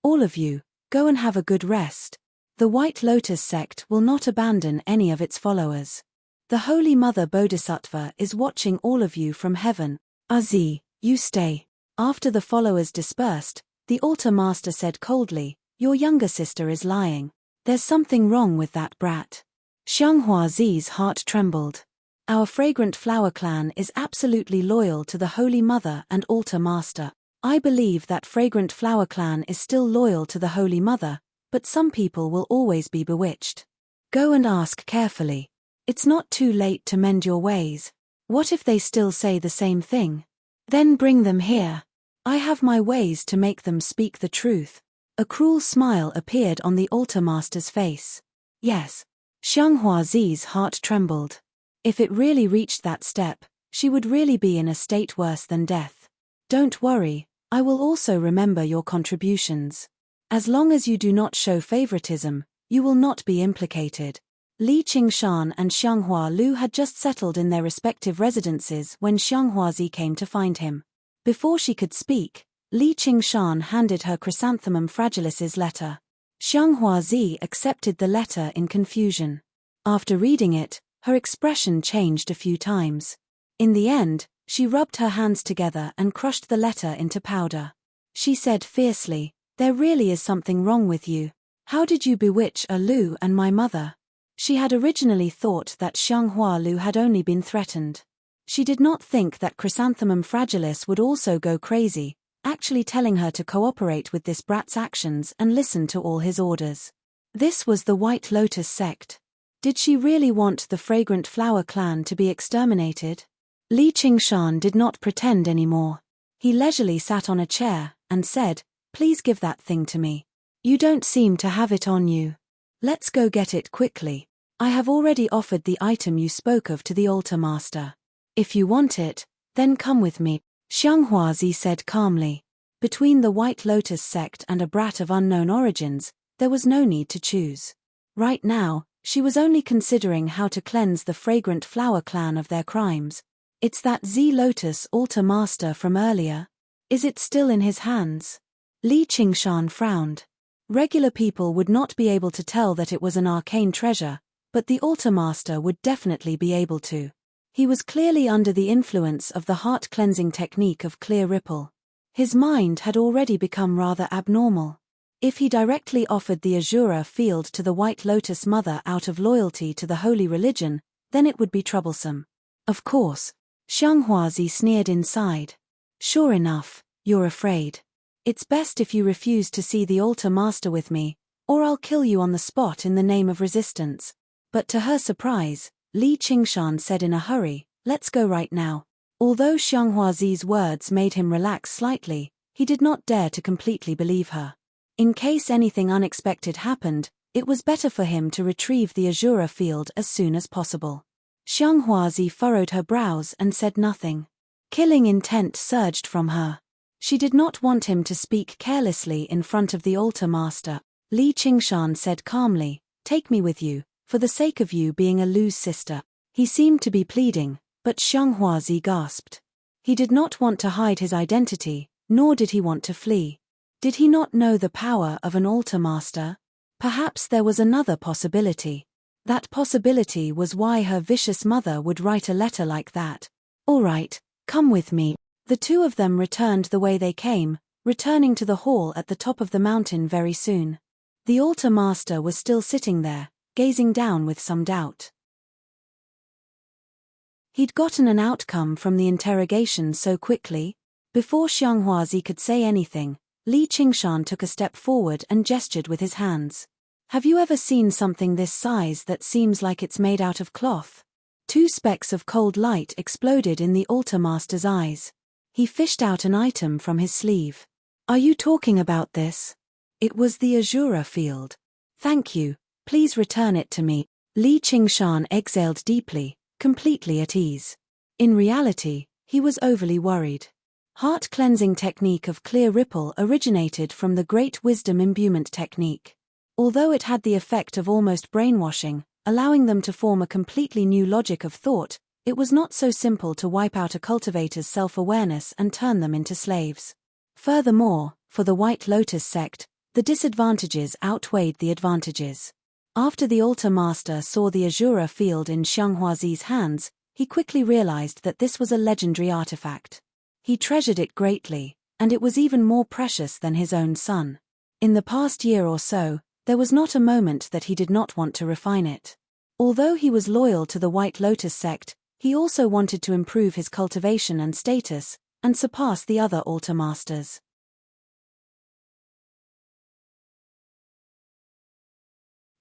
All of you, go and have a good rest. The White Lotus sect will not abandon any of its followers. The Holy Mother Bodhisattva is watching all of you from heaven. Azi, you stay." After the followers dispersed, the altar master said coldly, "Your younger sister is lying. There's something wrong with that brat." Xianghuazi's heart trembled. "Our fragrant flower clan is absolutely loyal to the Holy Mother and altar master. I believe that fragrant flower clan is still loyal to the Holy Mother, but some people will always be bewitched. Go and ask carefully. It's not too late to mend your ways. What if they still say the same thing? Then bring them here. I have my ways to make them speak the truth." A cruel smile appeared on the altar master's face. Yes. Xianghuazi's heart trembled. If it really reached that step, she would really be in a state worse than death. "Don't worry, I will also remember your contributions. As long as you do not show favoritism, you will not be implicated." Li Qingshan and Xianghua Lu had just settled in their respective residences when Xianghuazi came to find him. Before she could speak, Li Qingshan handed her Chrysanthemum Fragilis's letter. Xianghuazi accepted the letter in confusion. After reading it, her expression changed a few times. In the end, she rubbed her hands together and crushed the letter into powder. She said fiercely, "There really is something wrong with you. How did you bewitch Lu and my mother?" She had originally thought that Xianghua Lu had only been threatened. She did not think that Chrysanthemum Fragilis would also go crazy, actually telling her to cooperate with this brat's actions and listen to all his orders. This was the White Lotus sect. Did she really want the fragrant flower clan to be exterminated? Li Qingshan did not pretend anymore. He leisurely sat on a chair and said, "Please give that thing to me. You don't seem to have it on you. Let's go get it quickly. I have already offered the item you spoke of to the altar master. If you want it, then come with me," Xianghuazi said calmly. Between the White Lotus sect and a brat of unknown origins, there was no need to choose. Right now, she was only considering how to cleanse the fragrant flower clan of their crimes. "It's that Z Lotus altar master from earlier. Is it still in his hands?" Li Qingshan frowned. Regular people would not be able to tell that it was an arcane treasure, but the altar master would definitely be able to. He was clearly under the influence of the heart-cleansing technique of clear ripple. His mind had already become rather abnormal. If he directly offered the Azura field to the White Lotus Mother out of loyalty to the holy religion, then it would be troublesome. Of course. Xianghuazi sneered inside. "Sure enough, you're afraid. It's best if you refuse to see the altar master with me, or I'll kill you on the spot in the name of resistance." But to her surprise, Li Qingshan said in a hurry, "Let's go right now." Although Xianghuazi's words made him relax slightly, he did not dare to completely believe her. In case anything unexpected happened, it was better for him to retrieve the Azura field as soon as possible. Xianghuazi furrowed her brows and said nothing. Killing intent surged from her. She did not want him to speak carelessly in front of the altar master. Li Qingshan said calmly, "Take me with you, for the sake of you being a Lu's sister." He seemed to be pleading, but Xianghuazi gasped. He did not want to hide his identity, Nor did he want to flee. Did he not know the power of an altar master? Perhaps there was another possibility. That possibility was why her vicious mother would write a letter like that. "All right, come with me." The two of them returned the way they came, returning to the hall at the top of the mountain very soon. The altar master was still sitting there, gazing down with some doubt. He'd gotten an outcome from the interrogation so quickly. Before Xianghuazi could say anything, Li Qingshan took a step forward and gestured with his hands. "Have you ever seen something this size that seems like it's made out of cloth?" Two specks of cold light exploded in the altar master's eyes. He fished out an item from his sleeve. "Are you talking about this?" It was the Azura field. "Thank you, please return it to me." Li Qingshan exhaled deeply, completely at ease. In reality, he was overly worried. Heart-cleansing technique of clear ripple originated from the Great Wisdom Imbuement technique. Although it had the effect of almost brainwashing, allowing them to form a completely new logic of thought, it was not so simple to wipe out a cultivator's self-awareness and turn them into slaves. Furthermore, for the White Lotus sect, the disadvantages outweighed the advantages. After the altar master saw the Azura field in Xianghuazi's hands, he quickly realized that this was a legendary artifact. He treasured it greatly, and it was even more precious than his own son. In the past year or so, there was not a moment that he did not want to refine it. Although he was loyal to the White Lotus sect, he also wanted to improve his cultivation and status, and surpass the other altar masters.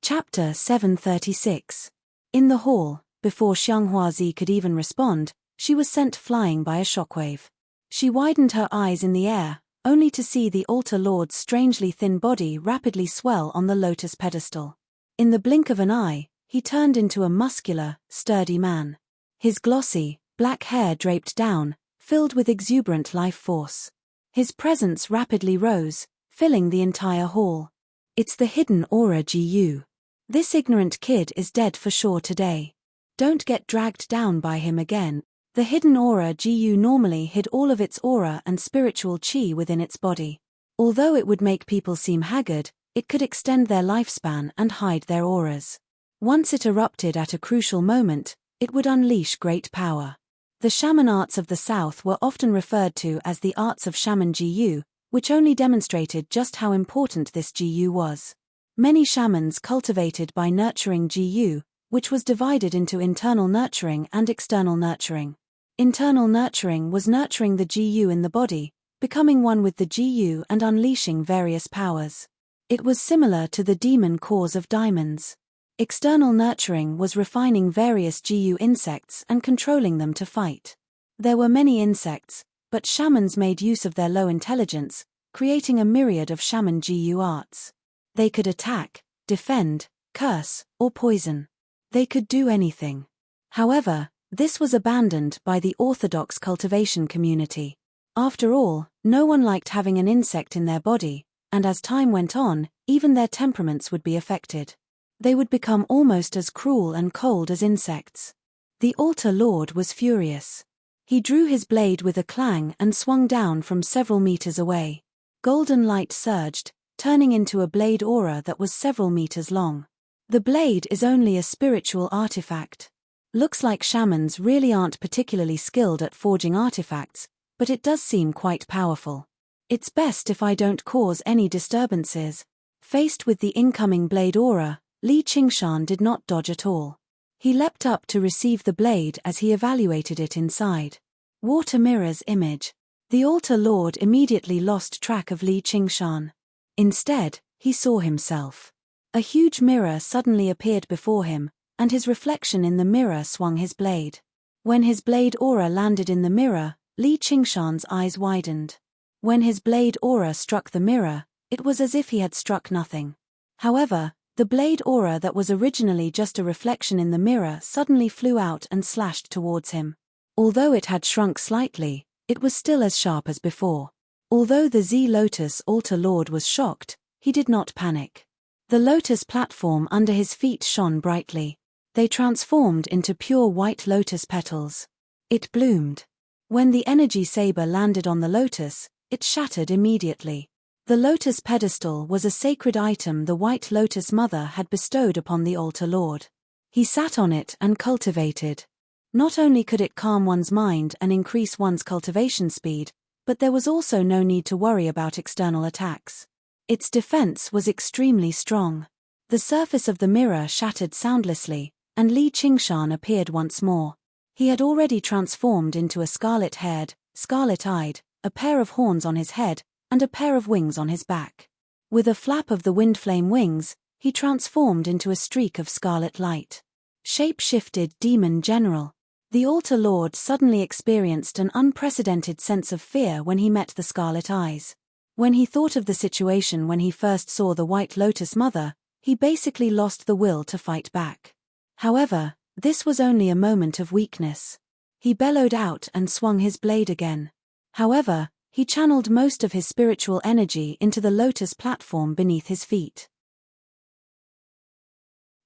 Chapter 736. In the hall, before Xianghuazi could even respond, she was sent flying by a shockwave. She widened her eyes in the air, only to see the altar lord's strangely thin body rapidly swell on the lotus pedestal. In the blink of an eye, he turned into a muscular, sturdy man. His glossy, black hair draped down, filled with exuberant life force. His presence rapidly rose, filling the entire hall. "It's the hidden aura Gu. This ignorant kid is dead for sure today. Don't get dragged down by him again." The hidden aura Gu normally hid all of its aura and spiritual qi within its body. Although it would make people seem haggard, it could extend their lifespan and hide their auras. Once it erupted at a crucial moment, it would unleash great power. The shaman arts of the south were often referred to as the arts of shaman Gu, which only demonstrated just how important this Gu was. Many shamans cultivated by nurturing Gu, which was divided into internal nurturing and external nurturing. Internal nurturing was nurturing the Gu in the body, becoming one with the Gu and unleashing various powers. It was similar to the demon cores of diamonds. External nurturing was refining various Gu insects and controlling them to fight. There were many insects, but shamans made use of their low intelligence, creating a myriad of shaman Gu arts. They could attack, defend, curse, or poison. They could do anything. However, this was abandoned by the orthodox cultivation community. After all, no one liked having an insect in their body, and as time went on, even their temperaments would be affected. They would become almost as cruel and cold as insects. The altar lord was furious. He drew his blade with a clang and swung down from several meters away. Golden light surged, turning into a blade aura that was several meters long. The blade is only a spiritual artifact. Looks like shamans really aren't particularly skilled at forging artifacts, but it does seem quite powerful. It's best if I don't cause any disturbances. Faced with the incoming blade aura, Li Qingshan did not dodge at all. He leapt up to receive the blade as he evaluated it inside. Water mirror's image. The altar lord immediately lost track of Li Qingshan. Instead, he saw himself. A huge mirror suddenly appeared before him, and his reflection in the mirror swung his blade. When his blade aura landed in the mirror, Li Qingshan's eyes widened. When his blade aura struck the mirror, it was as if he had struck nothing. However, the blade aura that was originally just a reflection in the mirror suddenly flew out and slashed towards him. Although it had shrunk slightly, it was still as sharp as before. Although the Z Lotus altar lord was shocked, he did not panic. The lotus platform under his feet shone brightly. They transformed into pure white lotus petals. It bloomed. When the energy saber landed on the lotus, it shattered immediately. The lotus pedestal was a sacred item the White Lotus Mother had bestowed upon the altar lord. He sat on it and cultivated. Not only could it calm one's mind and increase one's cultivation speed, but there was also no need to worry about external attacks. Its defense was extremely strong. The surface of the mirror shattered soundlessly, and Li Qingshan appeared once more. He had already transformed into a scarlet-haired, scarlet-eyed, a pair of horns on his head, and a pair of wings on his back. With a flap of the wind-flame wings, he transformed into a streak of scarlet light. Shape-shifted demon general. The altar lord suddenly experienced an unprecedented sense of fear when he met the scarlet eyes. When he thought of the situation when he first saw the White Lotus Mother, he basically lost the will to fight back. However, this was only a moment of weakness. He bellowed out and swung his blade again. However, he channeled most of his spiritual energy into the lotus platform beneath his feet.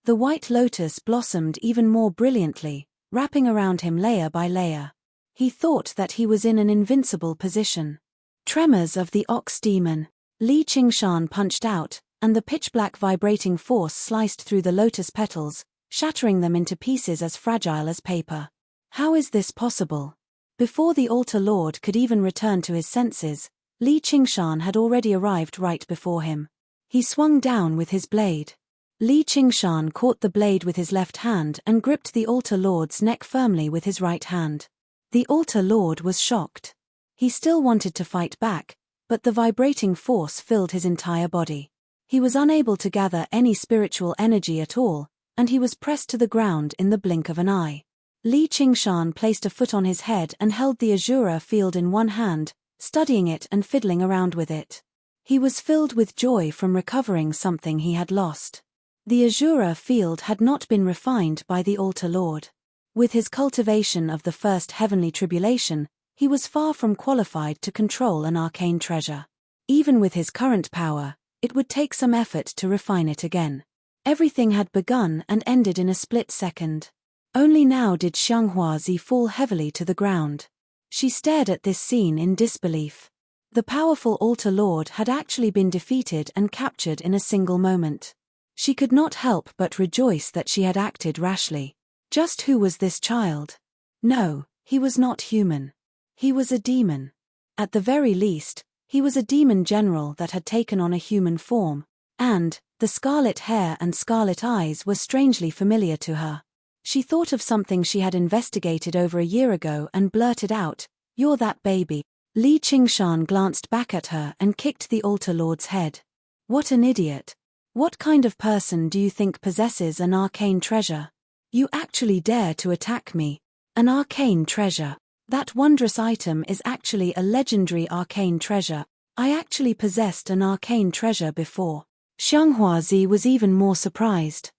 The white lotus blossomed even more brilliantly, wrapping around him layer by layer. He thought that he was in an invincible position. Tremors of the ox demon. Li Qingshan punched out, and the pitch-black vibrating force sliced through the lotus petals, shattering them into pieces as fragile as paper. How is this possible? Before the altar lord could even return to his senses, Li Qingshan had already arrived right before him. He swung down with his blade. Li Qingshan caught the blade with his left hand and gripped the altar lord's neck firmly with his right hand. The altar lord was shocked. He still wanted to fight back, but the vibrating force filled his entire body. He was unable to gather any spiritual energy at all, and he was pressed to the ground in the blink of an eye. Li Qingshan placed a foot on his head and held the Azura field in one hand, studying it and fiddling around with it. He was filled with joy from recovering something he had lost. The Azura field had not been refined by the altar lord. With his cultivation of the first heavenly tribulation, he was far from qualified to control an arcane treasure. Even with his current power, it would take some effort to refine it again. Everything had begun and ended in a split second. Only now did Xianghuazi fall heavily to the ground. She stared at this scene in disbelief. The powerful altar lord had actually been defeated and captured in a single moment. She could not help but rejoice that she had acted rashly. Just who was this child? No, he was not human. He was a demon. At the very least, he was a demon general that had taken on a human form, and the scarlet hair and scarlet eyes were strangely familiar to her. She thought of something she had investigated over a year ago and blurted out, "You're that baby." Li Qingshan glanced back at her and kicked the altar lord's head. What an idiot. What kind of person do you think possesses an arcane treasure? You actually dare to attack me. An arcane treasure. That wondrous item is actually a legendary arcane treasure. I actually possessed an arcane treasure before. Xianghuazi was even more surprised.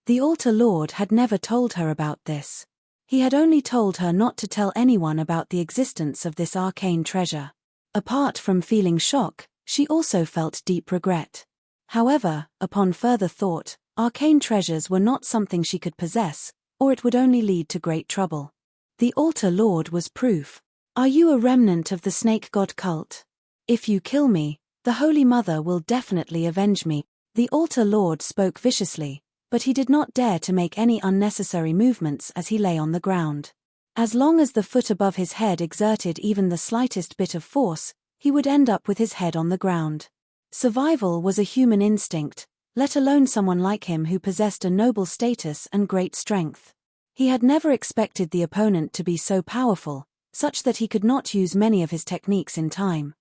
The altar lord had never told her about this. He had only told her not to tell anyone about the existence of this arcane treasure. Apart from feeling shock, she also felt deep regret. However, upon further thought, arcane treasures were not something she could possess, or it would only lead to great trouble. The altar lord was proof. Are you a remnant of the snake god cult? If you kill me, the Holy Mother will definitely avenge me. The altar lord spoke viciously, but he did not dare to make any unnecessary movements as he lay on the ground. As long as the foot above his head exerted even the slightest bit of force, he would end up with his head on the ground. Survival was a human instinct, let alone someone like him who possessed a noble status and great strength. He had never expected the opponent to be so powerful, such that he could not use many of his techniques in time.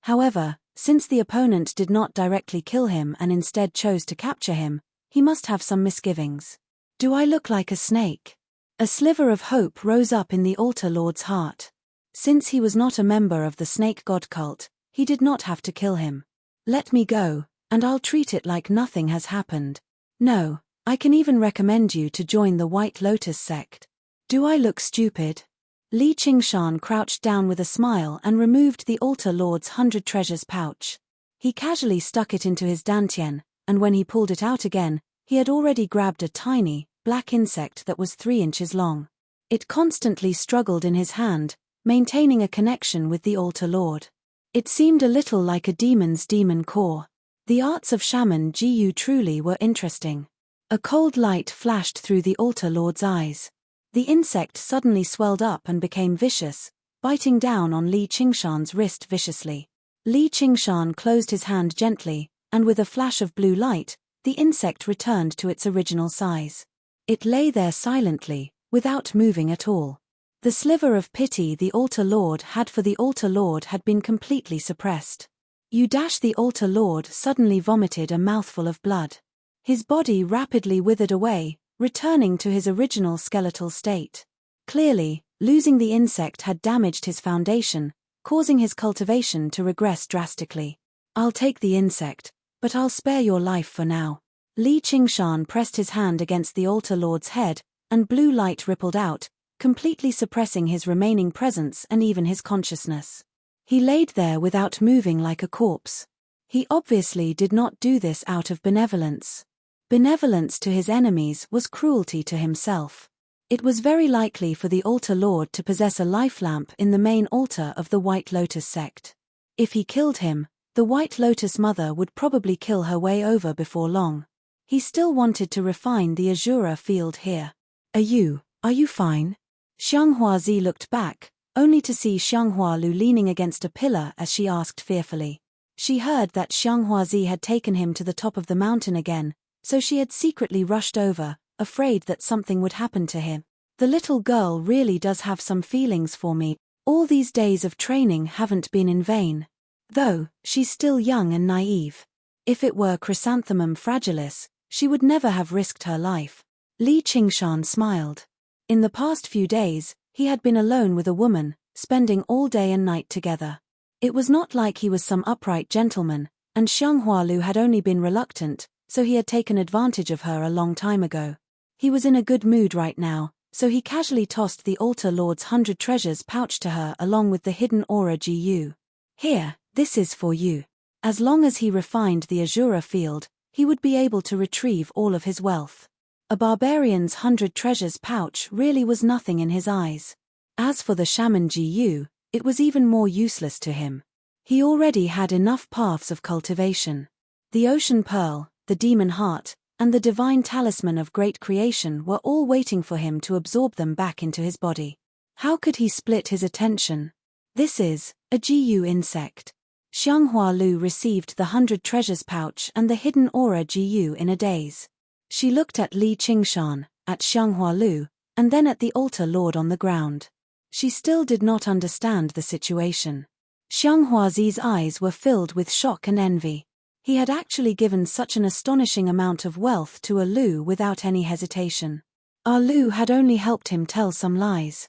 However, since the opponent did not directly kill him and instead chose to capture him, he must have some misgivings. Do I look like a snake? A sliver of hope rose up in the altar lord's heart. Since he was not a member of the snake god cult, he did not have to kill him. Let me go, and I'll treat it like nothing has happened. No, I can even recommend you to join the White Lotus sect. Do I look stupid? Li Qingshan crouched down with a smile and removed the altar lord's 100 treasures pouch. He casually stuck it into his dantian, and when he pulled it out again, he had already grabbed a tiny, black insect that was 3 inches long. It constantly struggled in his hand, maintaining a connection with the altar lord. It seemed a little like a demon's demon core. The arts of shaman Gu truly were interesting. A cold light flashed through the altar lord's eyes. The insect suddenly swelled up and became vicious, biting down on Li Qingshan's wrist viciously. Li Qingshan closed his hand gently, and with a flash of blue light, the insect returned to its original size. It lay there silently, without moving at all. The sliver of pity the altar lord had for the altar lord had been completely suppressed. The altar lord suddenly vomited a mouthful of blood. His body rapidly withered away, returning to his original skeletal state. Clearly, losing the insect had damaged his foundation, causing his cultivation to regress drastically. "I'll take the insect, but I'll spare your life for now." Li Qingshan pressed his hand against the altar lord's head, and blue light rippled out, completely suppressing his remaining presence and even his consciousness. He laid there without moving like a corpse. He obviously did not do this out of benevolence. Benevolence to his enemies was cruelty to himself. It was very likely for the altar lord to possess a life lamp in the main altar of the White Lotus sect. If he killed him, the White Lotus mother would probably kill her way over before long. He still wanted to refine the Azura field here. Are you fine?" Xiang Huazi looked back, only to see Xiang Hualu leaning against a pillar as she asked fearfully. She heard that Xiang Huazi had taken him to the top of the mountain again, so she had secretly rushed over, afraid that something would happen to him. "The little girl really does have some feelings for me. All these days of training haven't been in vain. Though, she's still young and naive. If it were Chrysanthemum fragilis, she would never have risked her life." Li Qingshan smiled. In the past few days, he had been alone with a woman, spending all day and night together. It was not like he was some upright gentleman, and Xiang Hualu had only been reluctant, so he had taken advantage of her a long time ago. He was in a good mood right now, so he casually tossed the altar lord's 100 treasures pouch to her along with the hidden aura Gu. "Here, this is for you." As long as he refined the Azura field, he would be able to retrieve all of his wealth. A barbarian's 100 treasures pouch really was nothing in his eyes. As for the shaman Gu, it was even more useless to him. He already had enough paths of cultivation. The ocean pearl, the demon heart, and the divine talisman of great creation were all waiting for him to absorb them back into his body. How could he split his attention? This is a Gu insect. Xiang Hualu received the 100 treasures pouch and the hidden aura Gu in a daze. She looked at Li Qingshan, at Xiang Hualu, and then at the altar lord on the ground. She still did not understand the situation. Xiang Huazi's eyes were filled with shock and envy. He had actually given such an astonishing amount of wealth to a Lu without any hesitation. Lu had only helped him tell some lies.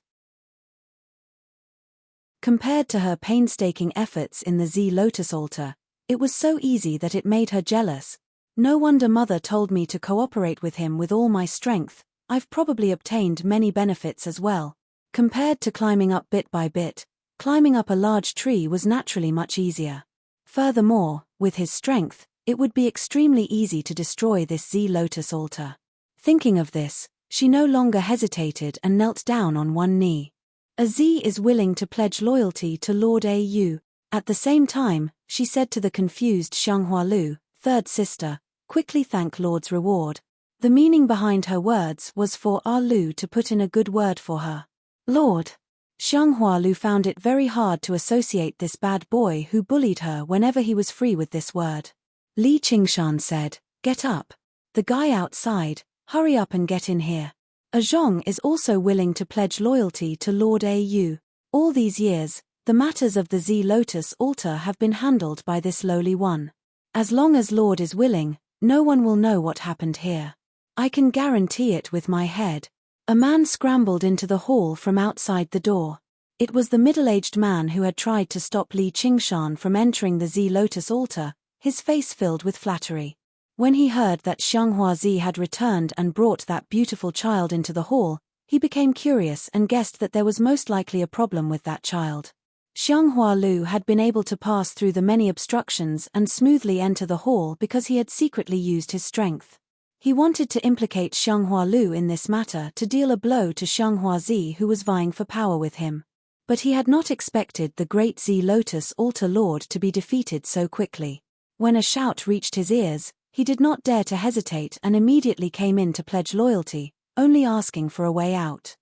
Compared to her painstaking efforts in the Z Lotus altar, it was so easy that it made her jealous. "No wonder Mother told me to cooperate with him with all my strength. I've probably obtained many benefits as well." Compared to climbing up bit by bit, climbing up a large tree was naturally much easier. Furthermore, with his strength, it would be extremely easy to destroy this Z Lotus altar. Thinking of this, she no longer hesitated and knelt down on one knee. "A Z is willing to pledge loyalty to Lord Au." At the same time, she said to the confused Xiang Hualu, third sister, "Quickly thank Lord's reward." The meaning behind her words was for Lu to put in a good word for her. "Lord." Xiang Hualu found it very hard to associate this bad boy who bullied her whenever he was free with this word. Li Qingshan said, "Get up. The guy outside, hurry up and get in here. A Zhong is also willing to pledge loyalty to Lord Au. All these years, the matters of the Z Lotus altar have been handled by this lowly one. As long as Lord is willing, no one will know what happened here. I can guarantee it with my head." A man scrambled into the hall from outside the door. It was the middle-aged man who had tried to stop Li Qingshan from entering the Z Lotus altar, his face filled with flattery. When he heard that Xiang Huazi had returned and brought that beautiful child into the hall, he became curious and guessed that there was most likely a problem with that child. Xiang Hualu had been able to pass through the many obstructions and smoothly enter the hall because he had secretly used his strength. He wanted to implicate Xiang Hualu in this matter to deal a blow to Xiang Huazi, who was vying for power with him. But he had not expected the great Z Lotus Altar Lord to be defeated so quickly. When a shout reached his ears, he did not dare to hesitate and immediately came in to pledge loyalty, only asking for a way out.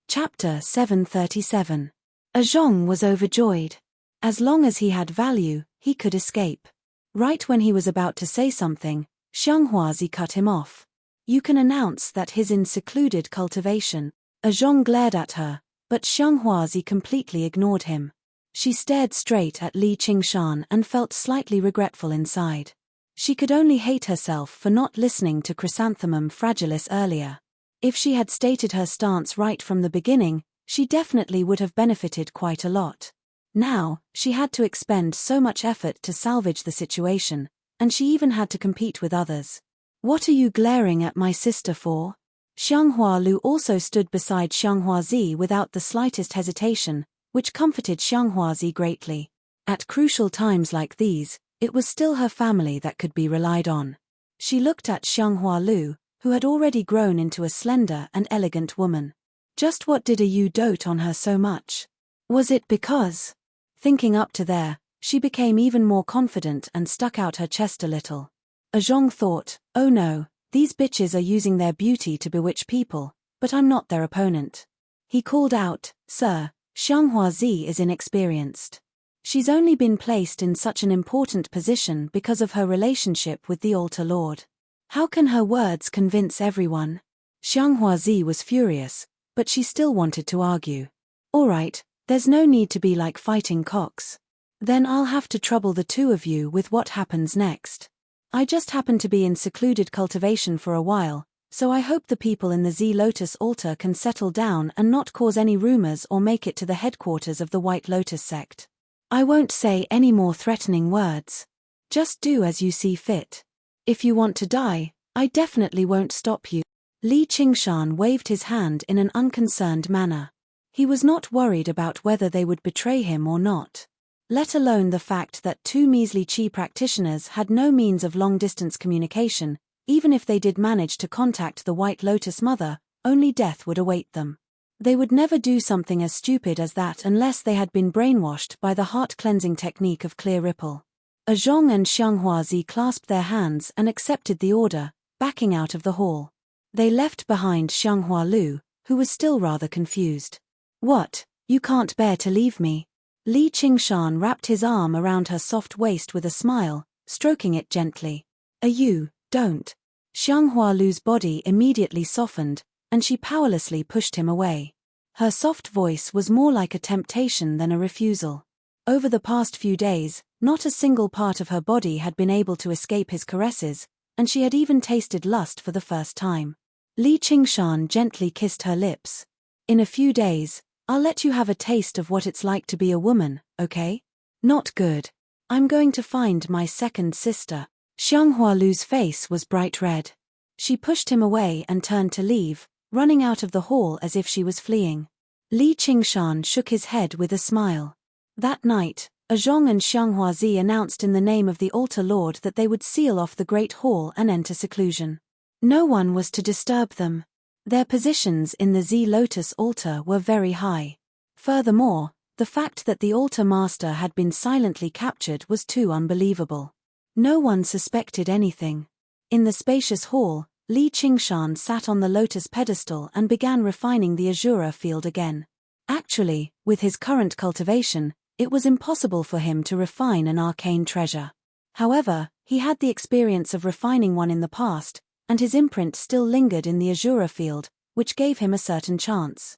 Chapter 737. Zhong was overjoyed. As long as he had value, he could escape. Right when he was about to say something, Xianghuazi cut him off. You can announce that he's in secluded cultivation. Zhong glared at her, but Xianghuazi completely ignored him. She stared straight at Li Qingshan and felt slightly regretful inside. She could only hate herself for not listening to Chrysanthemum Fragilis earlier. If she had stated her stance right from the beginning, she definitely would have benefited quite a lot. Now, she had to expend so much effort to salvage the situation, and she even had to compete with others. What are you glaring at my sister for? Xianghua Lu also stood beside Xianghuazi without the slightest hesitation, which comforted Xianghuazi greatly. At crucial times like these, it was still her family that could be relied on. She looked at Xianghua Lu, who had already grown into a slender and elegant woman. Just what did you dote on her so much? Was it because? Thinking up to there, she became even more confident and stuck out her chest a little. Zhong thought, oh no, these bitches are using their beauty to bewitch people, but I'm not their opponent. He called out, Sir, Xianghuazi is inexperienced. She's only been placed in such an important position because of her relationship with the Altar Lord. How can her words convince everyone? Xianghuazi was furious, but she still wanted to argue. All right, there's no need to be like fighting cocks. Then I'll have to trouble the two of you with what happens next. I just happen to be in secluded cultivation for a while, so I hope the people in the Z Lotus altar can settle down and not cause any rumors or make it to the headquarters of the White Lotus sect. I won't say any more threatening words. Just do as you see fit. If you want to die, I definitely won't stop you. Li Qingshan waved his hand in an unconcerned manner. He was not worried about whether they would betray him or not. Let alone the fact that two measly Qi practitioners had no means of long-distance communication. Even if they did manage to contact the White Lotus Mother, only death would await them. They would never do something as stupid as that unless they had been brainwashed by the heart-cleansing technique of Clear Ripple. Zhong and Xianghuazi clasped their hands and accepted the order, backing out of the hall. They left behind Xianghua Lu, who was still rather confused. What, you can't bear to leave me? Li Qingshan wrapped his arm around her soft waist with a smile, stroking it gently. You, don't. Xianghua Lu's body immediately softened, and she powerlessly pushed him away. Her soft voice was more like a temptation than a refusal. Over the past few days, not a single part of her body had been able to escape his caresses, and she had even tasted lust for the first time. Li Qingshan gently kissed her lips. In a few days, I'll let you have a taste of what it's like to be a woman, okay? Not good. I'm going to find my second sister. Xianghua Lu's face was bright red. She pushed him away and turned to leave, running out of the hall as if she was fleeing. Li Qingshan shook his head with a smile. That night, Zhong and Xianghuazi announced in the name of the Altar Lord that they would seal off the Great Hall and enter seclusion. No one was to disturb them. Their positions in the Z Lotus altar were very high. Furthermore, the fact that the altar master had been silently captured was too unbelievable. No one suspected anything. In the spacious hall, Li Qingshan sat on the lotus pedestal and began refining the Azura field again. Actually, with his current cultivation, it was impossible for him to refine an arcane treasure. However, he had the experience of refining one in the past, and his imprint still lingered in the Azura field, which gave him a certain chance.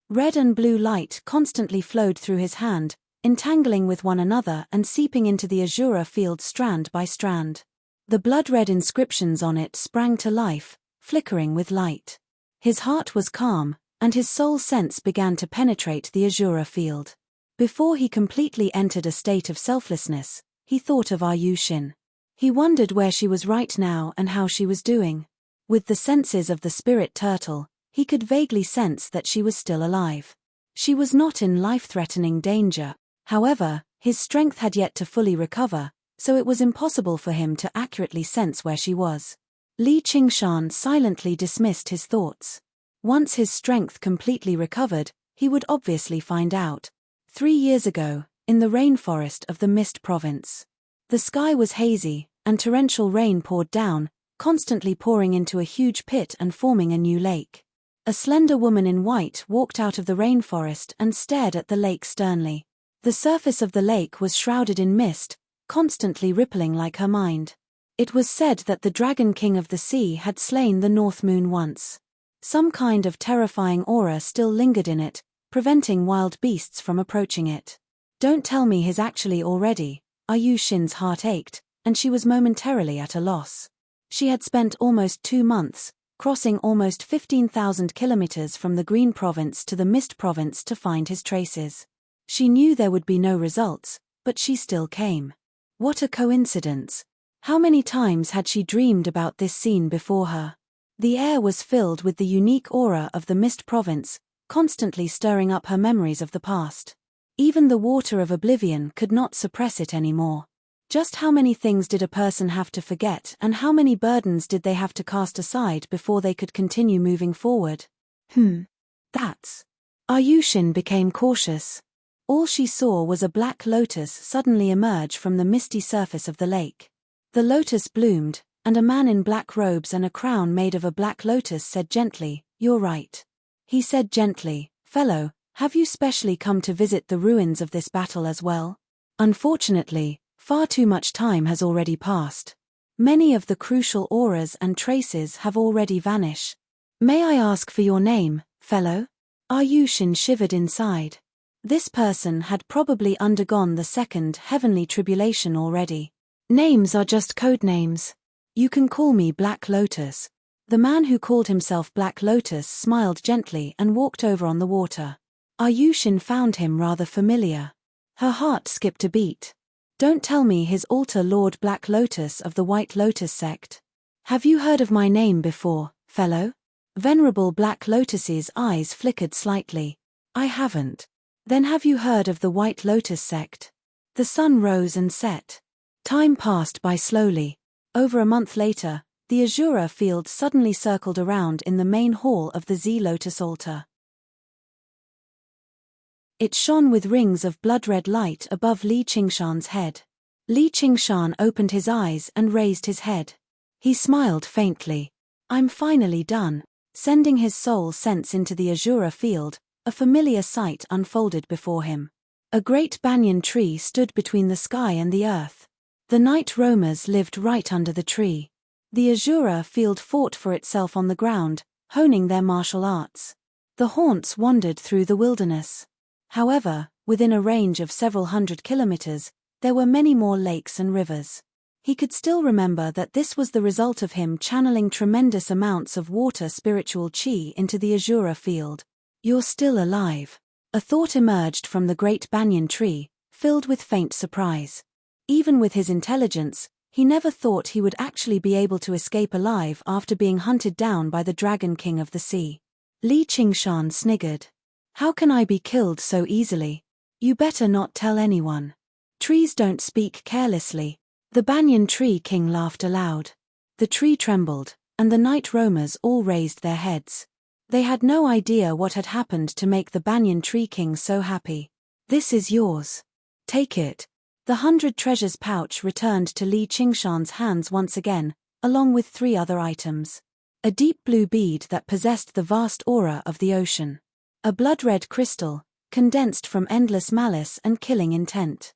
Red and blue light constantly flowed through his hand, entangling with one another and seeping into the Azura field strand by strand. The blood-red inscriptions on it sprang to life, flickering with light. His heart was calm, and his soul sense began to penetrate the Azura field. Before he completely entered a state of selflessness, he thought of Ayushin. He wondered where she was right now and how she was doing. With the senses of the spirit turtle, he could vaguely sense that she was still alive. She was not in life-threatening danger. However, his strength had yet to fully recover, so it was impossible for him to accurately sense where she was. Li Qingshan silently dismissed his thoughts. Once his strength completely recovered, he would obviously find out. 3 years ago, in the rainforest of the Mist Province. The sky was hazy, and torrential rain poured down, constantly pouring into a huge pit and forming a new lake. A slender woman in white walked out of the rainforest and stared at the lake sternly. The surface of the lake was shrouded in mist, constantly rippling like her mind. It was said that the Dragon King of the Sea had slain the North Moon once. Some kind of terrifying aura still lingered in it, preventing wild beasts from approaching it. Don't tell me he's actually already. Ayushin's heart ached, and she was momentarily at a loss. She had spent almost 2 months, crossing almost 15,000 kilometers from the Green Province to the Mist Province to find his traces. She knew there would be no results, but she still came. What a coincidence. How many times had she dreamed about this scene before her? The air was filled with the unique aura of the Mist Province, constantly stirring up her memories of the past. Even the water of oblivion could not suppress it anymore. Just how many things did a person have to forget, and how many burdens did they have to cast aside before they could continue moving forward? That's... Ayushin became cautious. All she saw was a black lotus suddenly emerge from the misty surface of the lake. The lotus bloomed, and a man in black robes and a crown made of a black lotus said gently, "You're right." He said gently, "Fellow, have you specially come to visit the ruins of this battle as well?" Unfortunately, far too much time has already passed. Many of the crucial auras and traces have already vanished. "May I ask for your name, fellow?" Ayushin shivered inside. This person had probably undergone the second heavenly tribulation already. "Names are just code names. You can call me Black Lotus." The man who called himself Black Lotus smiled gently and walked over on the water. Ayushin found him rather familiar. Her heart skipped a beat. "Don't tell me his altar Lord Black Lotus of the White Lotus sect. Have you heard of my name before, fellow?" Venerable Black Lotus's eyes flickered slightly. "I haven't." "Then have you heard of the White Lotus sect?" The sun rose and set. Time passed by slowly. Over a month later, the Azura field suddenly circled around in the main hall of the Z Lotus altar. It shone with rings of blood-red light above Li Qingshan's head. Li Qingshan opened his eyes and raised his head. He smiled faintly. "I'm finally done." Sending his soul sense into the Azura field, a familiar sight unfolded before him. A great banyan tree stood between the sky and the earth. The night roamers lived right under the tree. The Azura field fought for itself on the ground, honing their martial arts. The haunts wandered through the wilderness. However, within a range of several hundred kilometers, there were many more lakes and rivers. He could still remember that this was the result of him channeling tremendous amounts of water spiritual chi into the Azura field. "You're still alive." A thought emerged from the great banyan tree, filled with faint surprise. Even with his intelligence, he never thought he would actually be able to escape alive after being hunted down by the Dragon King of the Sea. Li Qingshan sniggered. "How can I be killed so easily? You better not tell anyone. Trees don't speak carelessly." The banyan tree king laughed aloud. The tree trembled, and the night roamers all raised their heads. They had no idea what had happened to make the banyan tree king so happy. "This is yours. Take it." The 100 treasures pouch returned to Li Qingshan's hands once again, along with 3 other items. A deep blue bead that possessed the vast aura of the ocean. A blood-red crystal, condensed from endless malice and killing intent.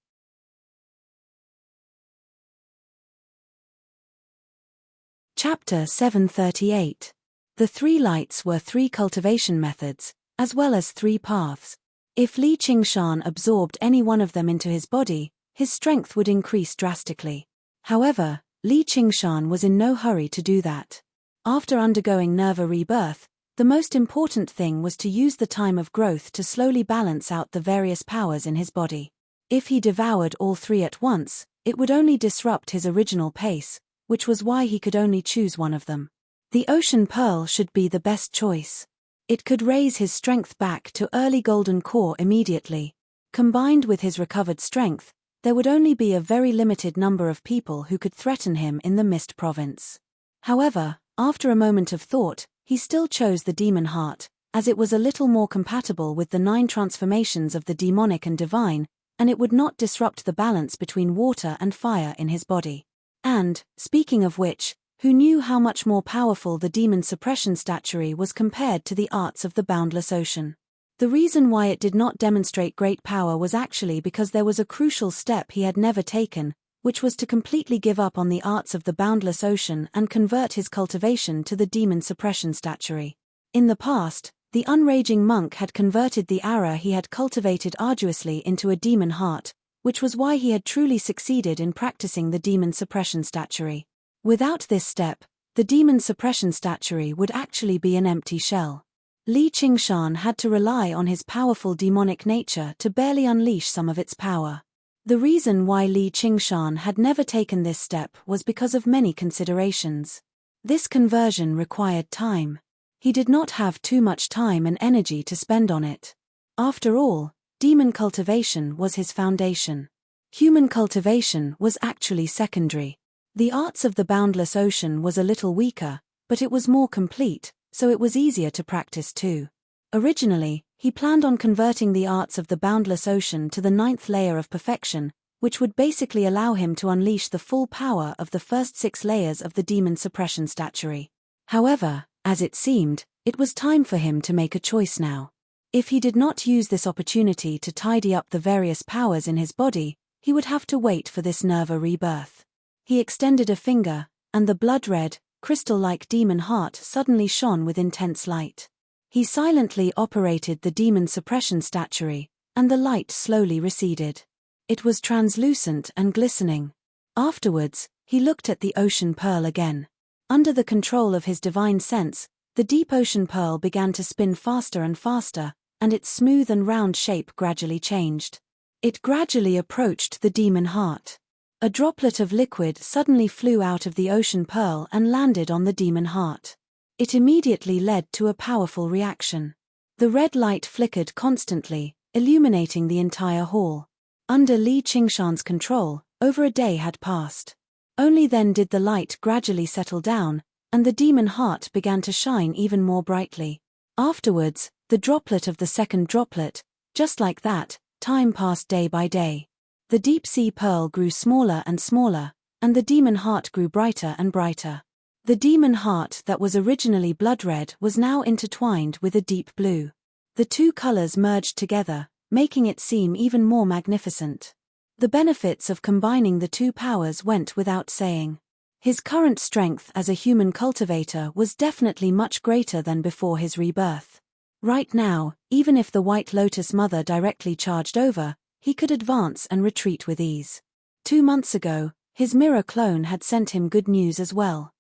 Chapter 738. The 3 lights were 3 cultivation methods, as well as 3 paths. If Li Qingshan absorbed any one of them into his body, his strength would increase drastically. However, Li Qingshan was in no hurry to do that. After undergoing Nerva rebirth, the most important thing was to use the time of growth to slowly balance out the various powers in his body. If he devoured all 3 at once, it would only disrupt his original pace, which was why he could only choose one of them. The Ocean Pearl should be the best choice. It could raise his strength back to early golden core immediately. Combined with his recovered strength, there would only be a very limited number of people who could threaten him in the Mist Province. However, after a moment of thought, he still chose the demon heart, as it was a little more compatible with the 9 transformations of the demonic and divine, and it would not disrupt the balance between water and fire in his body. And, speaking of which, who knew how much more powerful the demon suppression statuary was compared to the arts of the boundless ocean? The reason why it did not demonstrate great power was actually because there was a crucial step he had never taken, which was to completely give up on the arts of the boundless ocean and convert his cultivation to the demon suppression statuary. In the past, the unraging monk had converted the ara he had cultivated arduously into a demon heart, which was why he had truly succeeded in practicing the demon suppression statuary. Without this step, the demon suppression statuary would actually be an empty shell. Li Qingshan had to rely on his powerful demonic nature to barely unleash some of its power. The reason why Li Qingshan had never taken this step was because of many considerations. This conversion required time. He did not have too much time and energy to spend on it. After all, demon cultivation was his foundation. Human cultivation was actually secondary. The arts of the boundless ocean was a little weaker, but it was more complete, so it was easier to practice too. Originally, he planned on converting the arts of the boundless ocean to the 9th layer of perfection, which would basically allow him to unleash the full power of the first 6 layers of the demon suppression statuary. However, as it seemed, it was time for him to make a choice now. If he did not use this opportunity to tidy up the various powers in his body, he would have to wait for this Nerva rebirth. He extended a finger, and the blood-red, crystal-like demon heart suddenly shone with intense light. He silently operated the demon suppression statuary, and the light slowly receded. It was translucent and glistening. Afterwards, he looked at the ocean pearl again. Under the control of his divine sense, the deep ocean pearl began to spin faster and faster, and its smooth and round shape gradually changed. It gradually approached the demon heart. A droplet of liquid suddenly flew out of the ocean pearl and landed on the demon heart. It immediately led to a powerful reaction. The red light flickered constantly, illuminating the entire hall. Under Li Qingshan's control, over a day had passed. Only then did the light gradually settle down, and the demon heart began to shine even more brightly. Afterwards, the droplet of the second droplet, just like that, time passed day by day. The deep-sea pearl grew smaller and smaller, and the demon heart grew brighter and brighter. The demon heart that was originally blood-red was now intertwined with a deep blue. The two colors merged together, making it seem even more magnificent. The benefits of combining the two powers went without saying. His current strength as a human cultivator was definitely much greater than before his rebirth. Right now, even if the White Lotus Mother directly charged over, he could advance and retreat with ease. 2 months ago, his mirror clone had sent him good news as well.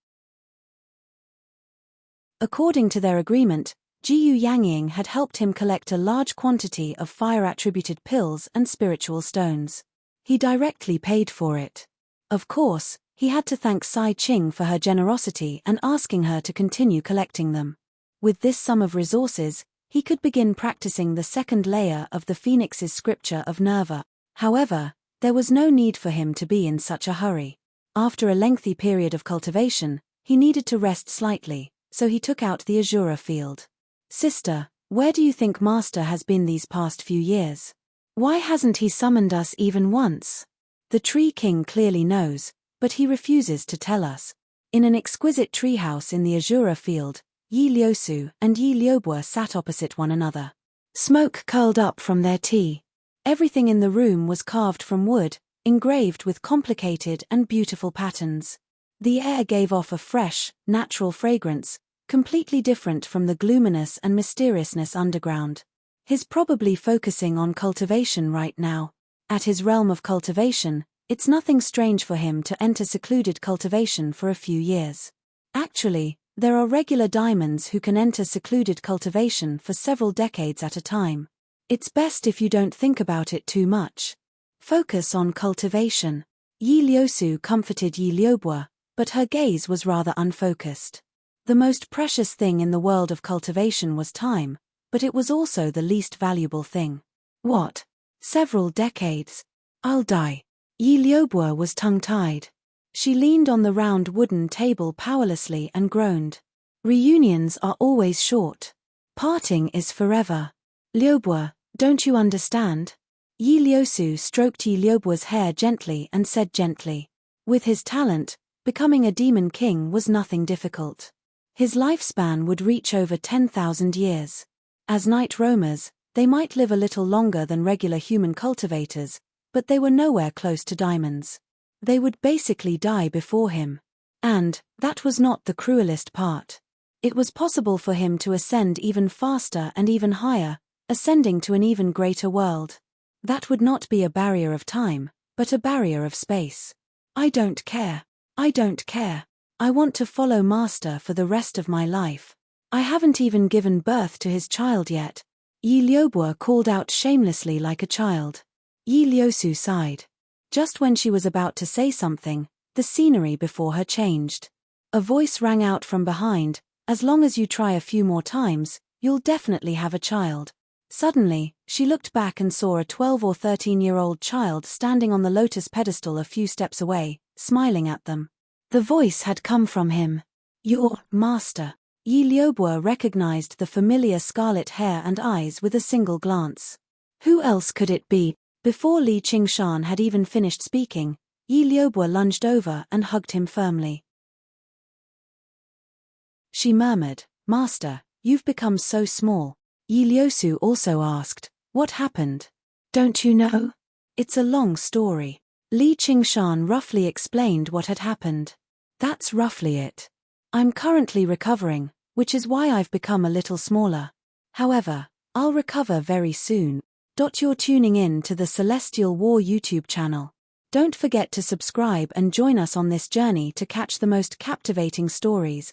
According to their agreement, Jiyu Yangying had helped him collect a large quantity of fire-attributed pills and spiritual stones. He directly paid for it. Of course, he had to thank Sai Qing for her generosity and asking her to continue collecting them. With this sum of resources, he could begin practicing the 2nd layer of the Phoenix's scripture of Nerva. However, there was no need for him to be in such a hurry. After a lengthy period of cultivation, he needed to rest slightly, so he took out the Azura field. "Sister, where do you think Master has been these past few years? Why hasn't he summoned us even once?" The Tree King clearly knows, but he refuses to tell us. In an exquisite treehouse in the Azura field, Yi Liusu and Yi Liubo sat opposite one another. Smoke curled up from their tea. Everything in the room was carved from wood, engraved with complicated and beautiful patterns. The air gave off a fresh, natural fragrance, completely different from the gloominess and mysteriousness underground. He's probably focusing on cultivation right now. At his realm of cultivation, it's nothing strange for him to enter secluded cultivation for a few years. Actually, there are regular diamonds who can enter secluded cultivation for several decades at a time. It's best if you don't think about it too much. Focus on cultivation. Yi Liusu comforted Yi Liubo, but her gaze was rather unfocused. The most precious thing in the world of cultivation was time, but it was also the least valuable thing. What? Several decades? I'll die. Yi Liubo was tongue-tied. She leaned on the round wooden table powerlessly and groaned. Reunions are always short. Parting is forever. Liubo, don't you understand? Yi Liusu stroked Yi Liubo's hair gently and said gently. With his talent, becoming a demon king was nothing difficult. His lifespan would reach over 10,000 years. As night roamers, they might live a little longer than regular human cultivators, but they were nowhere close to diamonds. They would basically die before him. And that was not the cruelest part. It was possible for him to ascend even faster and even higher, ascending to an even greater world. That would not be a barrier of time, but a barrier of space. I don't care. I don't care. I want to follow Master for the rest of my life. I haven't even given birth to his child yet. Yi Liubo called out shamelessly like a child. Yi Liusu sighed. Just when she was about to say something, the scenery before her changed. A voice rang out from behind, as long as you try a few more times, you'll definitely have a child. Suddenly, she looked back and saw a 12 or 13-year-old child standing on the lotus pedestal a few steps away, smiling at them. The voice had come from him. Your master. Yi Liubo recognized the familiar scarlet hair and eyes with a single glance. Who else could it be? Before Li Qingshan had even finished speaking, Yi Liubo lunged over and hugged him firmly. She murmured, Master, you've become so small. Yi Liusu also asked, what happened? Don't you know? It's a long story. Li Qingshan roughly explained what had happened. That's roughly it. I'm currently recovering, which is why I've become a little smaller. However, I'll recover very soon. You're tuning in to the Celestial War YouTube channel. Don't forget to subscribe and join us on this journey to catch the most captivating stories.